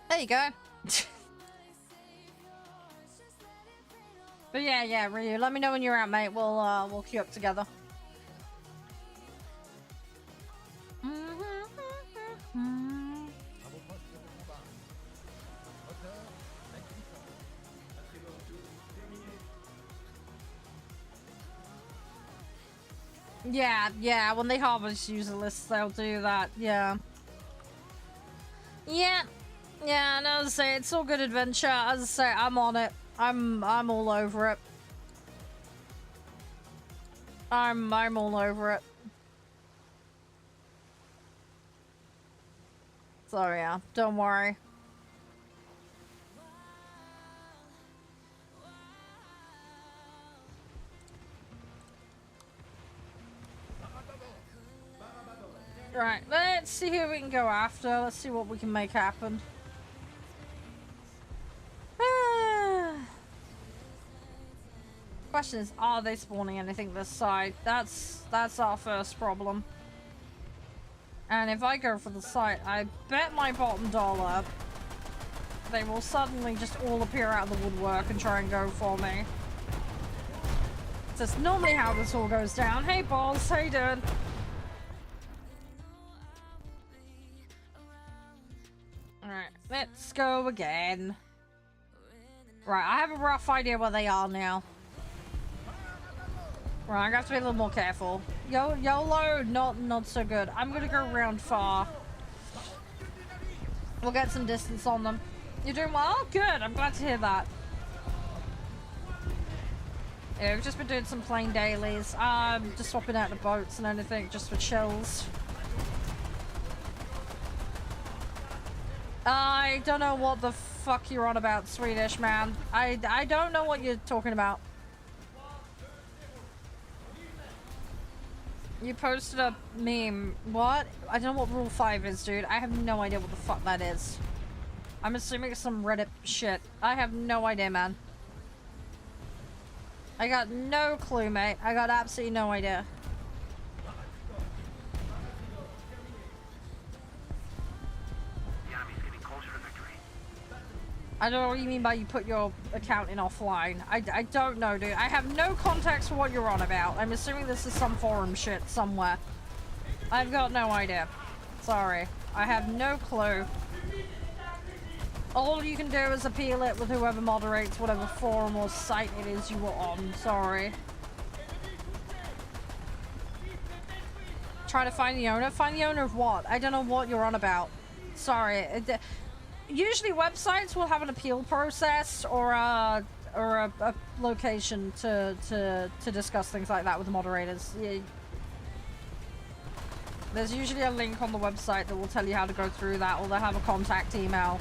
There you go. But yeah, Ryu, let me know when you're out, mate. We'll queue up together. Yeah, when they harvest user lists, they'll do that, yeah. Yeah, no, as I say, it's all good adventure. As I say, I'm on it. I'm all over it. I'm all over it. So yeah, don't worry. Right, let's see who we can go after. Let's see what we can make happen. Question is, are they spawning anything this side? That's our first problem. And if I go for the site, I bet my bottom dollar they will suddenly just all appear out of the woodwork and try and go for me. That's normally how this all goes down. Hey balls, how you doing? Alright, let's go again. Right, I have a rough idea where they are now. Right, I have to be a little more careful. YOLO, not so good. I'm gonna go around far. We'll get some distance on them. You're doing well? Good, I'm glad to hear that. Yeah, we've just been doing some plain dailies. Just swapping out the boats and anything, just for chills. I don't know what the fuck you're on about, Swedish man. I don't know what you're talking about. You posted a meme. What? I don't know what Rule 5 is, dude. I have no idea what the fuck that is. I'm assuming it's some Reddit shit. I have no idea, man. I got no clue, mate. I got absolutely no idea. I don't know what you mean by you put your account in offline. I don't know, dude. I have no context for what you're on about. I'm assuming this is some forum shit somewhere. I've got no idea. Sorry. I have no clue. All you can do is appeal it with whoever moderates whatever forum or site it is you were on. Sorry. Try to find the owner? Find the owner of what? I don't know what you're on about. Sorry. Usually websites will have an appeal process or a location to discuss things like that with the moderators. Yeah. There's usually a link on the website that will tell you how to go through that, or they'll have a contact email.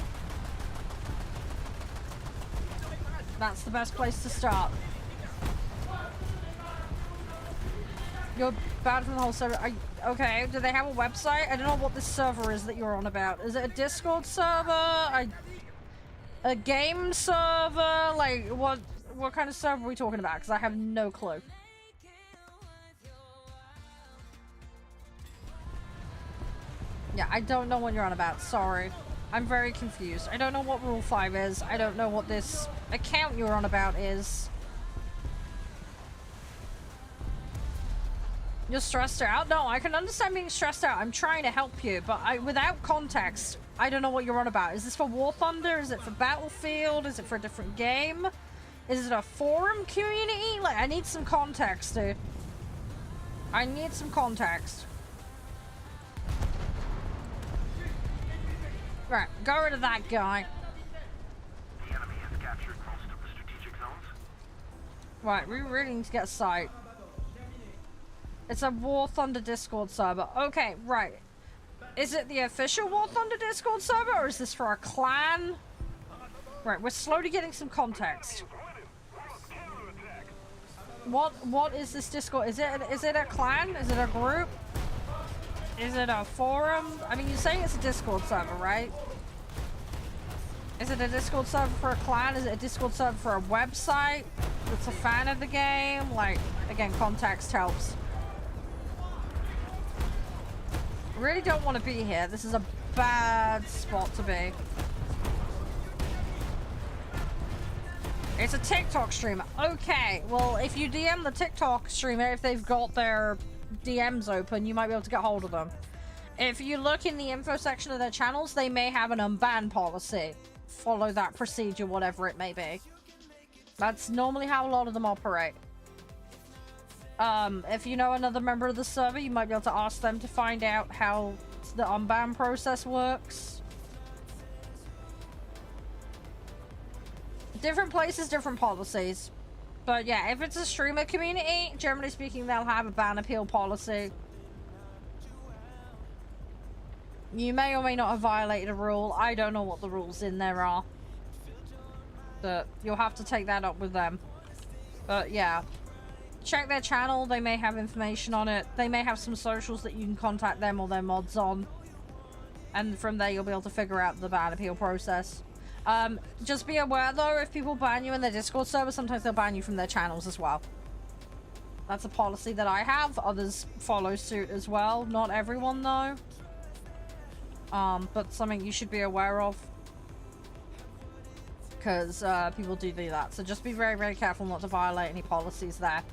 That's the best place to start. You're bad from the whole server. Okay, do they have a website? I don't know what this server is that you're on about. Is it a Discord server? A game server? Like, what kind of server are we talking about? Because I have no clue. Yeah, I don't know what you're on about. Sorry. I'm very confused. I don't know what Rule 5 is. I don't know what this account you're on about is. You're stressed out? No, I can understand being stressed out. I'm trying to help you, but without context, I don't know what you're on about. Is this for War Thunder? Is it for Battlefield? Is it for a different game? Is it a forum community? Like, I need some context, dude. I need some context. Right, go rid of that guy. The enemy has captured most of the strategic zones. Right, we really need to get a site. It's a War Thunder Discord server. Okay, right. Is it the official War Thunder Discord server, or is this for a clan? Right, we're slowly getting some context. What is this Discord? Is it a clan? Is it a group? Is it a forum? I mean, you're saying it's a Discord server, right? Is it a Discord server for a clan? Is it a Discord server for a website that's a fan of the game? Like, again, context helps. Really don't want to be here. This is a bad spot to be. It's a TikTok streamer. Okay, well, if you DM the TikTok streamer, if they've got their DMs open, you might be able to get hold of them. If you look in the info section of their channels, they may have an unban policy. Follow that procedure, whatever it may be. That's normally how a lot of them operate. If you know another member of the server, you might be able to ask them to find out how the unban process works. Different places, different policies. But yeah, if it's a streamer community, generally speaking, they'll have a ban appeal policy. You may or may not have violated a rule. I don't know what the rules in there are. But you'll have to take that up with them. But yeah. Check their channel. They may have information on it. They may have some socials that you can contact them or their mods on. And from there you'll be able to figure out the ban appeal process. Just be aware though, if people ban you in their Discord server, sometimes they'll ban you from their channels as well. That's a policy that I have. Others follow suit as well. Not everyone though. But something you should be aware of. Because people do that. So just be very, very careful not to violate any policies there.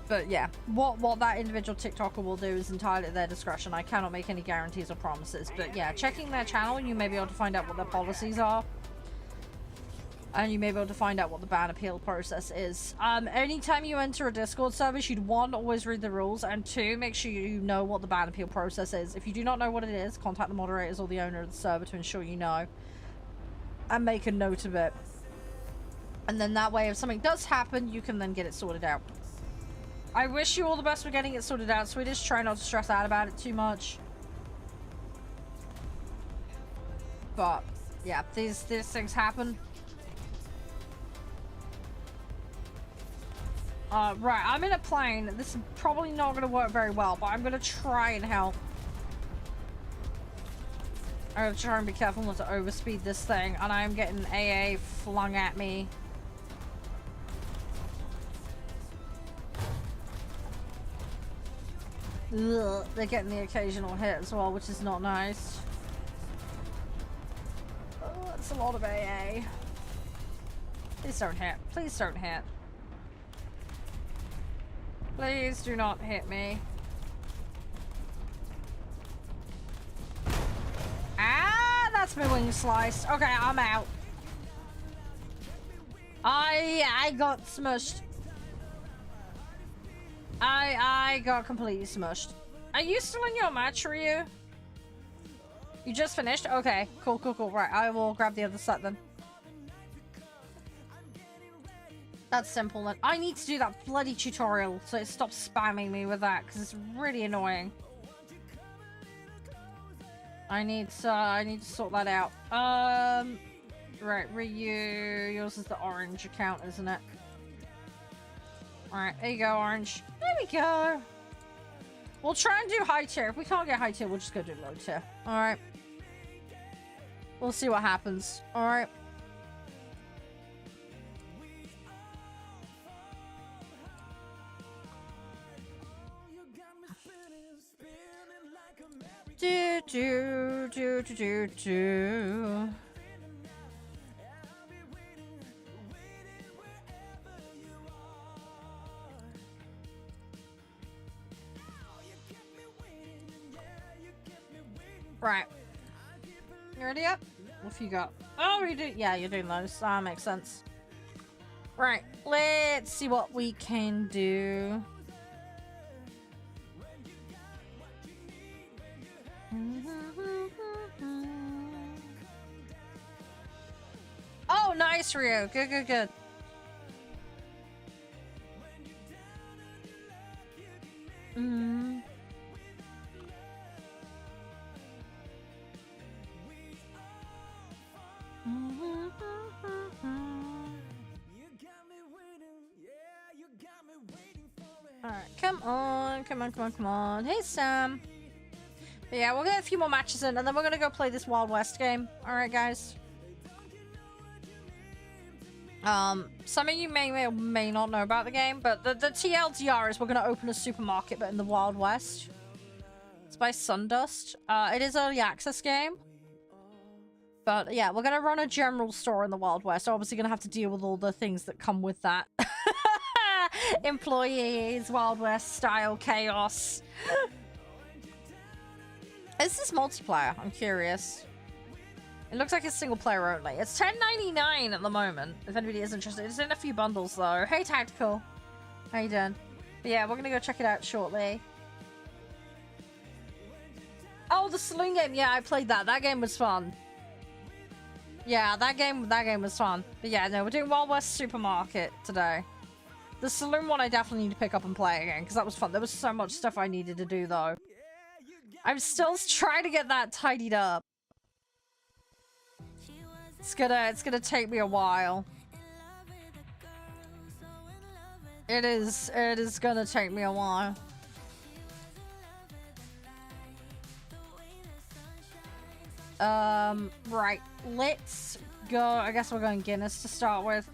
But yeah, what that individual TikToker will do is entirely at their discretion. I cannot make any guarantees or promises. But yeah, checking their channel, you may be able to find out what their policies are. And you may be able to find out what the ban appeal process is. Anytime you enter a Discord server, you'd 1, always read the rules, and 2, make sure you know what the ban appeal process is. If you do not know what it is, contact the moderators or the owner of the server to ensure you know. And make a note of it. And then that way, if something does happen, you can then get it sorted out. I wish you all the best for getting it sorted out, Swedish. Try not to stress out about it too much. But, yeah, these things happen. Right, I'm in a plane. This is probably not going to work very well, but I'm going to try and help. I'm going to try and be careful not to overspeed this thing, and I'm getting AA flung at me. Ugh, they're getting the occasional hit as well, which is not nice. Oh, that's a lot of AA. Please don't hit. Please don't hit. Please do not hit me. Ah, that's my wing sliced. Okay, I'm out. I got smushed. I got completely smushed. Are you still in your match, Ryu? You just finished? Okay, cool. Right, I will grab the other set then. That's simple then. I need to do that bloody tutorial so it stops spamming me with that because it's really annoying. I need to sort that out. Right, Ryu, yours is the orange account, isn't it? Alright, there you go, orange. There we go. We'll try and do high tier. If we can't get high tier, we'll just go do low tier. Alright. We'll see what happens. Alright. Do. Right. You ready up? What have you got? Oh, you do. Yeah, you're doing those. That makes sense. Right. Let's see what we can do. Oh, nice, Rio. Good. Alright, come on. Hey, Sam. But yeah, we'll get a few more matches in, and then we're gonna go play this Wild West game. Alright, guys. Some of you may or may not know about the game, but the TLDR is we're gonna open a supermarket, but in the Wild West. It's by Sundust. It is early access game. But yeah, we're gonna run a general store in the Wild West. Obviously gonna have to deal with all the things that come with that. Employees, Wild West style chaos. Is this multiplayer? I'm curious. It looks like it's single player only. It's $10.99 at the moment, if anybody is interested. It's in a few bundles though. Hey Tactical. How you doing? But yeah, we're gonna go check it out shortly. Oh, the saloon game. Yeah, I played that. That game was fun. Yeah, that game was fun. But yeah, no, we're doing Wild West Supermarket today. The saloon one I definitely need to pick up and play again, because that was fun. There was so much stuff I needed to do, though. I'm still trying to get that tidied up. It's gonna take me a while. It is gonna take me a while. Right, let's go. I guess we're going Guinness to start with.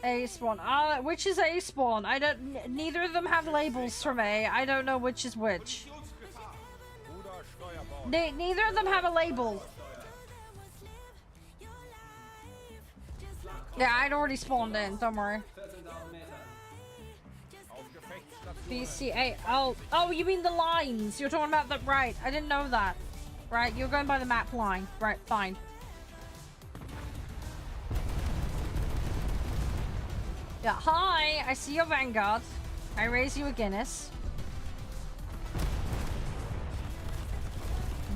A spawn. Which is A spawn? I don't. Neither of them have labels for me. I don't know which is which. Neither of them have a label. Yeah, I'd already spawned in. Don't worry. BCA. Oh, you mean the lines? You're talking about the right. I didn't know that. Right, you're going by the map line. Right, fine. Yeah, hi, I see your Vanguard. I raise you a Guinness.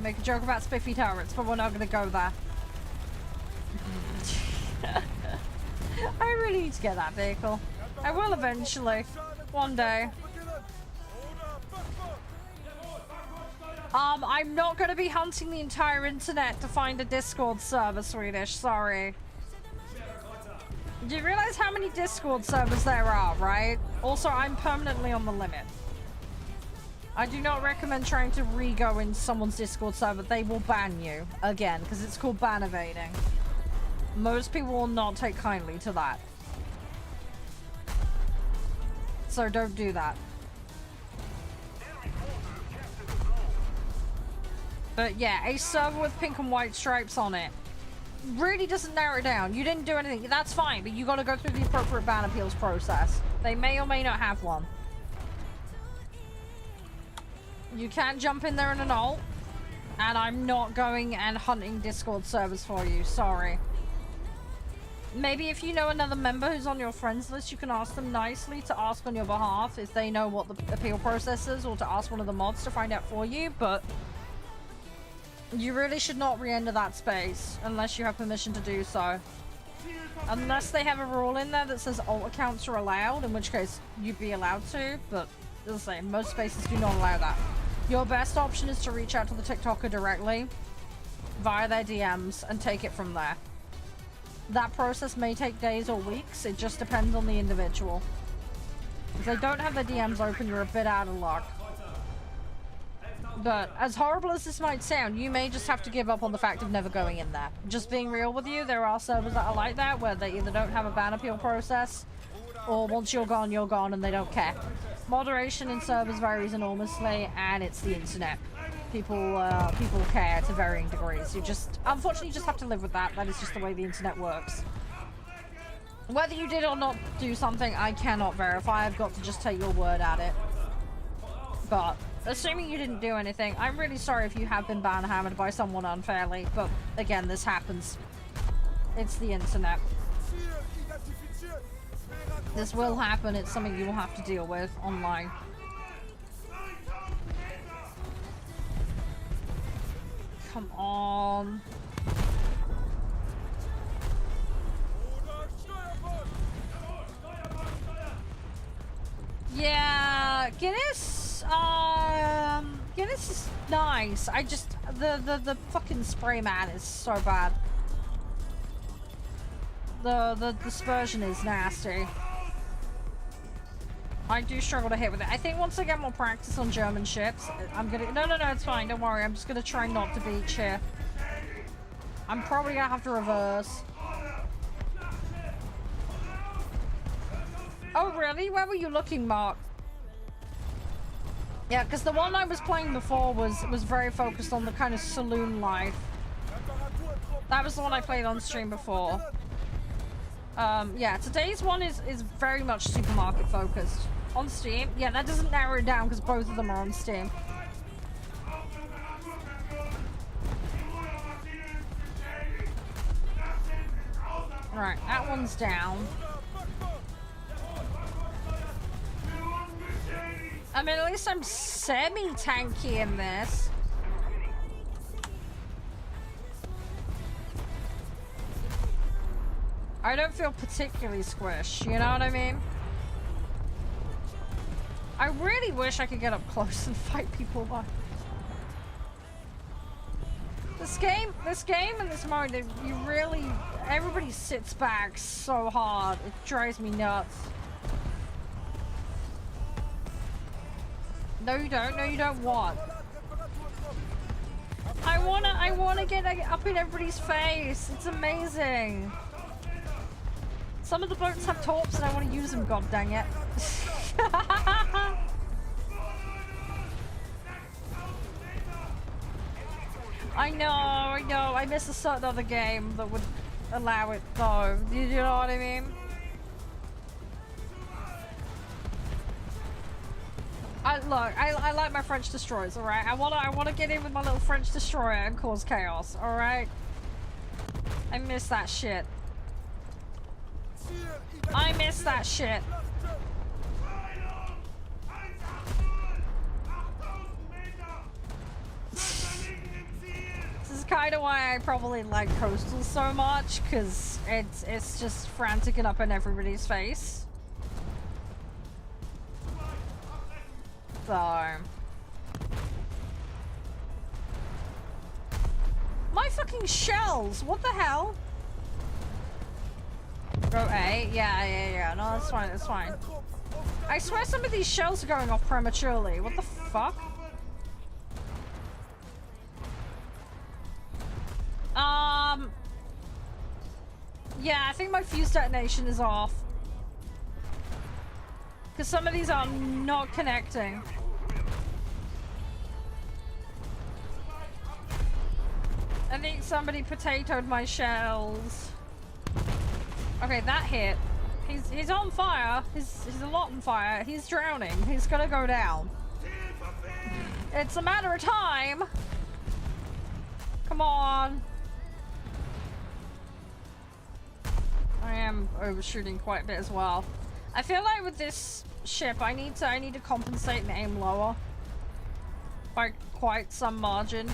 Make a joke about spiffy turrets, but we're not gonna go there. I really need to get that vehicle. I will eventually. One day. I'm not gonna be hunting the entire internet to find a Discord server, Swedish, sorry. Do you realize how many Discord servers there are, right? Also, I'm permanently on the limit. I do not recommend trying to re-go in someone's Discord server. They will ban you again, because it's called ban evading. Most people will not take kindly to that. So don't do that. But yeah, a server with pink and white stripes on it really doesn't narrow it down. You didn't do anything. That's fine, but you got to go through the appropriate ban appeals process. They may or may not have one. You can jump in there in an ult, and I'm not going and hunting Discord servers for you. Sorry. Maybe if you know another member who's on your friends list, you can ask them nicely to ask on your behalf if they know what the appeal process is, or to ask one of the mods to find out for you, but you really should not re-enter that space unless you have permission to do so. Unless they have a rule in there that says alt accounts are allowed, in which case you'd be allowed to, but as I say, most spaces do not allow that. Your best option is to reach out to the TikToker directly via their DMs and take it from there. That process may take days or weeks, it just depends on the individual. If they don't have their DMs open, you're a bit out of luck. But as horrible as this might sound, you may just have to give up on the fact of never going in there. Just being real with you, there are servers that are like that, where they either don't have a ban appeal process, or once you're gone and they don't care. Moderation in servers varies enormously, and it's the internet. People care to varying degrees. Unfortunately, you just have to live with that. That is just the way the internet works. Whether you did or not do something, I cannot verify. I've got to just take your word at it. But assuming you didn't do anything, I'm really sorry if you have been banhammered by someone unfairly, but again, this happens. It's the internet. This will happen. It's something you will have to deal with online. Come on. Yeah, Guinness. Guinness is nice. I just the fucking spray man is so bad. The dispersion is nasty. I do struggle to hit with it. I think once I get more practice on German ships, I'm gonna... No, it's fine. Don't worry. I'm just gonna try not to beach here. I'm probably gonna have to reverse. Oh, really? Where were you looking, Mark? Yeah, because the one I was playing before was very focused on the kind of saloon life. That was the one I played on stream before. Yeah, today's one is very much supermarket focused. On Steam. Yeah, that doesn't narrow it down because both of them are on Steam. Right, that one's down. I mean, at least I'm semi-tanky in this. I don't feel particularly squished, you know what I mean? I really wish I could get up close and fight people, but this game and this mode, everybody sits back so hard. It drives me nuts. No, you don't. No, you don't want. I wanna get up in everybody's face. It's amazing. Some of the boats have torps and I want to use them, god dang it. I know. I miss a certain other game that would allow it though. You know what I mean? I like my French destroyers, alright? I wanna get in with my little French destroyer and cause chaos, alright? I miss that shit. I miss that shit. This is kind of why I probably like Coastal so much, because it's just frantic and up in everybody's face. So my fucking shells, what the hell? Go A, yeah. No, that's fine, that's fine. I swear some of these shells are going off prematurely. What the fuck? Yeah, I think my fuse detonation is off. Because some of these are not connecting. I think somebody potatoed my shells. Okay, that hit. He's on fire. He's a lot on fire. He's drowning. He's gonna go down. It's a matter of time. Come on. I am overshooting quite a bit as well. I feel like with this ship, I need to compensate and aim lower by quite some margin.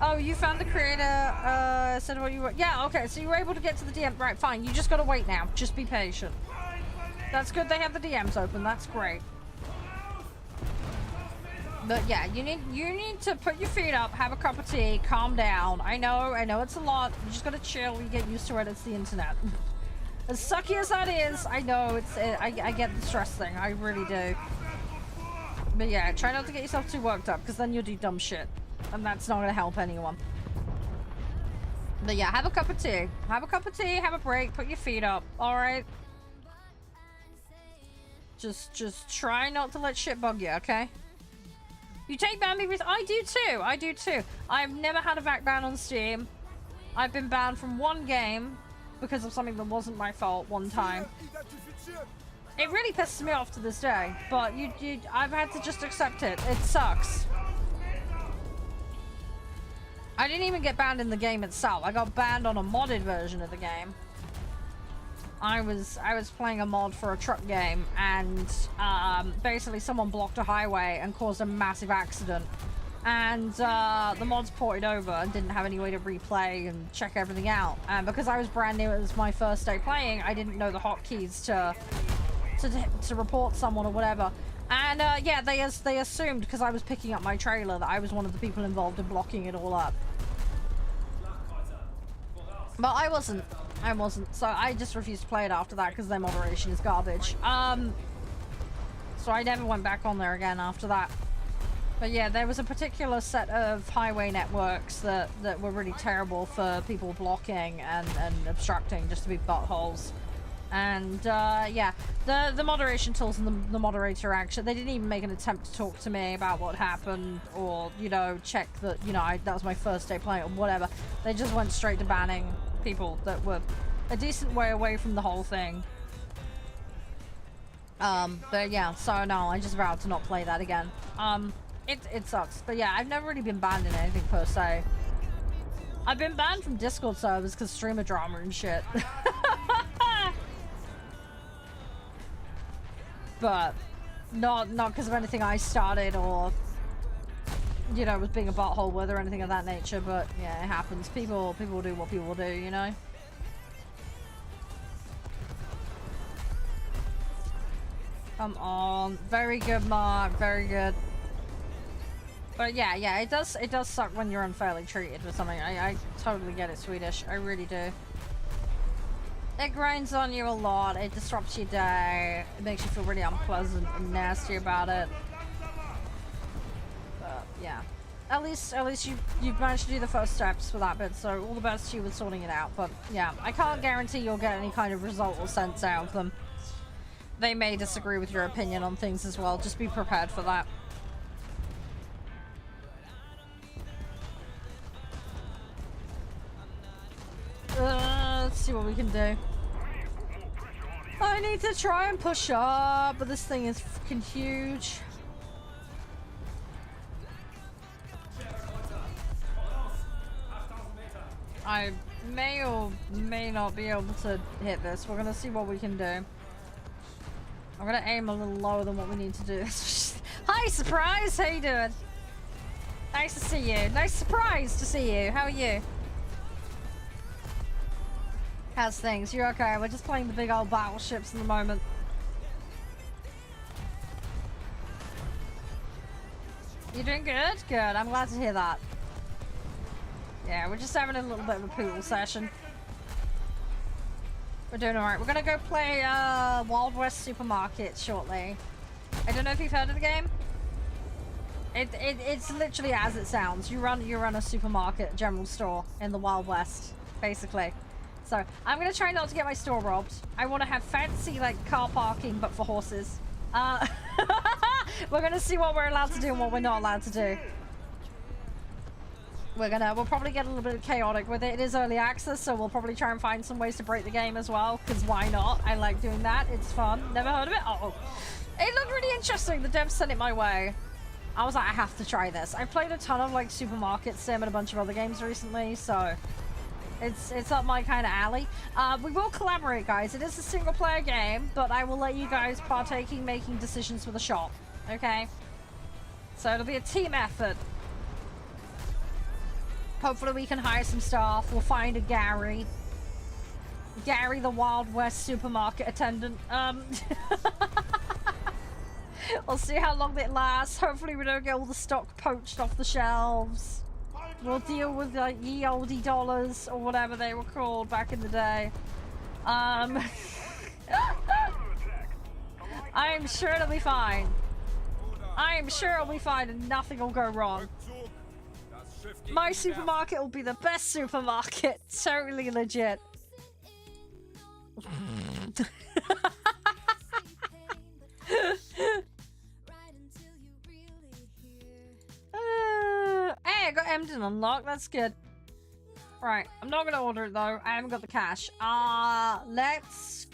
Oh, you found the creator, said what you were. Yeah, okay, so you were able to get to the DM. Right, fine. You just gotta wait now. Just be patient. That's good they have the DMs open. That's great. But yeah, you need to put your feet up, have a cup of tea, calm down. I know it's a lot. You just gotta chill. You get used to it. It's the internet. As sucky as that is, I know I get the stress thing. I really do. But yeah, try not to get yourself too worked up, because then you'll do dumb shit. And that's not gonna help anyone. But yeah, have a cup of tea. Have a cup of tea, have a break, put your feet up, alright? Just try not to let shit bug you, okay? You take ban because I do too. I've never had a back ban on Steam. I've been banned from one game because of something that wasn't my fault one time. It really pisses me off to this day, but I've had to just accept it. It sucks. I didn't even get banned in the game itself. I got banned on a modded version of the game. I was playing a mod for a truck game, and basically someone blocked a highway and caused a massive accident. And the mods ported over and didn't have any way to replay and check everything out. And because I was brand new, it was my first day playing, I didn't know the hotkeys to report someone or whatever. And yeah, they assumed because I was picking up my trailer that I was one of the people involved in blocking it all up. But I wasn't. So I just refused to play it after that because their moderation is garbage. So I never went back on there again after that. But yeah, there was a particular set of highway networks that were really terrible for people blocking and obstructing, just to be buttholes. And yeah, the moderation tools and the moderator action, they didn't even make an attempt to talk to me about what happened, or, you know, check that, you know, that was my first day playing or whatever. They just went straight to banning people that were a decent way away from the whole thing. But yeah, so no, I just vowed to not play that again. It sucks. But yeah, I've never really been banned in anything per se. I've been banned from Discord servers because streamer drama and shit. But not because of anything I started or, you know, was being a butthole with or anything of that nature. But yeah, it happens. People do what people do, you know. Come on. Very good, Mark. Very good. But yeah, it does suck when you're unfairly treated with something. I totally get it, Swedish. I really do. It grinds on you a lot. It disrupts your day. It makes you feel really unpleasant and nasty about it. But yeah. At least you've managed to do the first steps for that bit, so all the best to you with sorting it out. But yeah, I can't guarantee you'll get any kind of result or sense out of them. They may disagree with your opinion on things as well. Just be prepared for that. Let's see what we can do. I need to try and push up, but this thing is fucking huge. I may or may not be able to hit this. We're gonna see what we can do. I'm gonna aim a little lower than what we need to do. Hi, surprise! How you doing? Nice to see you. Nice surprise to see you. How are you? How's things? You're okay? We're just playing the big old battleships at the moment. You doing good? Good. I'm glad to hear that. Yeah, we're just having a little bit of a pool session. We're doing alright. We're gonna go play Wild West Supermarket shortly. I don't know if you've heard of the game. It's literally as it sounds. You run a supermarket, general store in the Wild West, basically. So I'm gonna try not to get my store robbed. I want to have fancy like car parking, but for horses. We're gonna see what we're allowed to do and what we're not allowed to do. We'll probably get a little bit chaotic with it. It is early access, so we'll probably try and find some ways to break the game as well, because why not? I like doing that. It's fun. Never heard of it? Oh. It looked really interesting. The devs sent it my way. I was like, I have to try this. I've played a ton of like Supermarket Sim and a bunch of other games recently, so it's up my kind of alley. We will collaborate, guys. It is a single player game, but I will let you guys partake in making decisions for the shop. Okay? So it'll be a team effort. Hopefully we can hire some staff. We'll find a Gary. Gary the Wild West supermarket attendant. We'll see how long it lasts. Hopefully we don't get all the stock poached off the shelves. We'll deal with like ye olde dollars or whatever they were called back in the day. I'm sure it'll be fine. I'm sure it'll be fine and nothing will go wrong. My supermarket will be the best supermarket. Totally legit. Hey, I got Emden unlocked. That's good. Right, I'm not gonna order it though. I haven't got the cash. Let's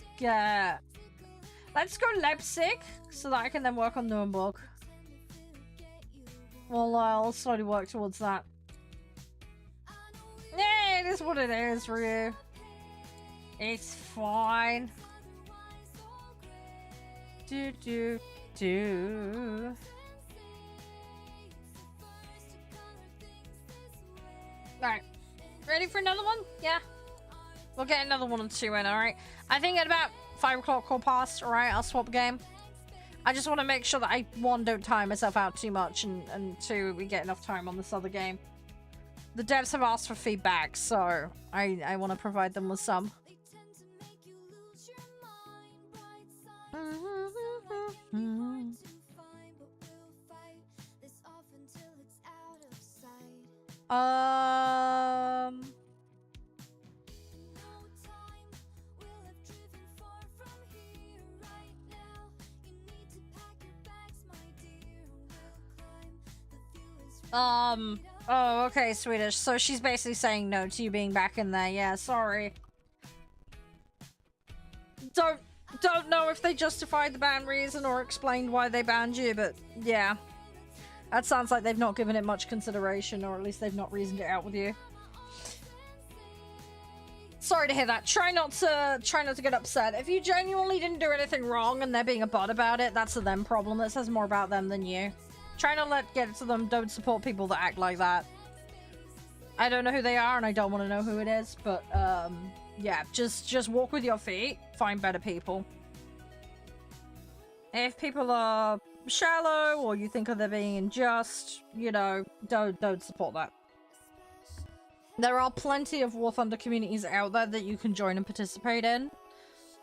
go Leipzig so that I can then work on Nuremberg. Well, I'll slowly work towards that. Yeah, it is what it is, Ryu. It's fine. Do. Alright. Ready for another one? Yeah. We'll get another one or two in, alright? I think at about 5 o'clock or past, alright, I'll swap game. I just want to make sure that I, 1, don't tire myself out too much, and 2, we get enough time on this other game. The devs have asked for feedback, so I want to provide them with some. Oh, okay, Swedish. So she's basically saying no to you being back in there. Yeah, sorry. Don't know if they justified the ban reason or explained why they banned you, but yeah. That sounds like they've not given it much consideration, or at least they've not reasoned it out with you. Sorry to hear that. Try not to get upset. If you genuinely didn't do anything wrong and they're being a butt about it, that's a them problem. That says more about them than you. Try not to get to them. Don't support people that act like that. I don't know who they are and I don't want to know who it is, but yeah, just walk with your feet. Find better people. If people are shallow or you think they're being unjust, you know, don't support that. There are plenty of War Thunder communities out there that you can join and participate in.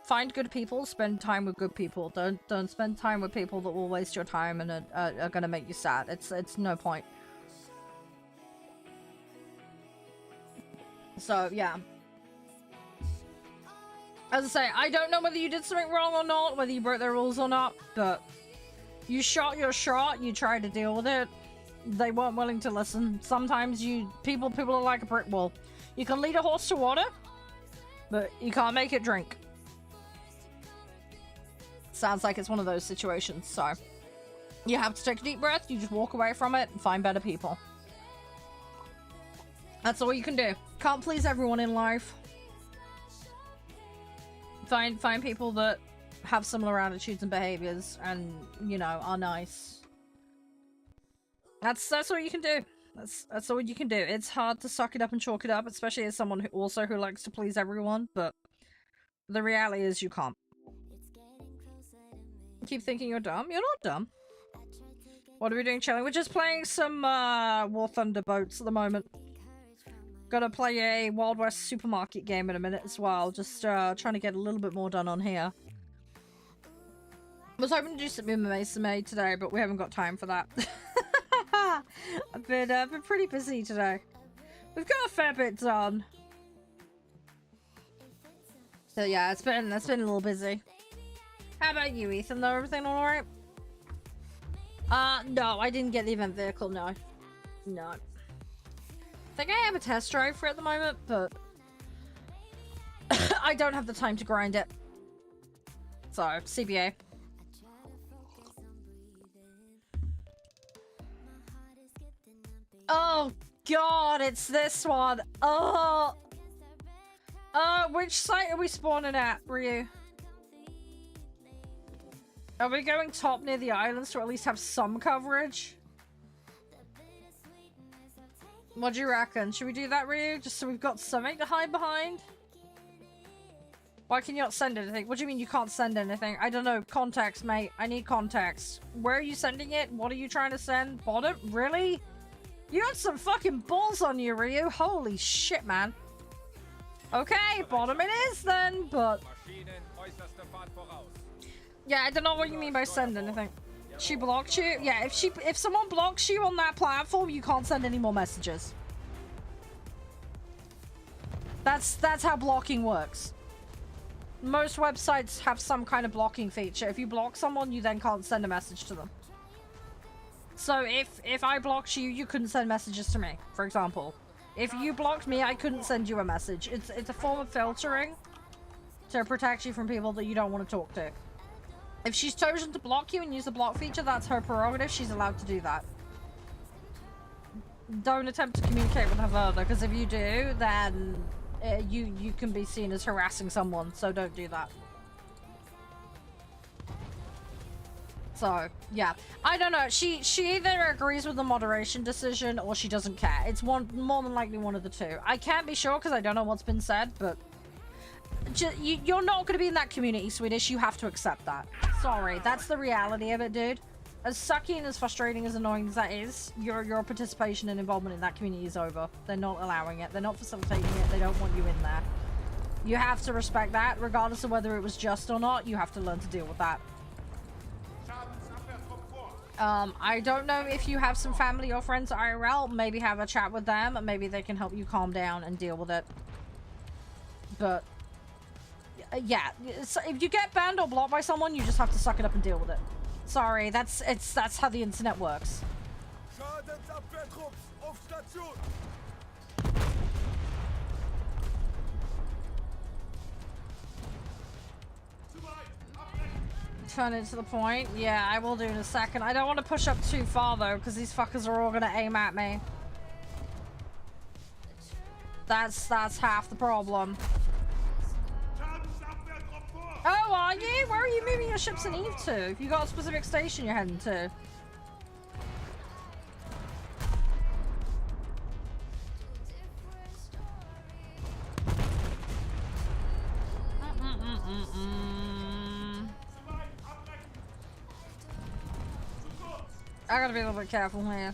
Find good people, spend time with good people. Don't spend time with people that will waste your time and are gonna make you sad. It's no point. So yeah. As I say, I don't know whether you did something wrong or not, whether you broke their rules or not, but you shot your shot, you tried to deal with it. They weren't willing to listen. Sometimes people are like a brick wall. You can lead a horse to water, but you can't make it drink. Sounds like it's one of those situations, so you have to take a deep breath, you just walk away from it and find better people. That's all you can do. Can't please everyone in life. Find people that have similar attitudes and behaviors and, you know, are nice. That's all you can do. That's all you can do. It's hard to suck it up and chalk it up, especially as someone who likes to please everyone, but the reality is you can't. Keep thinking you're dumb. You're not dumb. What are we doing, chilling? We're just playing some War Thunder boats at the moment. Gonna play a Wild West supermarket game in a minute as well. Just trying to get a little bit more done on here. Was hoping to do some MMA today, but we haven't got time for that. I've been pretty busy today. We've got a fair bit done. So yeah, it's been a little busy. How about you, Ethan? Though, everything all right? No, I didn't get the event vehicle. No. I think I have a test drive for it at the moment, but I don't have the time to grind it. So, CBA. Oh god, it's this one. Oh. Which site are we spawning at, Ryu? Are we going top near the islands to at least have some coverage? What do you reckon? Should we do that, Ryu? Just so we've got something to hide behind? Why can you not send anything? What do you mean you can't send anything? I don't know. Contacts, mate. I need contacts. Where are you sending it? What are you trying to send? Bottom? Really? You got some fucking balls on you, Ryu. Holy shit, man. Okay, bottom it is then, but... Yeah, I don't know what you mean by send anything. She blocked you? Yeah, if someone blocks you on that platform, you can't send any more messages. That's how blocking works. Most websites have some kind of blocking feature. If you block someone, you then can't send a message to them. So if I blocked you, you couldn't send messages to me, for example. If you blocked me, I couldn't send you a message. It's a form of filtering to protect you from people that you don't want to talk to. If she's chosen to block you and use the block feature, that's her prerogative. She's allowed to do that. Don't attempt to communicate with her further, because if you do, then you can be seen as harassing someone, so don't do that. So, yeah. I don't know. She either agrees with the moderation decision or she doesn't care. It's more than likely one of the two. I can't be sure because I don't know what's been said, but... You're not going to be in that community, Swedish. You have to accept that. Sorry, that's the reality of it, dude. As sucky and as frustrating, as annoying as that is, your participation and involvement in that community is over. They're not allowing it. They're not facilitating it. They don't want you in there. You have to respect that, regardless of whether it was just or not. You have to learn to deal with that. I don't know if you have some family or friends at IRL. Maybe have a chat with them, and maybe they can help you calm down and deal with it. But... yeah, so if you get banned or blocked by someone, you just have to suck it up and deal with it. Sorry, that's how the internet works. Turn it to the point. Yeah, I will do in a second. I don't want to push up too far though, because these fuckers are all gonna aim at me. That's half the problem. Oh, are you? Where are you moving your ships in Eve to? If you got a specific station you're heading to. I gotta be a little bit careful here.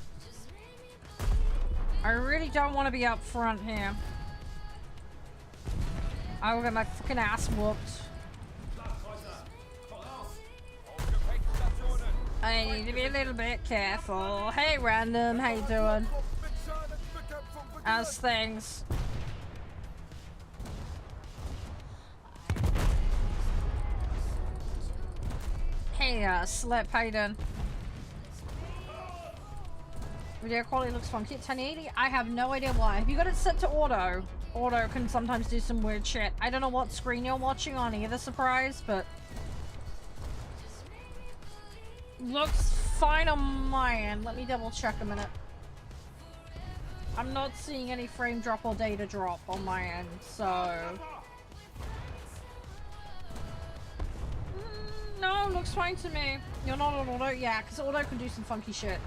I really don't want to be up front here. I will get my fucking ass whooped. I need to be a little bit careful. Hey, random, how you doing? How's things? Hey, Slip, how you doing? Video quality looks funky at 1080. I have no idea why. Have you got it set to auto? Auto can sometimes do some weird shit. I don't know what screen you're watching on either, surprise, but looks fine on my end. Let me double check a minute. I'm not seeing any frame drop or data drop on my end, so no, looks fine to me. You're not on auto? Yeah, because auto can do some funky shit.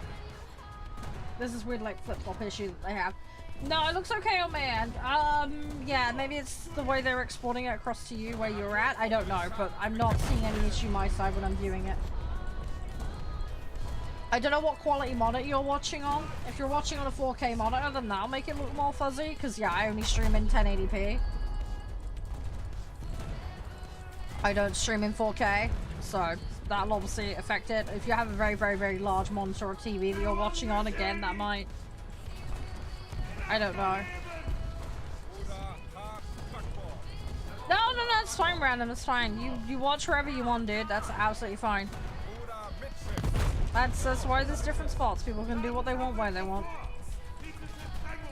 This is weird, like, flip-flop issue that they have. No, it looks okay on my end. Yeah, maybe it's the way they're exporting it across to you where you're at. I don't know, but I'm not seeing any issue my side when I'm viewing it. I don't know what quality monitor you're watching on. If you're watching on a 4K monitor, then that'll make it look more fuzzy, because, yeah, I only stream in 1080p. I don't stream in 4K, so that'll obviously affect it. If you have a very, very, very large monitor or TV that you're watching on, again, that might... I don't know. No, it's fine, random. It's fine. You watch wherever you want, dude. That's absolutely fine. That's why there's different spots. People can do what they want when they want.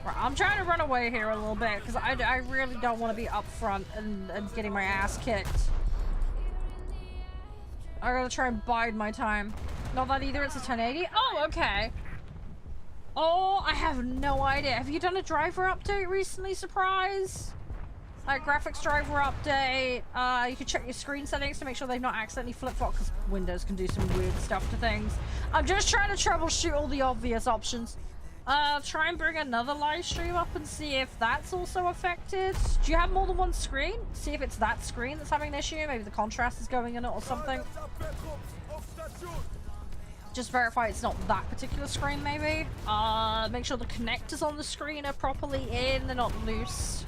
Right, I'm trying to run away here a little bit because I really don't want to be up front and getting my ass kicked. I gotta try and bide my time. Not that either, it's a 1080. Oh, okay. Oh, I have no idea. Have you done a driver update recently, surprise? Like graphics driver update. You can check your screen settings to make sure they've not accidentally flip-flopped, because Windows can do some weird stuff to things. I'm just trying to troubleshoot all the obvious options. Try and bring another live stream up and see if that's also affected. Do you have more than one screen? See if it's that screen that's having an issue. Maybe the contrast is going in it or something. Just verify it's not that particular screen, maybe. Make sure the connectors on the screen are properly in, they're not loose.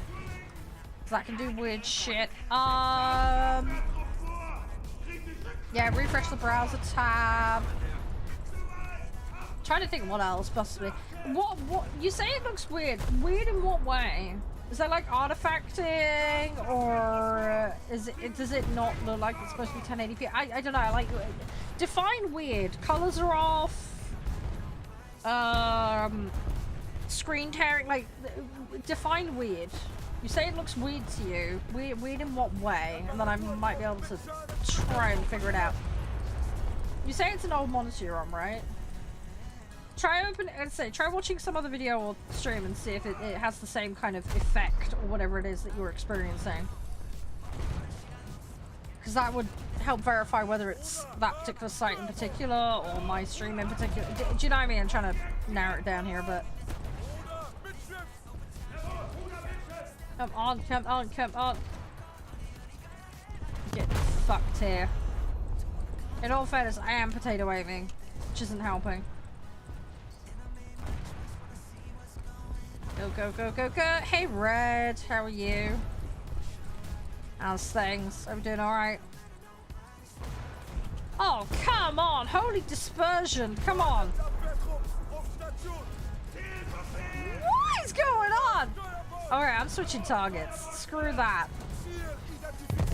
That can do weird shit. Yeah, refresh the browser tab. Trying to think what else possibly. What you say it looks weird. Weird in what way? Is that like artifacting, or does it not look like it's supposed to be 1080p? I don't know. I like define weird. Colors are off. Screen tearing, like define weird. You say it looks weird to you. Weird in what way? And then I might be able to try and figure it out. You say it's an old monitor you're on, right? Try watching some other video or stream and see if it has the same kind of effect or whatever it is that you're experiencing. Because that would help verify whether it's that particular site in particular or my stream in particular. Do you know what I mean? I'm trying to narrow it down here, but... Come on, come on, come on. Get fucked here. In all fairness, I am potato waving, which isn't helping. Go, go, go, go, go. Hey, Red, how are you? How's things? Are we doing alright? Oh, come on! Holy dispersion! Come on! What is going on? Alright, I'm switching targets. Screw that.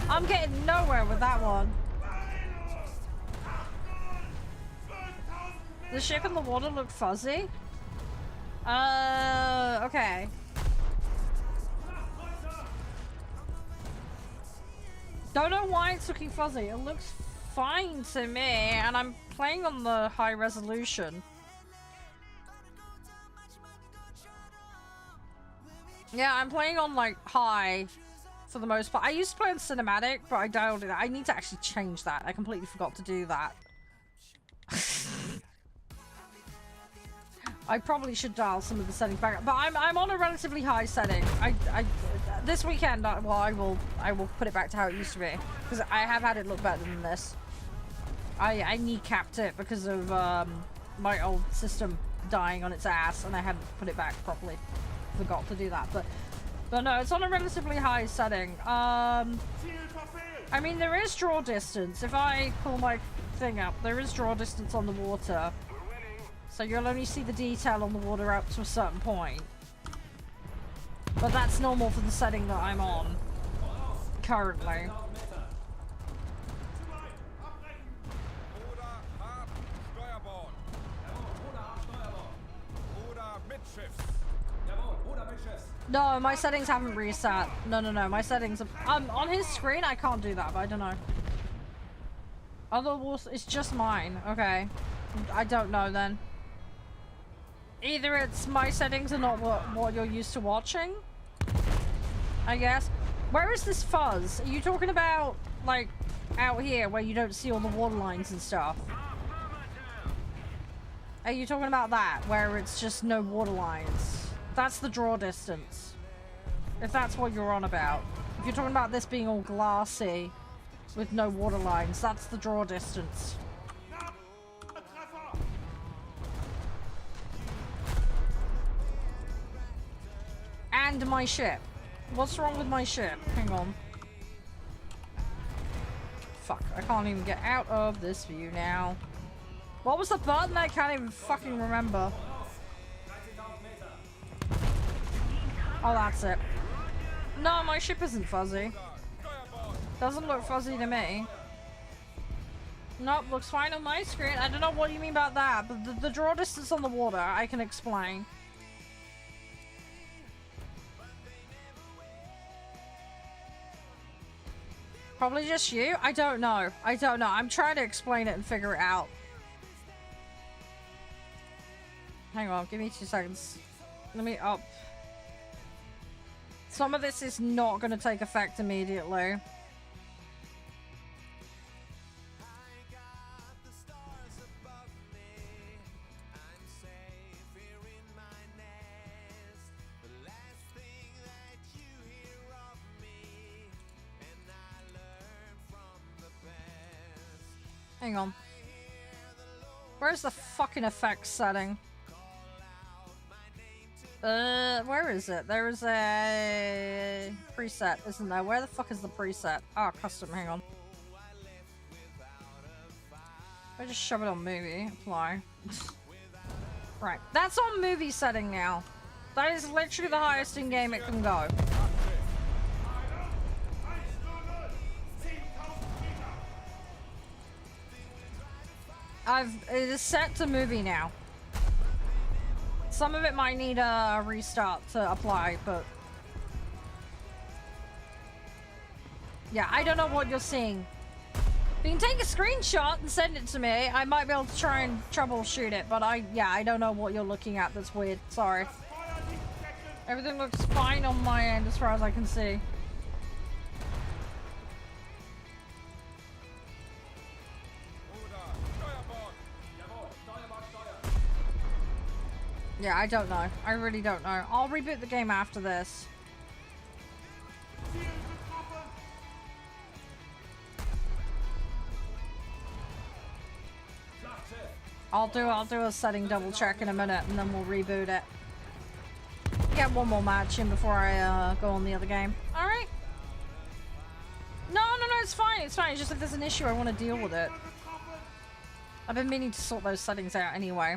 I'm getting nowhere with that one. The ship in the water looked fuzzy? Okay. Don't know why it's looking fuzzy. It looks fine to me, and I'm playing on the high resolution. Yeah, I'm playing on like high for the most part. I used to play on cinematic, but I dialed it. I need to actually change that. I completely forgot to do that. I probably should dial some of the settings back up, but I'm on a relatively high setting. This weekend, well, I will put it back to how it used to be, because I have had it look better than this. I kneecapped it because of my old system dying on its ass, and I hadn't put it back properly. Forgot to do that, but no, it's on a relatively high setting. I mean, there is draw distance. If I pull my thing up, there is draw distance on the water. So you'll only see the detail on the water up to a certain point. But that's normal for the setting that I'm on currently. No, my settings haven't reset. No, my settings are... on his screen, I can't do that, but I don't know. Other walls, it's just mine. Okay. I don't know then. Either it's my settings are not what you're used to watching, I guess. Where is this fuzz? Are you talking about, like, out here where you don't see all the water lines and stuff? Are you talking about that, where it's just no water lines? That's the draw distance. If that's what you're on about. If you're talking about this being all glassy with no water lines, that's the draw distance. And my ship. What's wrong with my ship? Hang on. Fuck, I can't even get out of this view now. What was the button? I can't even fucking remember. Oh, that's it. No, my ship isn't fuzzy. Doesn't look fuzzy to me. Nope, looks fine on my screen. I don't know what you mean about that, but the draw distance on the water, I can explain. Probably just you? I don't know. I don't know. I'm trying to explain it and figure it out. Hang on, give me 2 seconds. Let me up. Some of this is not going to take effect immediately. Hang on. Where's the fucking effects setting? Where is it? There is a preset, isn't there? Where the fuck is the preset? Oh, custom, hang on. I just shove it on movie, apply. Right, that's on movie setting now. That is literally the highest in game it can go. It is set to movie now. Some of it might need a restart to apply, but yeah, I don't know what you're seeing. If you can take a screenshot and send it to me, I might be able to try and troubleshoot it, but I don't know what you're looking at that's weird. Sorry. Everything looks fine on my end as far as I can see. Yeah, I don't know. I really don't know. I'll reboot the game after this. I'll do a setting double check in a minute and then we'll reboot it. Get one more match in before I go on the other game. Alright. No, it's fine. It's fine. It's just if there's an issue, I want to deal with it. I've been meaning to sort those settings out anyway.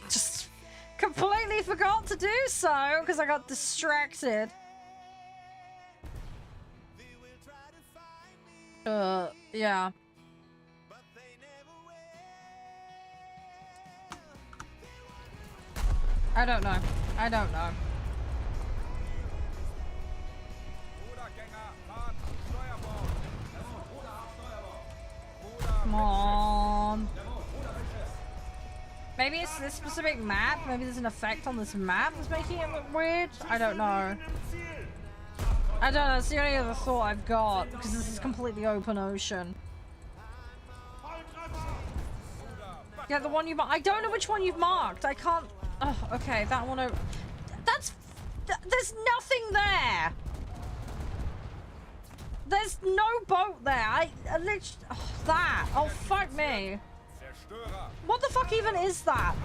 Just completely forgot to do so because I got distracted. Yeah. I don't know. I don't know. Come on. Maybe it's this specific map. Maybe there's an effect on this map that's making it look weird. I don't know. I don't know. It's the only other thought I've got because this is completely open ocean. Yeah, the one you marked. I don't know which one you've marked. I can't. Oh, okay, that one. There's nothing there. There's no boat there. I literally. Oh, that. Oh, fuck me. What the fuck even is that?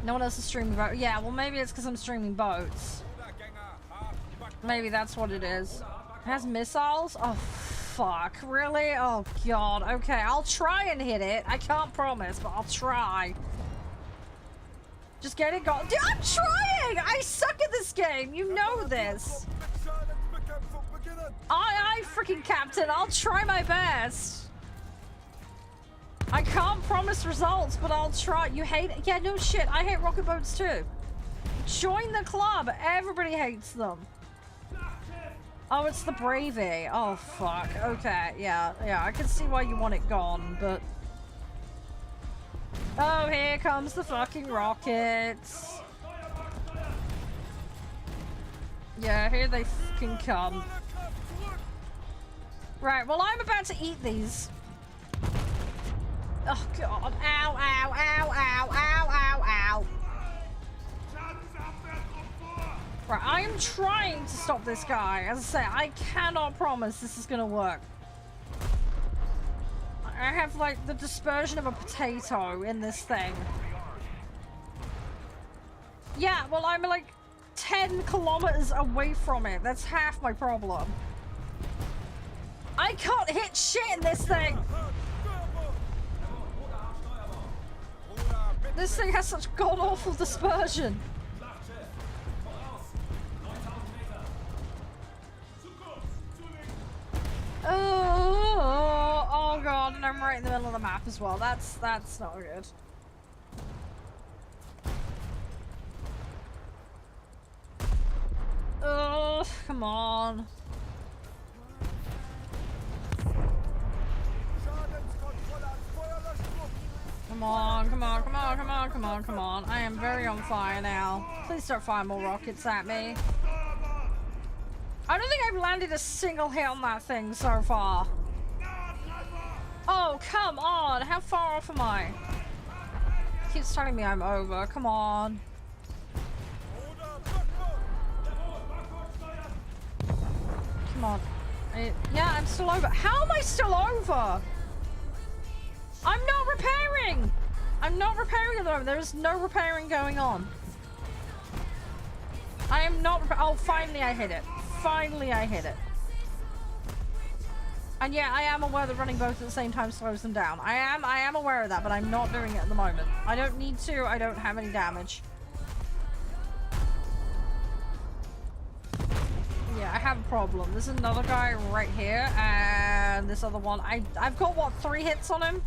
No one else is streaming boats. Yeah, well maybe it's because I'm streaming boats. Maybe that's what it is. It has missiles? Oh fuck, really? Oh god, okay, I'll try and hit it. I can't promise, but I'll try. Just get it going. Dude, I'm trying! I suck at this game, you know this. Aye, freaking captain, I'll try my best. I can't promise results, but I'll try. You hate it? Yeah, no shit, I hate rocket boats too. Join the club, everybody hates them. Oh, it's the Bravey. Oh, fuck. Okay, yeah, I can see why you want it gone, but... Oh, here comes the fucking rockets. Yeah, here they fucking come. Right, well, I'm about to eat these. Oh, God. Ow, ow, ow, ow, ow, ow, ow. Right, I am trying to stop this guy. As I say, I cannot promise this is gonna work. I have, like, the dispersion of a potato in this thing. Yeah, well, I'm, like, 10 kilometers away from it. That's half my problem. I can't hit shit in this thing! This thing has such god-awful dispersion. Oh god, and I'm right in the middle of the map as well. That's not good. Oh, come on. Come on, come on, come on, come on, come on, come on. I am very on fire now. Please don't fire more rockets at me. I don't think I've landed a single hit on that thing so far. Oh, come on. How far off am I? It keeps telling me I'm over. Come on. Come on. Yeah, I'm still over. How am I still over? I'm not repairing. I'm not repairing at the moment. There is no repairing going on. I am not. Oh, finally I hit it. Finally I hit it. And yeah, I am aware that running both at the same time slows them down. I am aware of that, but I'm not doing it at the moment. I don't need to. I don't have any damage. Yeah, I have a problem. There's another guy right here, and this other one. I've got, what, 3 hits on him?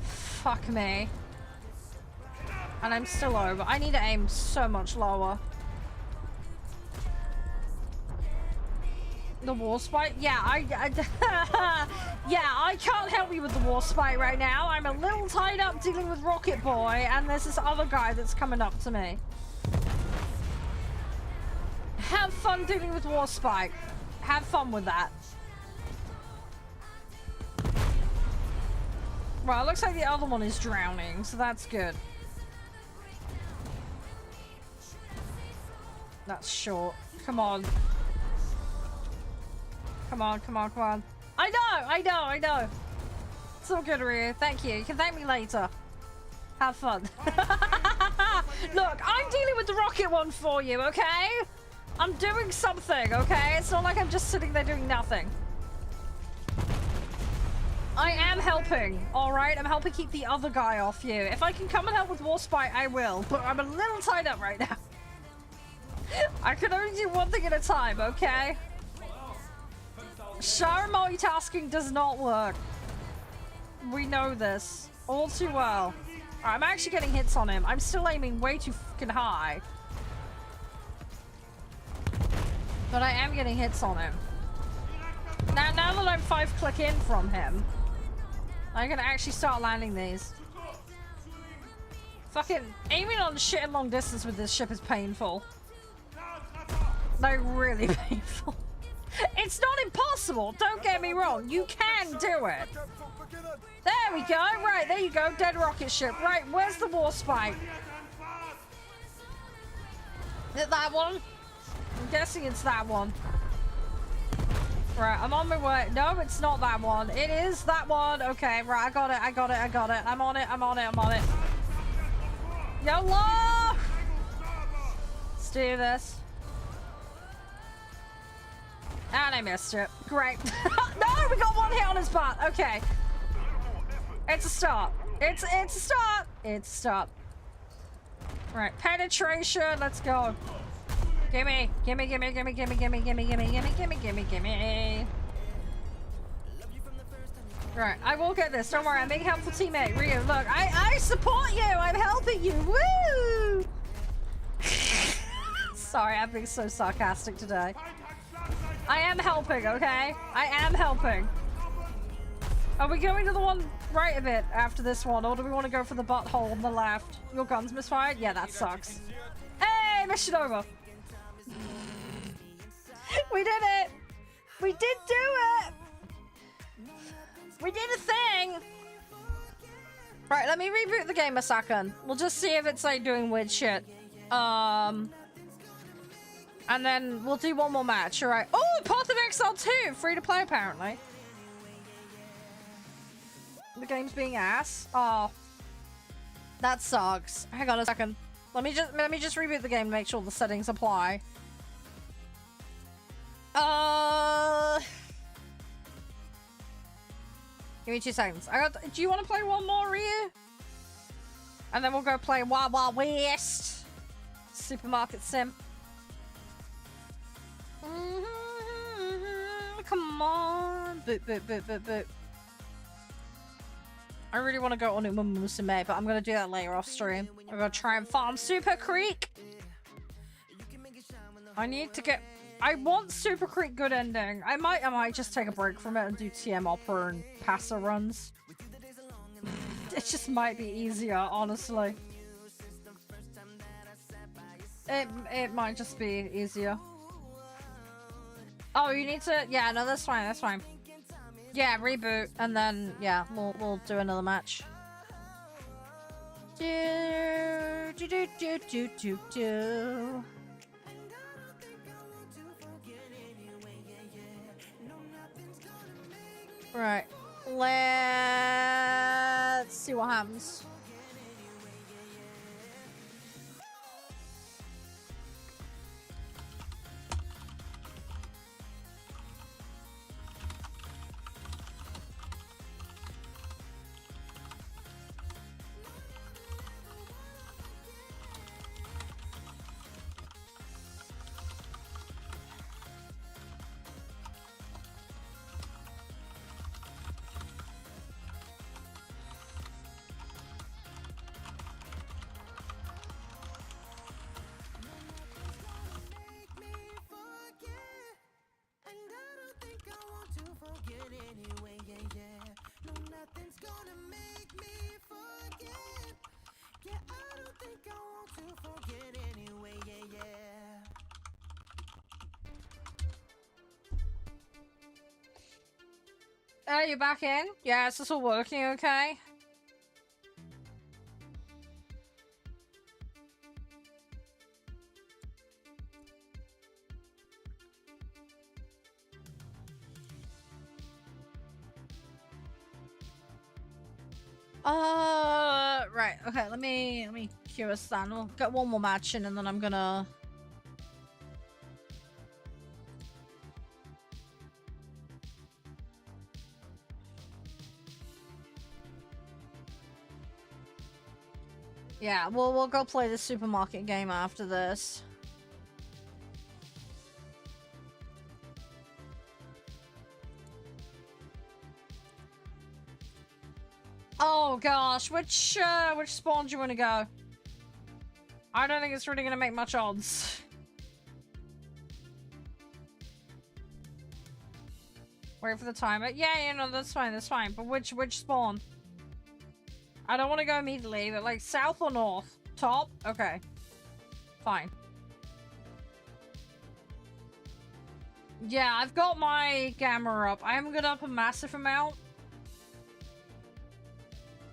Fuck me. And I'm still over. I need to aim so much lower. The war spike? Yeah, yeah, I can't help you with the war spike right now. I'm a little tied up dealing with Rocket Boy, and there's this other guy that's coming up to me. Have fun dealing with war spike. Have fun with that. Well, it looks like the other one is drowning, so that's good. That's short. Come on. Come on, come on, come on. I know. It's all good, Rhea. Thank you. You can thank me later. Have fun. Look, I'm dealing with the rocket one for you, okay? I'm doing something, okay? It's not like I'm just sitting there doing nothing. I am helping, alright? I'm helping keep the other guy off you. If I can come and help with Warspite, I will. But I'm a little tied up right now. I can only do one thing at a time, okay? Shower multitasking does not work. We know this all too well. I'm actually getting hits on him. I'm still aiming way too fucking high. But I am getting hits on him. Now that I'm 5-click in from him, I can actually start landing these. Fucking aiming on shit in long distance with this ship is painful. Like, really painful. It's not impossible, don't get me wrong. You can do it. There we go. Right, there you go. Dead rocket ship. Right, where's the war spike? Is it that one? I'm guessing it's that one. Right, I'm on my way. No, it's not that one. It is that one. Okay, right, I got it. I'm on it. YOLO! Let's do this. And I missed it. Great. No, we got one hit on his butt. Okay. It's a start. It's a start. It's a start. Right, penetration. Let's go. Gimme. Right, I will get this. Don't worry, I'm being helpful teammate. Ryu, look, I support you. I'm helping you. Woo! Sorry, I'm being so sarcastic today. I am helping, okay? I am helping. Are we going to the one right of it after this one, or do we want to go for the butthole on the left? Your gun's misfired? Yeah, that sucks. Hey, mission over. We did it! We did do it! We did a thing! Right, let me reboot the game a second. We'll just see if it's like doing weird shit. And then we'll do one more match, alright? Oh, Path of Exile 2! Free to play apparently. The game's being ass. Oh. That sucks. Hang on a second. Let me just reboot the game to make sure the settings apply. Give me 2 seconds. Do you want to play one more, Ryu? And then we'll go play Wild Wild West. Supermarket Sim. Come on. Boot. I really want to go on Uma Musume, but I'm going to do that later off stream. I'm going to try and farm Super Creek. I want Super Creek good ending. I might just take a break from it and do TM Opera and Passa runs. It just might be easier, honestly. It might just be easier. Oh, you need to... Yeah, no, that's fine. Yeah, reboot, and then, yeah, we'll do another match. Right. Let's see what happens. You're back in? Yeah, is this all working okay? Right, okay, let me cue us then. We'll get one more match in and then I'm gonna... Yeah, we'll go play the supermarket game after this. Oh gosh, which spawn do you want to go? I don't think it's really gonna make much odds. Wait for the timer. Yeah, no, that's fine. But which spawn? I don't want to go immediately, but like south or north? Top? Okay. Fine. Yeah, I've got my gamma up. I haven't got up a massive amount.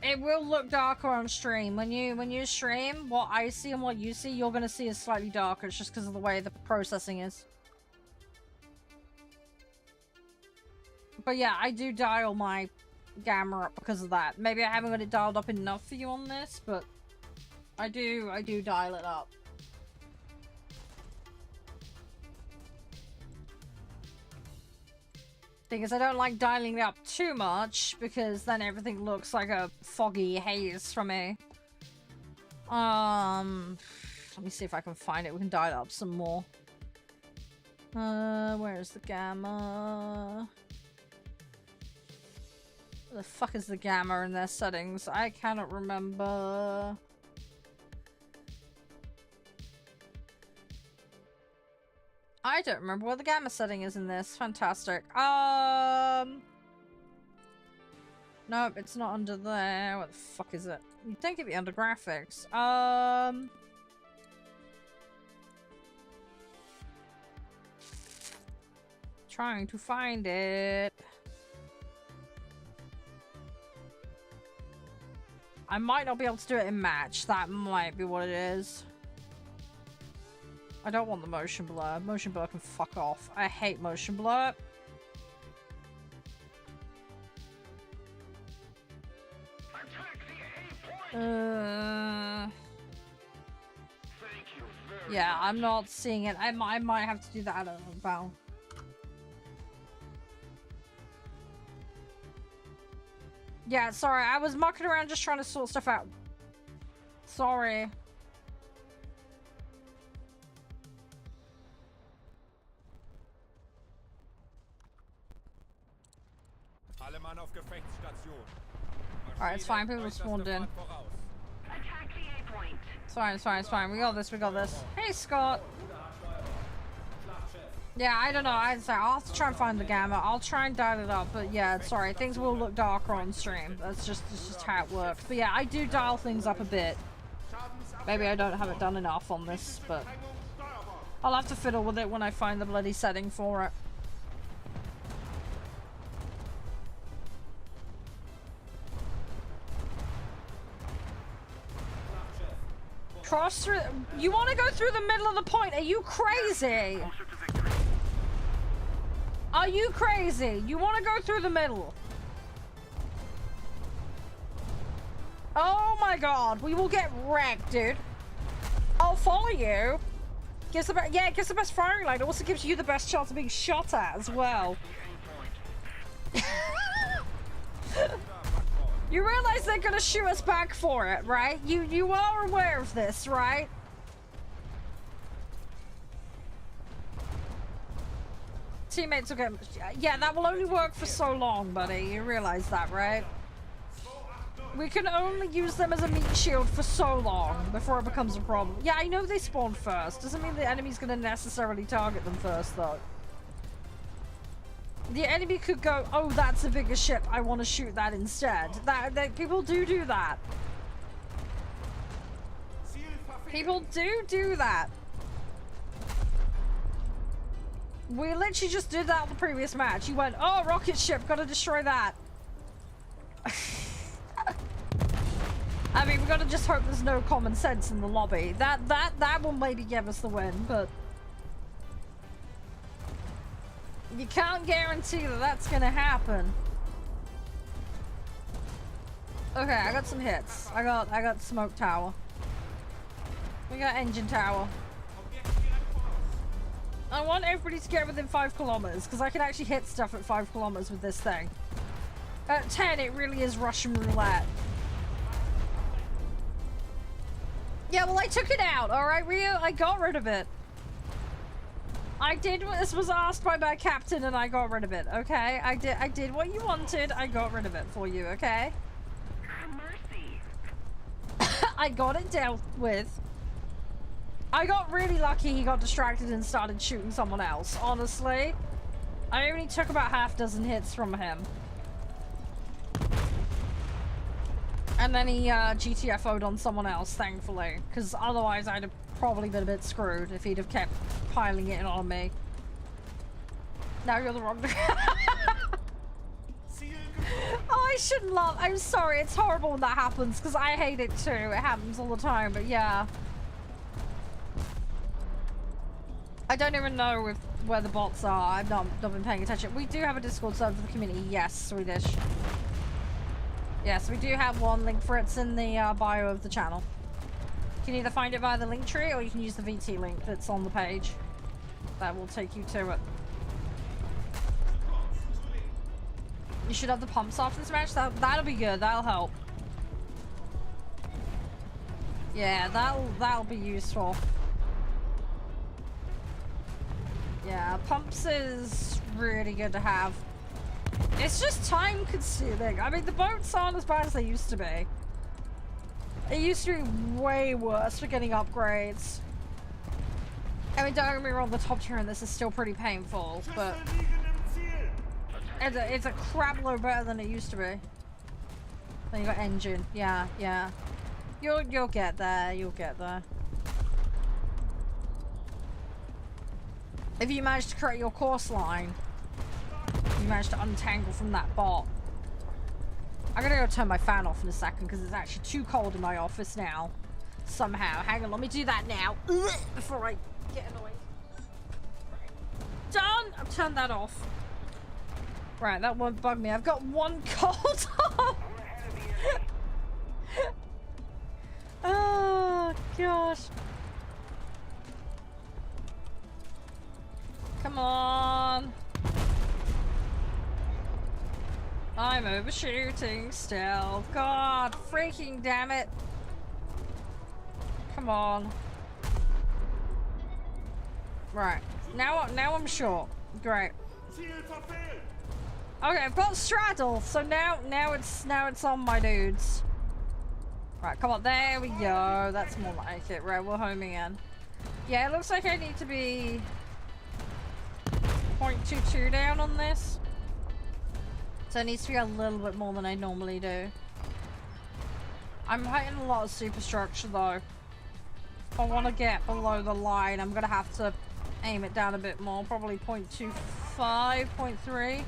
It will look darker on stream. When you stream, what I see and what you see, you're gonna see is slightly darker. It's just because of the way the processing is. But yeah, I do dial my gamma up because of that. Maybe I haven't got it dialed up enough for you on this, but I do dial it up. Thing is, I don't like dialing it up too much because then everything looks like a foggy haze for me. Let me see if I can find it. We can dial it up some more. Where's the gamma? Where the fuck is the gamma in their settings? I cannot remember. I don't remember where the gamma setting is in this. Fantastic. Nope, it's not under there. What the fuck is it? You'd think it'd be under graphics. Trying to find it. I might not be able to do it in match. That might be what it is. I don't want the motion blur. Motion blur can fuck off. I hate motion blur. Yeah, I'm not seeing it. I might have to do that at Val. Yeah, sorry. I was mucking around just trying to sort stuff out. Sorry. Alright, it's fine. People spawned in. Attack the A point. It's fine, it's fine, it's fine. We got this, we got this. Hey, Scott! Yeah, I don't know. I'll have to try and find the gamma. I'll try and dial it up, but yeah, sorry. Things will look darker on stream. That's just how it works. But yeah, I do dial things up a bit. Maybe I don't have it done enough on this, but I'll have to fiddle with it when I find the bloody setting for it. Cross through. You want to go through the middle of the point? Are you crazy? Are you crazy? You want to go through the middle? Oh my god, we will get wrecked, dude. I'll follow you. Gives the it gives the best firing line. It also gives you the best chance of being shot at as well. You realize they're gonna shoot us back for it, right? You are aware of this, right? Teammates will get... Yeah, that will only work for so long, buddy. You realize that, right? We can only use them as a meat shield for so long before it becomes a problem. Yeah, I know they spawn first. Doesn't mean the enemy's gonna necessarily target them first, though. The enemy could go, oh, that's a bigger ship. I want to shoot that instead. People do that. People do that. We literally just did that on the previous match. You went, oh, rocket ship, gotta destroy that. I mean, we gotta just hope there's no common sense in the lobby. That will maybe give us the win, but you can't guarantee that that's gonna happen. Okay, I got some hits. I got smoke tower. We got engine tower. I want everybody to get within 5 kilometers because I can actually hit stuff at 5 kilometers with this thing. At 10, it really is Russian roulette. Yeah, well, I took it out, alright, Rio? I got rid of it. I did what this was asked by my captain and I got rid of it, okay? I did what you wanted, I got rid of it for you, okay? Mercy. I got it dealt with. I got really lucky he got distracted and started shooting someone else, honestly. I only took about half dozen hits from him. And then he GTFO'd on someone else, thankfully. Because otherwise I'd have probably been a bit screwed if he'd have kept piling it in on me. Now you're the wrong... Oh, I shouldn't laugh. I'm sorry. It's horrible when that happens because I hate it too. It happens all the time, but yeah. I don't even know if where the bots are. I've not been paying attention. We do have a Discord server for the community. Yes, Swedish. Yes, we do have one. Link for it's in the bio of the channel. You can either find it via the link tree or you can use the VT link that's on the page. That will take you to it. You should have the pumps after this match. That'll be good. That'll help. Yeah, that'll be useful. Yeah, pumps is really good to have. It's just time consuming. I mean, the boats aren't as bad as they used to be. It used to be way worse for getting upgrades. I mean, don't get me wrong, the top tier in this is still pretty painful, but it's a crap load better than it used to be. Then you got engine. Yeah, yeah. You'll get there. You'll get there. If you manage to create your course line, you manage to untangle from that bot. I'm gonna go turn my fan off in a second because it's actually too cold in my office now. Somehow. Hang on, let me do that now. Before I get annoyed. Right. Done! I've turned that off. Right, that won't bug me. I've got one cold on. Oh, gosh. Come on. I'm overshooting still. God, freaking damn it. Come on. Right. Now I'm short. Great. Okay, I've got straddle, so now it's on my dudes. Right, come on, there we go. That's more like it. Right, we're homing in. Yeah, it looks like I need to be 0.22 down on this. So it needs to be a little bit more than I normally do. I'm hitting a lot of superstructure though. If I want to get below the line, I'm gonna have to aim it down a bit more. Probably 0.25, 0.3.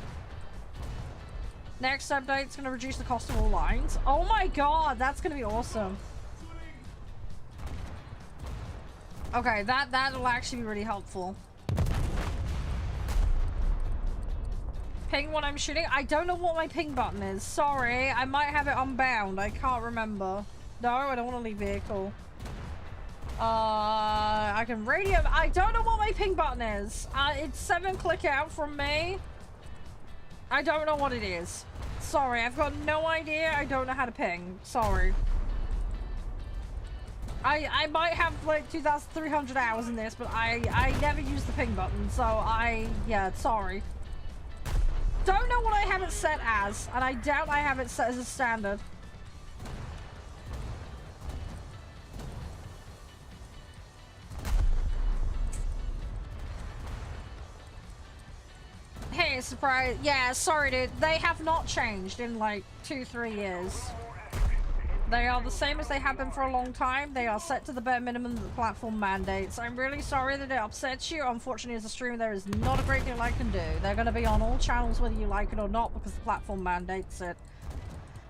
Next update's gonna reduce the cost of all lines. Oh my god, that's gonna be awesome. Okay, that'll actually be really helpful. Ping when I'm shooting? I don't know what my ping button is. Sorry, I might have it unbound. I can't remember. No, I don't want to leave vehicle. I can radio. I don't know what my ping button is. It's 7 click out from me. I don't know what it is. Sorry, I've got no idea. I don't know how to ping. Sorry. I might have like 2,300 hours in this, but I never use the ping button, so yeah, sorry. Don't know what I have it set as, and I doubt I have it set as a standard. Hey, surprise. Yeah, sorry dude. They have not changed in like 2-3 years. They are the same as they have been for a long time. They are set to the bare minimum that the platform mandates. I'm really sorry that it upsets you. Unfortunately, as a streamer, there is not a great deal I can do. They're going to be on all channels whether you like it or not because the platform mandates it.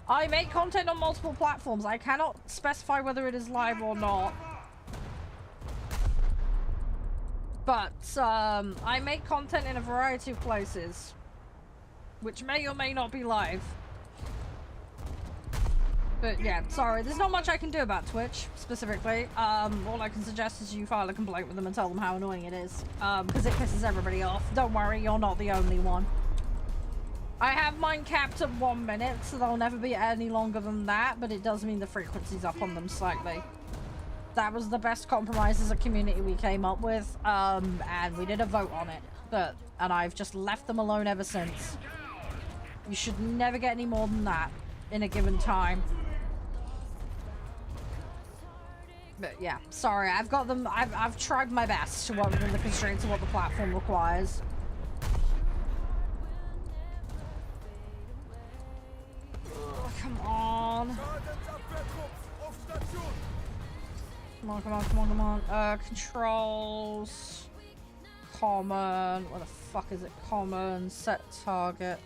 I make content on multiple platforms. I cannot specify whether it is live or not. But I make content in a variety of places, which may or may not be live. But yeah, sorry, there's not much I can do about Twitch, specifically. All I can suggest is you file a complaint with them and tell them how annoying it is. Because it pisses everybody off. Don't worry, you're not the only one. I have mine capped at 1 minute, so they'll never be any longer than that, but it does mean the frequency's up on them slightly. That was the best compromise as a community we came up with, and we did a vote on it. And I've just left them alone ever since. You should never get any more than that in a given time. But yeah, sorry, I've got them. I've tried my best to work within the constraints of what the platform requires. Ugh, come on. Come on, come on, come on, come on. Controls. Common. What the fuck is it? Common. Set target.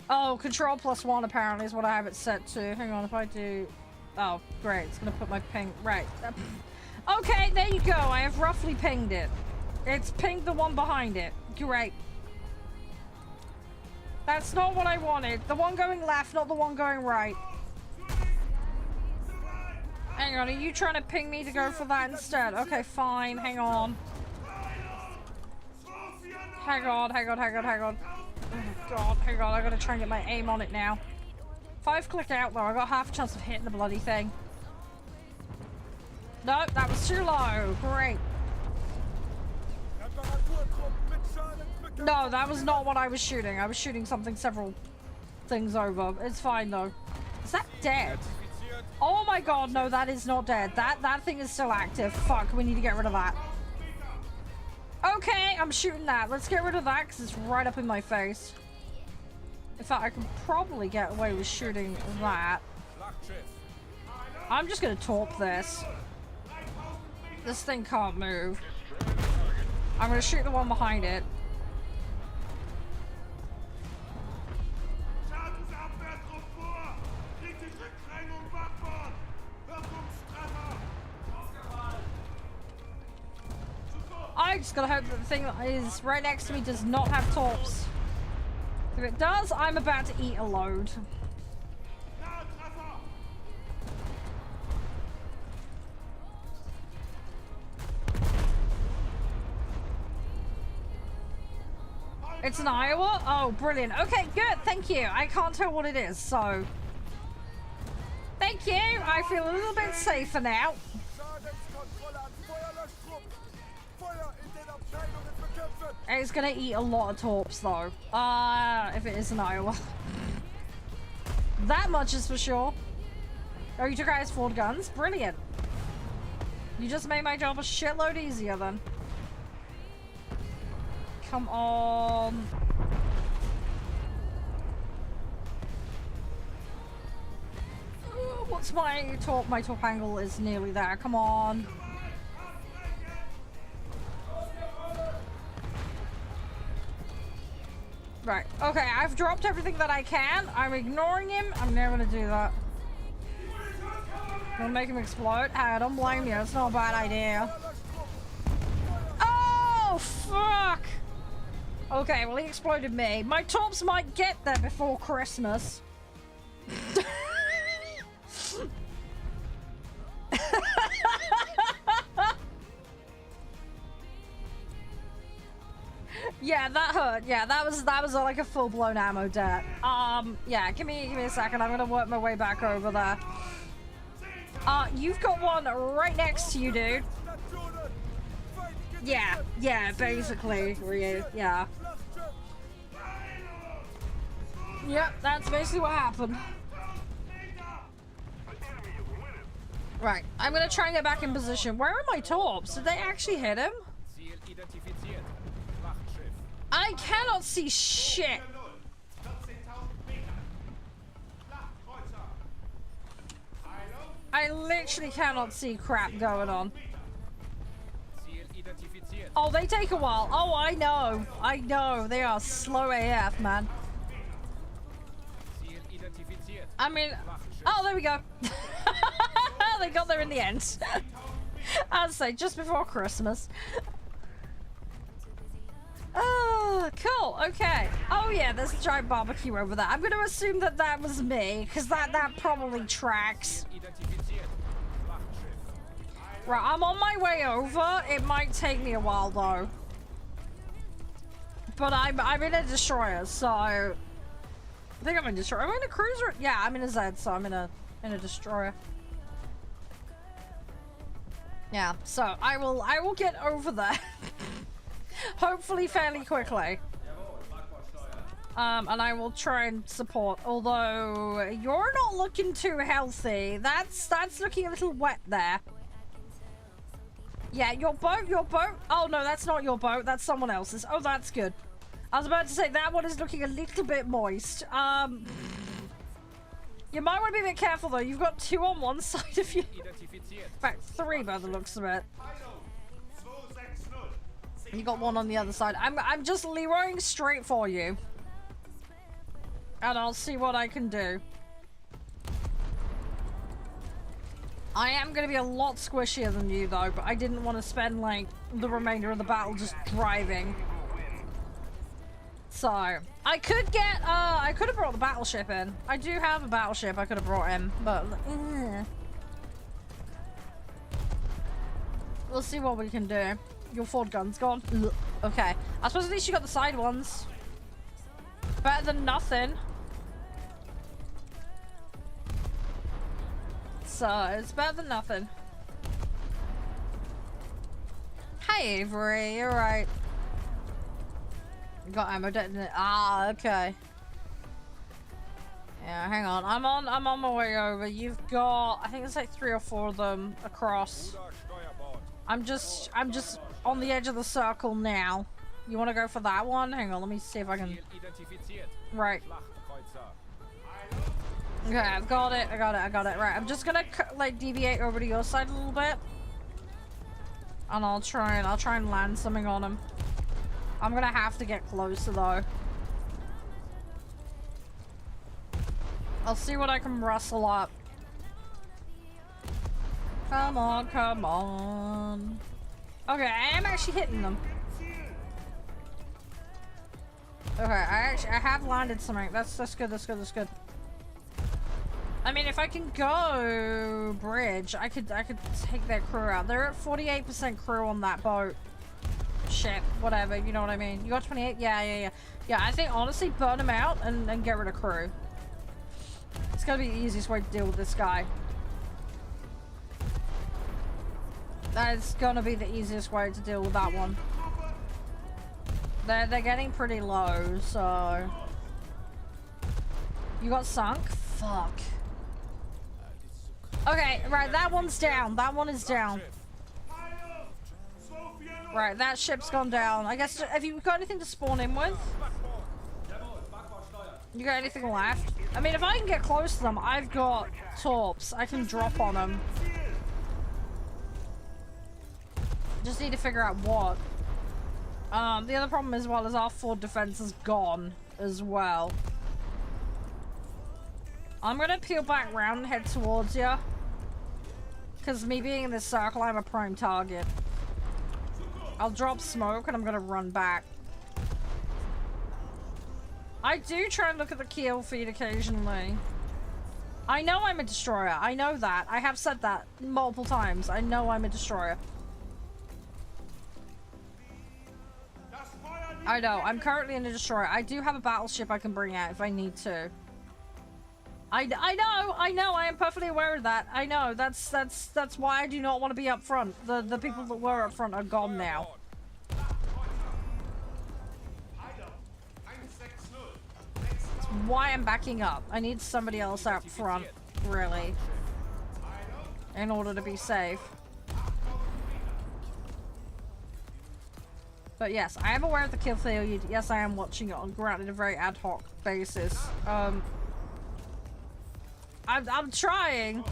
Oh, control +1 apparently is what I have it set to. Hang on, if I do... Oh, great. It's gonna put my ping... Right. Okay, there you go. I have roughly pinged it. It's pinged the one behind it. Great. That's not what I wanted. The one going left, not the one going right. Hang on, are you trying to ping me to go for that instead? Okay, fine. Hang on. Hang on. Oh my god, hang on. I gotta try and get my aim on it now. 5-click out though. I got half a chance of hitting the bloody thing. No, that was too low. Great. No, that was not what I was shooting. I was shooting something several things over. It's fine though. Is that dead? Oh my god, no, that is not dead. That thing is still active. Fuck, we need to get rid of that. Okay, I'm shooting that. Let's get rid of that because it's right up in my face. In fact, I can probably get away with shooting that. I'm just gonna torp this. This thing can't move. I'm gonna shoot the one behind it. I just gotta hope that the thing that is right next to me does not have torps. If it does, I'm about to eat a load. It's an Iowa? Oh, brilliant. Okay, good. Thank you. I can't tell what it is, so... Thank you. I feel a little bit safer now. It's gonna eat a lot of torps, though. If it is an Iowa. That much is for sure. Oh, you took out his Ford guns? Brilliant. You just made my job a shitload easier, then. Come on. What's my torp? My torp angle is nearly there. Come on. Right. Okay, I've dropped everything that I can. I'm ignoring him. I'm never gonna do that. Gonna make him explode. I don't blame you. It's not a bad idea. Oh, fuck! Okay, well, he exploded me. My torps might get there before Christmas. Yeah, that hurt. Yeah, that was like a full-blown ammo debt. Yeah, give me a second. I'm gonna work my way back over there. You've got one right next to you, dude. Yeah, basically, yeah. Yep, that's basically what happened. Right, I'm gonna try and get back in position. Where are my torps? Did they actually hit him? I cannot see shit. I literally cannot see crap going on. Oh, they take a while. Oh, I know. I know. They are slow AF, man. I mean, oh, there we go. They got there in the end. I'd say just before Christmas. Oh, cool. Okay. Oh, yeah, there's a giant barbecue over there. I'm going to assume that that was me, because that probably tracks. Right, I'm on my way over. It might take me a while, though. But I'm in a destroyer, so... I think I'm in a destroyer. Am I in a cruiser? Yeah, I'm in a Z, so I'm in a destroyer. Yeah, so I will get over there. Hopefully fairly quickly. And I will try and support, although you're not looking too healthy. That's looking a little wet there. Yeah, your boat. Oh no, that's not your boat, that's someone else's. Oh, that's good. I was about to say that one is looking a little bit moist. You might want to be a bit careful though. You've got two on one side of you. In fact, three by the looks of it. You got one on the other side. I'm just Leroying straight for you. And I'll see what I can do. I am going to be a lot squishier than you, though, but I didn't want to spend, like, the remainder of the battle just driving. So, I could get, I could have brought the battleship in. I do have a battleship I could have brought in, but, we'll see what we can do. Your Ford gun's gone. Ugh. Okay. I suppose at least you got the side ones. Better than nothing. So, it's better than nothing. Hey, Avery, you're right. You got ammo, didn't it? Ah, okay. Yeah, hang on. I'm on my way over. You've got, I think it's like 3 or 4 of them across. I'm just on the edge of the circle now. You want to go for that one? Hang on, let me see if I can. Right. Okay, I've got it. I got it. Right, I'm just gonna like deviate over to your side a little bit, and I'll try and land something on him. I'm gonna have to get closer though. I'll see what I can rustle up. Come on, come on. Okay, I am actually hitting them. Okay, I have landed something. That's good. That's good. I mean, if I can go bridge, I could take their crew out. They're at 48% crew on that boat. Shit, whatever. You know what I mean? You got 28? Yeah. Yeah, I think honestly, burn them out and get rid of crew. It's gonna be the easiest way to deal with this guy. That's gonna be the easiest way to deal with that one. They're getting pretty low, so you got sunk? Fuck. Okay, right, that one's down. That one is down. Right, that ship's gone down. I guess, have you got anything to spawn in with? You got anything left? I mean, if I can get close to them, I've got torps. I can drop on them. Just need to figure out what. The other problem as well is our Ford defense is gone as well. I'm gonna peel back round and head towards you. Because me being in this circle, I'm a prime target. I'll drop smoke and I'm gonna run back. I do try and look at the kill feed occasionally. I know I'm a destroyer. I know that. I have said that multiple times. I know I'm a destroyer. I know. I'm currently in a destroyer. I do have a battleship I can bring out if I need to. I know. I am perfectly aware of that. I know. That's why I do not want to be up front. The people that were up front are gone now. That's why I'm backing up. I need somebody else out front, really, in order to be safe. But yes, I am aware of the kill feed. Yes, I am watching it on, granted, a very ad hoc basis. I'm trying.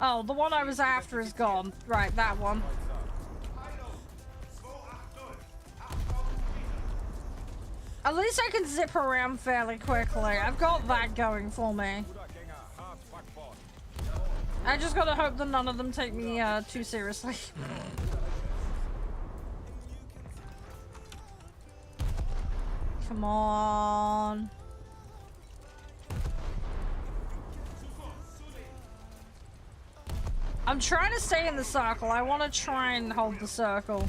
Oh, the one I was after is gone. Right, that one. At least I can zip around fairly quickly. I've got that going for me. I just gotta hope that none of them take me too seriously. Come on. I'm trying to stay in the circle. I want to try and hold the circle.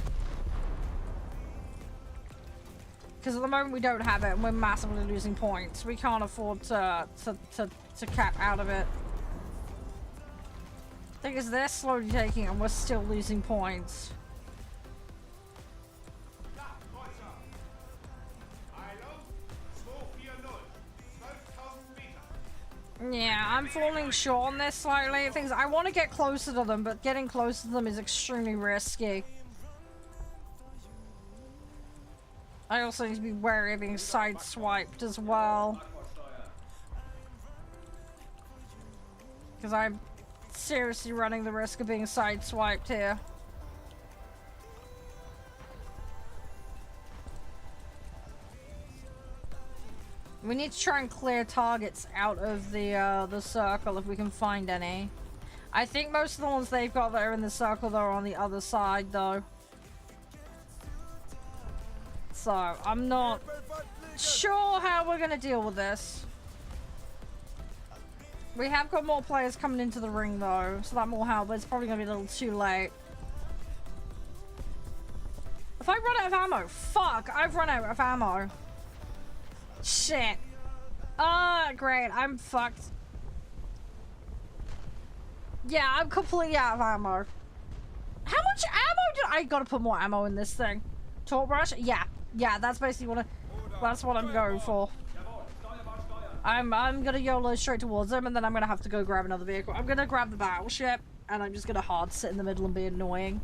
Because at the moment we don't have it and we're massively losing points. We can't afford to cap out of it. Thing is, they're slowly taking it and we're still losing points. Yeah, I'm falling short on this slightly. Things I want to get closer to them, but getting close to them is extremely risky. I also need to be wary of being sideswiped as well. Because I'm seriously running the risk of being sideswiped here. We need to try and clear targets out of the circle if we can find any. I think most of the ones they've got that are in the circle though are on the other side though. So I'm not sure how we're gonna deal with this. We have got more players coming into the ring though, so that will help, but it's probably gonna be a little too late. If I run out of ammo, fuck, I've run out of ammo. Shit. Ah, great, I'm fucked. Yeah, I'm completely out of ammo. How much ammo did I gotta put more ammo in this thing? Torque brush? Yeah, that's basically that's what I'm going for. I'm gonna YOLO straight towards him, and then I'm gonna have to go grab another vehicle. I'm gonna grab the battleship, and I'm just gonna hard sit in the middle and be annoying.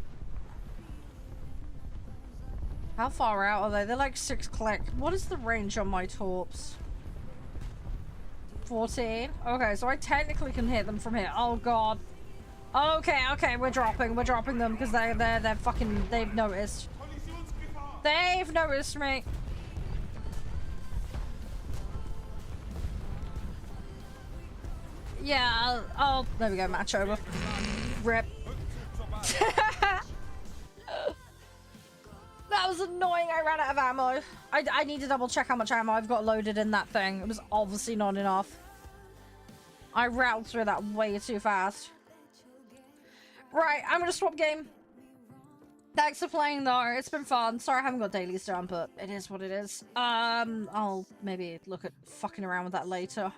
How far out are they? They're like 6 click. What is the range on my torps? 14? Okay, so I technically can hit them from here. Oh god. Okay, we're dropping them because they're fucking, they've noticed. They've noticed me. Yeah, oh, there we go, match over. Rip. That was annoying, I ran out of ammo. I need to double check how much ammo I've got loaded in that thing. It was obviously not enough. I routed through that way too fast. Right, I'm gonna swap game. Thanks for playing though, it's been fun. Sorry I haven't got dailies done, but it is what it is. I'll maybe look at fucking around with that later.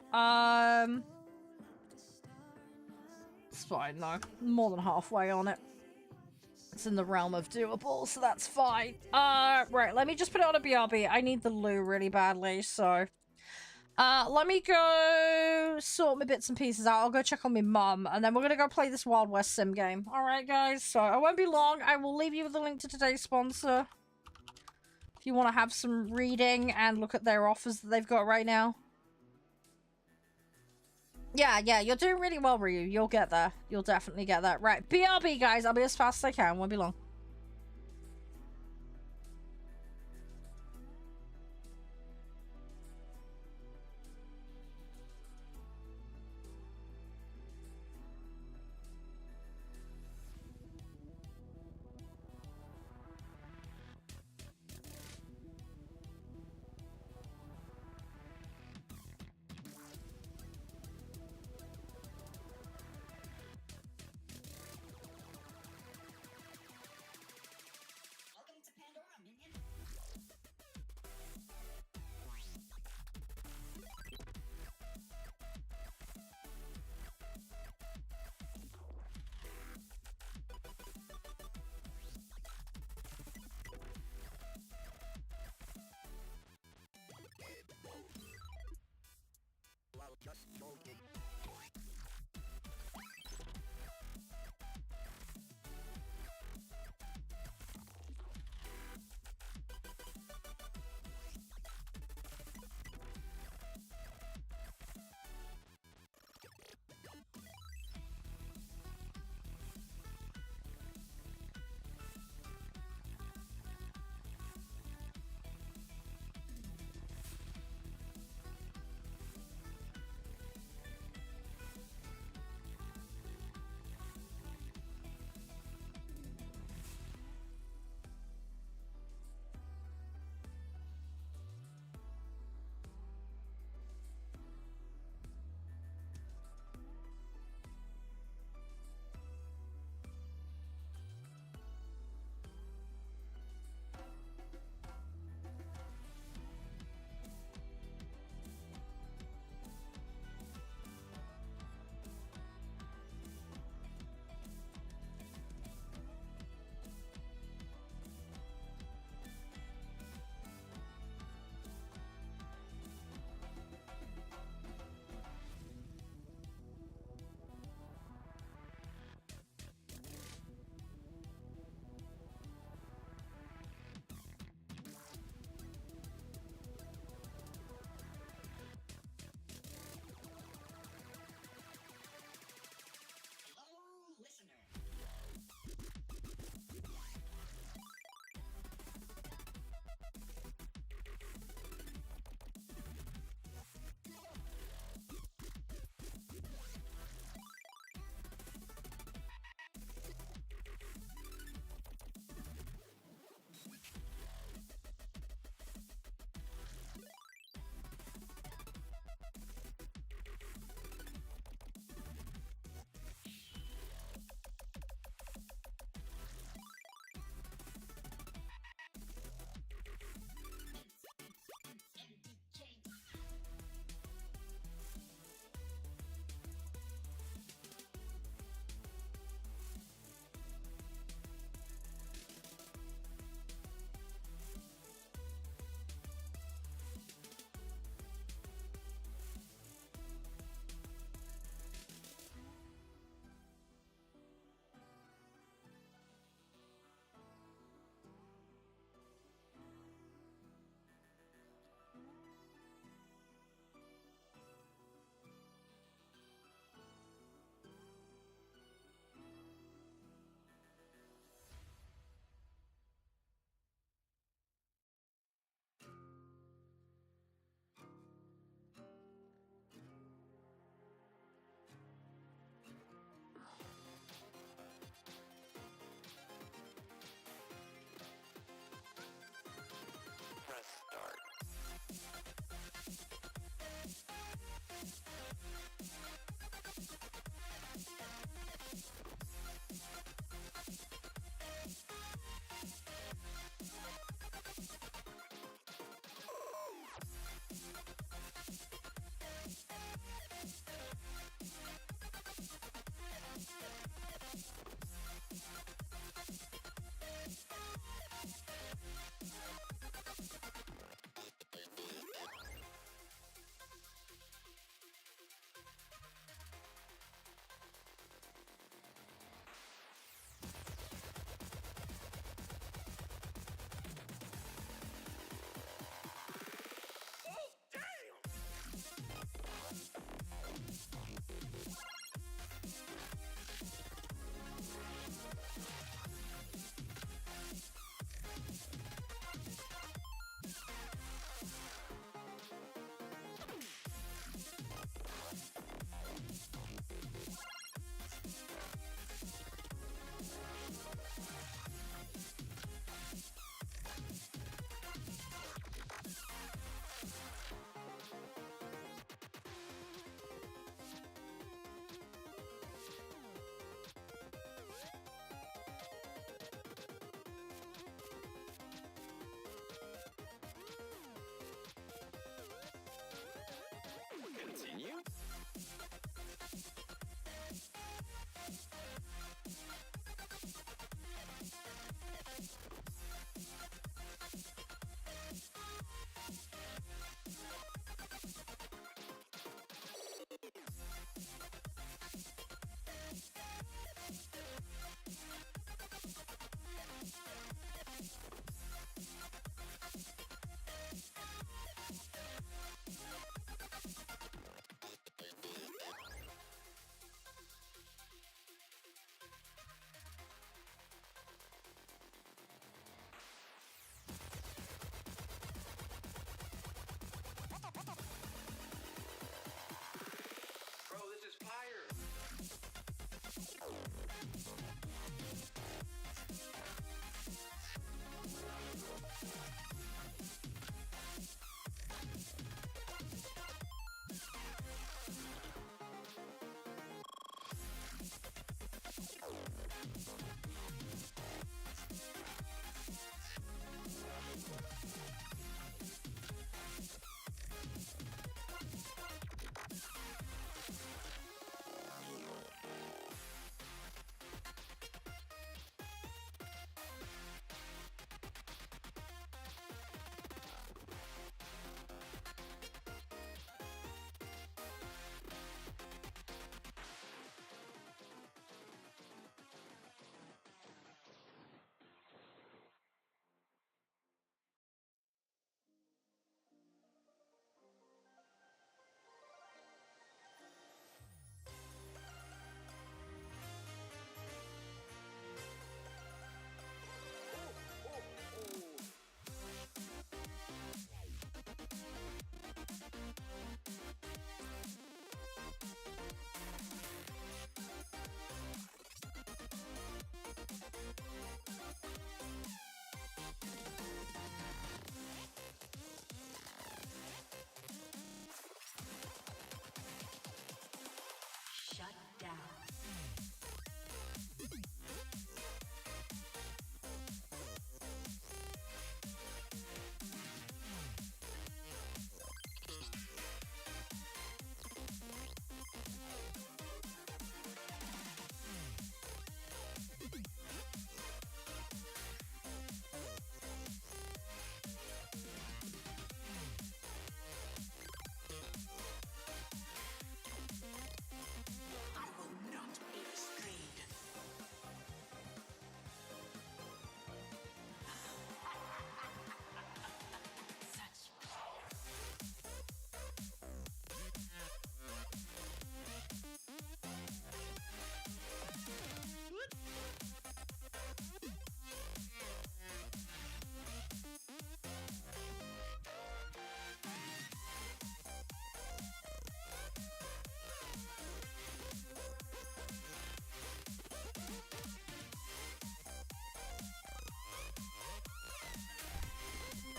It's fine though. More than halfway on it. It's in the realm of doable, so that's fine. Right, let me just put it on a BRB. I need the loo really badly, so... let me go sort my bits and pieces out. I'll go check on my mum, and then we're gonna go play this Wild West sim game. Alright, guys, so I won't be long. I will leave you with a link to today's sponsor. If you want to have some reading and look at their offers that they've got right now. Yeah, you're doing really well, Ryu. You'll get there. You'll definitely get there. Right, BRB, guys. I'll be as fast as I can. Won't be long.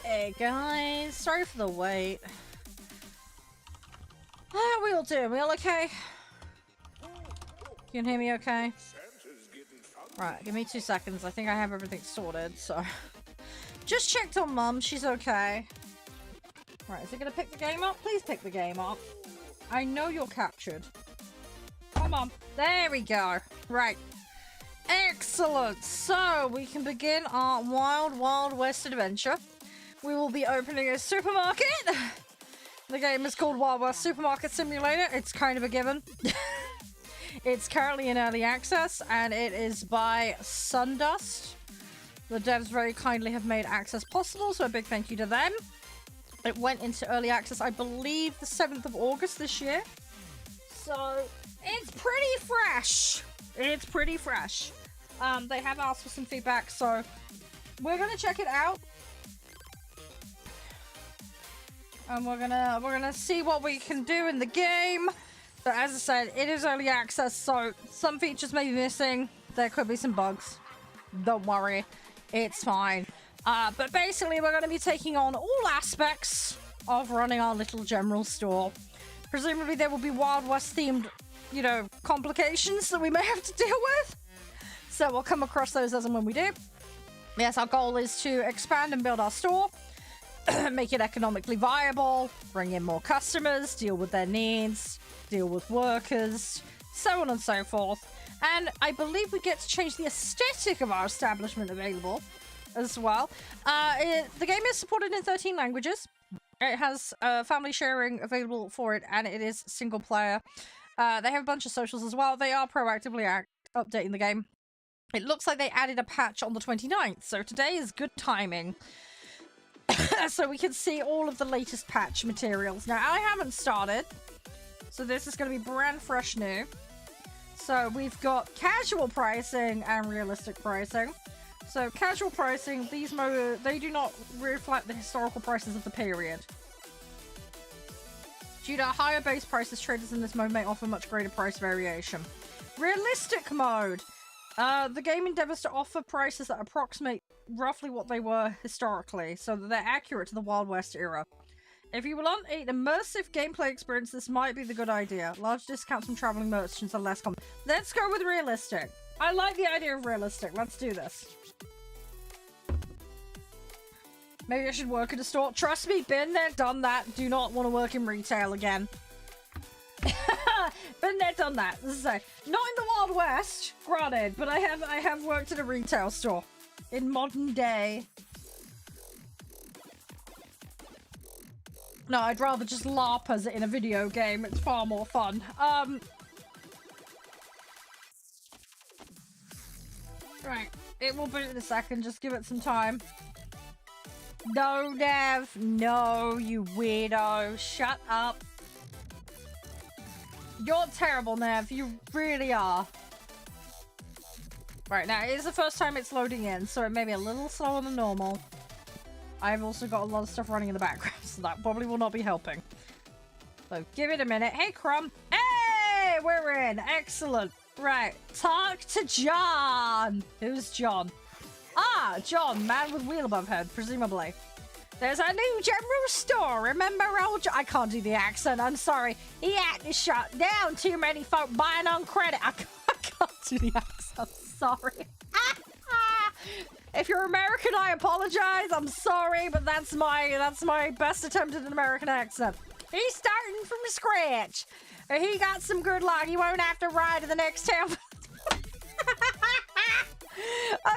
Hey guys, sorry for the wait. How are we all doing? We all okay? You can hear me okay? Right, give me 2 seconds. I think I have everything sorted, so... Just checked on Mum, she's okay. Right, is it gonna pick the game up? Please pick the game up. I know you're captured. Come on. There we go. Right. Excellent. So, we can begin our wild, wild west adventure. We will be opening a supermarket. The game is called Wild West Supermarket Simulator. It's kind of a given. It's currently in early access, and it is by Sundust. The devs very kindly have made access possible, so a big thank you to them. It went into early access, I believe, the 7th of August this year. So, it's pretty fresh. It's pretty fresh. They have asked for some feedback, so we're gonna check it out. And we're gonna see what we can do in the game. But as I said, it is early access, so some features may be missing. There could be some bugs. Don't worry, it's fine. But basically, we're going to be taking on all aspects of running our little general store. Presumably, there will be Wild West themed, you know, complications that we may have to deal with. So we'll come across those as and when we do. Yes, our goal is to expand and build our store, make it economically viable, bring in more customers, deal with their needs, deal with workers, so on and so forth. And I believe we get to change the aesthetic of our establishment available as well. The game is supported in 13 languages. It has family sharing available for it, and it is single player. They have a bunch of socials as well. They are proactively updating the game. It looks like they added a patch on the 29th, so today is good timing. So we can see all of the latest patch materials. Now, I haven't started, so this is going to be brand fresh new. So we've got casual pricing and realistic pricing. So casual pricing, these they do not reflect the historical prices of the period. Due to higher base prices, traders in this mode may offer much greater price variation. Realistic mode! The game endeavors to offer prices that approximate roughly what they were historically, so that they're accurate to the Wild West era. If you want an immersive gameplay experience, this might be the good idea. Large discounts from traveling merchants are less common. Let's go with realistic. I like the idea of realistic. Let's do this. Maybe I should work at a store. Trust me, been there, done that. Do not want to work in retail again. Been there, done that. This is not in the Wild West, granted, but I have worked at a retail store in modern day. No, I'd rather just LARP as it in a video game. It's far more fun. Right. It will boot in a second. Just give it some time. No, Nev. No, you weirdo. Shut up. You're terrible, Nev. You really are. Right, now, it is the first time it's loading in, so it may be a little slower than normal. I've also got a lot of stuff running in the background, so that probably will not be helping. So, give it a minute. Hey, Crumb. Hey, we're in. Excellent. Right, talk to John. Who's John? Ah, John, man with wheel above head, presumably. There's a new general store. Remember old John? I can't do the accent. I'm sorry. He had to shut down. Too many folk buying on credit. I can't do the accent. Sorry. If you're American, I apologize. I'm sorry, but that's my best attempt at an American accent. He's starting from scratch. He got some good luck. He won't have to ride to the next town.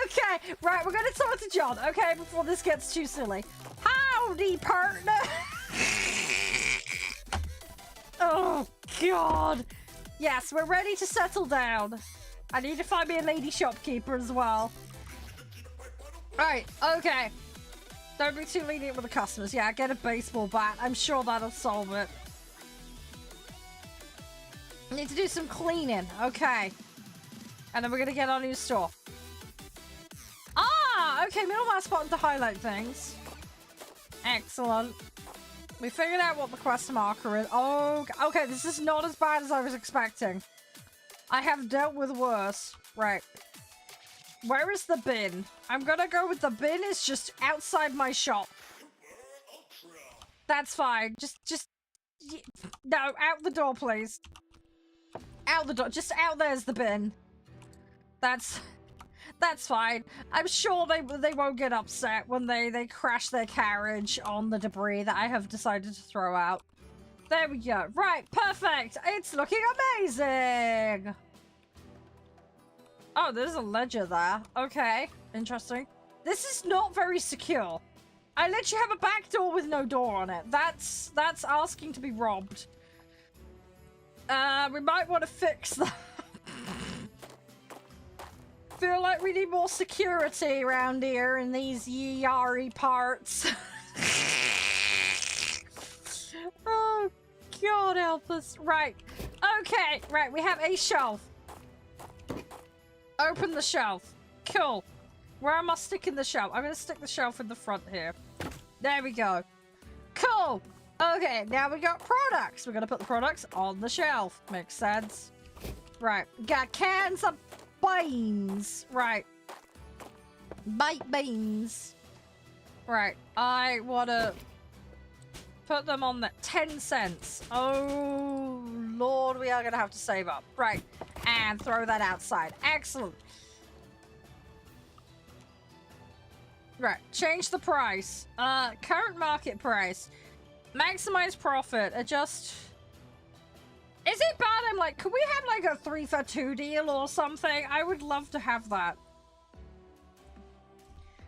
Okay, right, we're gonna talk to John, okay, before this gets too silly. Howdy, partner! Oh, God. Yes, we're ready to settle down. I need to find me a lady shopkeeper as well. Right, okay. Don't be too lenient with the customers. Yeah, get a baseball bat. I'm sure that'll solve it. Need to do some cleaning. Okay. And then we're gonna get our new store. Ah! Okay, middle mouse button to highlight things. Excellent. We figured out what the quest marker is. Oh, okay, this is not as bad as I was expecting. I have dealt with worse. Right. Where is the bin? I'm gonna go with the bin is just outside my shop. That's fine. No, out the door, please. Out the door. Just out there's the bin. That's fine. I'm sure they won't get upset when they crash their carriage on the debris that I have decided to throw out. There we go. Right, perfect. It's looking amazing. Oh, there's a ledger there. Okay, interesting. This is not very secure. I literally have a back door with no door on it. That's asking to be robbed. We might want to fix that. Feel like we need more security around here in these yari parts. Oh, God help us. Right. Okay, right, we have a shelf. Open the shelf. Cool. Where am I sticking the shelf? I'm going to stick the shelf in the front here. There we go. Cool. Okay, now we got products. We're going to put the products on the shelf. Makes sense. Right. Got cans of beans. Right. Baked beans. Right. I want to put them on the 10 cents. Oh, Lord, we are going to have to save up. Right. And throw that outside. Excellent. Right. Change the price. Current market price. Maximize profit. Adjust. Is it bad? I'm like, could we have like a 3 for 2 deal or something? I would love to have that.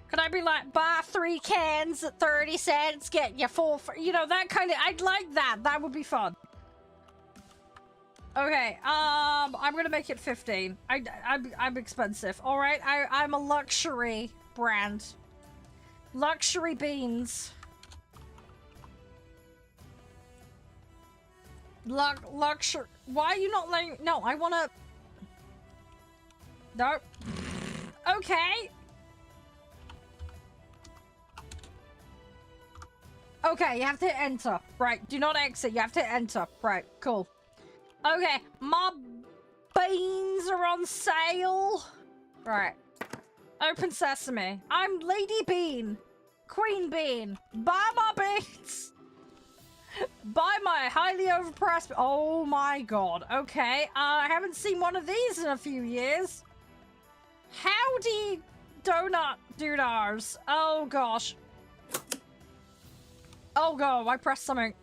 Could I be like, buy 3 cans at 30 cents, get you 4 for, you know, that kind of, I'd like that. That would be fun. Okay, I'm gonna make it 15. I'm expensive. All right, I'm a luxury brand. Luxury beans. Luxury. Why are you not letting? No, I wanna. No. Okay. Okay, you have to enter. Right, do not exit. You have to enter. Right, cool. Okay, my beans are on sale. Right. Open sesame. I'm Lady Bean. Queen Bean. Buy my beans. Buy my highly overpriced... Oh my god. Okay, I haven't seen one of these in a few years. Howdy donut doodars. Oh gosh. Oh god, I pressed something.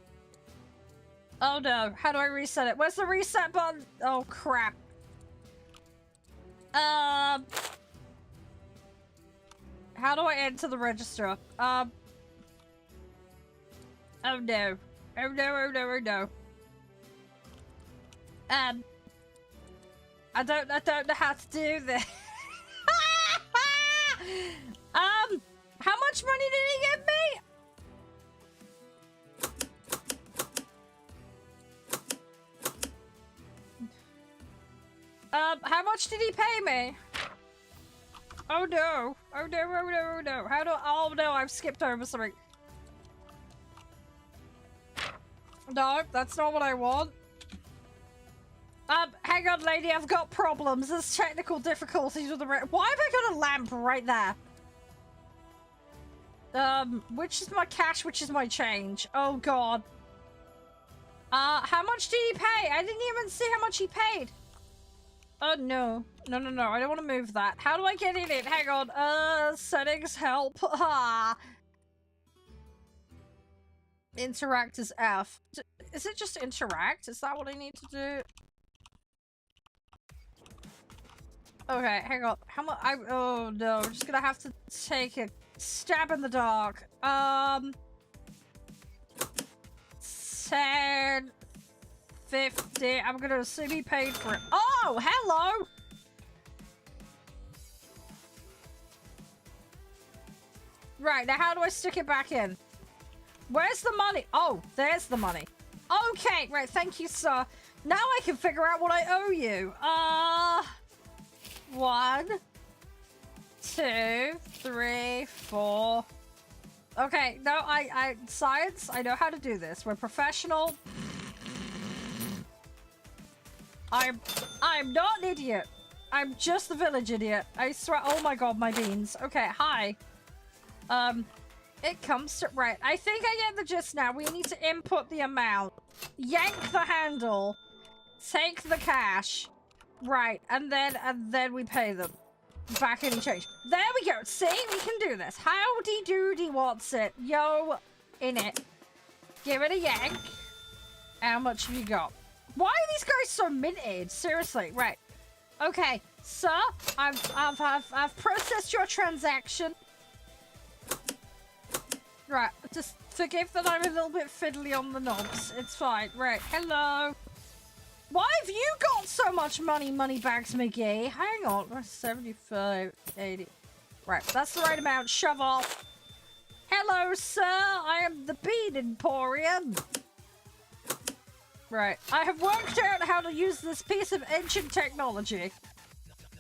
Oh no, how do I reset it? Where's the reset button? Oh crap. How do I enter the register? Oh no. Oh no, oh no, oh no. I don't know how to do this. How much money did he give me? How much did he pay me? Oh no. Oh no, oh no, oh no. How do oh no, I've skipped over something. No, that's not what I want. Hang on, lady, I've got problems. There's technical difficulties with the why have I got a lamp right there? Which is my cash, which is my change? Oh god. How much did he pay? I didn't even see how much he paid. Oh no. No, no, no, I don't want to move that. How do I get in it? Hang on. Settings, help. Interact is F. Is it just interact? Is that what I need to do? Okay, hang on. How much? Oh no, I'm just gonna have to take a stab in the dark. 10, 50. I'm gonna assume he paid for it. Oh, hello! Right, now how do I stick it back in? Where's the money? Oh, there's the money. Okay, right, thank you, sir. Now I can figure out what I owe you. 1, 2, 3, 4. Okay, no, science, I know how to do this. We're professional. I'm not an idiot. I'm just the village idiot. I swear, oh my god, my beans. Okay, hi. It comes to... Right, I think I get the gist now. We need to input the amount, yank the handle, take the cash, right, and then we pay them back any change. There we go. See, we can do this. Howdy doody, what's it? Yo, in it. Give it a yank. How much have you got? Why are these guys so minted? Seriously, right. Okay, sir, I've processed your transaction. Right, just forgive that I'm a little bit fiddly on the knobs. It's fine. Right, hello. Why have you got so much money, Moneybags McGee? Hang on, 75, 80. Right, that's the right amount. Shove off. Hello, sir. I am the Bean Emporium. Right, I have worked out how to use this piece of ancient technology.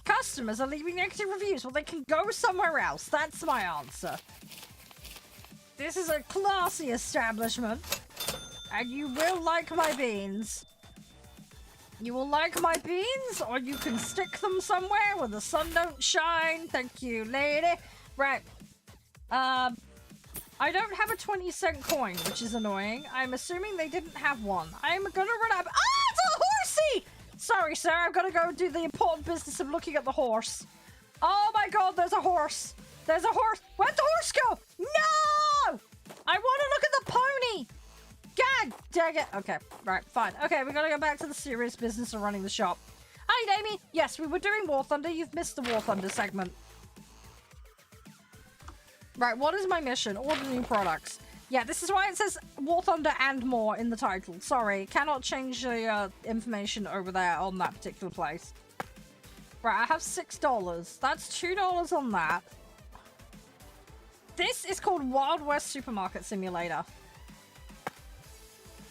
Customers are leaving negative reviews. Well, they can go somewhere else. That's my answer. This is a classy establishment, and you will like my beans. You will like my beans, or you can stick them somewhere where the sun don't shine. Thank you, lady. Right. I don't have a 20-cent coin, which is annoying. I'm assuming they didn't have one. I'm gonna run out. Ah, it's a horsey! Sorry, sir. I've got to go do the important business of looking at the horse. Oh my god, there's a horse. There's a horse. Where'd the horse go? No! I want to look at the pony. God dang it. Okay, right, fine. Okay, we gotta go back to the serious business of running the shop. Hi, Amy. Yes, we were doing War Thunder. You've missed the War Thunder segment. Right, what is my mission? Order new products. Yeah, this is why it says War Thunder and more in the title. Sorry, cannot change the information over there on that particular place. Right, I have $6. That's $2 on that. This is called Wild West Supermarket Simulator.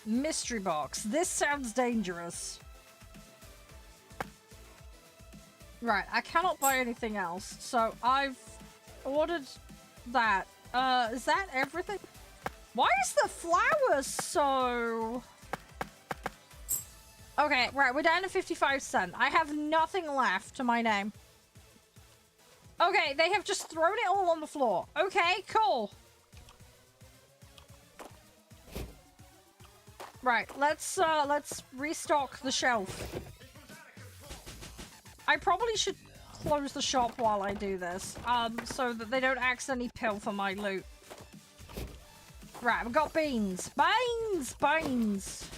Mystery box. This sounds dangerous. Right, I cannot buy anything else, so I've ordered that. Is that everything? Why is the flour so... Okay, right, we're down to 55 cents. I have nothing left to my name. Okay, they have just thrown it all on the floor. Okay, cool. Right, let's restock the shelf. I probably should close the shop while I do this, so that they don't accidentally pilfer my loot. Right, we've got beans. Beans! Beans!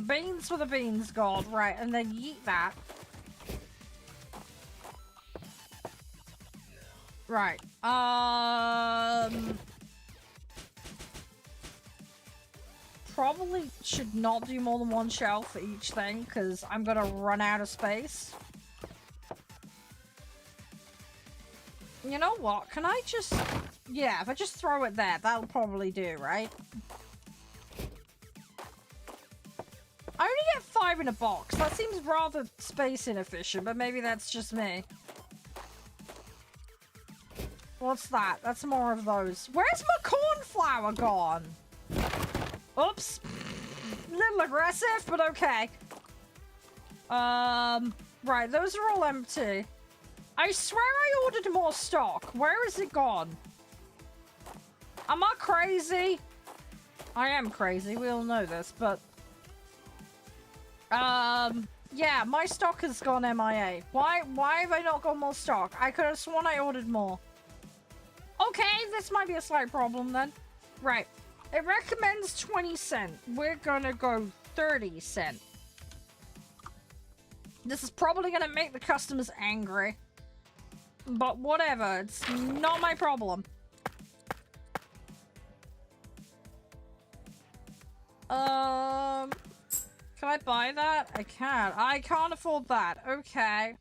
Beans for the beans god. Right, and then yeet that. Right, probably should not do more than one shelf for each thing, because I'm gonna run out of space. You know what? Can I just... Yeah, if I just throw it there, that'll probably do, right? I only get 5 in a box. That seems rather space inefficient, but maybe that's just me. What's that? That's more of those. Where's my cornflour gone? Oops. A little aggressive, but okay. Right, those are all empty. I swear I ordered more stock. Where is it gone? Am I crazy? I am crazy, we all know this, but... yeah, my stock has gone MIA. Why have I not got more stock? I could have sworn I ordered more. Okay, this might be a slight problem then. Right. It recommends 20 cents. We're gonna go 30 cents. This is probably gonna make the customers angry. But whatever, it's not my problem. Can I buy that? I can't. I can't afford that. Okay.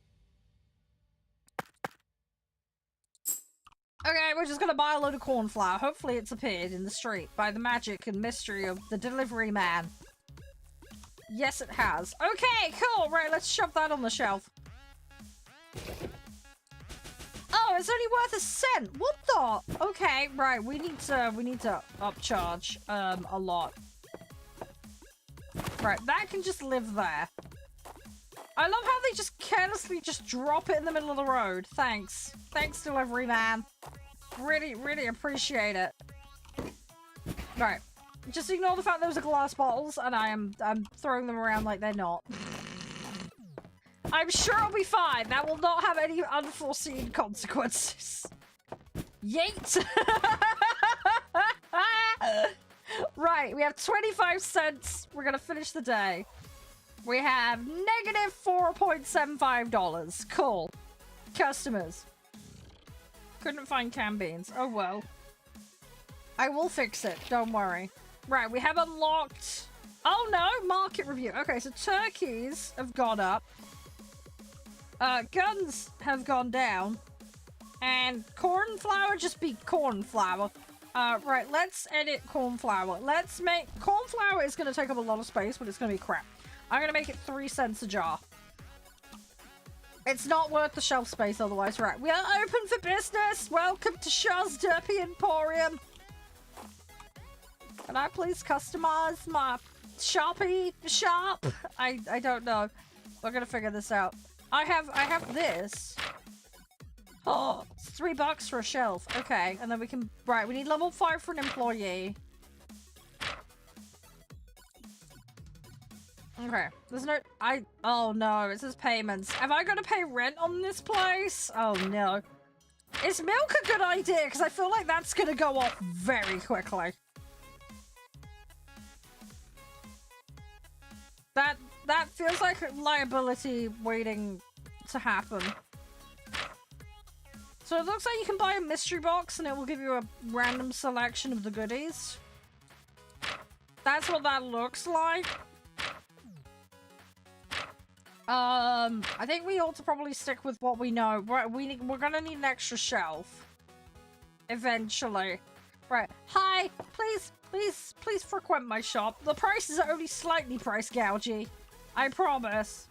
Okay, we're just gonna buy a load of cornflour. Hopefully it's appeared in the street by the magic and mystery of the delivery man. Yes, it has. Okay, cool. Right, let's shove that on the shelf. Oh, it's only worth a cent. What the? Okay, right. We need to upcharge a lot. Right, that can just live there. I love how they just carelessly just drop it in the middle of the road. Thanks. Thanks, delivery man. Really, really appreciate it. Right. Just ignore the fact those are glass bottles, and I'm throwing them around like they're not. I'm sure I'll be fine. That will not have any unforeseen consequences. Yeet! Right, we have 25 cents. We're gonna finish the day. We have negative $4.75. Cool. Customers. Couldn't find canned beans. Oh well. I will fix it. Don't worry. Right, we have unlocked... Oh no! Market review. Okay, so turkeys have gone up. Guns have gone down. And corn flour just be corn flour. Right, let's edit corn flour. Let's make... Corn flour is going to take up a lot of space, but it's going to be crap. I'm going to make it 3 cents a jar. It's not worth the shelf space otherwise. Right, we are open for business. Welcome to Shaw's Derpy Emporium. Can I please customize my Shopee shop? I don't know. We're going to figure this out. I have this. Oh, it's $3 for a shelf. Okay, and then we can... Right, we need level 5 for an employee. Okay, there's no... Oh no, it says payments. Have I got to pay rent on this place? Oh no. Is milk a good idea? Because I feel like that's going to go off very quickly. That feels like a liability waiting to happen. So it looks like you can buy a mystery box and it will give you a random selection of the goodies. That's what that looks like. I think we ought to probably stick with what we know. Right, we're gonna need an extra shelf. Eventually. Right. Hi, please frequent my shop. The prices are only slightly price gougy. I promise.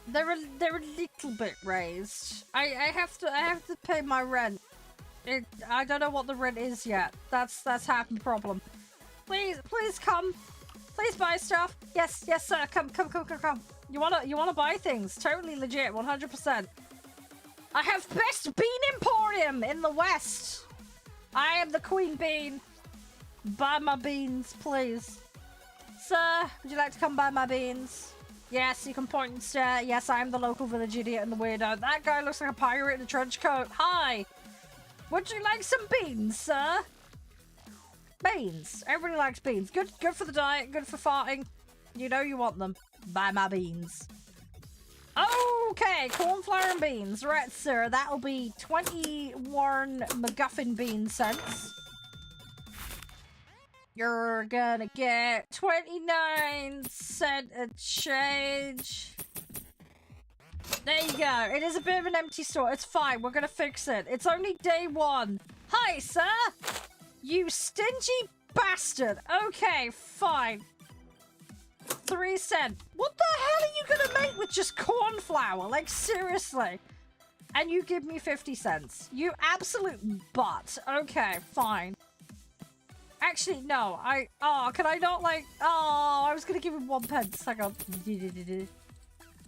They're a little bit raised. I have to pay my rent. I don't know what the rent is yet. That's half the problem. Please come. Please buy stuff. Yes, sir. Come. You wanna buy things? Totally legit. 100%. I have best bean emporium in the West. I am the queen bean. Buy my beans, please. Sir, would you like to come buy my beans? Yes, you can point and stare. Yes, I am the local village idiot and the weirdo. That guy looks like a pirate in a trench coat. Hi. Would you like some beans, sir? Beans. Everybody likes beans. Good for the diet, good for farting. You know you want them. Buy my beans. Okay, corn flour and beans. Right, sir. That'll be 21 MacGuffin bean cents. You're gonna get 29 cent a change. There you go. It is a bit of an empty store. It's fine. We're gonna fix it. It's only day 1. Hi, sir. You stingy bastard. Okay, fine. 3 cents. What the hell are you gonna make with just corn flour? Like, seriously. And you give me 50 cents. You absolute butt. Okay, fine. Actually, no. Can I not, like... Oh, I was gonna give him 1 pence. Hang on.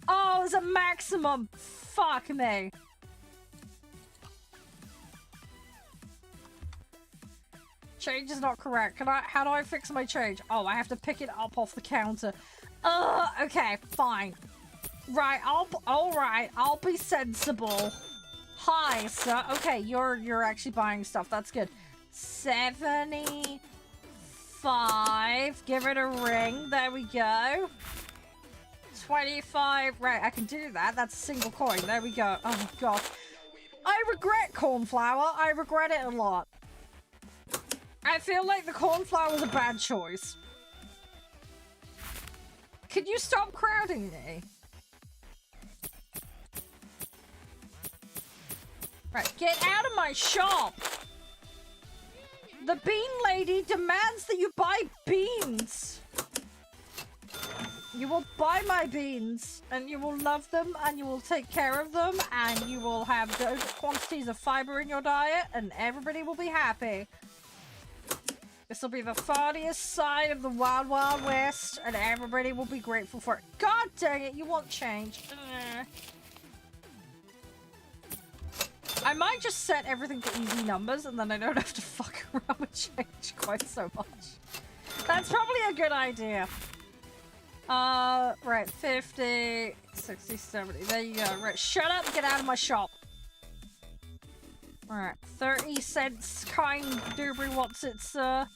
Oh, it was a maximum. Fuck me. Change is not correct. How do I fix my change? Oh, I have to pick it up off the counter. Okay, fine. Right, I'll be sensible. Hi, sir. Okay, you're actually buying stuff. That's good. 75. Give it a ring. There we go. 25. Right, I can do that. That's a single coin. There we go. Oh, God. I regret corn flour. I regret it a lot. I feel like the corn flour was a bad choice. Could you stop crowding me? Right, get out of my shop! The bean lady demands that you buy beans! You will buy my beans, and you will love them, and you will take care of them, and you will have those quantities of fiber in your diet, and everybody will be happy. This will be the funniest side of the Wild Wild West, and everybody will be grateful for it. God dang it, you want change. I might just set everything to easy numbers and then I don't have to fuck around with change quite so much. That's probably a good idea. Right, 50, 60, 70. There you go. Right, shut up and get out of my shop. Alright, 30 cents, kind Dubry wants it, sir.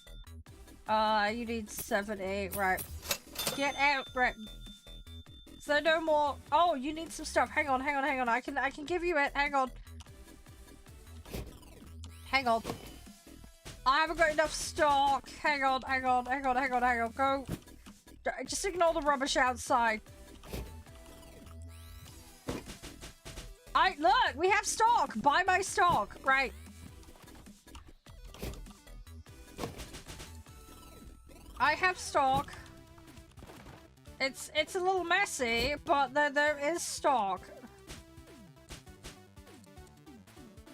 You need 70, right. Get out, right. Is there no more? Oh, you need some stuff. Hang on. I can give you it. Hang on. I haven't got enough stock. Hang on. Go. Just ignore the rubbish outside. Look, we have stock. Buy my stock. Right. I have stock. It's a little messy, but there is stock.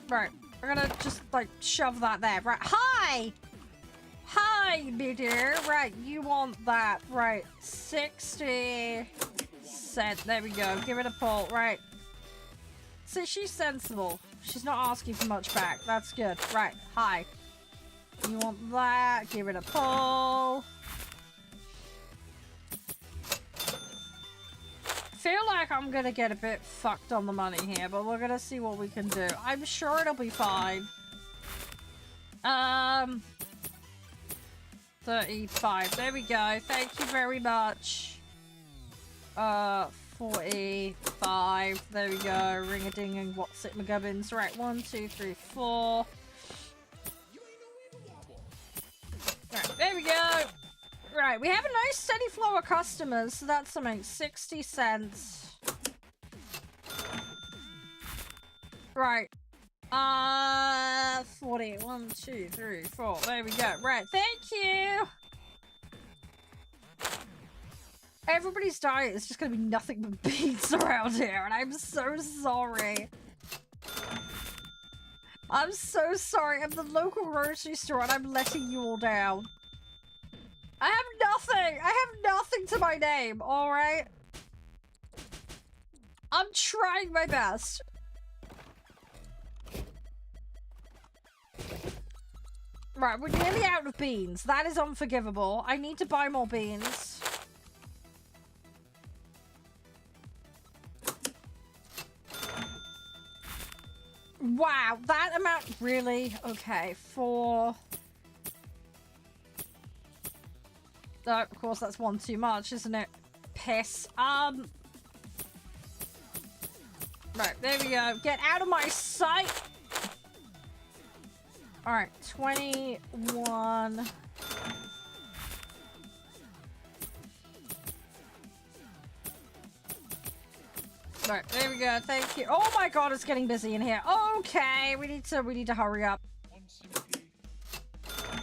Right. We're gonna just, like, shove that there. Right. Hi! Hi, me dear. Right, you want that. Right. 60 cents. There we go. Give it a pull. Right. See, she's sensible. She's not asking for much back. That's good. Right. Hi. You want that. Give it a pull. Feel like I'm gonna get a bit fucked on the money here, but we're gonna see what we can do. I'm sure it'll be fine. 35. There we go. Thank you very much. 45. There we go. Ring-a-ding-and what's it, McGubbins? Right, 1, 2, 3, 4. Right, there we go. Right, we have a nice steady flow of customers, so that's something. 60 cents. Right. 40. 1, 2, 3, 4. There we go. Right, thank you! Everybody's diet is just gonna be nothing but beans around here, and I'm so sorry. I'm so sorry. I'm the local grocery store, and I'm letting you all down. I have nothing! I have nothing to my name, alright? I'm trying my best. Right, we're nearly out of beans. That is unforgivable. I need to buy more beans. Wow, that amount really? Okay, 4... Oh, of course, that's one too much, isn't it? Piss. Right, there we go. Get out of my sight! Alright, 21... Right, there we go. Thank you. Oh my god, it's getting busy in here. Okay, we need to hurry up.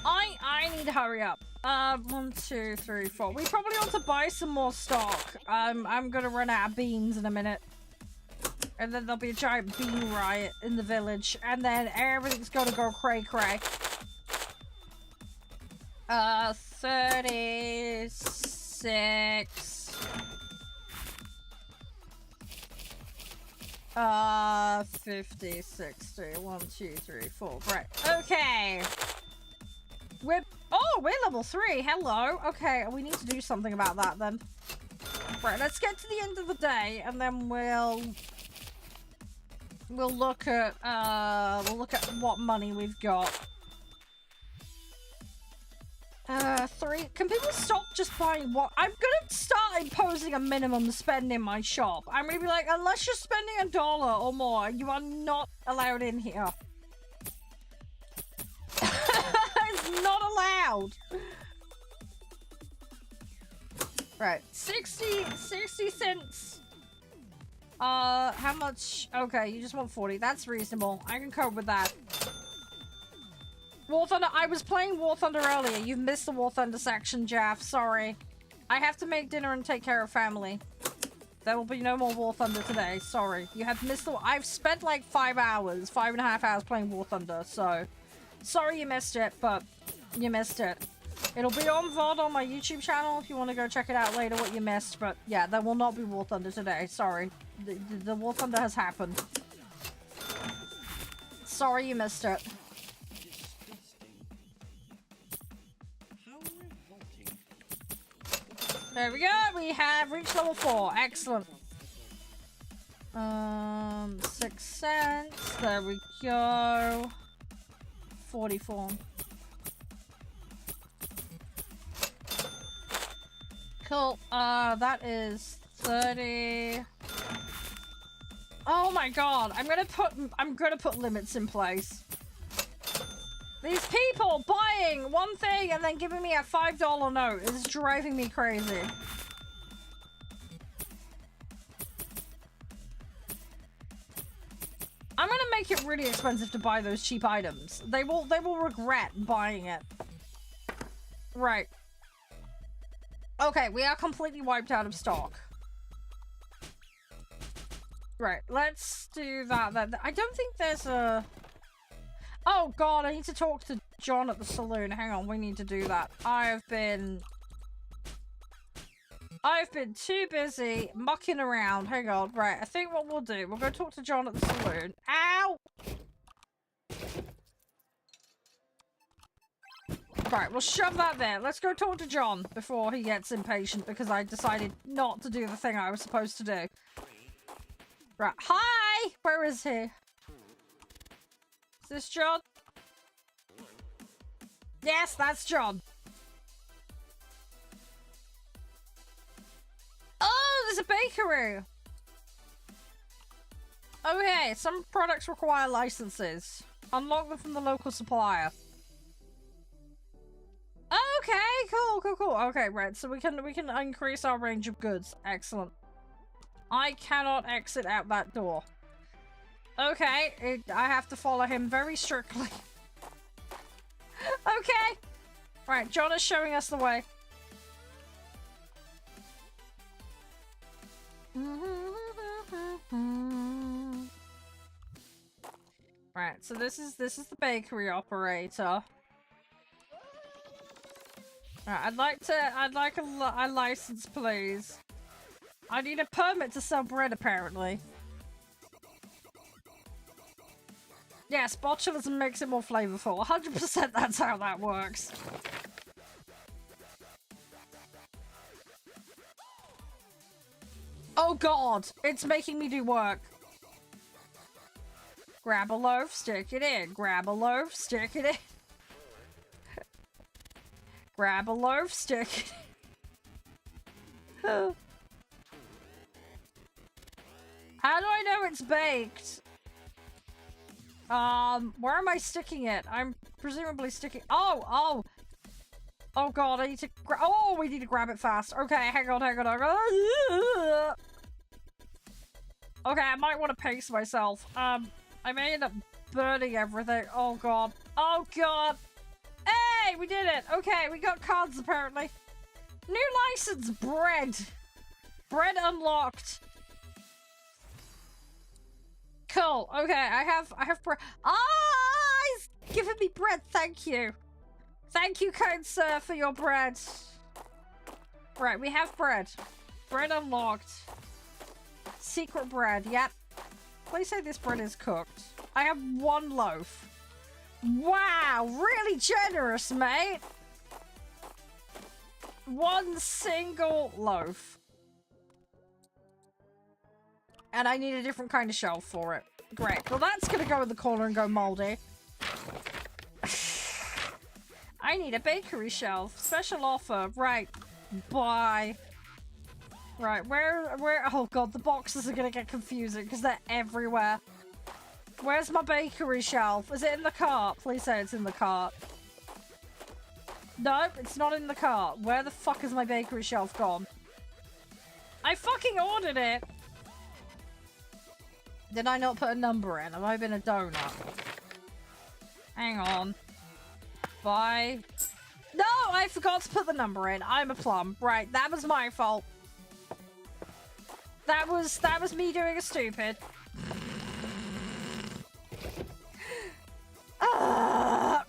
I need to hurry up. 1, 2, 3, 4. We probably want to buy some more stock. I'm gonna run out of beans in a minute. And then there'll be a giant bean riot in the village. And then everything's gonna go cray-cray. 36... 50, 60, 1, 2, 3, 4. Right. Okay. We're level 3. Hello. Okay, we need to do something about that then. Right, let's get to the end of the day and then we'll look at what money we've got. 3. Can people stop just buying what? I'm gonna start imposing a minimum spend in my shop. I'm gonna be like, unless you're spending $1 or more, you are not allowed in here. It's not allowed. Right, 60 cents. How much? Okay, you just want 40. That's reasonable. I can cope with that. War Thunder, I was playing War Thunder earlier. You've missed the War Thunder section, Jaff. Sorry. I have to make dinner and take care of family. There will be no more War Thunder today. Sorry. You have missed the... I've spent like 5 hours, 5.5 hours playing War Thunder, so... Sorry you missed it, but you missed it. It'll be on VOD on my YouTube channel if you want to go check it out later what you missed, but yeah, there will not be War Thunder today. Sorry. The War Thunder has happened. Sorry you missed it. There we go. We have reached level 4. Excellent. 6 cents. There we go. 44. Cool. That is 30. Oh my god. I'm gonna put limits in place. These people buying one thing and then giving me a $5 note is driving me crazy. I'm gonna make it really expensive to buy those cheap items. They will regret buying it. Right. Okay, we are completely wiped out of stock. Right, let's do that then. I don't think there's a... Oh god, I need to talk to John at the saloon. Hang on, we need to do that. I've been too busy mucking around. Hang on, right, I think what we'll do, we'll go talk to John at the saloon. Ow! Right, we'll shove that there. Let's go talk to John before he gets impatient because I decided not to do the thing I was supposed to do. Right, hi! Where is he? Is this John? Yes, that's John. Oh, there's a bakery. Okay, some products require licenses. Unlock them from the local supplier. Okay, cool. Okay, right, so we can increase our range of goods. Excellent. I cannot exit out that door. Okay, I have to follow him very strictly. Okay. Right, John is showing us the way. Right, so this is the bakery operator. Right, I'd like a license, please. I need a permit to sell bread, apparently. Yes, botulism makes it more flavorful. 100% that's how that works. Oh god, it's making me do work. Grab a loaf, stick it in. Grab a loaf, stick it in. Grab a loaf, stick it in. How do I know it's baked? Where am I sticking it? I'm presumably sticking... Oh god, I need to oh, we need to grab it fast. Okay, hang on. Okay, I might want to pace myself. I may end up burning everything. Oh god. Oh god. Hey, we did it. Okay, we got cards apparently. New license, bread. Bread unlocked. Cool. Okay, I have bread. Ah, he's giving me bread. Thank you. Thank you, kind sir, for your bread. Right, we have bread. Bread unlocked. Secret bread. Yep. Please say this bread is cooked. I have 1 loaf. Wow, really generous, mate. 1 single loaf. And I need a different kind of shelf for it. Great. Well, that's gonna go in the corner and go moldy. I need a bakery shelf. Special offer. Right. Bye. Right, where... Oh god, the boxes are gonna get confusing because they're everywhere. Where's my bakery shelf? Is it in the cart? Please say it's in the cart. Nope, it's not in the cart. Where the fuck is my bakery shelf gone? I fucking ordered it! Did I not put a number in? Have I been a donut? Hang on. Bye. No, I forgot to put the number in. I'm a plum. Right, that was my fault. That was me doing a stupid.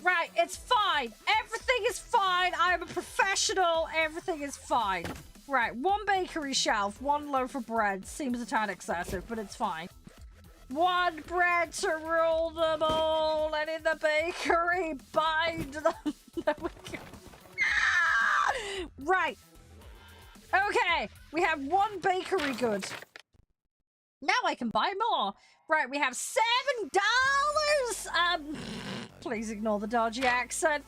Right, it's fine. Everything is fine. I'm a professional. Everything is fine. Right, 1 bakery shelf, 1 loaf of bread. Seems a tad excessive, but it's fine. 1 One bread to rule them all, and in the bakery bind them. There we go. Right. Okay, we have one bakery good. Now I can buy more. Right, we have $7. Please ignore the dodgy accent.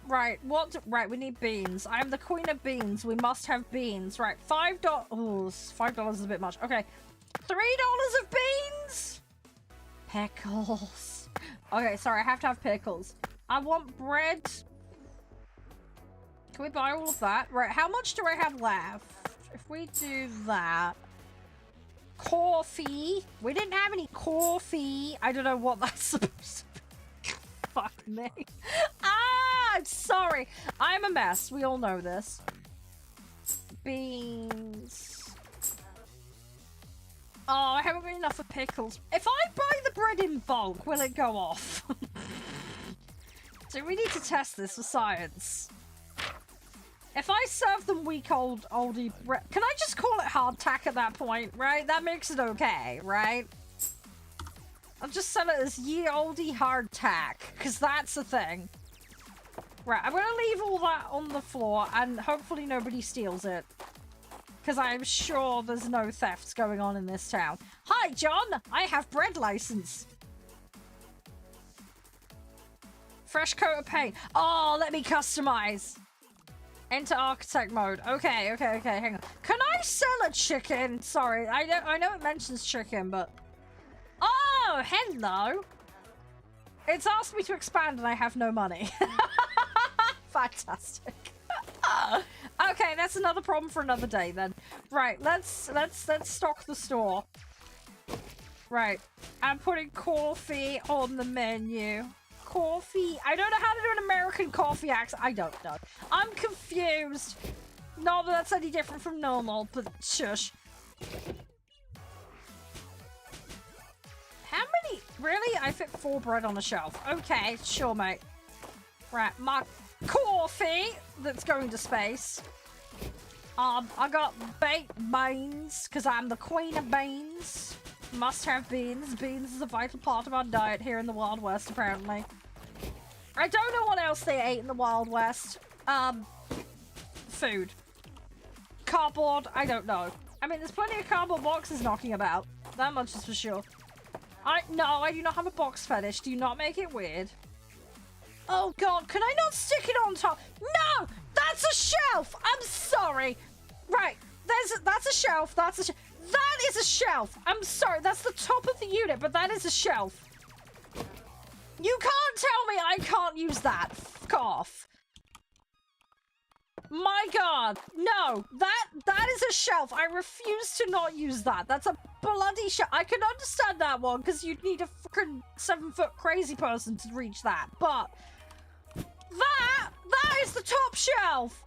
Right, right, we need beans. I am the queen of beans. We must have beans. Right, $5. Oh, $5 is a bit much. Okay, $3 of beans. Pickles. Okay, sorry, I have to have pickles. I want bread. Can we buy all of that? Right, how much do I have left? If we do that. Coffee. We didn't have any coffee. I don't know what that's supposed to be. Fuck me. I'm sorry. I'm a mess. We all know this. Beans. Oh, I haven't got enough for pickles. If I buy the bread in bulk, will it go off? Do we need to test this for science? If I serve them oldie bread, can I just call it hardtack at that point, right? That makes it okay, right? I'll just sell it as ye oldie hardtack, because that's a thing. Right, I'm gonna leave all that on the floor, and hopefully nobody steals it. Because I'm sure there's no thefts going on in this town. Hi, John! I have bread license. Fresh coat of paint. Oh, let me customize. Enter architect mode. Okay, hang on. Can I sell a chicken? Sorry, I know it mentions chicken, but... Oh, hello! It's asked me to expand and I have no money. Fantastic. Okay, that's another problem for another day then. Right, let's stock the store. Right, I'm putting coffee on the menu. Coffee. I don't know how to do an American coffee accent. I don't know. I'm confused. Not that that's any different from normal, but shush. How many? Really? I fit 4 bread on a shelf. Okay, sure, mate. Right, my coffee that's going to space. I got baked beans because I'm the queen of beans. Must have beans. Beans is a vital part of our diet here in the Wild West, apparently. I don't know what else they ate in the Wild West. Food. Cardboard, I don't know. I mean, there's plenty of cardboard boxes knocking about. That much is for sure. No, I do not have a box fetish. Do not make it weird. Oh god, can I not stick it on top? No! That's a shelf! I'm sorry! Right, that's a shelf, that is a shelf! I'm sorry, that's the top of the unit, but that is a shelf. You can't tell me I can't use that. Fuck off. My god, no, that is a shelf. I refuse to not use that. That's a bloody shelf. I can understand that one, because you'd need a fucking 7-foot crazy person to reach that, but that is the top shelf.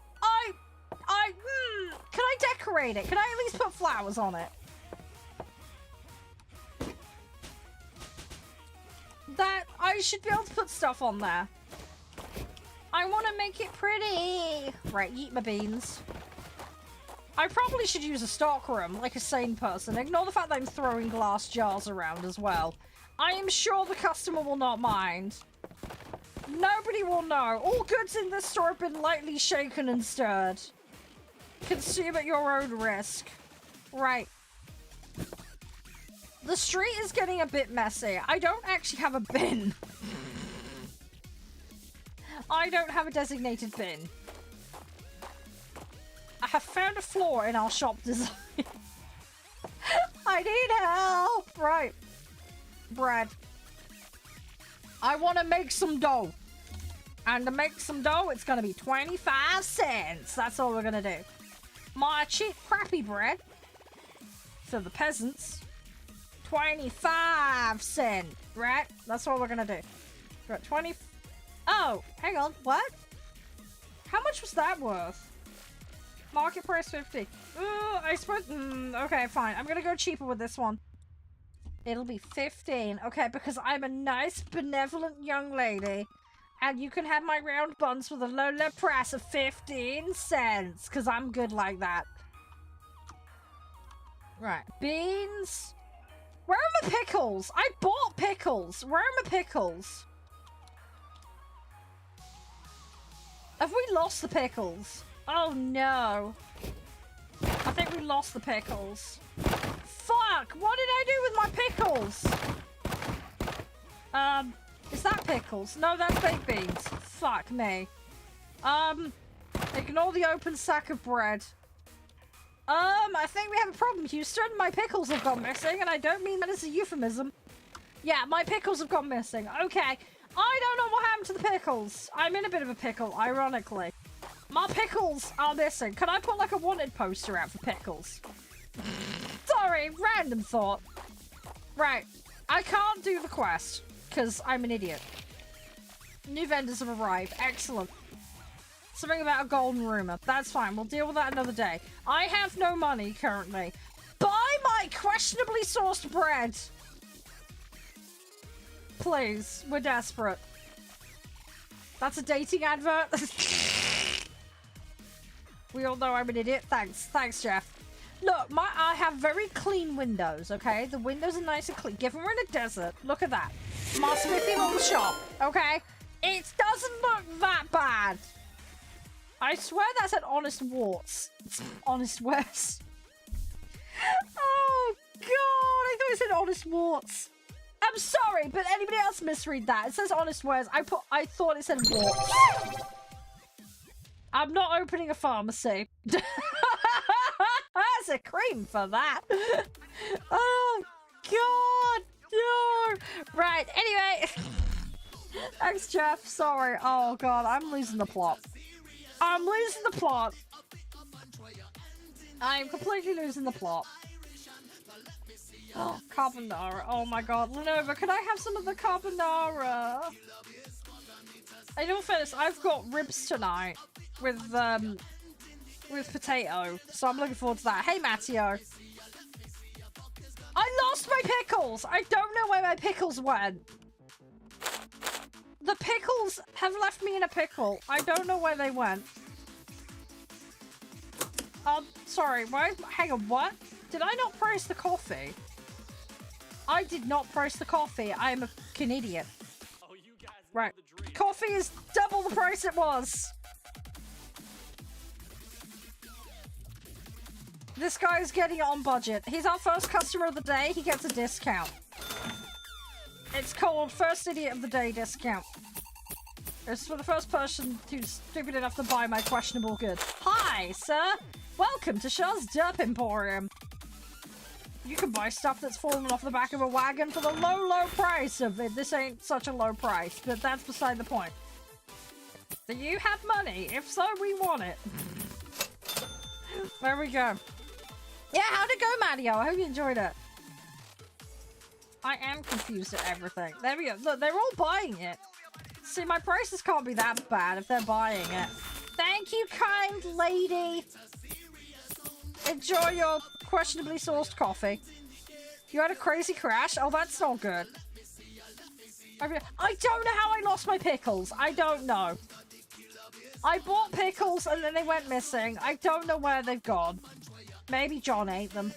Can I decorate it? Can I at least put flowers on it? I should be able to put stuff on there. I want to make it pretty. Right, eat my beans. I probably should use a stock room, like a sane person. Ignore the fact that I'm throwing glass jars around as well. I am sure the customer will not mind. Nobody will know. All goods in this store have been lightly shaken and stirred. Consume at your own risk. Right. The street is getting a bit messy. I don't actually have a bin. I don't have a designated bin. I have found a flaw in our shop design. I need help. Right. Bread. I want to make some dough. And to make some dough, it's going to be 25 cents. That's all we're going to do. My cheap, crappy bread for the peasants. 25 cents. Right? That's what we're going to do. Got 20... Oh, hang on. What? How much was that worth? Market price 50. I suppose... okay, fine. I'm going to go cheaper with this one. It'll be 15. Okay, because I'm a nice, benevolent young lady. And you can have my round buns for the low price of 15 cents. Because I'm good like that. Right. Beans. Where are my pickles? I bought pickles. Where are my pickles? Have we lost the pickles? Oh no. I think we lost the pickles. Fuck! What did I do with my pickles? Is that pickles? No, that's baked beans. Fuck me. Ignore the open sack of bread. I think we have a problem, Houston. My pickles have gone missing, and I don't mean that as a euphemism. Yeah, my pickles have gone missing. Okay. I don't know what happened to the pickles. I'm in a bit of a pickle, ironically. My pickles are missing. Can I put, like, a wanted poster out for pickles? Sorry, random thought. Right. I can't do the quest, because I'm an idiot. New vendors have arrived. Excellent. Something about a golden rumor. That's fine. We'll deal with that another day. I have no money currently. Buy my questionably sourced bread. Please. We're desperate. That's a dating advert. We all know I'm an idiot. Thanks. Thanks, Jeff. Look, I have very clean windows, okay? The windows are nice and clean. Given we're in a desert, look at that. My spiffy little shop, okay? It doesn't look that bad. I swear that said honest warts. Honest wares. Oh, God. I thought it said honest warts. I'm sorry, but anybody else misread that? It says honest wares. I thought it said warts. I'm not opening a pharmacy. That's a cream for that. Oh, God. No. Right, anyway. Thanks, Jeff. Sorry. Oh, God. I'm losing the plot. I'm losing the plot. I'm completely losing the plot. Oh, carbonara. Oh my god. Lenova, can I have some of the carbonara? In all fairness, I've got ribs tonight with potato. So I'm looking forward to that. Hey, Matteo. I lost my pickles! I don't know where my pickles went. The pickles have left me in a pickle. I don't know where they went. Sorry. Hang on, what? Did I not price the coffee? I did not price the coffee. I am a fucking idiot. Right. Coffee is double the price it was. This guy's getting it on budget. He's our first customer of the day. He gets a discount. It's called First Idiot of the Day discount. It's for the first person who's stupid enough to buy my questionable good. Hi, sir. Welcome to Shaw's Derp Emporium. You can buy stuff that's fallen off the back of a wagon for the low, low price of it. This ain't such a low price, but that's beside the point. Do you have money? If so, we want it. There we go. Yeah, how'd it go, Matteo? I hope you enjoyed it. I am confused at everything. There we go. Look, they're all buying it. See, my prices can't be that bad if they're buying it. Thank you, kind lady. Enjoy your questionably sourced coffee. You had a crazy crash? Oh, that's not good. I don't know how I lost my pickles. I don't know. I bought pickles and then they went missing. I don't know where they've gone. Maybe John ate them.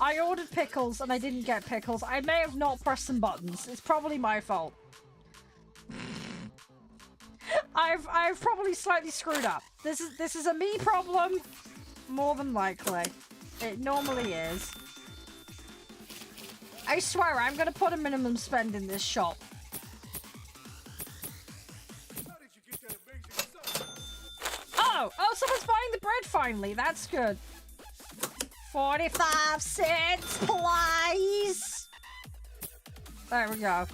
I ordered pickles and I didn't get pickles. I may have not pressed some buttons. It's probably my fault. I've probably slightly screwed up. This is a me problem, more than likely. It normally is. I swear I'm gonna put a minimum spend in this shop. Oh, someone's buying the bread finally. That's good. 45 cents, please. There we go.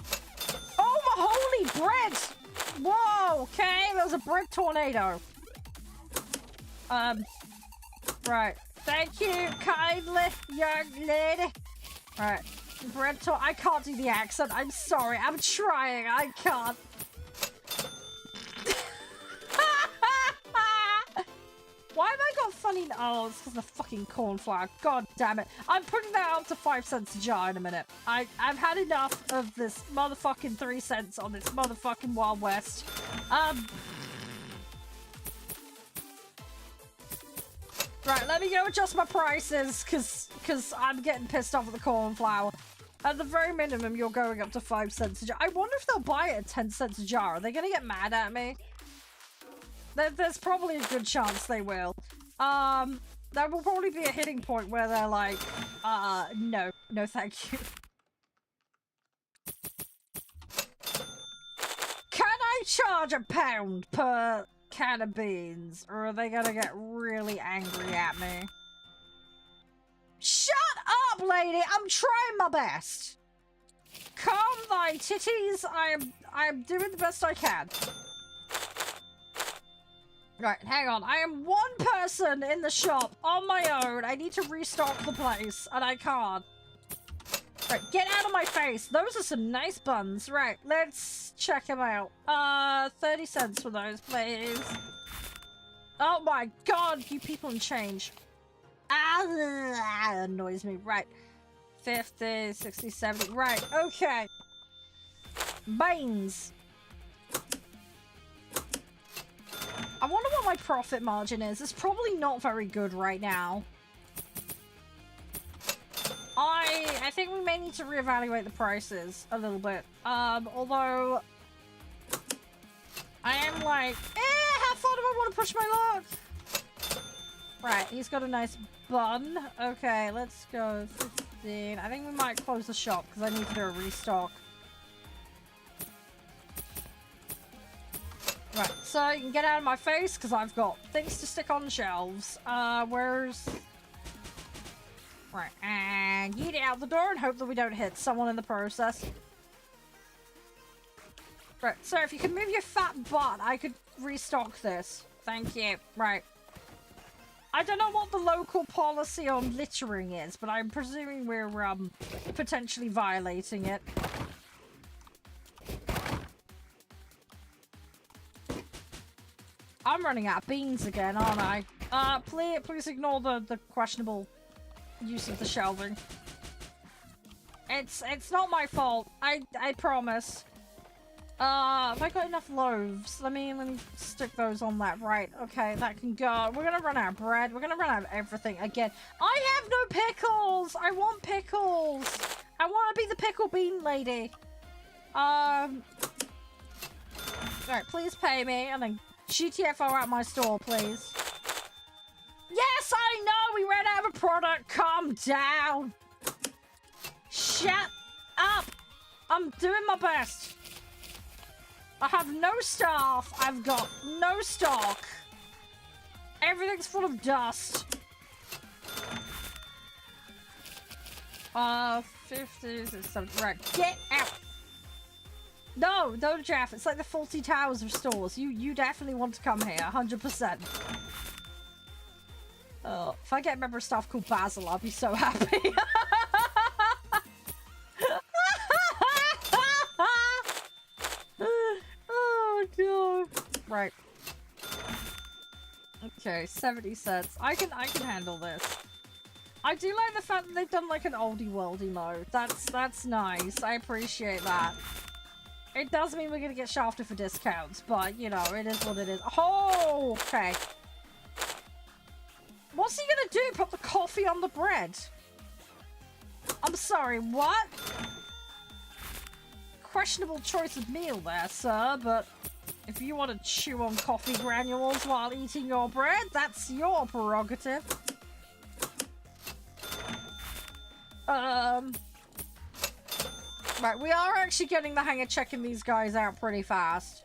Oh, my holy bread! Whoa, okay, there was a bread tornado. Right. Thank you, kindly, young lady. Right. Bread I can't do the accent. I'm sorry. I'm trying. I can't. Why have I got funny... Oh, it's because of the fucking cornflour. God damn it. I'm putting that up to 5 cents a jar in a minute. I've had enough of this motherfucking 3 cents on this motherfucking Wild West. Right, let me go adjust my prices, cause I'm getting pissed off at the cornflour. At the very minimum, you're going up to 5 cents a jar. I wonder if they'll buy it at 10 cents a jar. Are they gonna get mad at me? There's probably a good chance they will. There will probably be a hitting point where they're like, no thank you. Can I charge £1 per can of beans, or are they gonna get really angry at me? Shut up, lady! I'm trying my best. Calm thy titties. I'm doing the best I can. Right, hang on. I am one person in the shop on my own. I need to restock the place, and I can't. Right, get out of my face. Those are some nice buns. Right, let's check them out. 30 cents for those, please. Oh my god, you people in change. That annoys me. Right. 50, 60, 70. Right, okay. Beans. I wonder what my profit margin is. It's probably not very good right now. I think we may need to reevaluate the prices a little bit. Although I am like, how far do I want to push my luck? Right, he's got a nice bun. Okay, let's go 15. I think we might close the shop because I need to do a restock. Right, so you can get out of my face because I've got things to stick on the shelves. Where's... Right, and yeet it out the door and hope that we don't hit someone in the process. Right, so if you could move your fat butt, I could restock this. Thank you. Right. I don't know what the local policy on littering is, but I'm presuming we're, potentially violating it. I'm running out of beans again, aren't I? Please ignore the questionable use of the shelving. It's not my fault. I promise. Have I got enough loaves? Let me stick those on that. Right, okay, that can go. We're gonna run out of bread. We're gonna run out of everything again. I have no pickles! I want pickles! I want to be the pickle bean lady. Alright, please pay me, and then GTFO out my store, please. Yes, I know! We ran out of a product! Calm down! Shut up! I'm doing my best. I have no staff. I've got no stock. Everything's full of dust. 50, 70, right, get out. No, don't Jeff. It's like the Faulty Towers of stores. You definitely want to come here, 100%. Oh, if I get a member of staff called Basil, I'll be so happy. Oh god. Right. Okay, 70 cents. I can handle this. I do like the fact that they've done like an oldie worldy mode. That's nice. I appreciate that. It does mean we're gonna get shafted for discounts, but you know, it is what it is. Oh, okay. What's he gonna do? Put the coffee on the bread? I'm sorry, what? Questionable choice of meal there, sir, but if you want to chew on coffee granules while eating your bread, that's your prerogative. Right, we are actually getting the hang of checking these guys out pretty fast.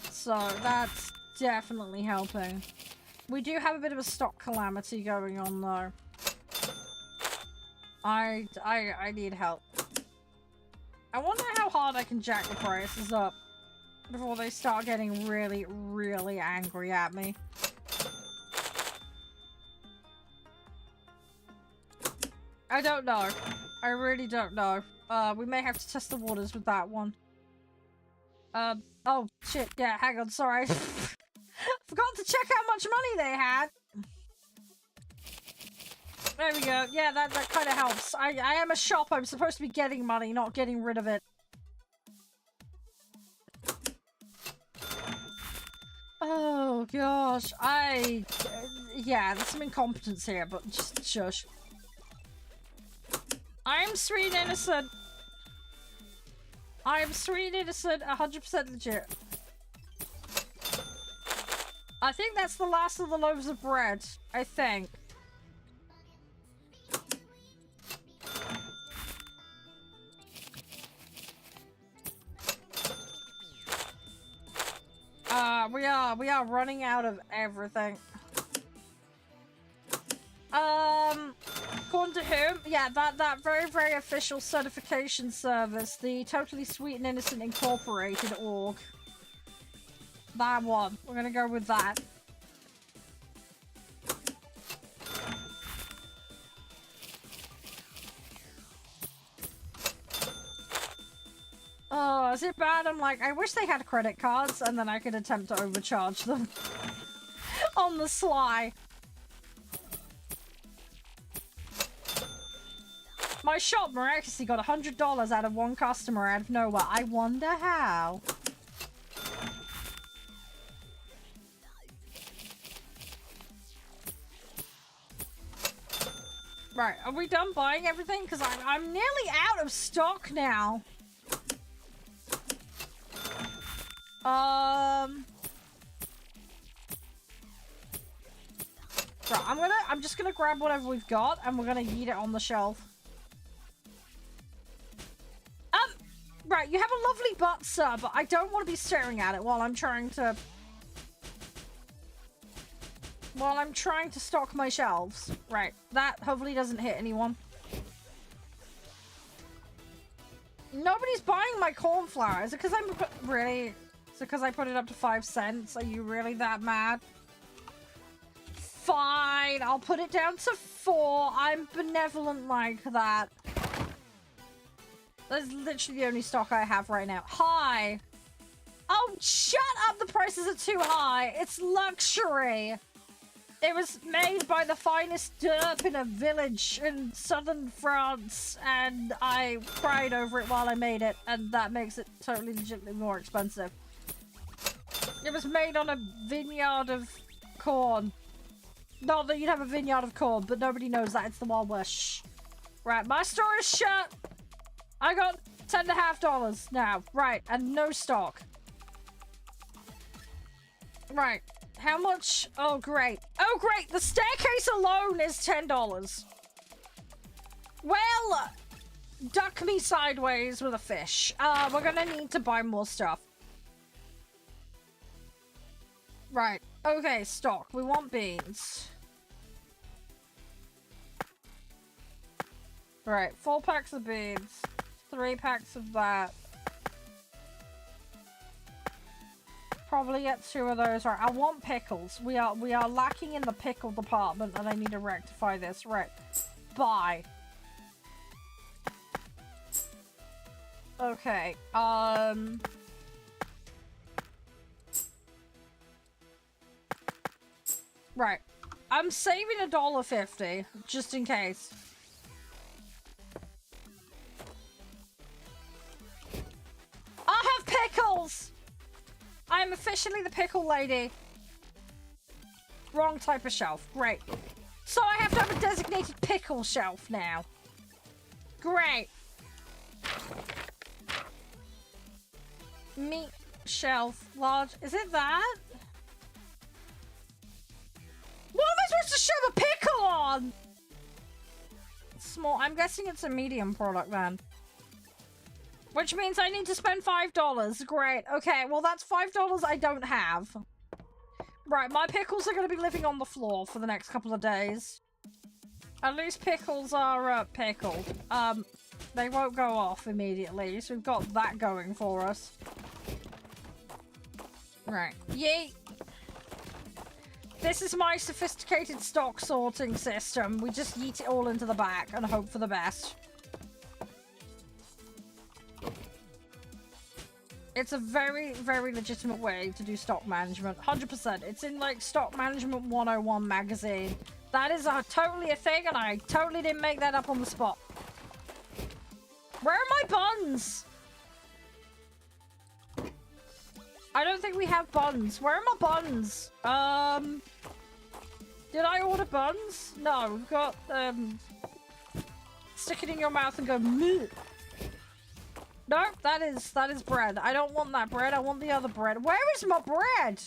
So that's definitely helping. We do have a bit of a stock calamity going on though. I need help. I wonder how hard I can jack the prices up before they start getting really, really angry at me. I don't know. I really don't know. We may have to test the waters with that one. Oh shit, yeah, hang on, sorry. Forgot to check how much money they had. There we go. Yeah, that kind of helps. I am a shop. I'm supposed to be getting money, not getting rid of it. Oh gosh, yeah, there's some incompetence here, but just shush. I'm sweet innocent. I am sweet innocent, 100% legit. I think that's the last of the loaves of bread. I think. We are running out of everything. According to whom? Yeah, that very, very official certification service, the Totally Sweet and Innocent Incorporated org. That one. We're gonna go with that. Oh, is it bad? I'm like, I wish they had credit cards and then I could attempt to overcharge them on the sly. My shop miraculously got $100 out of one customer out of nowhere. I wonder how. Right, are we done buying everything? Because I'm nearly out of stock now. Right, I'm just gonna grab whatever we've got and we're gonna yeet it on the shelf. Right, you have a lovely butt, sir, but I don't want to be staring at it while I'm trying to stock my shelves. Right, that hopefully doesn't hit anyone. Nobody's buying my corn flour. Is it because really? Is it because I put it up to 5 cents? Are you really that mad? Fine, I'll put it down to 4. I'm benevolent like that. That's literally the only stock I have right now. Hi! Oh, shut up! The prices are too high! It's luxury! It was made by the finest derp in a village in southern France, and I cried over it while I made it, and that makes it totally legitimately more expensive. It was made on a vineyard of corn. Not that you'd have a vineyard of corn, but nobody knows that. It's the Wild West. Shh. Right, my store is shut! I got $10.50 now. Right, and no stock. Right. How much? Oh, great. Oh, great. The staircase alone is $10. Well, duck me sideways with a fish. We're gonna need to buy more stuff. Right. Okay, stock. We want beans. Right. 4 packs of beans. 3 packs of that. Probably get 2 of those. Right, I want pickles. We are lacking in the pickle department, and I need to rectify this. Right, buy. Okay. Right, I'm saving $1.50 just in case. I have pickles. I'm officially the pickle lady. Wrong type of shelf. Great. So I have to have a designated pickle shelf now. Great. Meat shelf. Large. Is it that? What am I supposed to shove a pickle on? Small. I'm guessing it's a medium product then. Which means I need to spend $5. Great. Okay, well that's $5 I don't have. Right, my pickles are going to be living on the floor for the next couple of days. At least pickles are pickled. They won't go off immediately, so we've got that going for us. Right. Yeet. This is my sophisticated stock sorting system. We just yeet it all into the back and hope for the best. It's a very, very legitimate way to do stock management. 100%. It's in, like, Stock Management 101 magazine. That is totally a thing, and I totally didn't make that up on the spot. Where are my buns? I don't think we have buns. Where are my buns? Did I order buns? No, we've got, stick it in your mouth and go, meh. Nope, that is bread. I don't want that bread. I want the other bread. Where is my bread?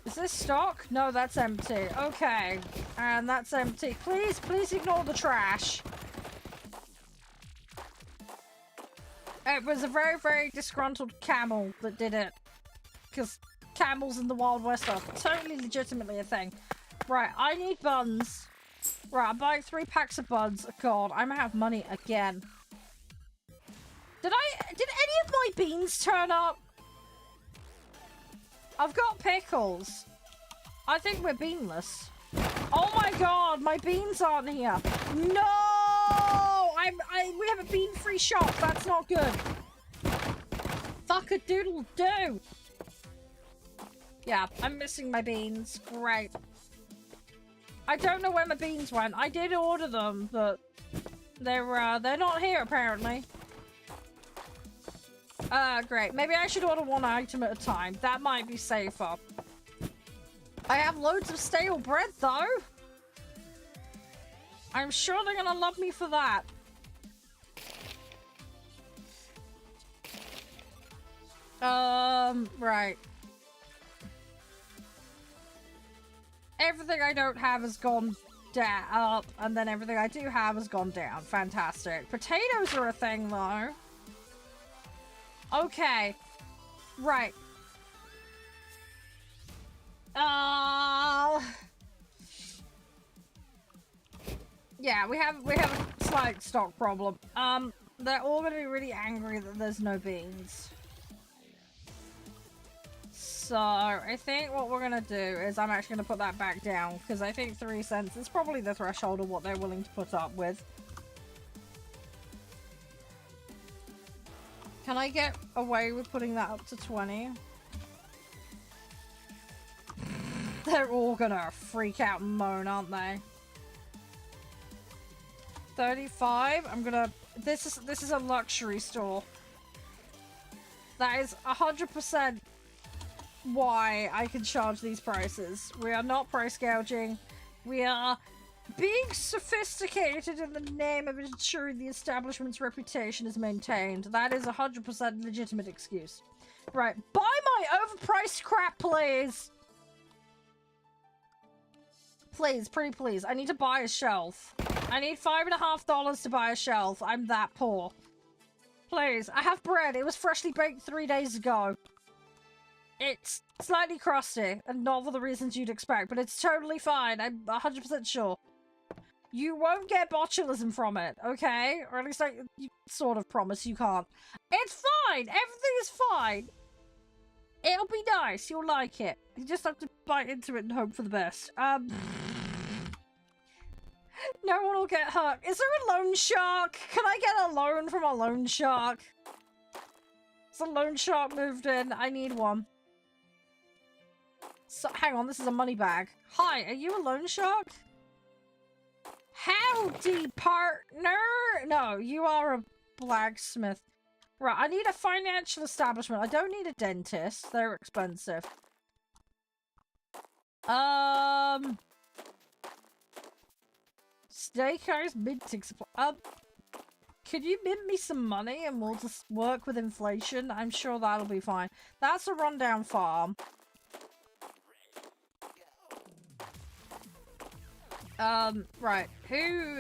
Is this stock? No, that's empty. Okay. And that's empty. Please, please ignore the trash. It was a very, very disgruntled camel that did it. Because camels in the Wild West are totally legitimately a thing. Right, I need buns. Right, I'm buying 3 packs of buns. God, I'm out of money again. Did any of my beans turn up? I've got pickles. I think we're beanless. Oh my god, my beans aren't here. No! We have a bean-free shop. That's not good. Fuck a doodle do. Yeah, I'm missing my beans. Great. I don't know where my beans went. I did order them, but they're not here apparently. Great. Maybe I should order 1 item at a time. That might be safer. I have loads of stale bread, though. I'm sure they're gonna love me for that. Right. Everything I don't have has gone up, and then everything I do have has gone down. Fantastic. Potatoes are a thing, though. Okay. Right. Yeah, we have a slight stock problem. They're all gonna be really angry that there's no beans. So, I think what we're gonna do is I'm actually gonna put that back down, because I think 3 cents is probably the threshold of what they're willing to put up with. Can I get away with putting that up to 20? They're all gonna freak out and moan, aren't they? 35? I'm gonna... This is a luxury store. That is 100% why I can charge these prices. We are not price gouging. We are being sophisticated in the name of ensuring the establishment's reputation is maintained. That is 100% legitimate excuse. Right, buy my overpriced crap, please! Please, pretty please. I need to buy a shelf. I need $5.50 to buy a shelf. I'm that poor. Please, I have bread. It was freshly baked 3 days ago. It's slightly crusty, and not for the reasons you'd expect, but it's totally fine. I'm 100% sure. You won't get botulism from it, okay? Or at least I sort of promise you can't. It's fine! Everything is fine! It'll be nice. You'll like it. You just have to bite into it and hope for the best. No one will get hurt. Is there a loan shark? Can I get a loan from a loan shark? Is a loan shark moved in? I need one. So, hang on, this is a money bag. Hi, are you a loan shark? Howdy, partner! No, you are a blacksmith. Right, I need a financial establishment. I don't need a dentist. They're expensive. Steakhouse minting supply. Could you mint me some money and we'll just work with inflation? I'm sure that'll be fine. That's a rundown farm. Right. Who's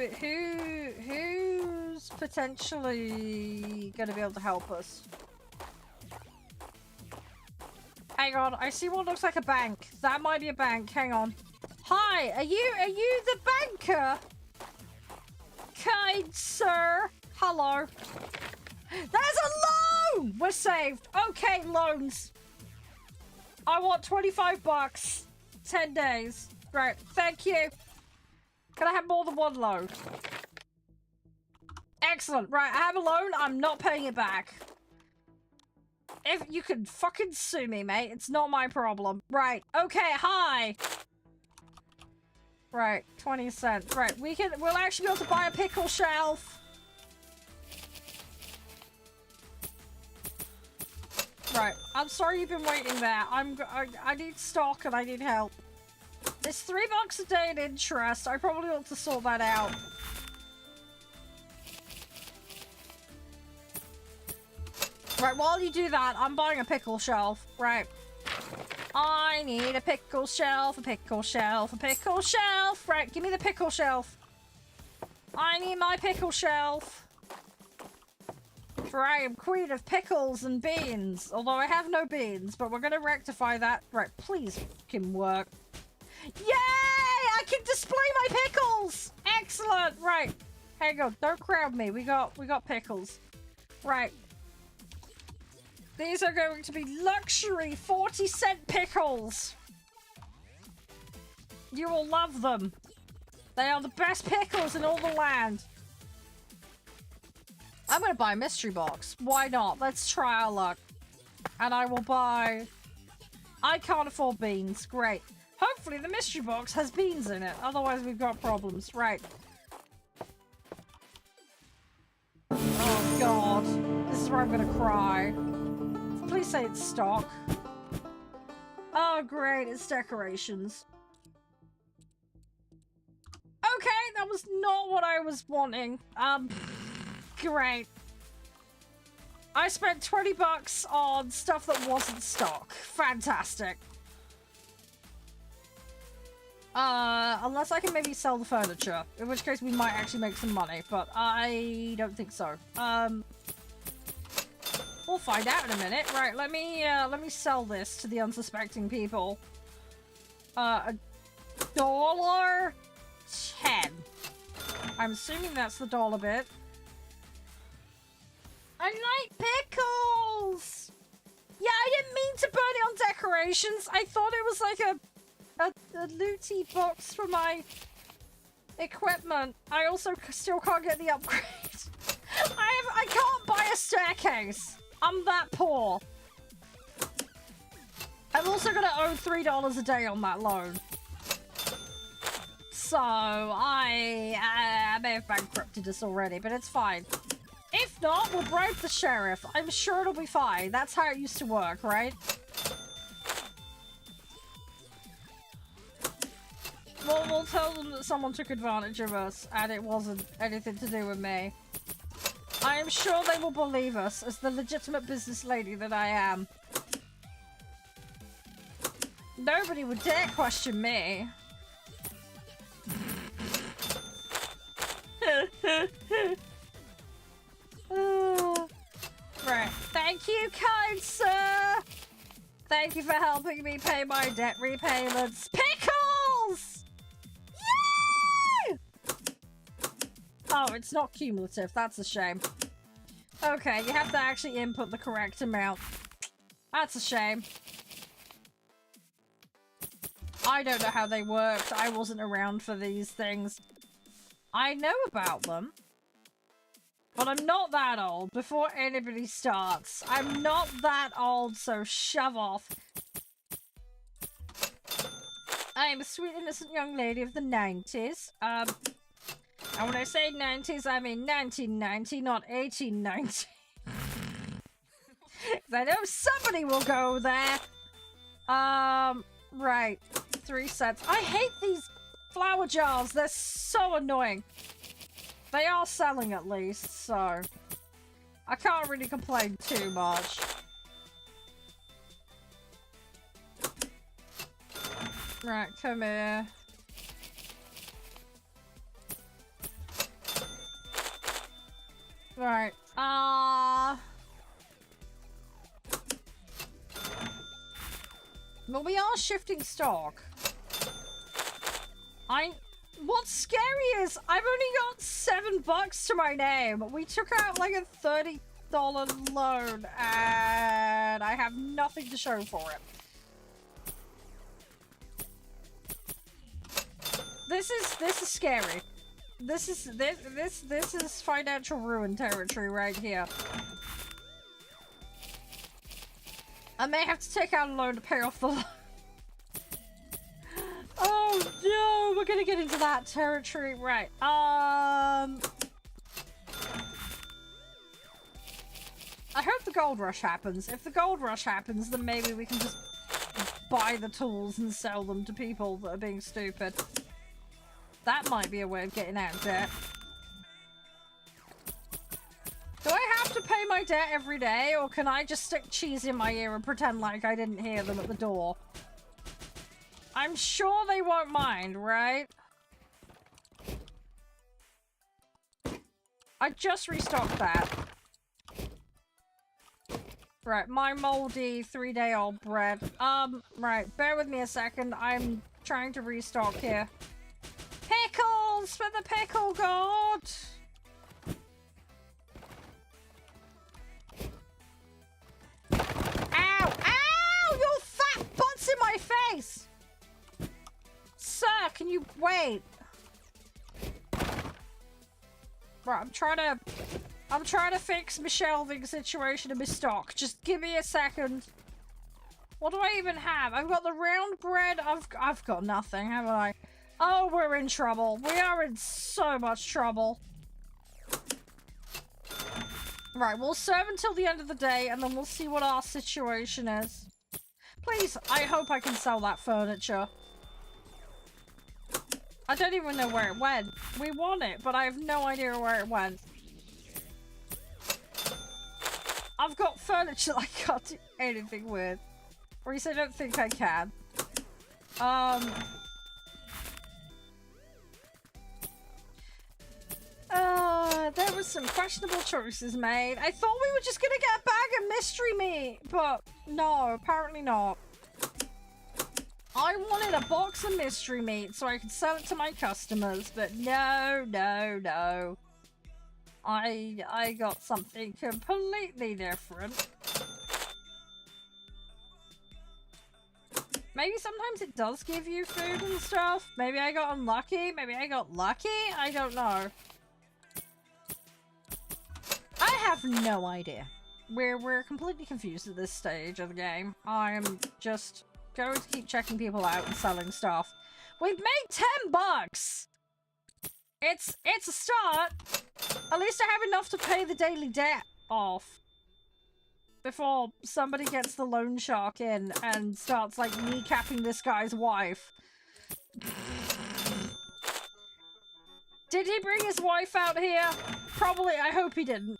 potentially gonna be able to help us? Hang on, I see what looks like a bank. That might be a bank. Hang on. Hi, are you the banker? Kind sir. Hello. There's a loan! We're saved. Okay, loans. I want 25 bucks. 10 days. Great. Thank you. Can I have more than one loan? Excellent. Right, I have a loan. I'm not paying it back. If you can fucking sue me, mate. It's not my problem. Right. Okay, hi. Right, 20 cents. Right, we'll actually be able to buy a pickle shelf. Right, I'm sorry you've been waiting there. I need stock and I need help. It's $3 a day in interest. I probably ought to sort that out. Right, while you do that, I'm buying a pickle shelf. Right. I need a pickle shelf, a pickle shelf, a pickle shelf. Right, give me the pickle shelf. I need my pickle shelf. For I am queen of pickles and beans. Although I have no beans, but we're gonna rectify that. Right, please fucking work. Yay! I can display my pickles! Excellent! Right. Hang on, don't crowd me. We got pickles. Right. These are going to be luxury 40-cent pickles. You will love them. They are the best pickles in all the land. I'm gonna buy a mystery box. Why not? Let's try our luck. And I will buy... I can't afford beans. Great. Hopefully the mystery box has beans in it. Otherwise we've got problems. Right. Oh god. This is where I'm gonna cry. Please say it's stock. Oh great, it's decorations. Okay, that was not what I was wanting. Great. I spent $20 on stuff that wasn't stock. Fantastic. Unless I can maybe sell the furniture, in which case we might actually make some money, but I don't think so. We'll find out in a minute. Right, let me sell this to the unsuspecting people. $1.10. I'm assuming that's the dollar bit. I like pickles! Yeah, I didn't mean to burn it on decorations. I thought it was like a looty box for my equipment. I also still can't get the upgrade. I can't buy a staircase. I'm that poor. I'm also gonna owe $3 a day on that loan. So I may have bankrupted us already, but it's fine. If not, we'll bribe the sheriff. I'm sure it'll be fine. That's how it used to work, right? Well, we'll tell them that someone took advantage of us and it wasn't anything to do with me. I am sure they will believe us as the legitimate business lady that I am. Nobody would dare question me. Right. Thank you, kind sir. Thank you for helping me pay my debt repayments. Pickles! Yay! Oh, it's not cumulative. That's a shame. Okay, you have to actually input the correct amount. That's a shame. I don't know how they worked. I wasn't around for these things. I know about them. But I'm not that old before anybody starts. I'm not that old, so shove off. I am a sweet, innocent young lady of the 90s. And when I say 90s, I mean 1990, not 1890. I know somebody will go there. Right. 3 cents. I hate these flower jars. They're so annoying. They are selling at least, so I can't really complain too much. Right, come here. Right, well, we are shifting stock. What's scary is I've only got $7 to my name. We took out like a $30 loan and I have nothing to show for it. This is scary. This is financial ruin territory right here. I may have to take out a loan to pay off the loan. Oh no, we're gonna get into that territory. Right, I hope the gold rush happens. If the gold rush happens, then maybe we can just buy the tools and sell them to people that are being stupid. That might be a way of getting out of debt. Do I have to pay my debt every day, or can I just stick cheese in my ear and pretend like I didn't hear them at the door? I'm sure they won't mind, right? I just restocked that. Right, my moldy 3-day-old bread. Right, bear with me a second. I'm trying to restock here. Pickles for the pickle god! Ow! Ow! Your fat butt's in my face! Sir, can you wait? Right, I'm trying to fix my shelving situation and my stock. Just give me a second. What do I even have? I've got the round bread. I've got nothing, haven't I? Oh, we're in trouble. We are in so much trouble. Right, we'll serve until the end of the day, and then we'll see what our situation is. Please, I hope I can sell that furniture. I don't even know where it went. We want it, but I have no idea where it went. I've got furniture I can't do anything with. Or at least I don't think I can. There was some questionable choices made. I thought we were just gonna get a bag of mystery meat, but no, apparently not. I wanted a box of mystery meat so I could sell it to my customers, but no, no, no. I got something completely different. Maybe sometimes it does give you food and stuff. Maybe I got unlucky. Maybe I got lucky. I don't know. I have no idea. We're completely confused at this stage of the game. I'm just going to keep checking people out and selling stuff. We've made 10 bucks! It's a start. At least I have enough to pay the daily debt off. Before somebody gets the loan shark in and starts, like, kneecapping this guy's wife. Did he bring his wife out here? Probably. I hope he didn't.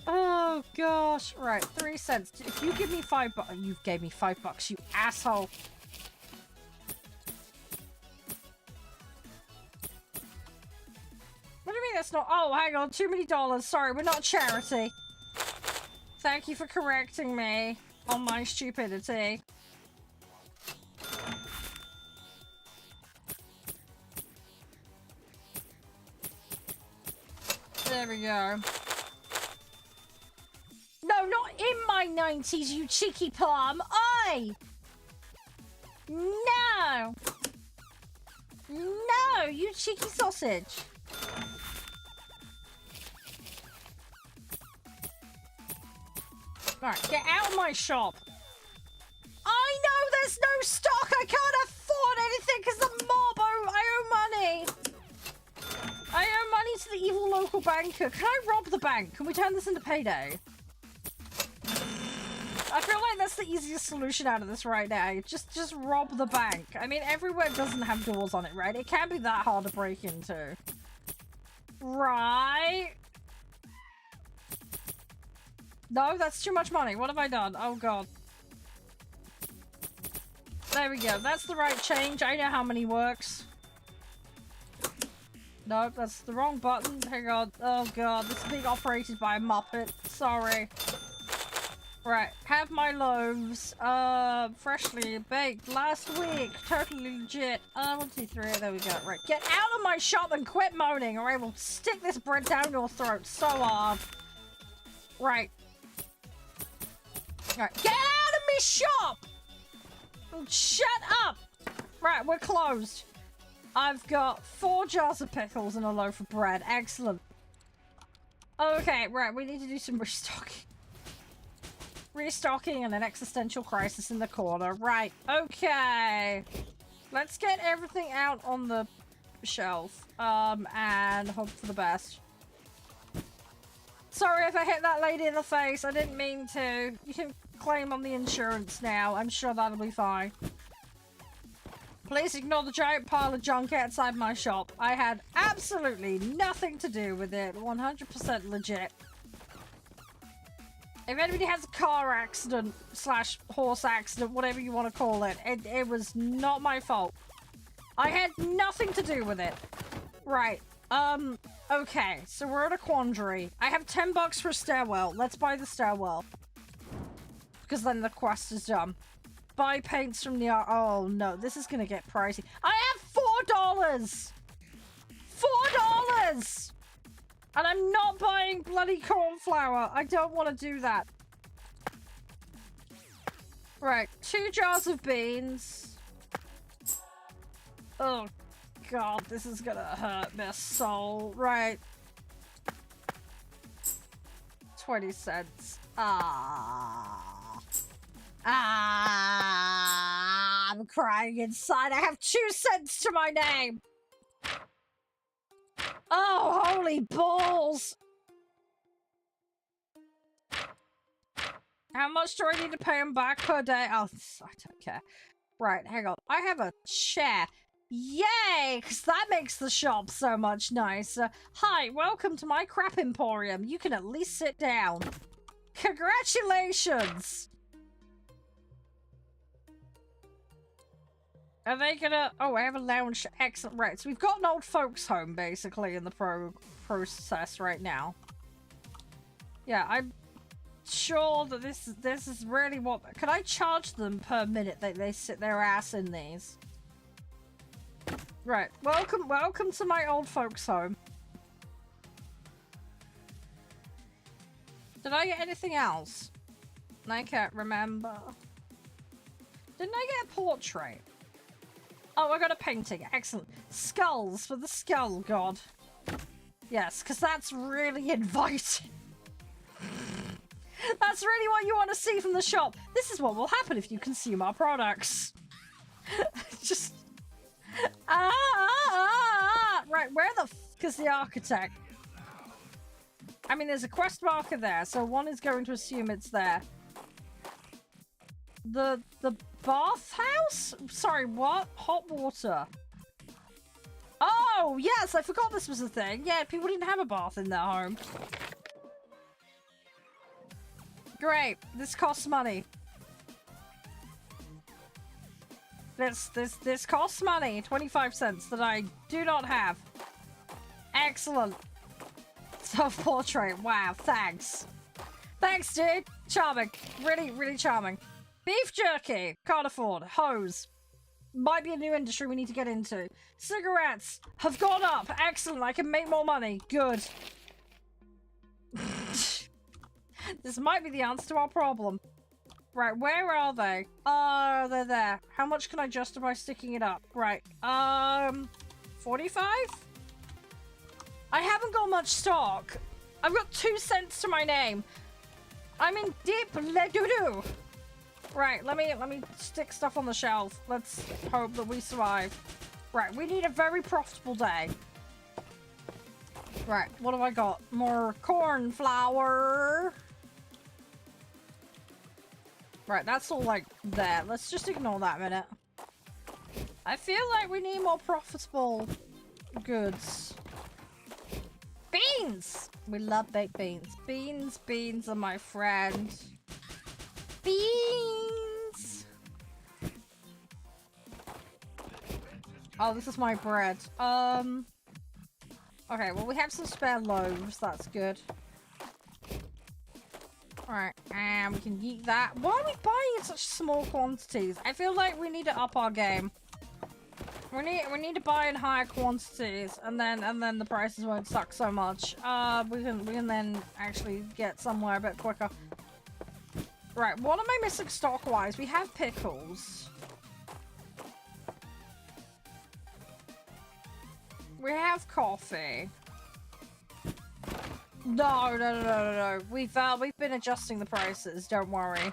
Oh, gosh. Right, 3 cents. If you give me $5... You gave me $5, you asshole. What do you mean that's not... Oh, hang on. Too many dollars. Sorry, we're not charity. Thank you for correcting me on my stupidity. There we go. No, not in my 90s, you cheeky plum. No! No, you cheeky sausage. Alright, get out of my shop. I know there's no stock. I can't afford anything because the mob. I owe money. I owe money to the evil local banker. Can I rob the bank? Can we turn this into payday? I feel like that's the easiest solution out of this right now. Just rob the bank. I mean, everywhere doesn't have doors on it, right? It can't be that hard to break into. Right? No, that's too much money. What have I done? Oh, God. There we go. That's the right change. I know how money works. No, that's the wrong button. Hang on. Oh, God. This is being operated by a Muppet. Sorry. Right. Have my loaves. Freshly baked last week. Totally legit. 1, 2, 3. There we go. Right. Get out of my shop and quit moaning, or I will stick this bread down your throat so hard. Right. Right. Get out of my shop! Shut up! Right, we're closed. I've got 4 jars of pickles and a loaf of bread. Excellent. Okay, right, we need to do some restocking. Restocking and an existential crisis in the corner. Right, okay. Let's get everything out on the shelf. And hope for the best. Sorry if I hit that lady in the face. I didn't mean to. You can claim on the insurance now. I'm sure that'll be fine. Please ignore the giant pile of junk outside my shop. I had absolutely nothing to do with it. 100% legit. If anybody has a car accident / horse accident, whatever you want to call it, it was not my fault. I had nothing to do with it. Right. Okay. So we're at a quandary. I have $10 for a stairwell. Let's buy the stairwell. Because then the quest is done. Buy paints from the... Oh, no. This is going to get pricey. I have $4! $4! And I'm not buying bloody cornflour. I don't want to do that. Right. 2 jars of beans. Oh, God. This is going to hurt my soul. Right. 20 cents. I'm crying inside. I have 2 cents to my name. Oh, holy balls. How much do I need to pay him back per day? Oh, I don't care. Right, hang on. I have a chair. Yay, because that makes the shop so much nicer. Hi, welcome to my crap emporium. You can at least sit down. Congratulations. Are they gonna... Oh, I have a lounge. Excellent. Right, so we've got an old folks home, basically, in the process right now. Yeah, I'm sure that this is really what... Can I charge them per minute that they sit their ass in these? Right, welcome to my old folks home. Did I get anything else? I can't remember. Didn't I get a portrait? Oh, I got a painting. Excellent. Skulls for the skull god. Yes, because that's really inviting. That's really what you want to see from the shop. This is what will happen if you consume our products. Just... Right, where the f*** is the architect? I mean, there's a quest marker there, so one is going to assume it's there. The bathhouse? Sorry, what? Hot water. Oh, yes, I forgot this was a thing. Yeah, people didn't have a bath in their home. Great, this costs money. This costs money. 25 cents that I do not have. Excellent. Self-portrait. Wow, thanks. Thanks, dude. Charming. Really, really charming. Beef jerky. Can't afford. Hose. Might be a new industry we need to get into. Cigarettes have gone up. Excellent. I can make more money. Good. This might be the answer to our problem. Right, where are they? Oh, they're there. How much can I justify sticking it up? Right, 45? I haven't got much stock. I've got 2 cents to my name. I'm in deep le-doo-doo. Right, let me stick stuff on the shelf. Let's hope that we survive. Right, we need a very profitable day. Right, what have I got? More corn flour. Right, that's all, like, there. Let's just ignore that a minute. I feel like we need more profitable goods. Beans! We love baked beans. Beans are my friend. Beans! Oh, this is my bread. Okay, well, we have some spare loaves. That's good. Alright, and we can eat that. Why are we buying in such small quantities? I feel like we need to up our game. We need to buy in higher quantities, and then the prices won't suck so much. We can then actually get somewhere a bit quicker. Right, what am I missing stock-wise? We have pickles. We have coffee. No. We've been adjusting the prices, don't worry.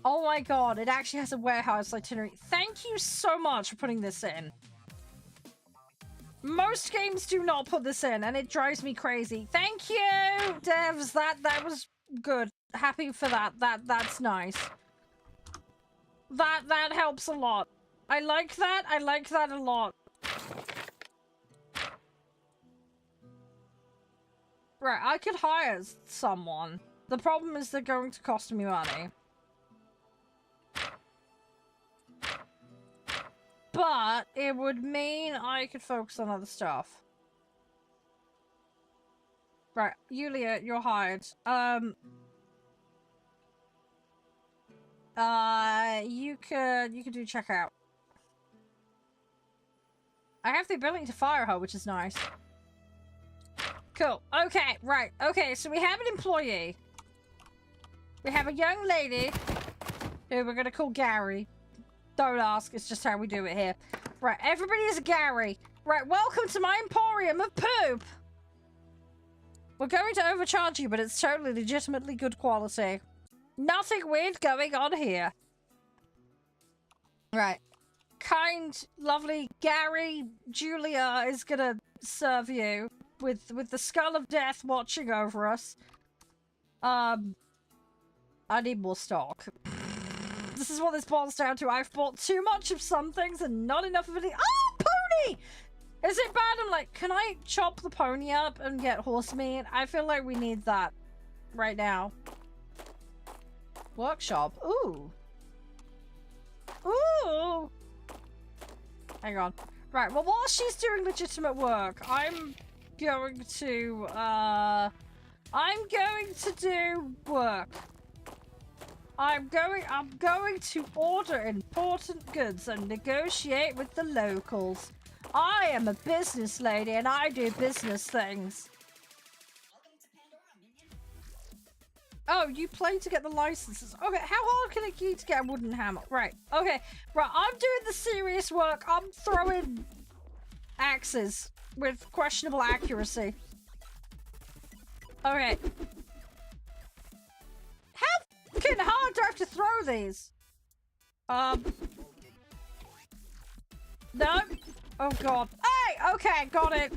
Oh my god, it actually has a warehouse itinerary. Thank you so much for putting this in. Most games do not put this in, and it drives me crazy. Thank you, devs. That was good. Happy for that. That's nice. That helps a lot. I like that. I like that a lot. Right, I could hire someone. The problem is they're going to cost me money. But it would mean I could focus on other stuff. Right, Yulia, you're hired. You could do checkout. I have the ability to fire her, which is nice. Cool. Okay, right. Okay, so we have an employee. We have a young lady who we're gonna call Gary. Don't ask, it's just how we do it here. Right, everybody is Gary. Right, welcome to my emporium of poop. We're going to overcharge you, but it's totally legitimately good quality. Nothing weird going on here. Right. Kind, lovely Gary, Julia is gonna serve you with the skull of death watching over us. I need more stock. This is what this boils down to. I've bought too much of some things and not enough of it. Oh, pony! Is it bad? I'm like, can I chop the pony up and get horse meat? I feel like we need that right now. Workshop. Ooh. Ooh. Hang on. Right, well, while she's doing legitimate work, I'm going to do work. I'm going to order important goods and negotiate with the locals. I am a business lady and I do business things. Oh, you play to get the licenses. Okay, how hard can it be to get a wooden hammer? Right, okay. Right, I'm doing the serious work. I'm throwing axes with questionable accuracy. Okay. How fucking hard do I have to throw these? No. Oh god. Hey! Okay, got it.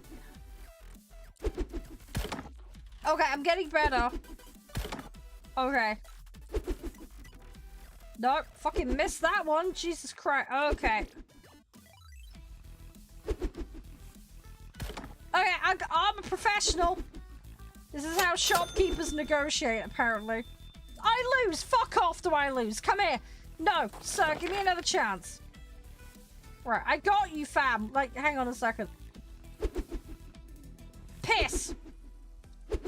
Okay, I'm getting better. Okay. Nope, fucking missed that one. Jesus Christ. Okay. Okay, I'm a professional. This is how shopkeepers negotiate, apparently. I lose. Fuck off, do I lose? Come here. No, sir, give me another chance. Right, I got you, fam. Like, hang on a second. Piss. Okay,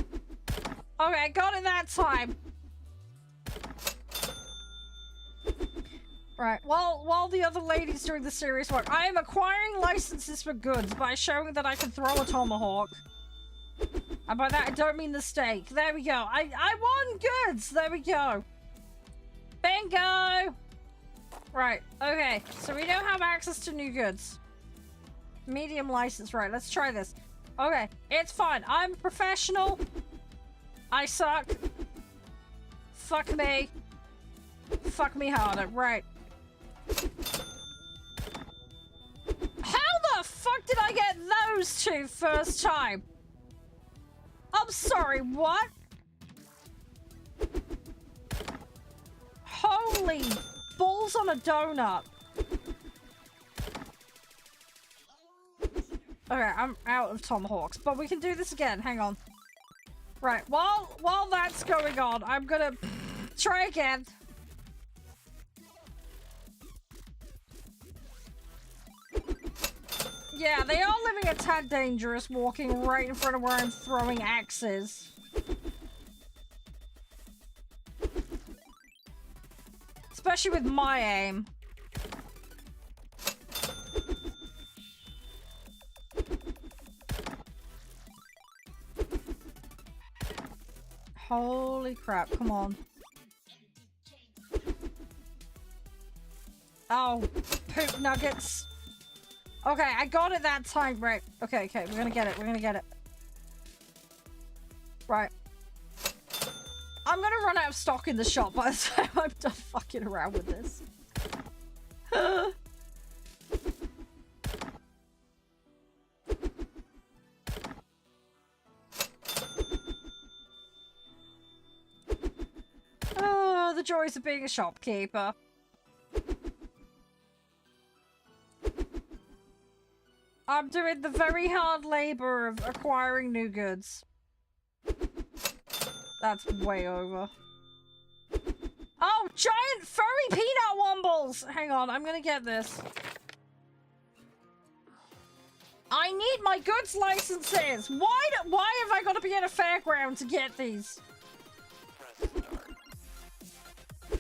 I got it that time. Right, while the other lady's doing the serious work, I am acquiring licenses for goods by showing that I can throw a tomahawk. And by that, I don't mean the steak. There we go. I won goods. There we go. Bingo. Right, okay. So we don't have access to new goods. Medium license. Right, let's try this. Okay, it's fine. I'm a professional. I suck. Fuck me. Fuck me harder. Right. How the fuck did I get those two first time? I'm sorry, what? Holy balls on a donut. Okay, I'm out of tomahawks, but we can do this again. Hang on. Right, while that's going on, I'm gonna try again. Yeah, they are living a tad dangerous, walking right in front of where I'm throwing axes. Especially with my aim. Holy crap, come on. Oh, poop nuggets. Okay, I got it that time. Right. Okay, we're gonna get it. We're gonna get it. Right. I'm gonna run out of stock in the shop by the time I'm done fucking around with this. the joys of being a shopkeeper. I'm doing the very hard labor of acquiring new goods. That's way over. Oh, giant furry peanut wombles! Hang on, I'm gonna get this. I need my goods licenses! Why have I got to be in a fairground to get these?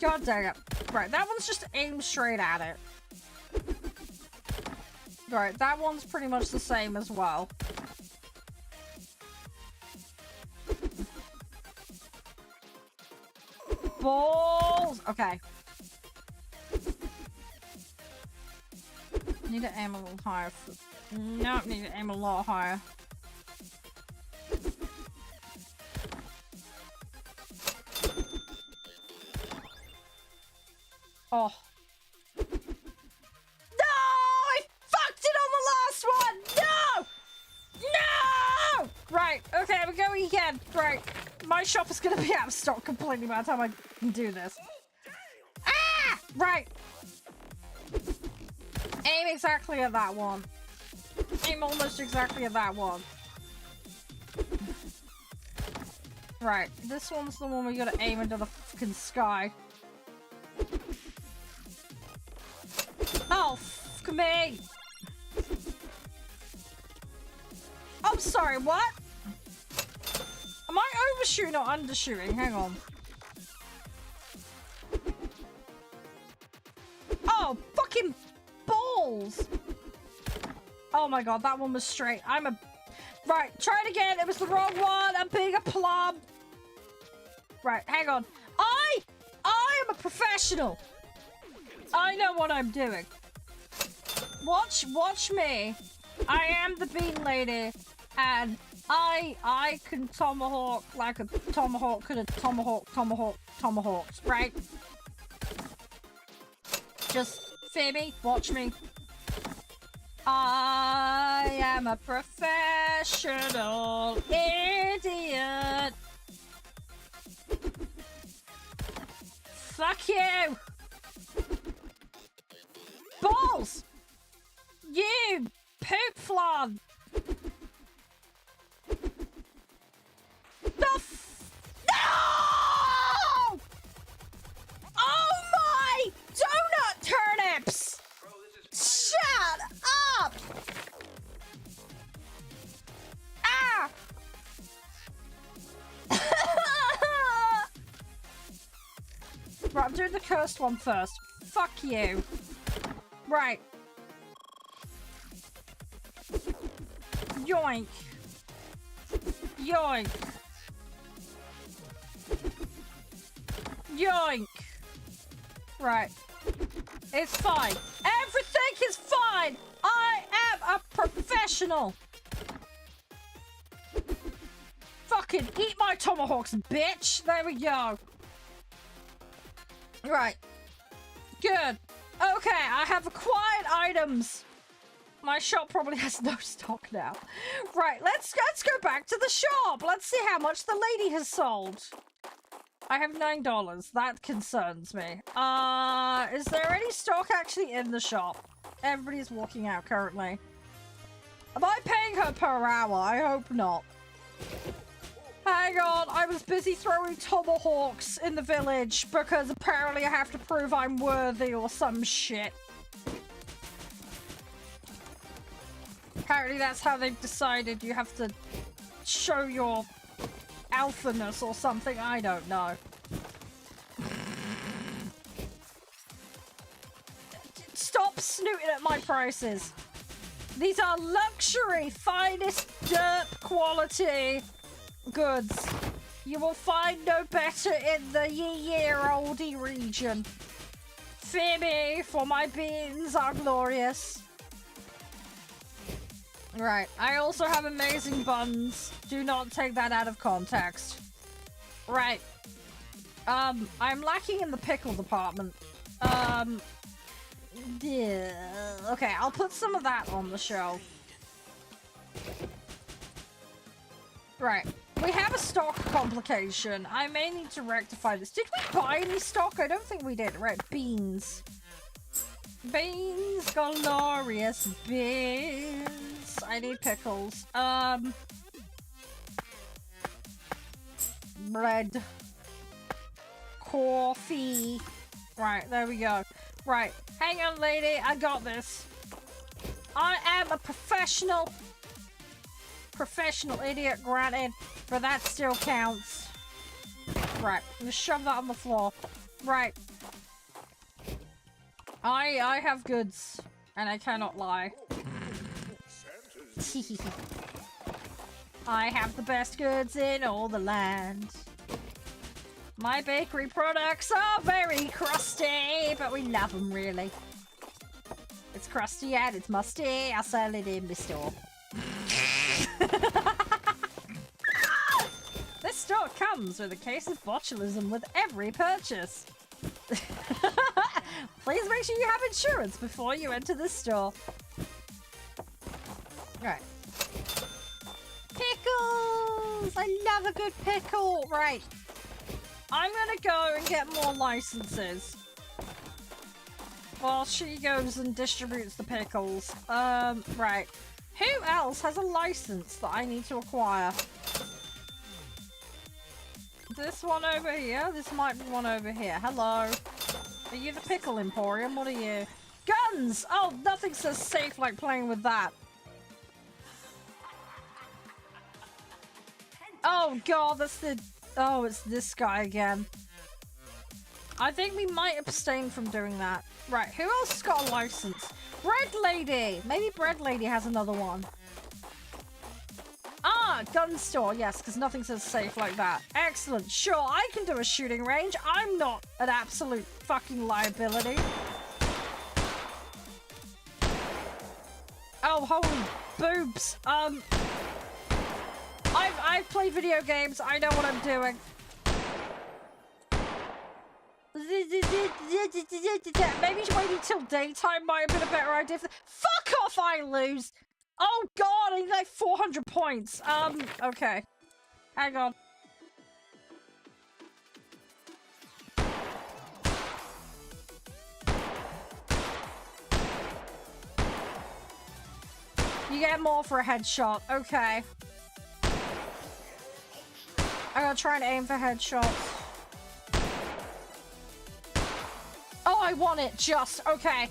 God dang it. Right, that one's just aimed straight at it. Right, that one's pretty much the same as well. Balls! Okay. Need to aim a little higher. Nope, need to aim a lot higher. Oh. No! I fucked it on the last one! No! No! Right, okay, we're going again. Right. My shop is gonna be out of stock completely by the time I can do this. Ah! Right. Aim exactly at that one. Aim almost exactly at that one. Right, this one's the one we gotta aim into the fucking sky. Oh, fuck me! I'm sorry, what? Am I overshooting or undershooting? Hang on. Oh, fucking balls! Oh my god, that one was straight. Right, try it again. It was the wrong one. I'm being a plum. Right, hang on. I am a professional. I know what I'm doing. Watch me. I am the bean lady, and I can tomahawk like a tomahawk could have tomahawked, right? Just Phoebe, watch me. I am a professional idiot. Fuck you. Balls! You poop flan! No! Oh my donut turnips! Shut up! Ah! Right, I'm doing the cursed one first. Fuck you. Right. Yoink. Yoink. Yoink. Right. It's fine. Everything is fine. I am a professional. Fucking eat my tomahawks, bitch. There we go. Right. Good. Okay, I have acquired items. My shop probably has no stock now. Right, let's go back to the shop. Let's see how much the lady has sold. I have $9. That concerns me. Is there any stock actually in the shop? Everybody's walking out currently. Am I paying her per hour? I hope not. Hang on, I was busy throwing tomahawks in the village because apparently I have to prove I'm worthy or some shit. Apparently that's how they've decided you have to show your alphaness or something. I don't know. Stop snooting at my prices. These are luxury, finest dirt quality goods. You will find no better in the ye-year-oldie region. Fear me, for my beans are glorious. Right, I also have amazing buns. Do not take that out of context. Right. I'm lacking in the pickle department. Yeah. Okay, I'll put some of that on the shelf. Right. We have a stock complication. I may need to rectify this. Did we buy any stock? I don't think we did. Right, beans. Beans, glorious beans. I need pickles. Bread. Coffee. Right, there we go. Right, hang on, lady. I got this. I am a professional. Professional idiot, granted, but that still counts. Right, just shove that on the floor. Right. I have goods, and I cannot lie. I have the best goods in all the land. My bakery products are very crusty, but we love them, really. It's crusty and it's musty. I'll sell it in the store. This store comes with a case of botulism with every purchase. Please make sure you have insurance before you enter the store. Right. Pickles! I love a good pickle! Right. I'm gonna go and get more licenses. While she goes and distributes the pickles. Right. Who else has a license that I need to acquire? This one over here? This might be one over here. Hello. Are you the Pickle Emporium? What are you? Guns! Oh, nothing says safe like playing with that. Oh god, that's the... Oh, it's this guy again. I think we might abstain from doing that. Right, who else has got a license? Bread Lady! Maybe Bread Lady has another one. Ah, gun store. Yes, because nothing says safe like that. Excellent. Sure, I can do a shooting range. I'm not an absolute fucking liability. Oh, holy boobs. I've played video games. I know what I'm doing. Maybe waiting till daytime might have been a better idea. Fuck off, I lose. Oh god, I need like 400 points. Okay. Hang on. You get more for a headshot. Okay. I'm gonna try and aim for headshots. Oh, I want it just. Okay.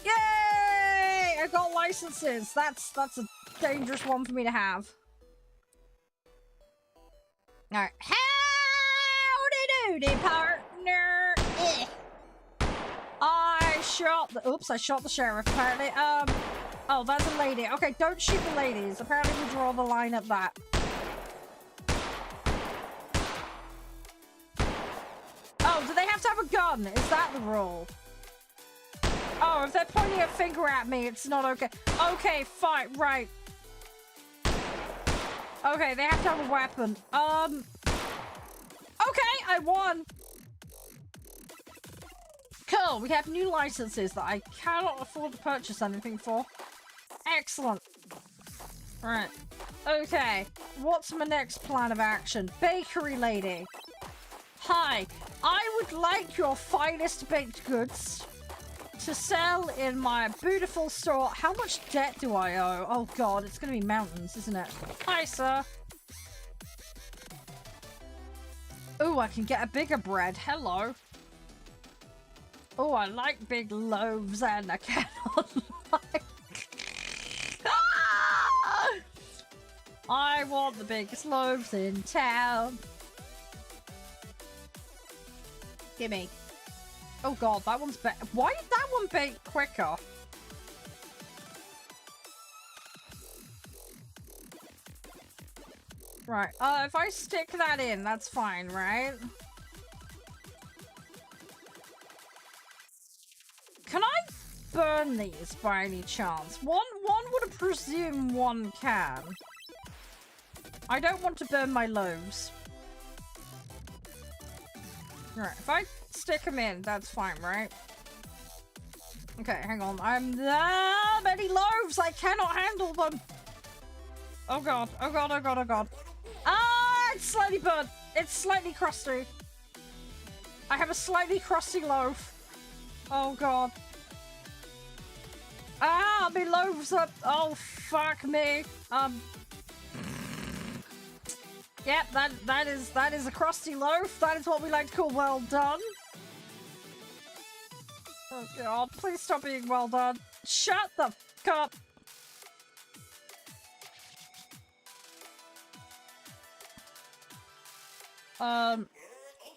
Yay! I got licenses. That's a dangerous one for me to have. Alright. Howdy doody, partner. I shot the sheriff, apparently. Oh, that's a lady. Okay, don't shoot the ladies. Apparently we draw the line at that. Oh, do they have to have a gun? Is that the rule? Oh, if they're pointing a finger at me, it's not okay. Okay, fine, right. Okay, they have to have a weapon. Okay, I won. Cool, we have new licenses that I cannot afford to purchase anything for. Excellent. Right. Okay, what's my next plan of action? Bakery lady. Hi, I would like your finest baked goods to sell in my beautiful store. How much debt do I owe? Oh god, it's gonna be mountains, isn't it? Hi, sir. Oh, I can get a bigger bread. Hello. Oh, I like big loaves and I cannot like... I want the biggest loaves in town. Gimme. Oh god, that one's better. Why did that one bake quicker? Right, if I stick that in, that's fine, right? Can I burn these by any chance? One would presume one can. I don't want to burn my loaves. Right, if I stick them in, that's fine, right? Okay, hang on. I'm that many loaves! I cannot handle them! Oh god, oh god, oh god, oh god. slightly burnt. It's slightly crusty. I have a slightly crusty loaf. Oh god. Ah, my loaves up. Oh fuck me. Yep, that is a crusty loaf. That is what we like to call well done. Oh god, please stop being well done. Shut the fuck up.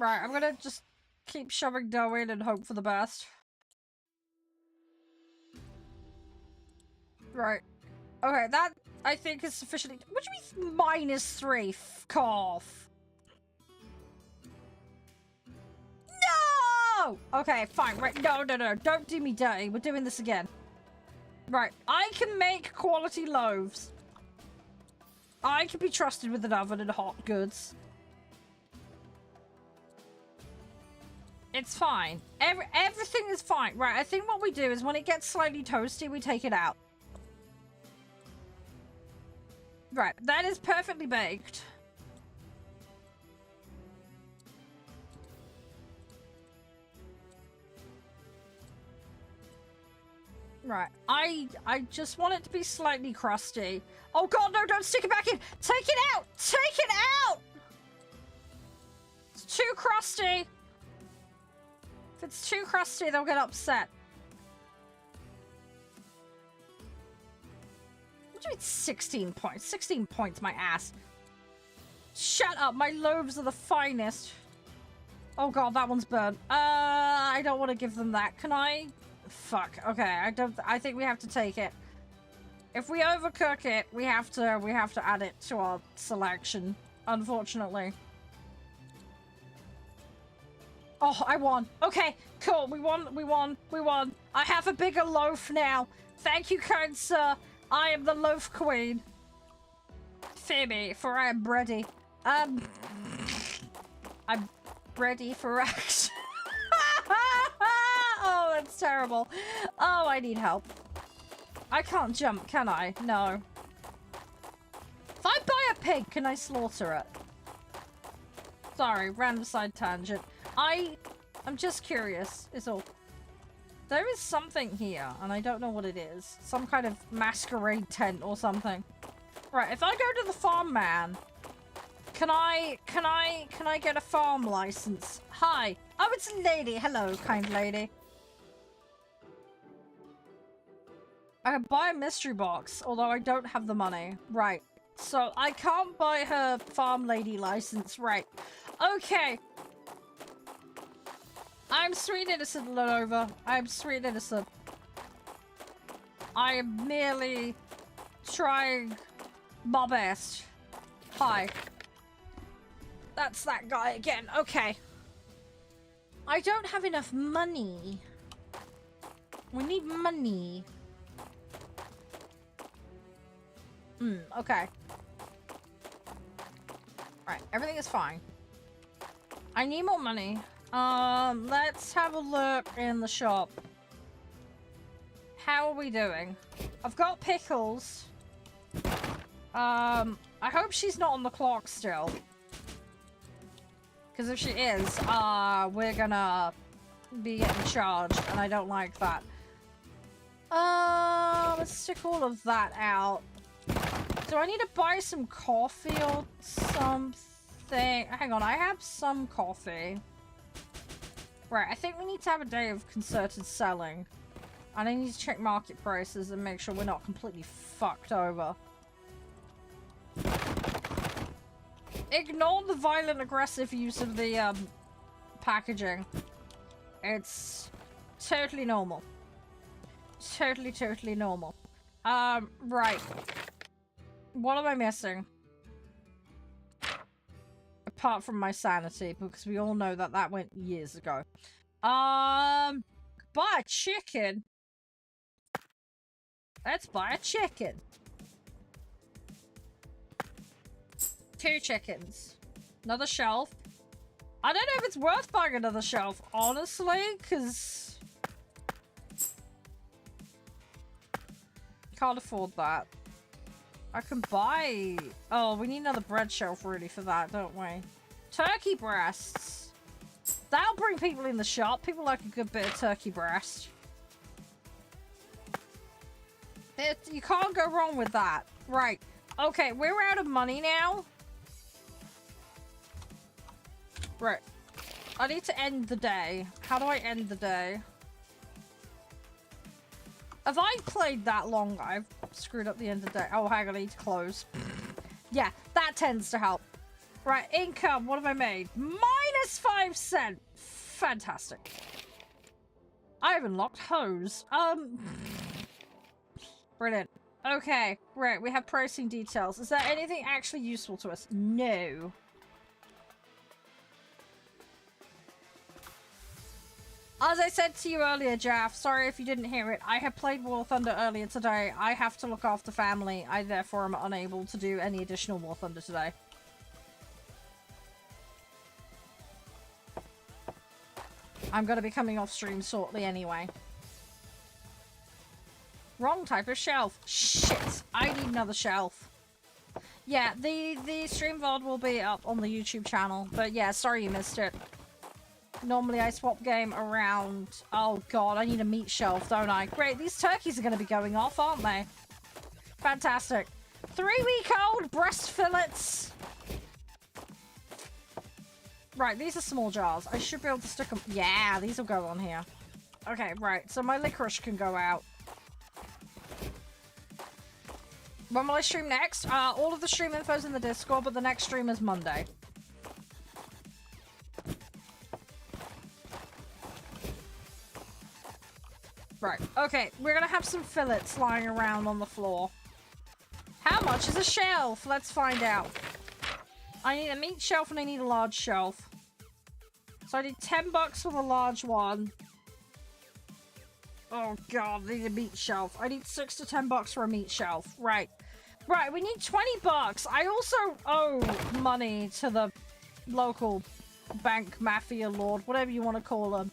Right, I'm gonna just keep shoving dough in and hope for the best. Right. Okay, that I think is sufficiently. What do you mean -3? F off. No! Okay, fine. Right, no. Don't do me dirty. We're doing this again. Right, I can make quality loaves. I can be trusted with an oven and hot goods. It's fine. Everything is fine. Right, I think what we do is when it gets slightly toasty, we take it out. Right, that is perfectly baked. Right, I just want it to be slightly crusty. Oh god, no, don't stick it back in! Take it out! Take it out! It's too crusty! If it's too crusty, they'll get upset. What do you mean 16 points? 16 points, my ass. Shut up, my loaves are the finest. Oh god, that one's burnt. I don't want to give them that. Can I? Fuck. Okay, I think we have to take it. If we overcook it, we have to add it to our selection, unfortunately. Oh, I won. Okay, cool. We won. I have a bigger loaf now. Thank you, kind sir. I am the loaf queen. Fear me, for I am ready. I'm ready for action. Oh, that's terrible. Oh, I need help. I can't jump, can I? No. If I buy a pig, can I slaughter it? Sorry, random side tangent. I'm just curious, is all. There is something here, and I don't know what it is. Some kind of masquerade tent or something. Right, if I go to the farm man, can I get a farm license? Hi. Oh, it's a lady. Hello, kind lady. I can buy a mystery box, although I don't have the money. Right. So I can't buy her farm lady license. Right. Okay. I'm sweet innocent, Lenova. I'm sweet innocent. I am merely trying my best. Hi. That's that guy again. Okay. I don't have enough money. We need money. Okay. Alright, everything is fine. I need more money. Let's have a look in the shop. How are we doing? I've got pickles. I hope she's not on the clock still. Because if she is, we're gonna be getting charged, and I don't like that. Let's stick all of that out. Do I need to buy some coffee or something? Hang on, I have some coffee. Right, I think we need to have a day of concerted selling. And I need to check market prices and make sure we're not completely fucked over. Ignore the violent, aggressive use of the, packaging. It's totally normal. Totally normal. Right. What am I missing? Apart from my sanity, because we all know that that went years ago. Buy a chicken. Let's buy a chicken. 2 chickens. Another shelf. I don't know if it's worth buying another shelf, honestly, because can't afford that. I can buy... Oh, we need another bread shelf really for that, don't we? Turkey breasts. That'll bring people in the shop. People like a good bit of turkey breast. You can't go wrong with that. Right. Okay, we're out of money now. Right. I need to end the day. How do I end the day? Have I played that long? I've screwed up the end of the day. Oh, hang on, I need to close. Yeah, that tends to help. Right, income. What have I made? Minus 5 cents. Fantastic. I have unlocked hose. Brilliant. Okay, right, we have pricing details. Is there anything actually useful to us? No. As I said to you earlier, Jaff, sorry if you didn't hear it, I have played War Thunder earlier today. I have to look after family. I therefore am unable to do any additional War Thunder today. I'm going to be coming off stream shortly anyway. Wrong type of shelf. Shit. I need another shelf. Yeah, the stream VOD will be up on the YouTube channel. But yeah, sorry you missed it. Normally I swap game around... Oh god, I need a meat shelf, don't I? Great, these turkeys are going to be going off, aren't they? Fantastic. 3-week-old breast fillets. Right, these are small jars. I should be able to stick them... Yeah, these will go on here. Okay, right, so my licorice can go out. When will I stream next? All of the stream info's in the Discord, but the next stream is Monday. Right, okay, we're gonna have some fillets lying around on the floor. How much is a shelf? Let's find out. I need a meat shelf and I need a large shelf. So I need $10 for the large one. Oh god, I need a meat shelf. I need $6 to $10 for a meat shelf. Right. Right, we need $20. I also owe money to the local bank mafia lord, whatever you want to call them.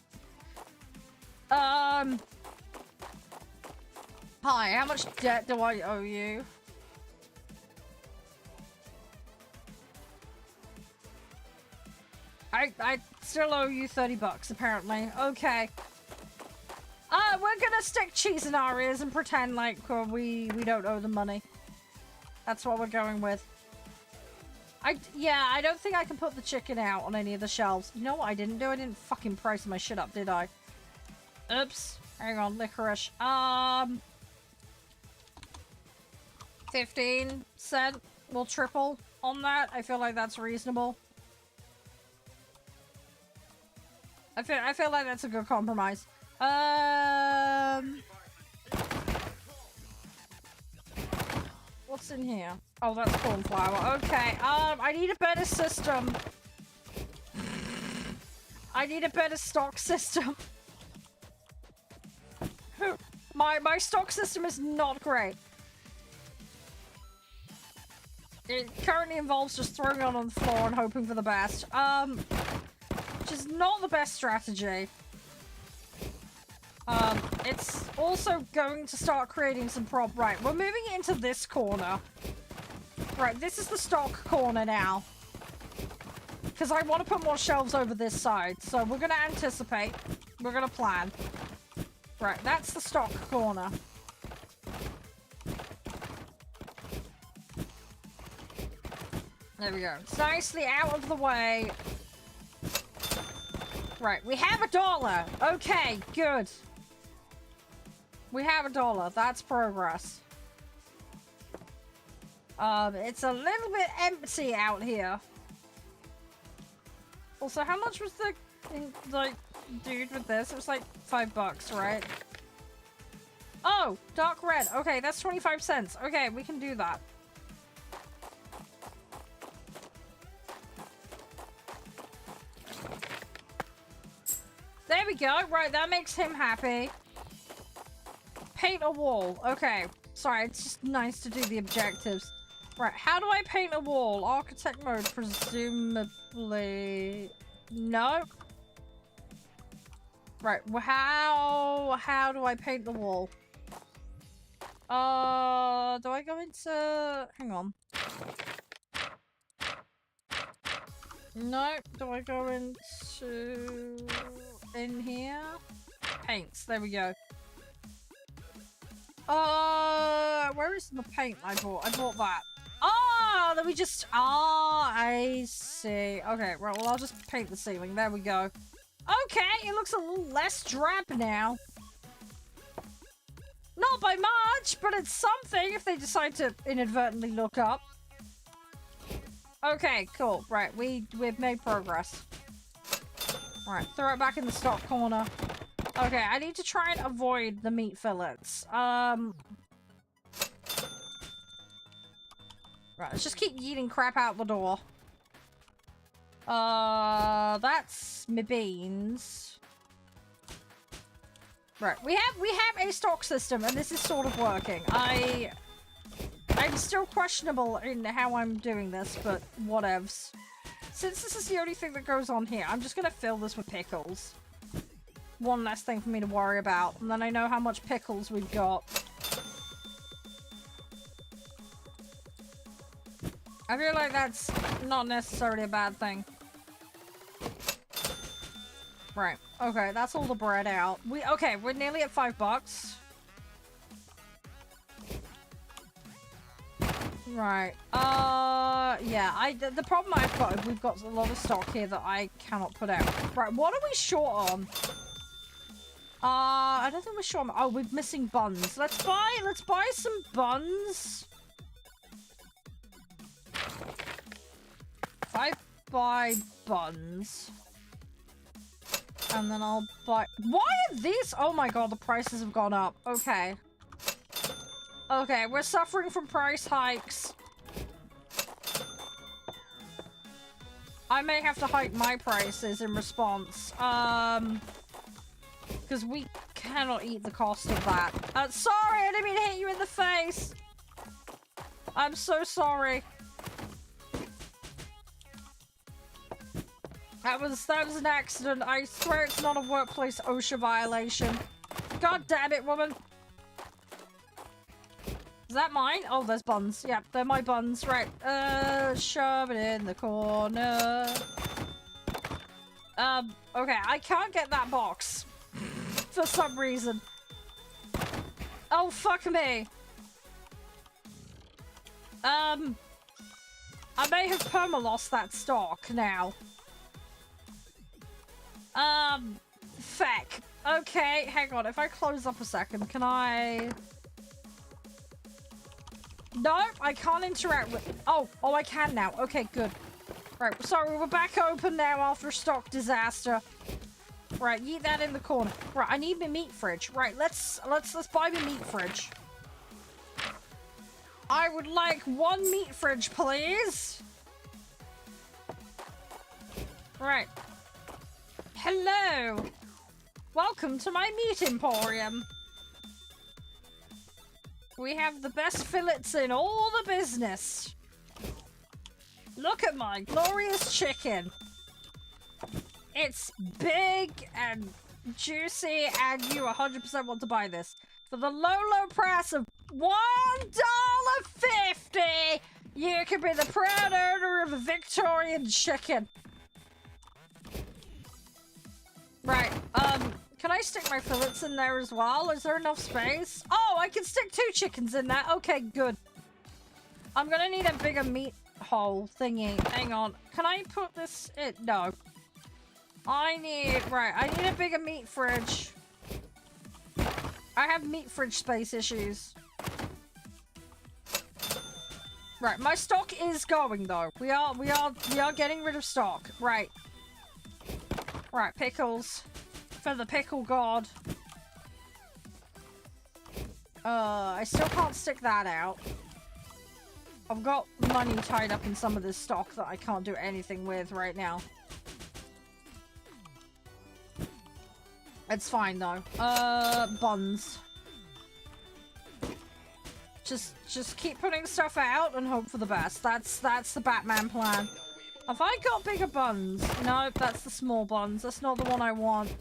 Hi, how much debt do I owe you? I still owe you $30, apparently. Okay. We're gonna stick cheese in our ears and pretend like we don't owe the money. That's what we're going with. Yeah, I don't think I can put the chicken out on any of the shelves. You know what I didn't do? I didn't fucking price my shit up, did I? Oops. Hang on, licorice. 15 cent. We'll triple on that. I feel like that's reasonable. I feel like that's a good compromise. What's in here? Oh, that's corn flour. Okay. I need a better system. I need a better stock system. My stock system is not great. It currently involves just throwing it on the floor and hoping for the best. Which is not the best strategy. It's also going to start creating some Right, we're moving into this corner. Right, this is the stock corner now. Because I want to put more shelves over this side. So we're going to anticipate. We're going to plan. Right, that's the stock corner. There we go. It's nicely out of the way. Right, we have $1. Okay, good. We have $1. That's progress. It's a little bit empty out here. Also, how much was the dude with this? It was like $5, right? Oh, dark red. Okay, that's 25 cents. Okay, we can do that. There we go. Right, that makes him happy. Paint a wall. Okay. Sorry, it's just nice to do the objectives. Right, how do I paint a wall? Architect mode, presumably... No? Right, well, how do I paint the wall? Do I go into... Hang on. No, do I go into... in here? Paints, there we go. Where is the paint I bought? I bought that. Oh, then we just... Ah, I see. Okay, right, well, I'll just paint the ceiling. There we go. Okay, it looks a little less drab now. Not by much, but it's something if they decide to inadvertently look up. Okay, cool. Right, we've made progress. Right, throw it back in the stock corner. Okay, I need to try and avoid the meat fillets. Right, let's just keep yeeting crap out the door. That's my beans. Right, we have a stock system, and this is sort of working. I'm still questionable in how I'm doing this, but whatevs. Since this is the only thing that goes on here, I'm just gonna fill this with pickles. One less thing for me to worry about, and then I know how much pickles we've got. I feel like that's not necessarily a bad thing. Right. Okay, that's all the bread out. Okay, we're nearly at $5. Right. Yeah, the problem I've got is we've got a lot of stock here that I cannot put out. Right, what are we short on? I don't think we're short on... Oh, we're missing buns. Let's buy some buns. If I buy buns... And then I'll buy... Why are these? Oh my god, the prices have gone up. Okay. Okay, we're suffering from price hikes. I may have to hike my prices in response. Because we cannot eat the cost of that. Sorry, I didn't mean to hit you in the face. I'm so sorry. That was an accident. I swear it's not a workplace OSHA violation. God damn it, woman. Is that mine? Oh, there's buns. Yep, they're my buns. Right. Shove it in the corner. Okay, I can't get that box. For some reason. Oh, fuck me. I may have perma-lost that stock now. Feck. Okay, hang on. If I close up a second, can I... No, I can't interact with... Oh, I can now. Okay, good. Right, sorry, we're back open now after a stock disaster. Right, eat that in the corner. Right, I need my meat fridge. Right, let's buy my meat fridge. I would like one meat fridge, please. Right. Hello. Welcome to my meat emporium. We have the best fillets in all the business. Look at my glorious chicken. It's big and juicy, and you 100% want to buy this. For the low, low price of $1.50, you can be the proud owner of a Victorian chicken. Right, can I stick my fillets in there as well? Is there enough space? Oh, I can stick 2 chickens in there. Okay, good. I'm gonna need a bigger meat hole thingy. Hang on. Can I put this in? No. I need a bigger meat fridge. I have meat fridge space issues. Right, my stock is going though. We are getting rid of stock. Right. Right, pickles. For the pickle god. I still can't stick that out. I've got money tied up in some of this stock that I can't do anything with right now. It's fine though. Buns. Just keep putting stuff out and hope for the best. That's the Batman plan. Have I got bigger buns? Nope, that's the small buns. That's not the one I want.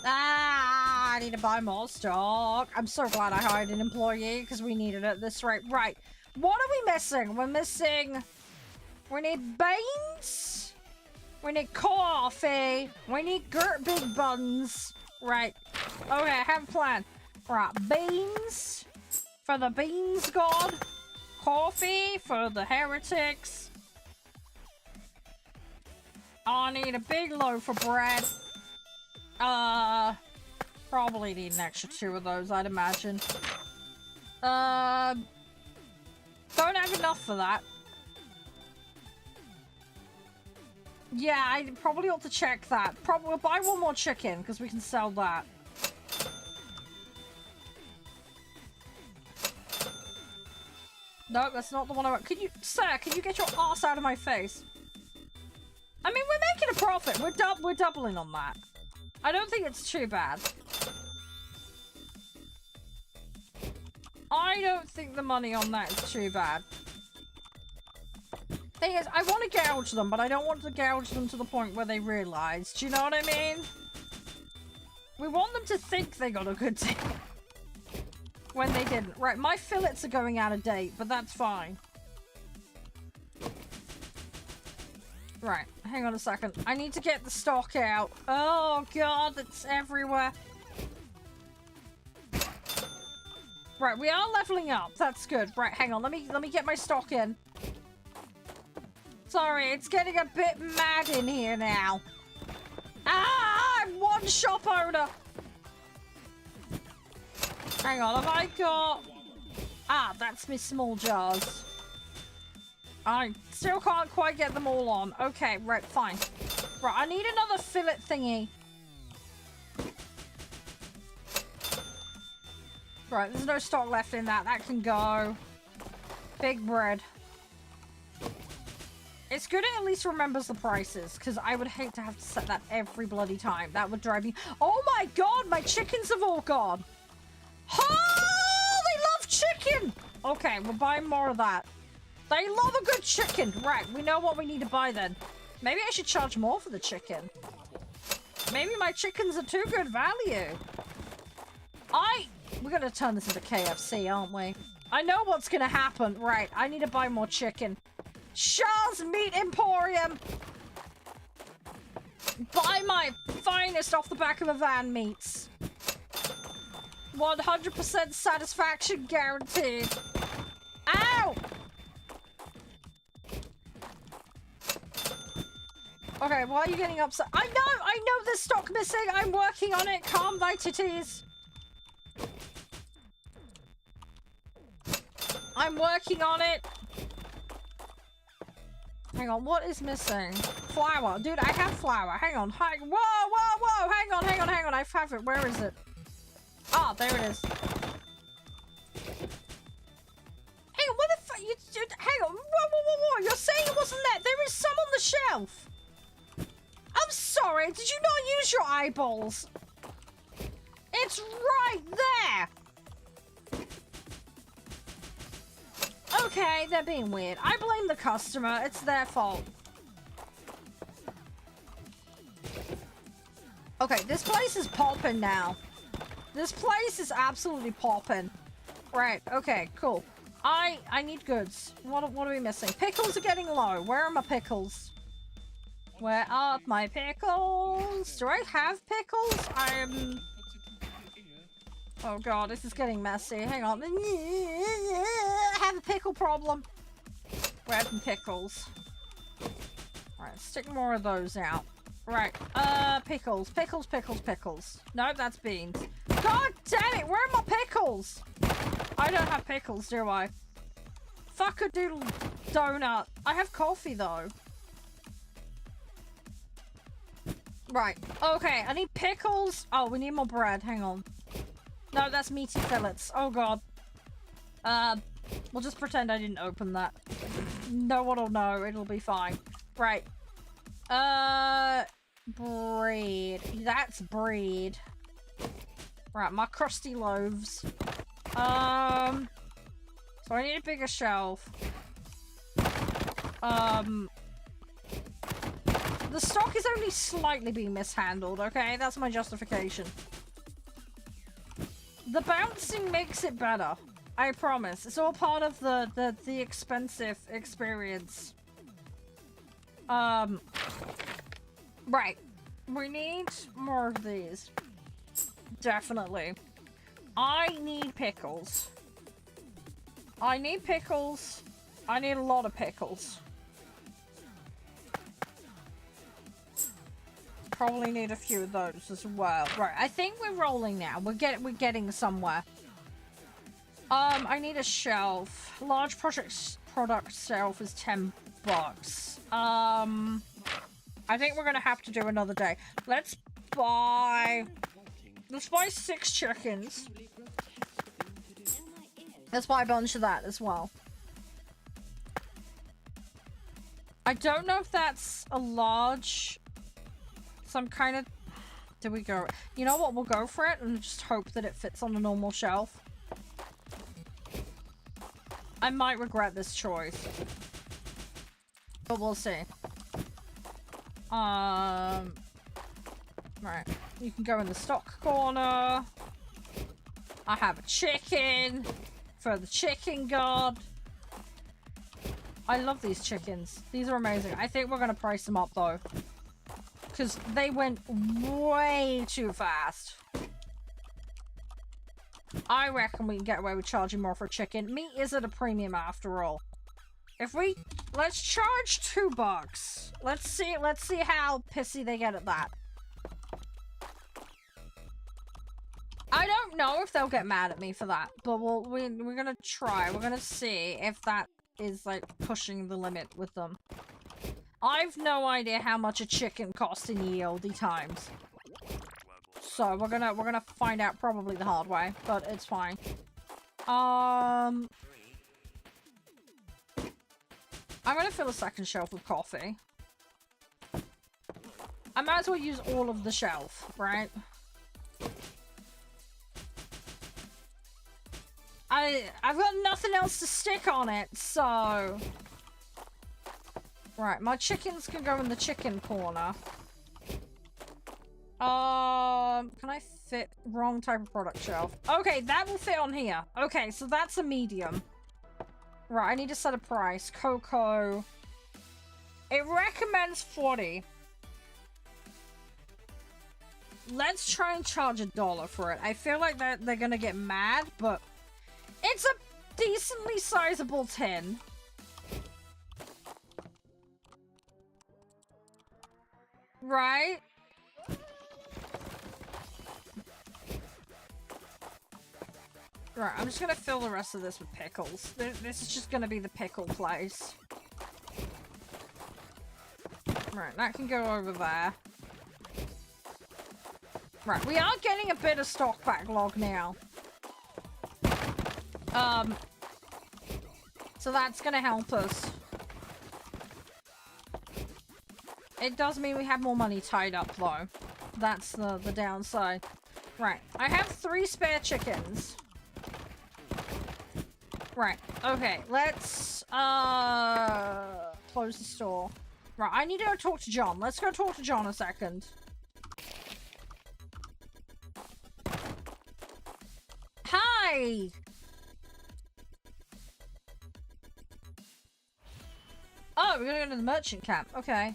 Ah, I need to buy more stock. I'm so glad I hired an employee because we needed it at this rate. Right. What are we missing? We're missing... We need beans. We need coffee. We need big buns. Right. Okay, I have a plan. Right, beans for the beans god. Coffee for the heretics. I need a big loaf of bread. Probably need an extra 2 of those, I'd imagine. Don't have enough for that. Yeah, I probably ought to check that. Probably we'll buy 1 more chicken, because we can sell that. No, that's not the one I want. Can you, sir, can you get your ass out of my face? I mean, we're making a profit. We're doubling on that. I don't think it's too bad. I don't think the money on that is too bad. Thing is, I want to gouge them, but I don't want to gouge them to the point where they realize. Do you know what I mean? We want them to think they got a good deal. When they didn't. Right, my fillets are going out of date, but that's fine. Right, hang on a second. I need to get the stock out. Oh god, it's everywhere. Right, we are leveling up. That's good. Right, hang on. Let me get my stock in. Sorry, it's getting a bit mad in here now. Ah, I'm one shop owner. Hang on, have I got... Ah, that's my small jars. I still can't quite get them all on. Okay, right, fine. Right, I need another fillet thingy. Right, there's no stock left in that. That can go. Big bread. It's good it at least remembers the prices, because I would hate to have to set that every bloody time. That would drive me... Oh my god, my chickens have all gone! Oh, they love chicken! Okay, we're buying more of that. They love a good chicken. Right, we know what we need to buy then. Maybe I should charge more for the chicken. Maybe my chickens are too good value. We're gonna turn this into KFC, aren't we? I know what's gonna happen. Right, I need to buy more chicken. Shaw's Meat Emporium! Buy my finest off the back of a van meats. 100% satisfaction guaranteed. Ow! Okay, why are you getting upset? I know there's stock missing. I'm working on it. Calm thy titties. I'm working on it. Hang on, what is missing? Flour. Dude, I have flour. Hang on. Whoa, whoa, whoa. Hang on. I have it. Where is it? Ah, there it is. Hang on, what the fuck? Hang on. Whoa. You're saying it wasn't there? There is some on the shelf. I'm sorry. Did you not use your eyeballs? It's right there. Okay, they're being weird. I blame the customer. It's their fault. Okay, this place is popping now. This place is absolutely popping. Right, okay, cool. I need goods. What are we missing? Pickles are getting low. Where are my pickles? Where are my pickles? Do I have pickles? Oh god, this is getting messy. Hang on. I have a pickle problem. Where's my pickles? Alright, stick more of those out. Right, pickles. No, that's beans. God damn it, where are my pickles? I don't have pickles, do I? Fuck-a-doodle donut. I have coffee, though. Right, okay, I need pickles. Oh, we need more bread, hang on. No, that's meaty fillets. Oh, God. We'll just pretend I didn't open that. No one will know. It'll be fine. Right. Bread. That's bread. Right, my crusty loaves. So I need a bigger shelf. The stock is only slightly being mishandled, okay? That's my justification. The bouncing makes it better. I promise. It's all part of the expensive experience. Right. We need more of these. Definitely. I need pickles. I need pickles. I need a lot of pickles. Probably need a few of those as well. Right, I think we're rolling now. We're getting somewhere. I need a shelf. Large product shelf is $10. I think we're gonna have to do another day. Let's buy 6 chickens. Let's buy a bunch of that as well. I don't know if that's a large... Some kind of... Do we go... You know what? We'll go for it and just hope that it fits on a normal shelf. I might regret this choice. But we'll see. Right. You can go in the stock corner. I have a chicken for the chicken god. I love these chickens. These are amazing. I think we're going to price them up though. Because they went way too fast. I reckon we can get away with charging more for chicken. Meat is at a premium after all. If we... Let's charge $2. Let's see how pissy they get at that. I don't know if they'll get mad at me for that. But we're gonna try. We're gonna see if that is like pushing the limit with them. I've no idea how much a chicken costs in ye olde times. So we're gonna find out probably the hard way, but it's fine. I'm gonna fill a second shelf with coffee. I might as well use all of the shelf, right? I've got nothing else to stick on it, so... Right, my chickens can go in the chicken corner. Can I fit wrong type of product shelf? Okay, that will fit on here. Okay, so that's a medium. Right, I need to set a price. Cocoa. It recommends 40. Let's try and charge $1 for it. I feel like they're gonna get mad, but it's a decently sizable tin. Right? Right, I'm just gonna fill the rest of this with pickles. This is just gonna be the pickle place. Right, that can go over there. Right, we are getting a bit of stock backlog now. So that's gonna help us. It does mean we have more money tied up, though. That's the downside. Right, I have 3 spare chickens. Right, okay, let's, close the store. Right, I need to go talk to John. Let's go talk to John a second. Hi! Oh, we're gonna go to the merchant camp. Okay.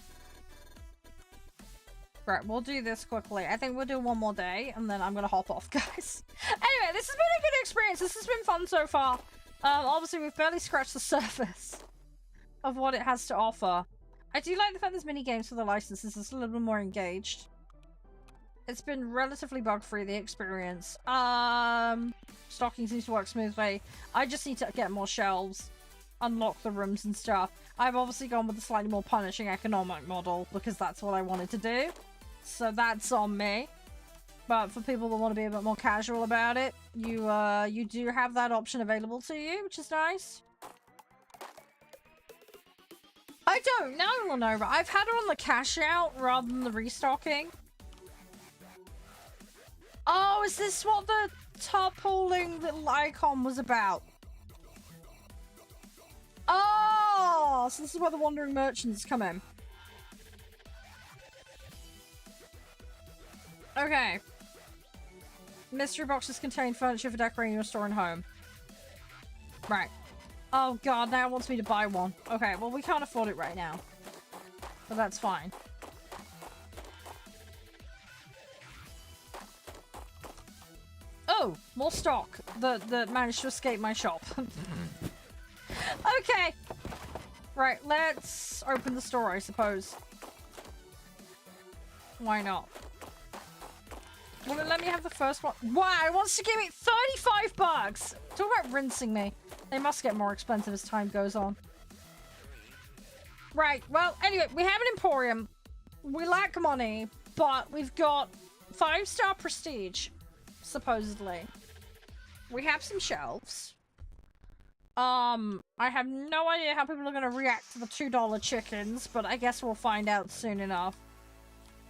Right, we'll do this quickly. I think we'll do one more day, and then I'm gonna hop off, guys. Anyway, this has been a good experience. This has been fun so far. Obviously, we've barely scratched the surface of what it has to offer. I do like the fact there's mini games for the licenses. It's a little bit more engaged. It's been relatively bug-free, the experience. Stocking seems to work smoothly. I just need to get more shelves, unlock the rooms and stuff. I've obviously gone with the slightly more punishing economic model because that's what I wanted to do. So that's on me. But for people that want to be a bit more casual about it, you do have that option available to you, which is nice. I don't know, Lenova. I've had her on the cash out rather than the restocking. Oh, is this what the tarpauling little icon was about? Oh, so this is where the wandering merchants come in. Okay. Mystery boxes contain furniture for decorating your store and home. Right. Oh god, now it wants me to buy one. Okay, well we can't afford it right now. But that's fine. Oh, more stock that managed to escape my shop. Okay. Right, let's open the store, I suppose. Why not? Well, then let me have the first one. Wow, it wants to give me 35 bucks. Talk about rinsing me. They must get more expensive as time goes on. Right, well, anyway, we have an emporium. We lack money, but we've got 5-star prestige, supposedly. We have some shelves. I have no idea how people are going to react to the $2 chickens, but I guess we'll find out soon enough.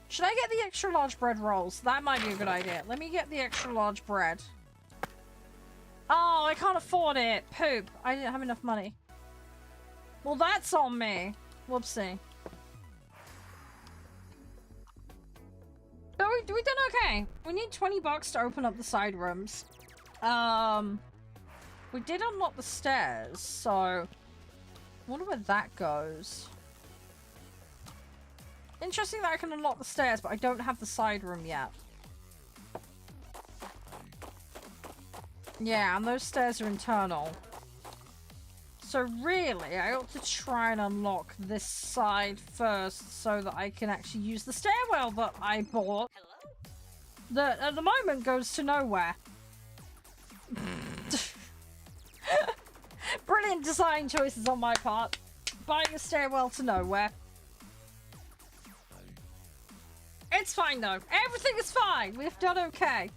Should I get the extra large bread rolls? That might be a good idea. Let me get the extra large bread. Oh, I can't afford it. Poop. I didn't have enough money. Well, that's on me. Whoopsie. So we done okay. We need 20 bucks to open up the side rooms. We did unlock the stairs, so I wonder where that goes. Interesting that I can unlock the stairs, but I don't have the side room yet. Yeah, and those stairs are internal. So really, I ought to try and unlock this side first so that I can actually use the stairwell that I bought. That at the moment goes to nowhere. Brilliant design choices on my part. Buying a stairwell to nowhere. It's fine though. Everything is fine. We've done okay.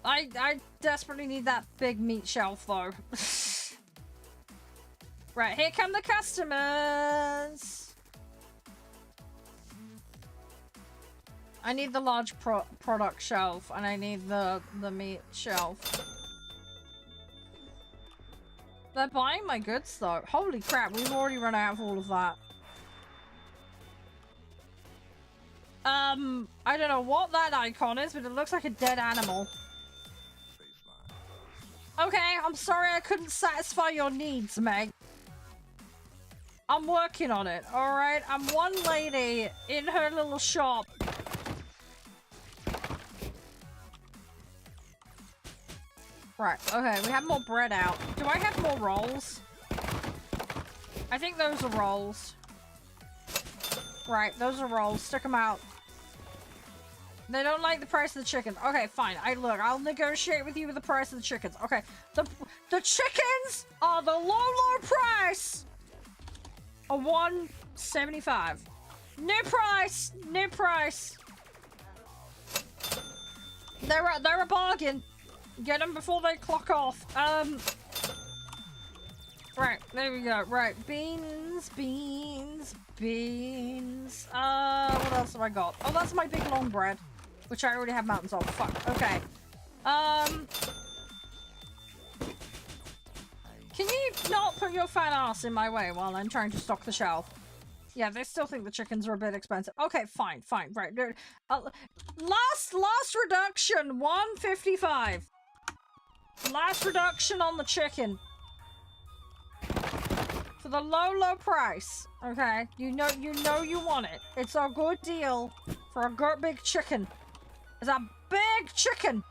I desperately need that big meat shelf though. Right, here come the customers. I need the large product shelf and I need the meat shelf. They're buying my goods though. Holy crap, we've already run out of all of that. I don't know what that icon is, but it looks like a dead animal. Okay, I'm sorry I couldn't satisfy your needs, Meg. I'm working on it, alright? I'm one lady in her little shop. Right, okay, we have more bread out. Do I have more rolls? I think those are rolls. Right, those are rolls. Stick them out. They don't like the price of the chickens. Okay, fine. Look, I'll negotiate with you with the price of the chickens. Okay, the chickens are the low price of $1.75. New price. New price. They're a bargain. Get them before they clock off. Right, there we go. Right, beans. What else have I got? Oh, that's my big long bread, which I already have mountains of. Fuck. Okay. Can you not put your fat ass in my way while I'm trying to stock the shelf? Yeah, they still think the chickens are a bit expensive. Okay, fine. Right. Last reduction, $1.55. Last reduction on the chicken. For the low price. Okay, you know you want it. It's a good deal for a good big chicken. It's a big chicken.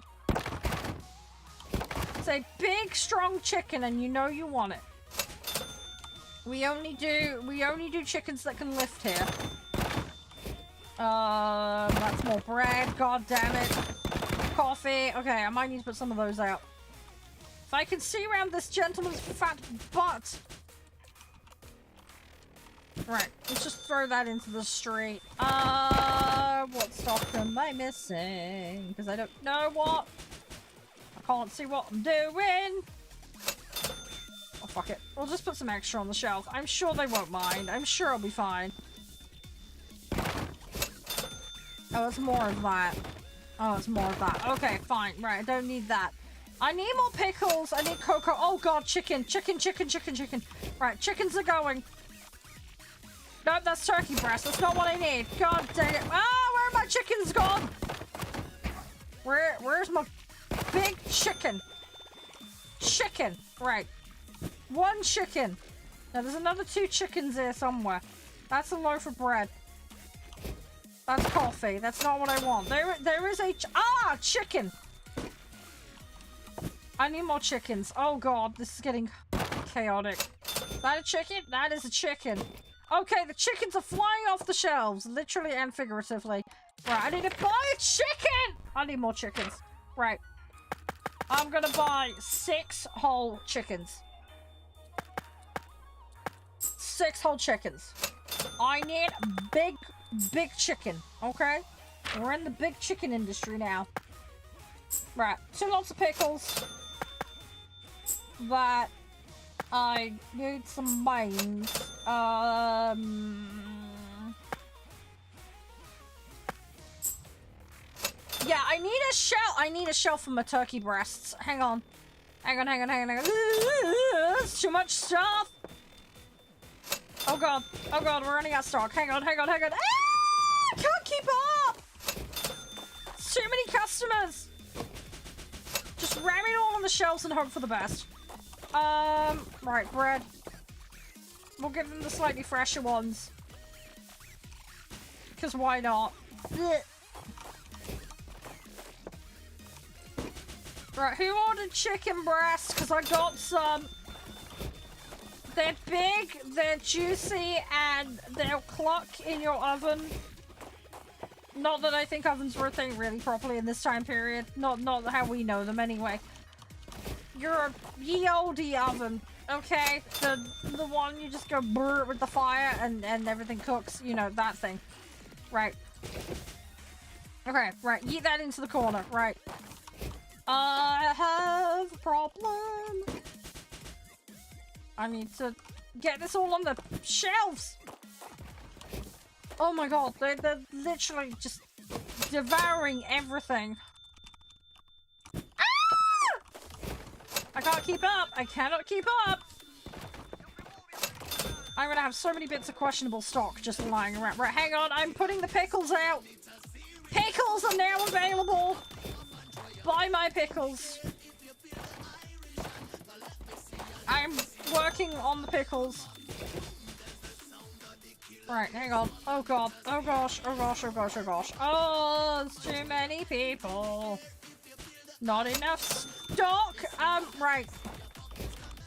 It's a big strong chicken, and you know you want it. We only do chickens that can lift here. That's more bread. God damn it. Coffee. Okay, I might need to put some of those out. If I can see around this gentleman's fat butt. Right, let's just throw that into the street. What stock am I missing? Because I don't know what. I can't see what I'm doing. Oh, fuck it. We'll just put some extra on the shelf. I'm sure they won't mind. I'm sure I'll be fine. Oh, it's more of that. Oh, it's more of that. Okay, fine. Right, I don't need that. I need more pickles. I need cocoa. Oh, God, chicken. Right, chickens are going. Nope, that's turkey breast. That's not what I need. God dang it. Ah, where are my chickens gone? Where's my big chicken? Chicken, right. 1 chicken. Now there's another 2 chickens here somewhere. That's a loaf of bread. That's coffee. That's not what I want. There is a chicken. I need more chickens. Oh god, this is getting chaotic. That a chicken? That is a chicken. Okay, the chickens are flying off the shelves, literally and figuratively. Right, I need to buy a chicken! I need more chickens. Right. I'm gonna buy 6 whole chickens. 6 whole chickens. I need big chicken, okay? We're in the big chicken industry now. Right, 2 lots of pickles. That I need some mines. Yeah, I need a shell. I need a shell for my turkey breasts. Hang on. Hang on. That's too much stuff. Oh god, we're running out of stock. Hang on. Ah! Can't keep up! It's too many customers! Just ram it all on the shelves and hope for the best. Right, bread. We'll give them the slightly fresher ones. Because why not? Blech. Right, who ordered chicken breast? Because I got some. They're big, they're juicy, and they'll cluck in your oven. Not that I think ovens were a thing really properly in this time period. Not how we know them anyway. Your ye olde oven, okay? The one you just go brr with the fire and everything cooks. You know, that thing. Right. Okay, right. Yeet that into the corner. Right. I have a problem. I need to get this all on the shelves. Oh my god, they're literally just devouring everything. Ah! I can't keep up. I cannot keep up. I'm gonna have so many bits of questionable stock just lying around. Right, hang on. I'm putting the pickles out. Pickles are now available. Buy my pickles. I'm working on the pickles. Right, hang on. Oh god. Oh gosh. Oh gosh. Oh gosh. Oh gosh. Oh, it's too many people. Not enough stock. Right.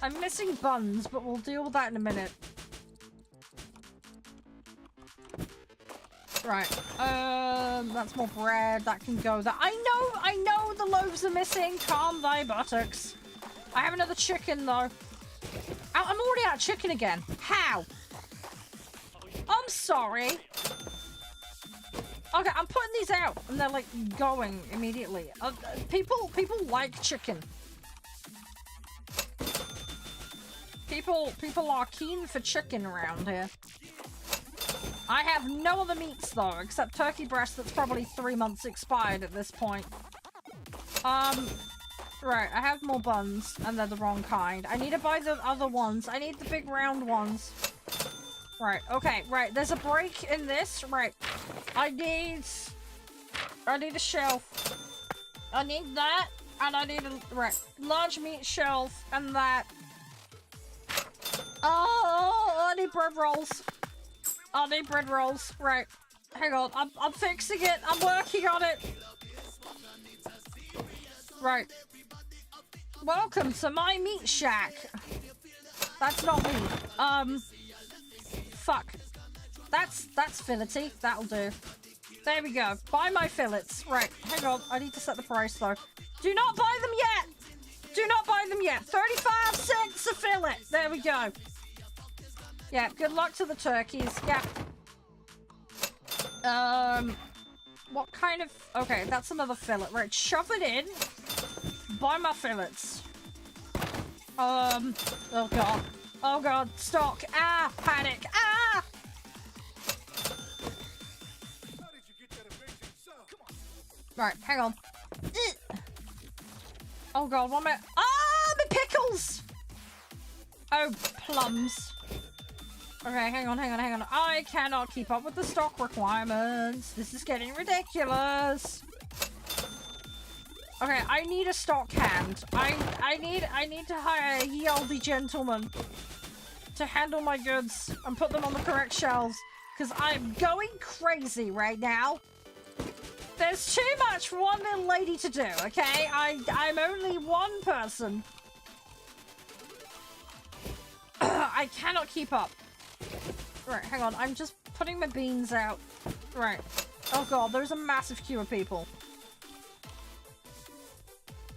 I'm missing buns, but we'll deal with that in a minute. Right. That's more bread. That can go there. I know the loaves are missing. Calm thy buttocks. I have another chicken, though. I'm already out of chicken again. How? I'm sorry. Okay, I'm putting these out, and they're, like, going immediately. People like chicken. People are keen for chicken around here. I have no other meats, though, except turkey breast that's probably 3 months expired at this point. Right, I have more buns, and they're the wrong kind. I need to buy the other ones. I need the big round ones. Right, okay, right. There's a break in this. Right. I need a shelf. I need that, and I need a, right, large meat shelf, and that. Oh, I need bread rolls. I need bread rolls. Right. Hang on. I'm fixing it. I'm working on it. Right. Welcome to my meat shack. That's not me. Fuck. That's fillety. That'll do. There we go. Buy my fillets. Right. Hang on. I need to set the price though. Do not buy them yet. Do not buy them yet. 35 cents a fillet. There we go. Yeah, good luck to the turkeys. Yeah. What kind of... Okay, that's another fillet. Right, shove it in. Buy my fillets. Oh god. Oh god, stock. Ah, panic. Ah! Right, hang on. Oh god, one minute. Ah, the pickles! Oh, plums. Okay, hang on. I cannot keep up with the stock requirements. This is getting ridiculous. Okay, I need a stock hand. I need to hire a yieldy gentleman to handle my goods and put them on the correct shelves. Because I'm going crazy right now. There's too much for one little lady to do, okay? I'm only one person. I cannot keep up. Right, hang on. I'm just putting my beans out. Right. Oh god, there's a massive queue of people.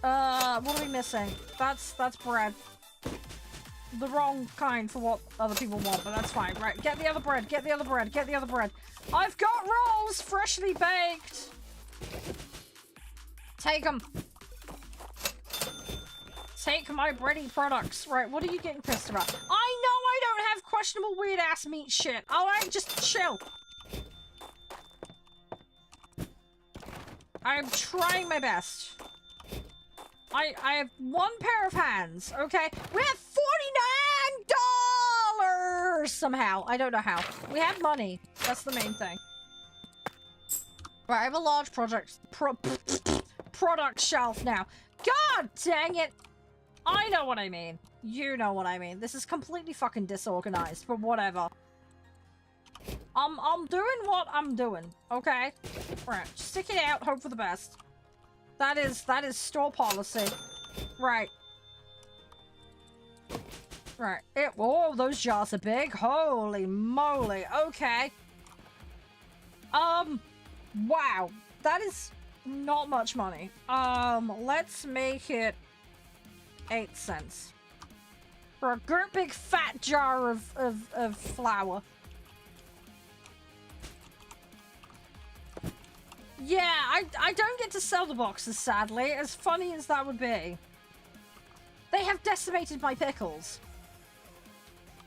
What are we missing? That's bread. The wrong kind for what other people want, but that's fine. Right, get the other bread, get the other bread, get the other bread. I've got rolls freshly baked! Take them. Take my bready products. Right, what are you getting pissed about? I know I don't have questionable weird ass meat shit. Alright, just chill. I'm trying my best. I have one pair of hands, okay? We have $49 somehow. I don't know how. We have money. That's the main thing. Right, I have a large product shelf now. God dang it! I know what I mean. You know what I mean. This is completely fucking disorganized, but whatever. I'm doing what I'm doing, okay? Right, stick it out, hope for the best. That is store policy. Right. Right. Oh, those jars are big. Holy moly. Okay. Wow. That is not much money. Let's make it 8 cents. For a great big fat jar of flour. Yeah, I don't get to sell the boxes, sadly, as funny as that would be. They have decimated my pickles.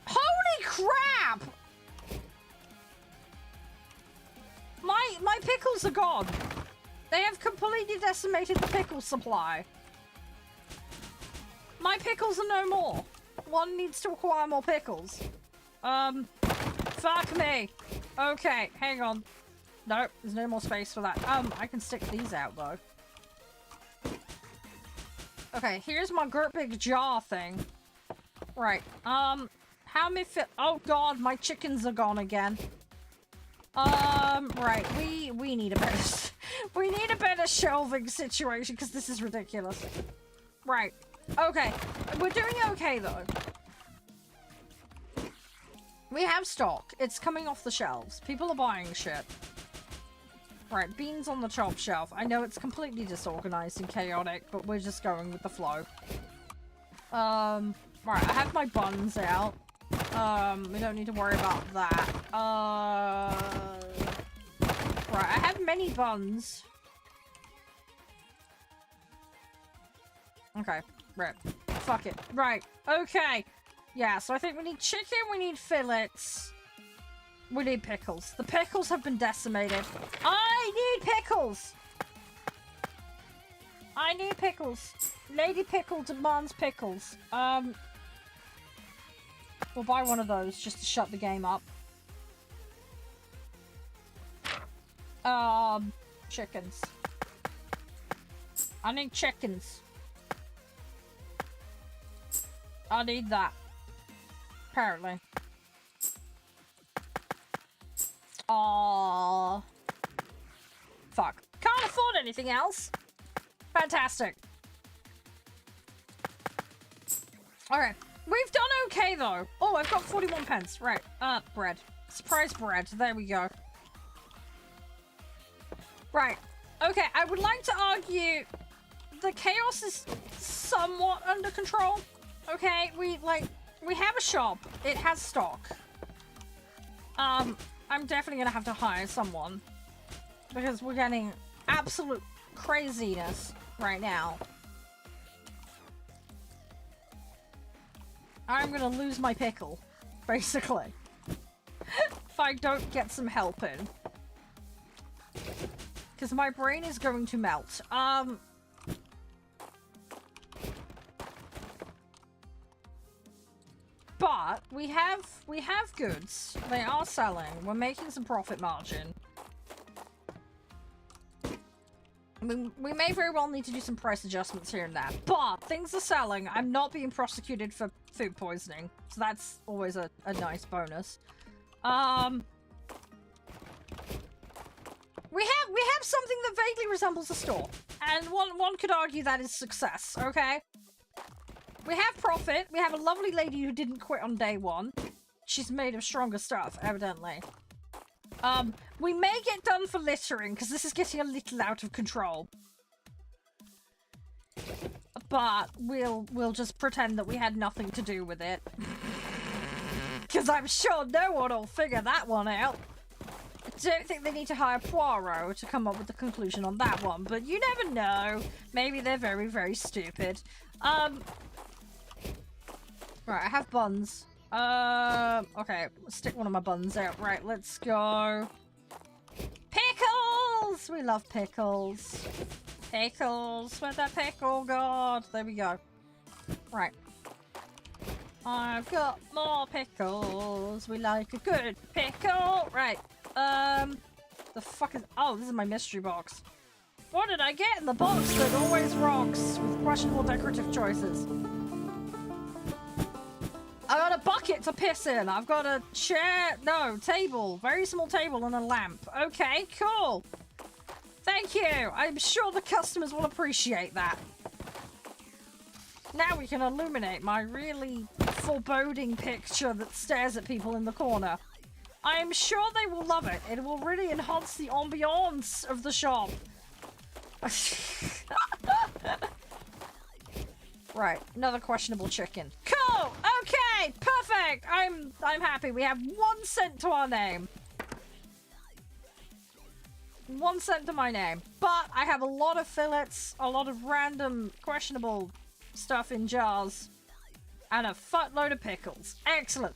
Holy crap! My pickles are gone. They have completely decimated the pickle supply. My pickles are no more. One needs to acquire more pickles. Fuck me. Okay, hang on. Nope, there's no more space for that. I can stick these out, though. Okay, here's my great big jar thing. Right, how many oh god, my chickens are gone again. Right, we need a better... we need a better shelving situation, because this is ridiculous. Right, okay. We're doing okay, though. We have stock. It's coming off the shelves. People are buying shit. Right, beans on the top shelf. I know it's completely disorganized and chaotic, but we're just going with the flow. Right, I have my buns out. We don't need to worry about that. Right, I have many buns. Okay, right. Fuck it. Right, okay. Yeah, so I think we need chicken, we need fillets. We need pickles. The pickles have been decimated. I need pickles! I need pickles. Lady Pickle demands pickles. We'll buy one of those just to shut the game up. Chickens. I need chickens. I need that. Apparently. Aww. Fuck. Can't afford anything else. Fantastic. Alright. We've done okay, though. Oh, I've got 41 pence. Right. Bread. Surprise bread. There we go. Right. Okay, I would like to argue the chaos is somewhat under control. Okay, we have a shop. It has stock. I'm definitely gonna have to hire someone because we're getting absolute craziness right now. I'm gonna lose my pickle, basically, if I don't get some help in. Because my brain is going to melt. But we have goods. They are selling. We're making some profit margin. we may very well need to do some price adjustments here and there, but things are selling. I'm not being prosecuted for food poisoning, so that's always a nice bonus. We have something that vaguely resembles a store, and one could argue that is success, okay? We have profit, we have a lovely lady who didn't quit on day one. She's made of stronger stuff, evidently. We may get done for littering, because this is getting a little out of control. But we'll just pretend that we had nothing to do with it. Because I'm sure no one will figure that one out. I don't think they need to hire Poirot to come up with the conclusion on that one, but you never know. Maybe they're very, very stupid. Right, I have buns. Okay, stick one of my buns out. Right, let's go. Pickles! We love pickles. Pickles with a pickle god. There we go. Right. I've got more pickles. We like a good pickle. Right. The fuck is... Oh, this is my mystery box. What did I get in the box that always rocks with questionable decorative choices? I got a bucket to piss in. I've got a chair... No, table. Very small table and a lamp. Okay, cool. Thank you. I'm sure the customers will appreciate that. Now we can illuminate my really foreboding picture that stares at people in the corner. I am sure they will love it. It will really enhance the ambiance of the shop. Right, another questionable chicken. Cool! Okay, perfect! I'm happy. We have 1 cent to our name. 1 cent to my name. But I have a lot of fillets, a lot of random questionable stuff in jars, and a fuckload of pickles. Excellent.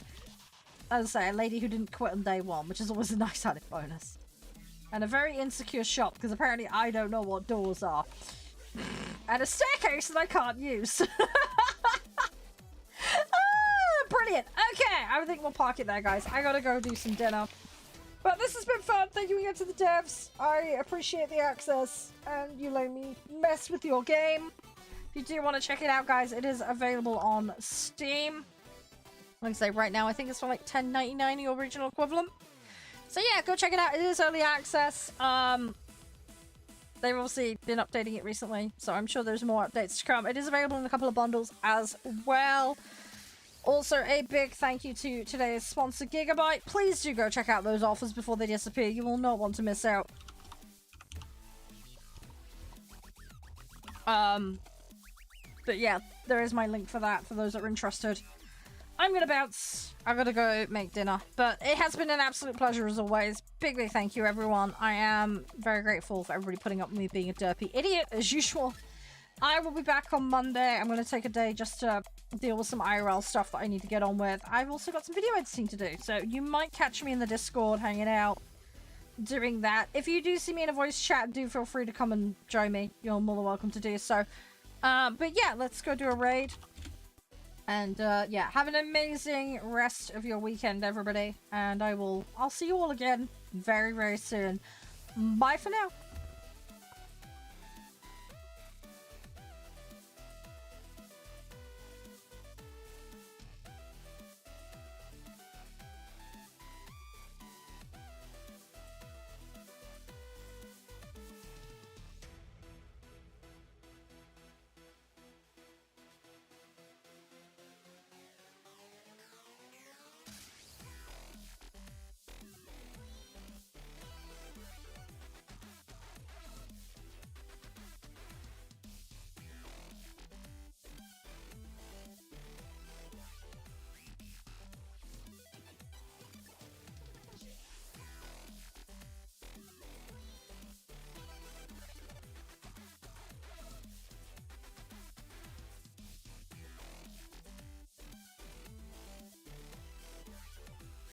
As I say, a lady who didn't quit on day one, which is always a nice added bonus. And a very insecure shop, because apparently I don't know what doors are. And a staircase that I can't use. Brilliant. Okay, I think we'll park it there, guys. I gotta go do some dinner. But this has been fun. Thank you again to the devs. I appreciate the access, and you let me mess with your game. If you do want to check it out, guys, it is available on Steam. Like I say, right now, I think it's for like $10.99, the original equivalent. So yeah, go check it out. It is early access. They've obviously been updating it recently, so I'm sure there's more updates to come. It is available in a couple of bundles as well. Also, a big thank you to today's sponsor, Gigabyte. Please do go check out those offers before they disappear. You will not want to miss out. But yeah, there is my link for that for those that are interested. I'm gonna bounce. I gotta go make dinner. But it has been an absolute pleasure as always. Big thank you, everyone. I am very grateful for everybody putting up with me being a derpy idiot, as usual. I will be back on Monday. I'm gonna take a day just to deal with some IRL stuff that I need to get on with. I've also got some video editing to do, so you might catch me in the Discord hanging out, doing that. If you do see me in a voice chat, do feel free to come and join me. You're more than welcome to do so. But yeah, let's go do a raid. And yeah, have an amazing rest of your weekend, everybody. And I'll see you all again very, very soon. Bye for now.